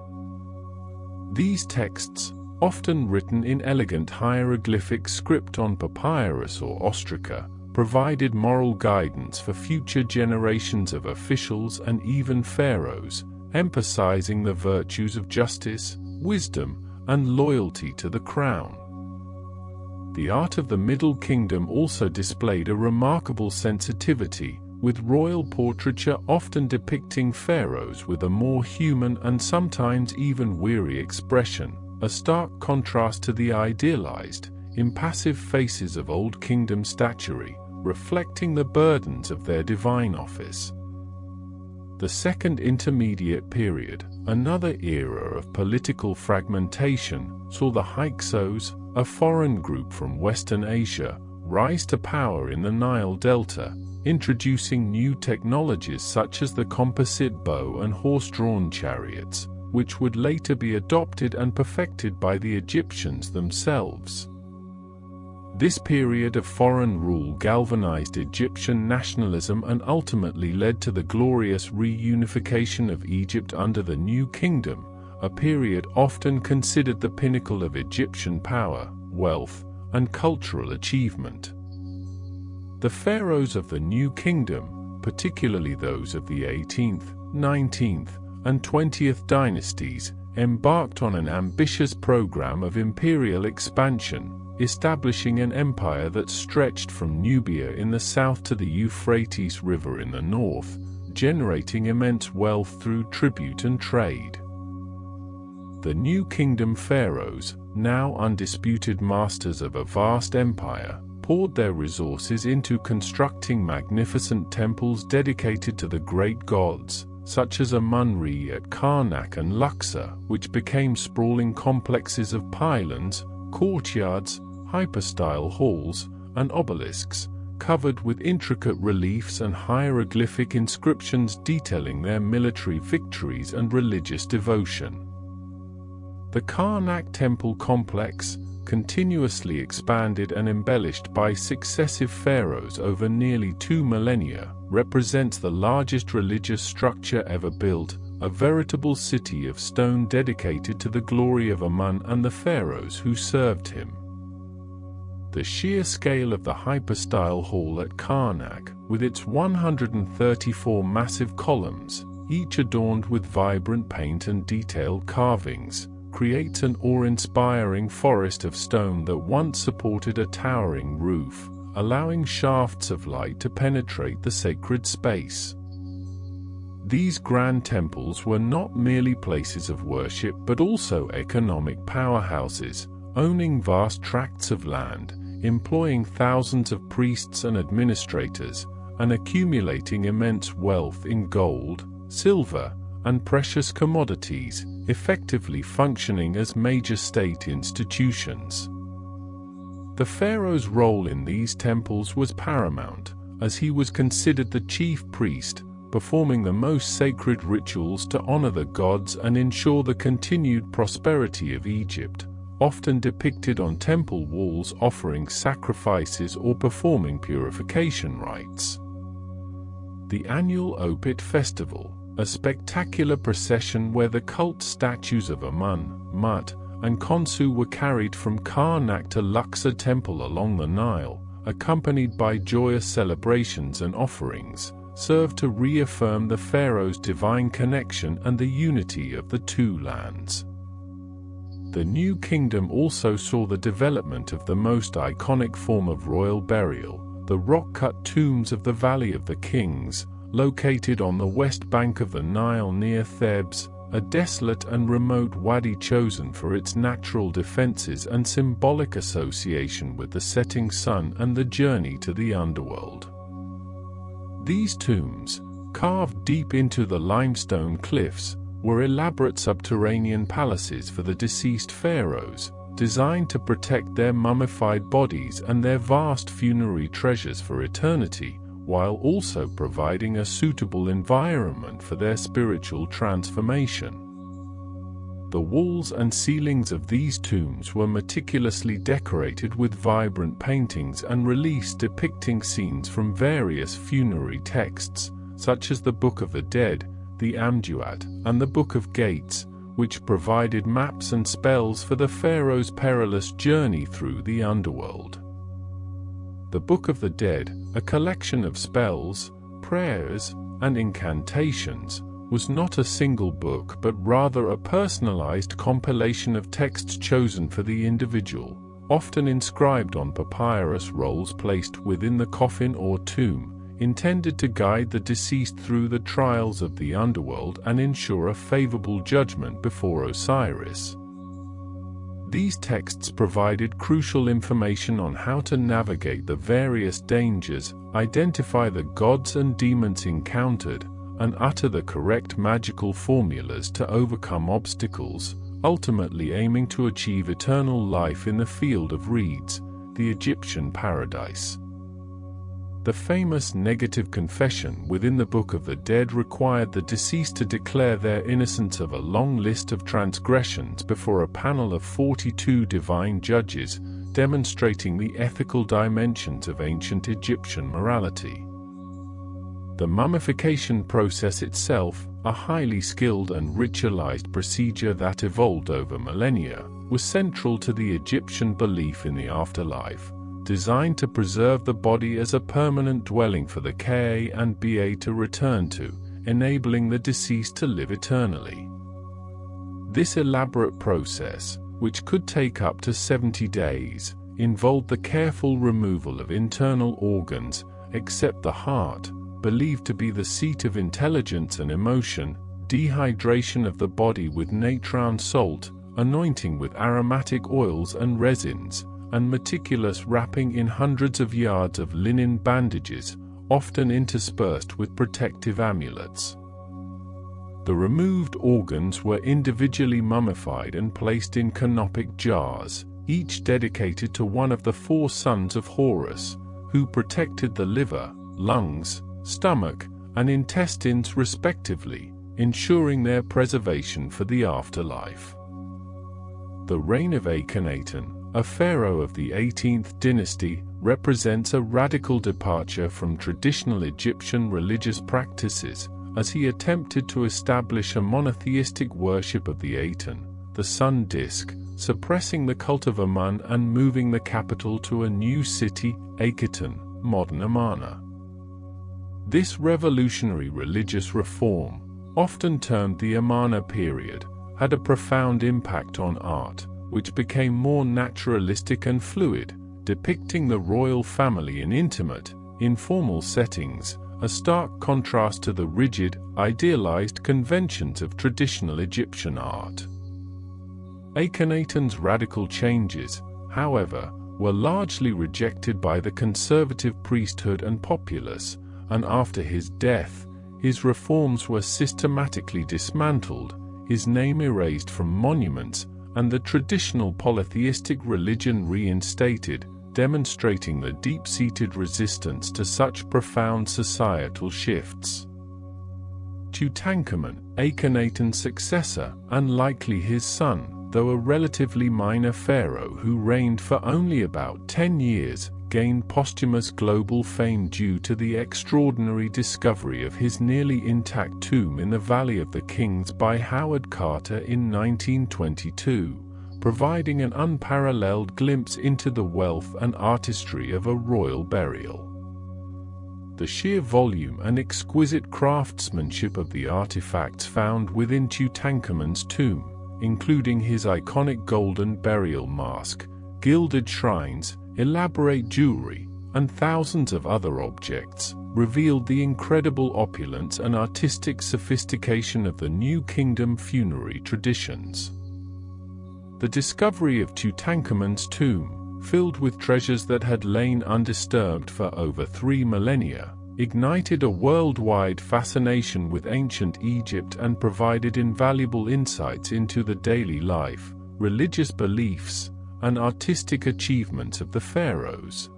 These texts, often written in elegant hieroglyphic script on papyrus or ostraca, provided moral guidance for future generations of officials and even pharaohs, emphasizing the virtues of justice, wisdom, and loyalty to the crown. The art of the Middle Kingdom also displayed a remarkable sensitivity, with royal portraiture often depicting pharaohs with a more human and sometimes even weary expression, a stark contrast to the idealized, impassive faces of Old Kingdom statuary, reflecting the burdens of their divine office. The Second Intermediate Period, another era of political fragmentation, saw the Hyksos, a foreign group from Western Asia, rise to power in the Nile Delta, introducing new technologies such as the composite bow and horse-drawn chariots, which would later be adopted and perfected by the Egyptians themselves. This period of foreign rule galvanized Egyptian nationalism and ultimately led to the glorious reunification of Egypt under the New Kingdom, a period often considered the pinnacle of Egyptian power, wealth, and cultural achievement. The pharaohs of the New Kingdom, particularly those of the 18th, 19th, and 20th dynasties, embarked on an ambitious program of imperial expansion, establishing an empire that stretched from Nubia in the south to the Euphrates River in the north, generating immense wealth through tribute and trade. The New Kingdom pharaohs, now undisputed masters of a vast empire, poured their resources into constructing magnificent temples dedicated to the great gods, such as Amun-Re at Karnak and Luxor, which became sprawling complexes of pylons, courtyards, hypostyle halls, and obelisks, covered with intricate reliefs and hieroglyphic inscriptions detailing their military victories and religious devotion. The Karnak temple complex, continuously expanded and embellished by successive pharaohs over nearly 2 millennia, represents the largest religious structure ever built, a veritable city of stone dedicated to the glory of Amun and the pharaohs who served him. The sheer scale of the hypostyle hall at Karnak, with its 134 massive columns, each adorned with vibrant paint and detailed carvings, creates an awe-inspiring forest of stone that once supported a towering roof, allowing shafts of light to penetrate the sacred space. These grand temples were not merely places of worship but also economic powerhouses, owning vast tracts of land, employing thousands of priests and administrators, and accumulating immense wealth in gold, silver, and precious commodities, effectively functioning as major state institutions. The pharaoh's role in these temples was paramount, as he was considered the chief priest, performing the most sacred rituals to honor the gods and ensure the continued prosperity of Egypt, often depicted on temple walls offering sacrifices or performing purification rites. The annual Opit festival, a spectacular procession where the cult statues of Amun, Mut, and Khonsu were carried from Karnak to Luxor Temple along the Nile, accompanied by joyous celebrations and offerings, served to reaffirm the pharaoh's divine connection and the unity of the two lands. The new kingdom also saw the development of the most iconic form of royal burial, the rock-cut tombs of the Valley of the Kings, located on the west bank of the Nile near Thebes, a desolate and remote wadi chosen for its natural defenses and symbolic association with the setting sun and the journey to the underworld. These tombs, carved deep into the limestone cliffs, were elaborate subterranean palaces for the deceased pharaohs, designed to protect their mummified bodies and their vast funerary treasures for eternity, while also providing a suitable environment for their spiritual transformation. The walls and ceilings of these tombs were meticulously decorated with vibrant paintings and reliefs depicting scenes from various funerary texts, such as the Book of the Dead, the Amduat, and the Book of Gates, which provided maps and spells for the pharaoh's perilous journey through the underworld. The Book of the Dead, a collection of spells, prayers, and incantations, was not a single book but rather a personalized compilation of texts chosen for the individual, often inscribed on papyrus rolls placed within the coffin or tomb, intended to guide the deceased through the trials of the underworld and ensure a favorable judgment before Osiris. These texts provided crucial information on how to navigate the various dangers, identify the gods and demons encountered, and utter the correct magical formulas to overcome obstacles, ultimately aiming to achieve eternal life in the field of reeds, the Egyptian paradise. The famous negative confession within the Book of the Dead required the deceased to declare their innocence of a long list of transgressions before a panel of 42 divine judges, demonstrating the ethical dimensions of ancient Egyptian morality. The mummification process itself, a highly skilled and ritualized procedure that evolved over millennia, was central to the Egyptian belief in the afterlife, designed to preserve the body as a permanent dwelling for the Ka and Ba to return to, enabling the deceased to live eternally. This elaborate process, which could take up to 70 days, involved the careful removal of internal organs, except the heart, believed to be the seat of intelligence and emotion, dehydration of the body with natron salt, anointing with aromatic oils and resins, and meticulous wrapping in hundreds of yards of linen bandages, often interspersed with protective amulets. The removed organs were individually mummified and placed in canopic jars, each dedicated to one of the 4 sons of Horus, who protected the liver, lungs, stomach, and intestines respectively, ensuring their preservation for the afterlife. The reign of Akhenaten, a pharaoh of the 18th dynasty, represents a radical departure from traditional Egyptian religious practices, as he attempted to establish a monotheistic worship of the Aten, the sun disk, suppressing the cult of Amun and moving the capital to a new city, Akhenaten, modern Amarna. This revolutionary religious reform, often termed the Amarna period, had a profound impact on art, which became more naturalistic and fluid, depicting the royal family in intimate, informal settings, a stark contrast to the rigid, idealized conventions of traditional Egyptian art. Akhenaten's radical changes, however, were largely rejected by the conservative priesthood and populace, and after his death, his reforms were systematically dismantled, his name erased from monuments, and the traditional polytheistic religion reinstated, demonstrating the deep-seated resistance to such profound societal shifts. Tutankhamun, Akhenaten's successor, and likely his son, though a relatively minor pharaoh who reigned for only about 10 years, gained posthumous global fame due to the extraordinary discovery of his nearly intact tomb in the Valley of the Kings by Howard Carter in 1922, providing an unparalleled glimpse into the wealth and artistry of a royal burial. The sheer volume and exquisite craftsmanship of the artifacts found within Tutankhamun's tomb, including his iconic golden burial mask, gilded shrines, elaborate jewelry, and thousands of other objects, revealed the incredible opulence and artistic sophistication of the New Kingdom funerary traditions. The discovery of Tutankhamun's tomb, filled with treasures that had lain undisturbed for over 3 millennia, ignited a worldwide fascination with ancient Egypt and provided invaluable insights into the daily life, religious beliefs, and artistic achievements of the pharaohs.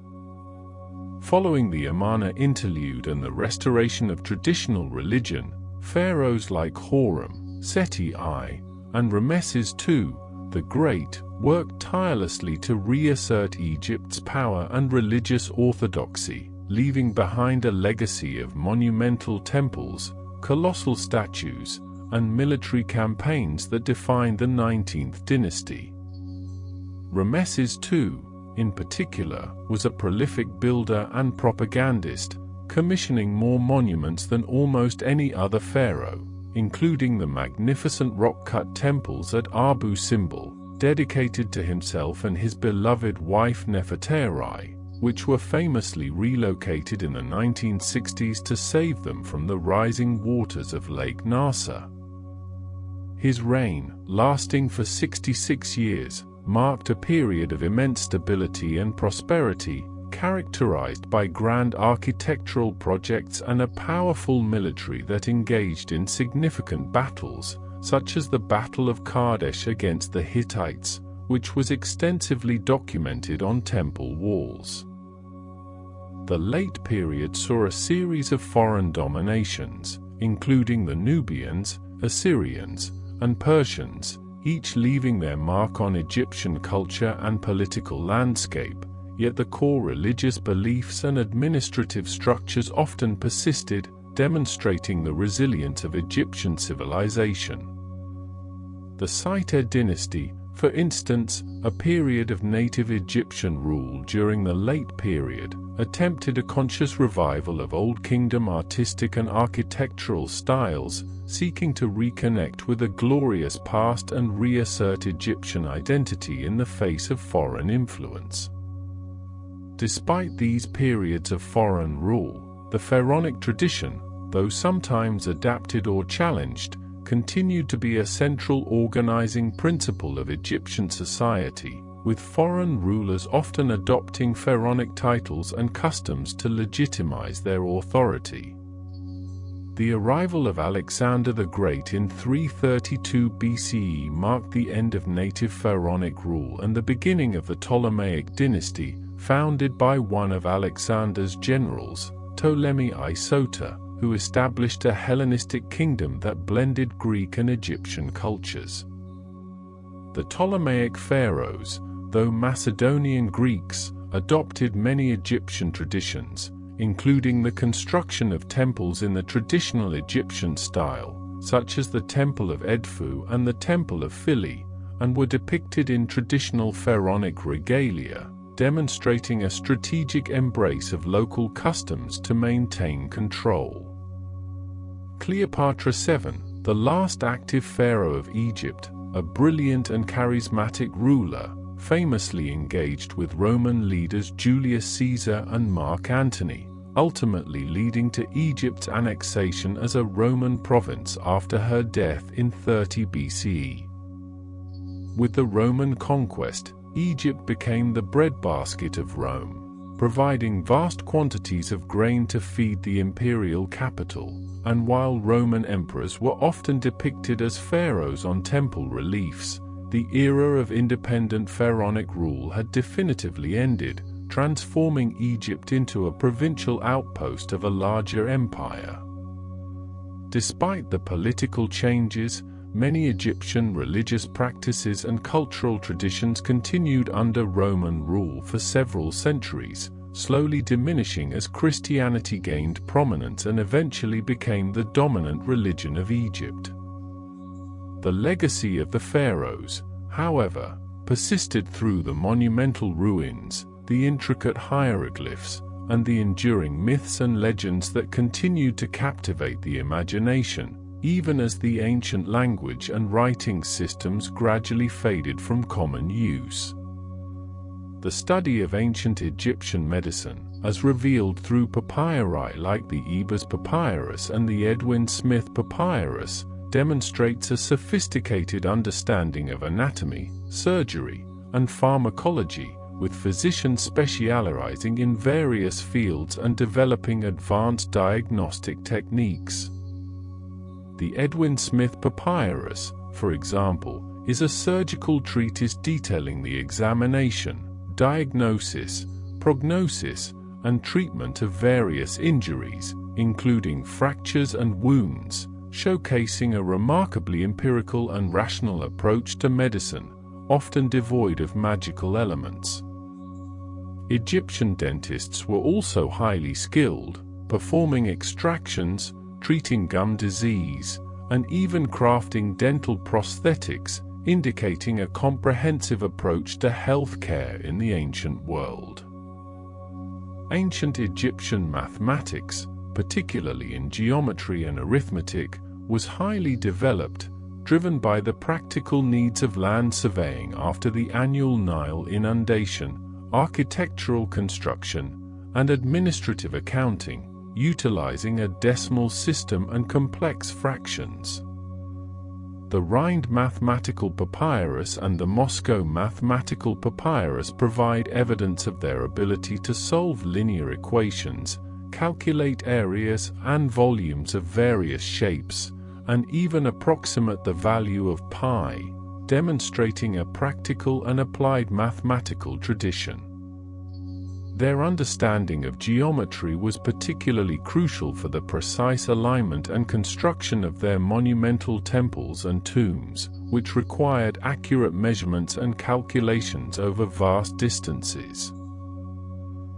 Following the Amarna interlude and the restoration of traditional religion, pharaohs like Horem, Seti I, and Ramesses II the Great worked tirelessly to reassert Egypt's power and religious orthodoxy, leaving behind a legacy of monumental temples, colossal statues, and military campaigns that defined the 19th dynasty. Ramesses II, in particular, was a prolific builder and propagandist, commissioning more monuments than almost any other pharaoh, including the magnificent rock-cut temples at Abu Simbel, dedicated to himself and his beloved wife Nefertari, which were famously relocated in the 1960s to save them from the rising waters of Lake Nasser. His reign, lasting for 66 years, marked a period of immense stability and prosperity, characterized by grand architectural projects and a powerful military that engaged in significant battles, such as the Battle of Kadesh against the Hittites, which was extensively documented on temple walls. The late period saw a series of foreign dominations, including the Nubians, Assyrians, and Persians, each leaving their mark on Egyptian culture and political landscape, yet the core religious beliefs and administrative structures often persisted, demonstrating the resilience of Egyptian civilization. The Saite dynasty, for instance, a period of native Egyptian rule during the late period, attempted a conscious revival of Old Kingdom artistic and architectural styles, seeking to reconnect with a glorious past and reassert Egyptian identity in the face of foreign influence. Despite these periods of foreign rule, the pharaonic tradition, though sometimes adapted or challenged, continued to be a central organizing principle of Egyptian society, with foreign rulers often adopting pharaonic titles and customs to legitimize their authority. The arrival of Alexander the Great in 332 BCE marked the end of native pharaonic rule and the beginning of the Ptolemaic dynasty, founded by one of Alexander's generals, Ptolemy I Sota, who established a Hellenistic kingdom that blended Greek and Egyptian cultures. The Ptolemaic pharaohs, though Macedonian Greeks, adopted many Egyptian traditions, including the construction of temples in the traditional Egyptian style, such as the Temple of Edfu and the Temple of Philae, and were depicted in traditional pharaonic regalia, demonstrating a strategic embrace of local customs to maintain control. Cleopatra VII, the last active pharaoh of Egypt, a brilliant and charismatic ruler, famously engaged with Roman leaders Julius Caesar and Mark Antony, ultimately leading to Egypt's annexation as a Roman province after her death in 30 BCE. With the Roman conquest, Egypt became the breadbasket of Rome, providing vast quantities of grain to feed the imperial capital, and while Roman emperors were often depicted as pharaohs on temple reliefs, the era of independent pharaonic rule had definitively ended, transforming Egypt into a provincial outpost of a larger empire. Despite the political changes, many Egyptian religious practices and cultural traditions continued under Roman rule for several centuries, slowly diminishing as Christianity gained prominence and eventually became the dominant religion of Egypt. The legacy of the pharaohs, however, persisted through the monumental ruins, the intricate hieroglyphs, and the enduring myths and legends that continued to captivate the imagination, even as the ancient language and writing systems gradually faded from common use. The study of ancient Egyptian medicine, as revealed through papyri like the Ebers papyrus and the Edwin Smith papyrus, demonstrates a sophisticated understanding of anatomy, surgery, and pharmacology, with physicians specializing in various fields and developing advanced diagnostic techniques. The Edwin Smith papyrus, for example, is a surgical treatise detailing the examination, diagnosis, prognosis, and treatment of various injuries, including fractures and wounds, showcasing a remarkably empirical and rational approach to medicine, often devoid of magical elements. Egyptian dentists were also highly skilled, performing extractions, treating gum disease, and even crafting dental prosthetics, indicating a comprehensive approach to healthcare in the ancient world. Ancient Egyptian mathematics, particularly in geometry and arithmetic, was highly developed, driven by the practical needs of land surveying after the annual Nile inundation, architectural construction, and administrative accounting, utilizing a decimal system and complex fractions. The Rind mathematical papyrus and the Moscow mathematical papyrus provide evidence of their ability to solve linear equations, calculate areas and volumes of various shapes, and even approximate the value of pi, demonstrating a practical and applied mathematical tradition. Their understanding of geometry was particularly crucial for the precise alignment and construction of their monumental temples and tombs, which required accurate measurements and calculations over vast distances.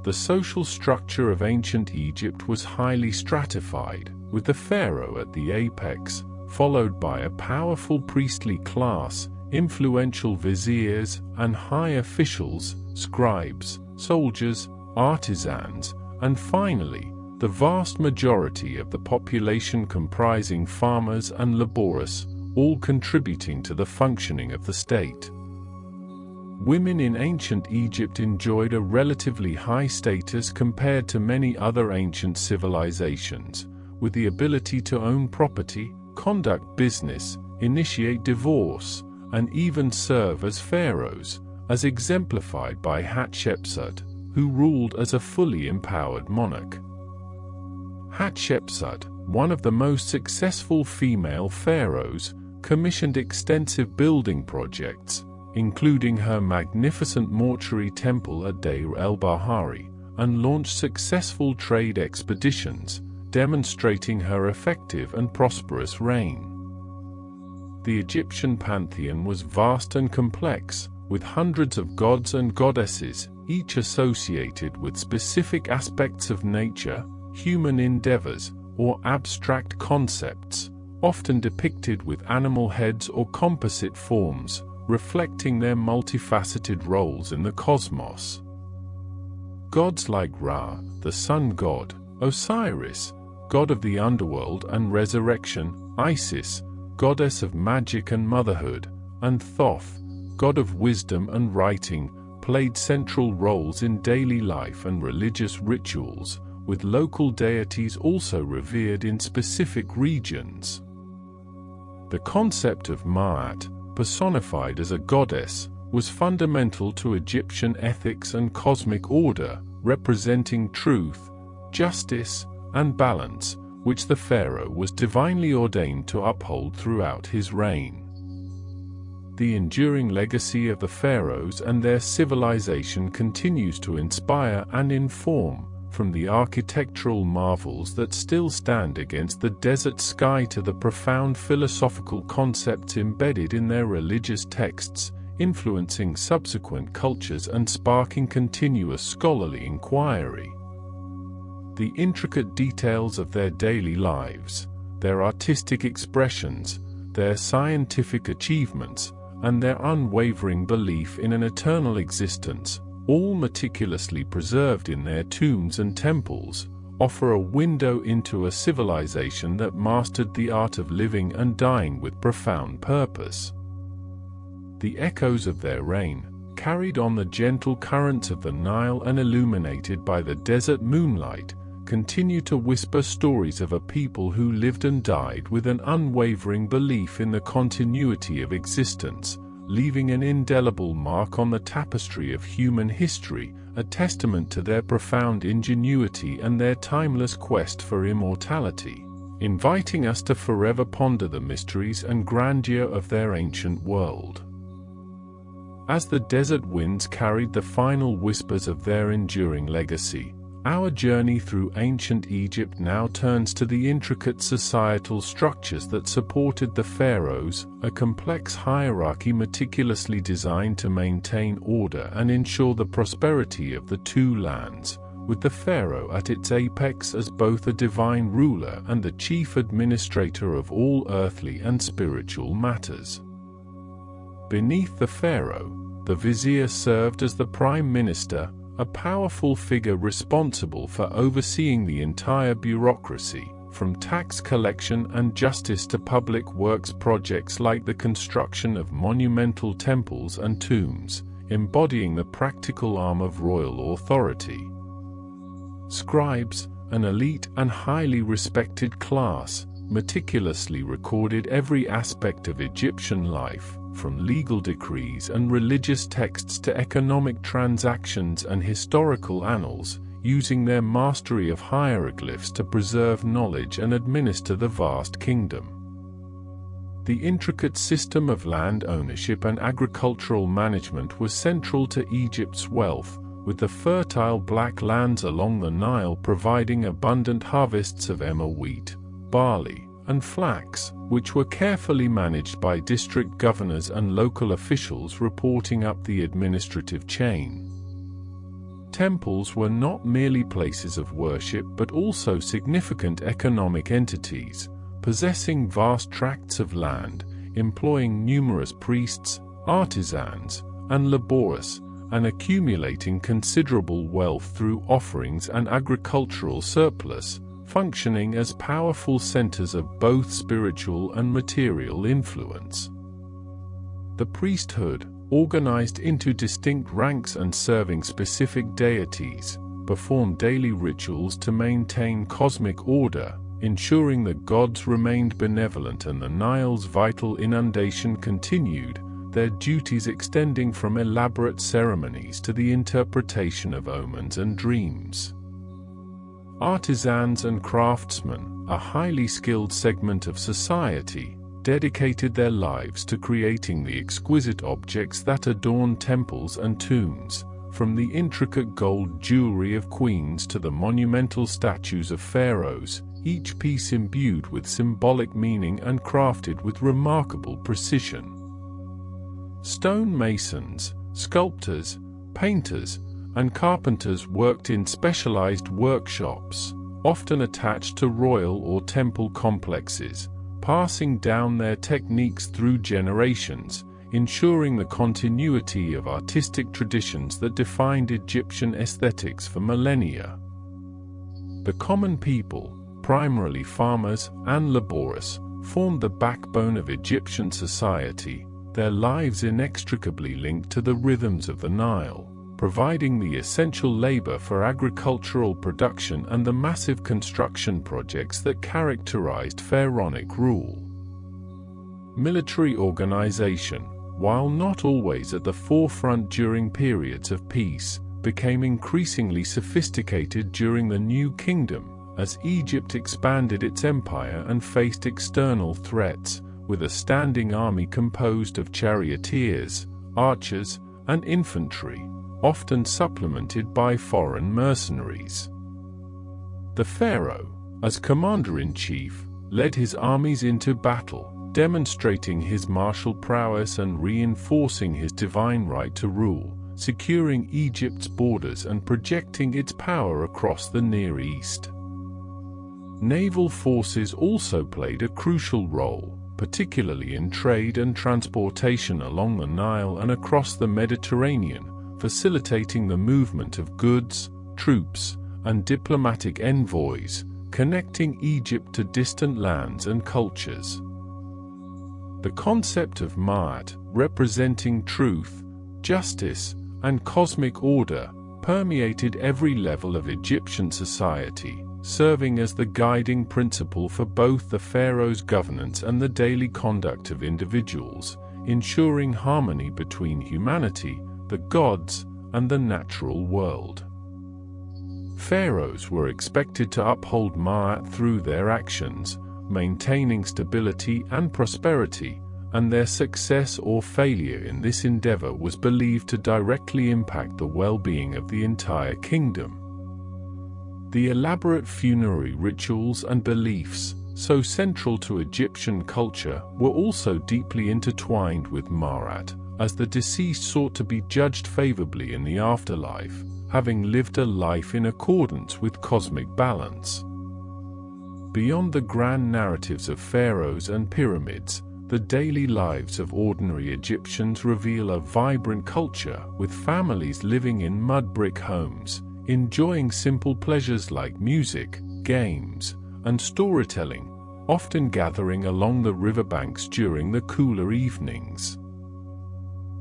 The social structure of ancient Egypt was highly stratified, with the pharaoh at the apex, followed by a powerful priestly class, influential viziers, and high officials, scribes, soldiers, artisans, and finally, the vast majority of the population comprising farmers and laborers, all contributing to the functioning of the state. Women in ancient Egypt enjoyed a relatively high status compared to many other ancient civilizations, with the ability to own property, conduct business, initiate divorce, and even serve as pharaohs, as exemplified by Hatshepsut, who ruled as a fully empowered monarch. Hatshepsut, one of the most successful female pharaohs, commissioned extensive building projects, including her magnificent mortuary temple at Deir el-Bahari, and launched successful trade expeditions, demonstrating her effective and prosperous reign. The Egyptian pantheon was vast and complex, with hundreds of gods and goddesses, each associated with specific aspects of nature, human endeavors, or abstract concepts, often depicted with animal heads or composite forms, reflecting their multifaceted roles in the cosmos. Gods like Ra, the sun god, Osiris, god of the underworld and resurrection, Isis, goddess of magic and motherhood, and Thoth, god of wisdom and writing, played central roles in daily life and religious rituals, with local deities also revered in specific regions. The concept of Ma'at, personified as a goddess, was fundamental to Egyptian ethics and cosmic order, representing truth, justice, and balance, which the pharaoh was divinely ordained to uphold throughout his reign. The enduring legacy of the pharaohs and their civilization continues to inspire and inform, from the architectural marvels that still stand against the desert sky to the profound philosophical concepts embedded in their religious texts, influencing subsequent cultures and sparking continuous scholarly inquiry. The intricate details of their daily lives, their artistic expressions, their scientific achievements, and their unwavering belief in an eternal existence, all meticulously preserved in their tombs and temples, offer a window into a civilization that mastered the art of living and dying with profound purpose. The echoes of their reign, carried on the gentle currents of the Nile and illuminated by the desert moonlight, continue to whisper stories of a people who lived and died with an unwavering belief in the continuity of existence, leaving an indelible mark on the tapestry of human history, a testament to their profound ingenuity and their timeless quest for immortality, inviting us to forever ponder the mysteries and grandeur of their ancient world. As the desert winds carried the final whispers of their enduring legacy, our journey through ancient Egypt now turns to the intricate societal structures that supported the pharaohs, a complex hierarchy meticulously designed to maintain order and ensure the prosperity of the two lands, with the pharaoh at its apex as both a divine ruler and the chief administrator of all earthly and spiritual matters. Beneath the pharaoh, the vizier served as the prime minister, a powerful figure responsible for overseeing the entire bureaucracy, from tax collection and justice to public works projects like the construction of monumental temples and tombs, embodying the practical arm of royal authority. Scribes, an elite and highly respected class, meticulously recorded every aspect of Egyptian life, from legal decrees and religious texts to economic transactions and historical annals, using their mastery of hieroglyphs to preserve knowledge and administer the vast kingdom. The intricate system of land ownership and agricultural management was central to Egypt's wealth, with the fertile black lands along the Nile providing abundant harvests of emmer wheat, barley, and flax, which were carefully managed by district governors and local officials reporting up the administrative chain. Temples were not merely places of worship but also significant economic entities, possessing vast tracts of land, employing numerous priests, artisans, and laborers, and accumulating considerable wealth through offerings and agricultural surplus, functioning as powerful centers of both spiritual and material influence. The priesthood, organized into distinct ranks and serving specific deities, performed daily rituals to maintain cosmic order, ensuring the gods remained benevolent and the Nile's vital inundation continued, their duties extending from elaborate ceremonies to the interpretation of omens and dreams. Artisans and craftsmen, a highly skilled segment of society, dedicated their lives to creating the exquisite objects that adorn temples and tombs, from the intricate gold jewelry of queens to the monumental statues of pharaohs, each piece imbued with symbolic meaning and crafted with remarkable precision. Stone masons, sculptors, painters, and carpenters worked in specialized workshops, often attached to royal or temple complexes, passing down their techniques through generations, ensuring the continuity of artistic traditions that defined Egyptian aesthetics for millennia. The common people, primarily farmers and laborers, formed the backbone of Egyptian society, their lives inextricably linked to the rhythms of the Nile, providing the essential labor for agricultural production and the massive construction projects that characterized pharaonic rule. Military organization, while not always at the forefront during periods of peace, became increasingly sophisticated during the New Kingdom, as Egypt expanded its empire and faced external threats, with a standing army composed of charioteers, archers, and infantry, often supplemented by foreign mercenaries. The pharaoh, as commander-in-chief, led his armies into battle, demonstrating his martial prowess and reinforcing his divine right to rule, securing Egypt's borders and projecting its power across the Near East. Naval forces also played a crucial role, particularly in trade and transportation along the Nile and across the Mediterranean, facilitating the movement of goods, troops, and diplomatic envoys, connecting Egypt to distant lands and cultures. The concept of Ma'at, representing truth, justice, and cosmic order, permeated every level of Egyptian society, serving as the guiding principle for both the pharaoh's governance and the daily conduct of individuals, ensuring harmony between humanity, the gods, and the natural world. Pharaohs were expected to uphold Ma'at through their actions, maintaining stability and prosperity, and their success or failure in this endeavor was believed to directly impact the well-being of the entire kingdom. The elaborate funerary rituals and beliefs, so central to Egyptian culture, were also deeply intertwined with Ma'at, as the deceased sought to be judged favorably in the afterlife, having lived a life in accordance with cosmic balance. Beyond the grand narratives of pharaohs and pyramids, the daily lives of ordinary Egyptians reveal a vibrant culture, with families living in mud brick homes, enjoying simple pleasures like music, games, and storytelling, often gathering along the riverbanks during the cooler evenings.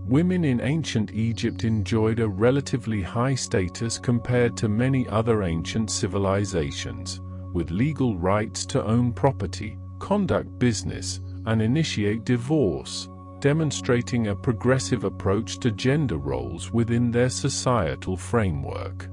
Women in ancient Egypt enjoyed a relatively high status compared to many other ancient civilizations, with legal rights to own property, conduct business, and initiate divorce, demonstrating a progressive approach to gender roles within their societal framework.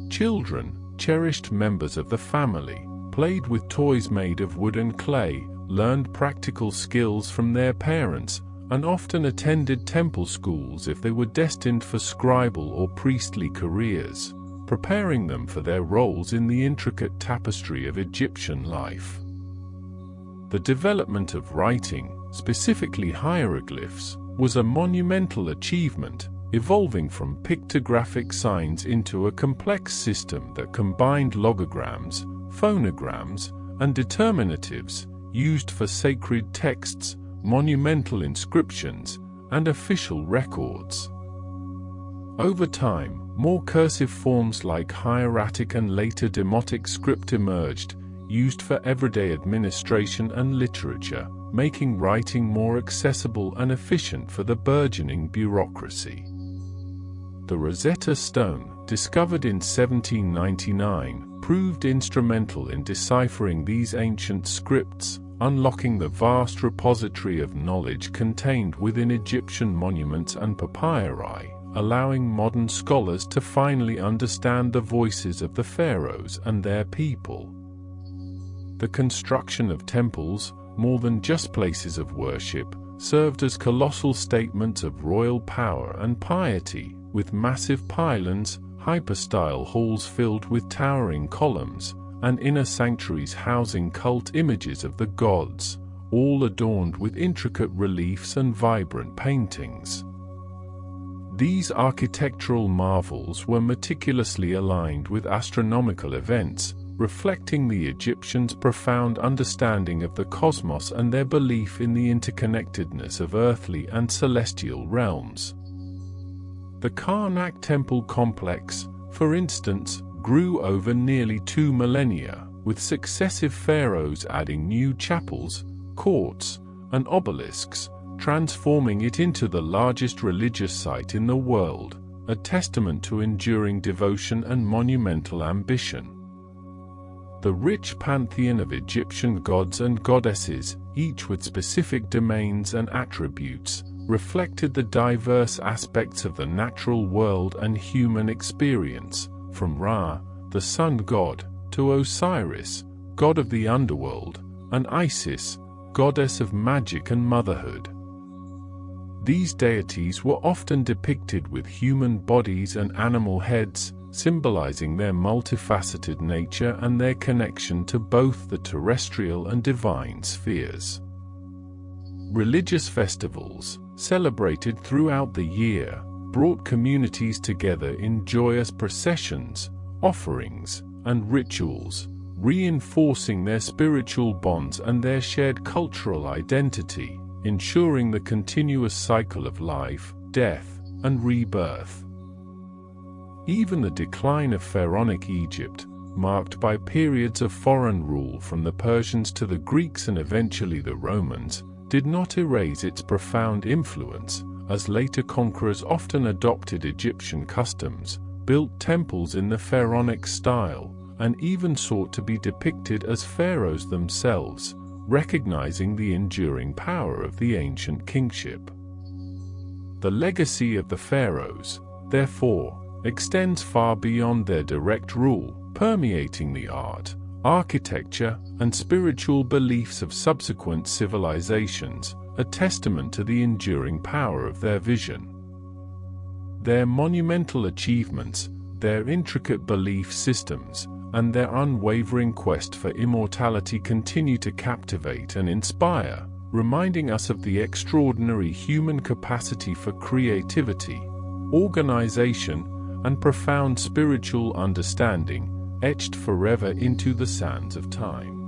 Children, cherished members of the family, played with toys made of wood and clay, learned practical skills from their parents, and often attended temple schools if they were destined for scribal or priestly careers, preparing them for their roles in the intricate tapestry of Egyptian life. The development of writing, specifically hieroglyphs, was a monumental achievement, evolving from pictographic signs into a complex system that combined logograms, phonograms, and determinatives, used for sacred texts, monumental inscriptions, and official records. Over time, more cursive forms like hieratic and later demotic script emerged, used for everyday administration and literature, making writing more accessible and efficient for the burgeoning bureaucracy. The Rosetta Stone, discovered in 1799, proved instrumental in deciphering these ancient scripts, unlocking the vast repository of knowledge contained within Egyptian monuments and papyri, allowing modern scholars to finally understand the voices of the pharaohs and their people. The construction of temples, more than just places of worship, served as colossal statements of royal power and piety, with massive pylons, hypostyle halls filled with towering columns, and inner sanctuaries housing cult images of the gods, all adorned with intricate reliefs and vibrant paintings. These architectural marvels were meticulously aligned with astronomical events, reflecting the Egyptians' profound understanding of the cosmos and their belief in the interconnectedness of earthly and celestial realms. The Karnak temple complex, for instance, grew over nearly 2 millennia, with successive pharaohs adding new chapels, courts, and obelisks, transforming it into the largest religious site in the world, a testament to enduring devotion and monumental ambition. The rich pantheon of Egyptian gods and goddesses, each with specific domains and attributes, reflected the diverse aspects of the natural world and human experience, from Ra, the sun god, to Osiris, god of the underworld, and Isis, goddess of magic and motherhood. These deities were often depicted with human bodies and animal heads, symbolizing their multifaceted nature and their connection to both the terrestrial and divine spheres. Religious festivals, celebrated throughout the year, brought communities together in joyous processions, offerings, and rituals, reinforcing their spiritual bonds and their shared cultural identity, ensuring the continuous cycle of life, death, and rebirth. Even the decline of pharaonic Egypt, marked by periods of foreign rule from the Persians to the Greeks and eventually the Romans, did not erase its profound influence, as later conquerors often adopted Egyptian customs, built temples in the pharaonic style, and even sought to be depicted as pharaohs themselves, recognizing the enduring power of the ancient kingship. The legacy of the pharaohs, therefore, extends far beyond their direct rule, permeating the art, architecture, and spiritual beliefs of subsequent civilizations, a testament to the enduring power of their vision. Their monumental achievements, their intricate belief systems, and their unwavering quest for immortality continue to captivate and inspire, reminding us of the extraordinary human capacity for creativity, organization, and profound spiritual understanding, etched forever into the sands of time.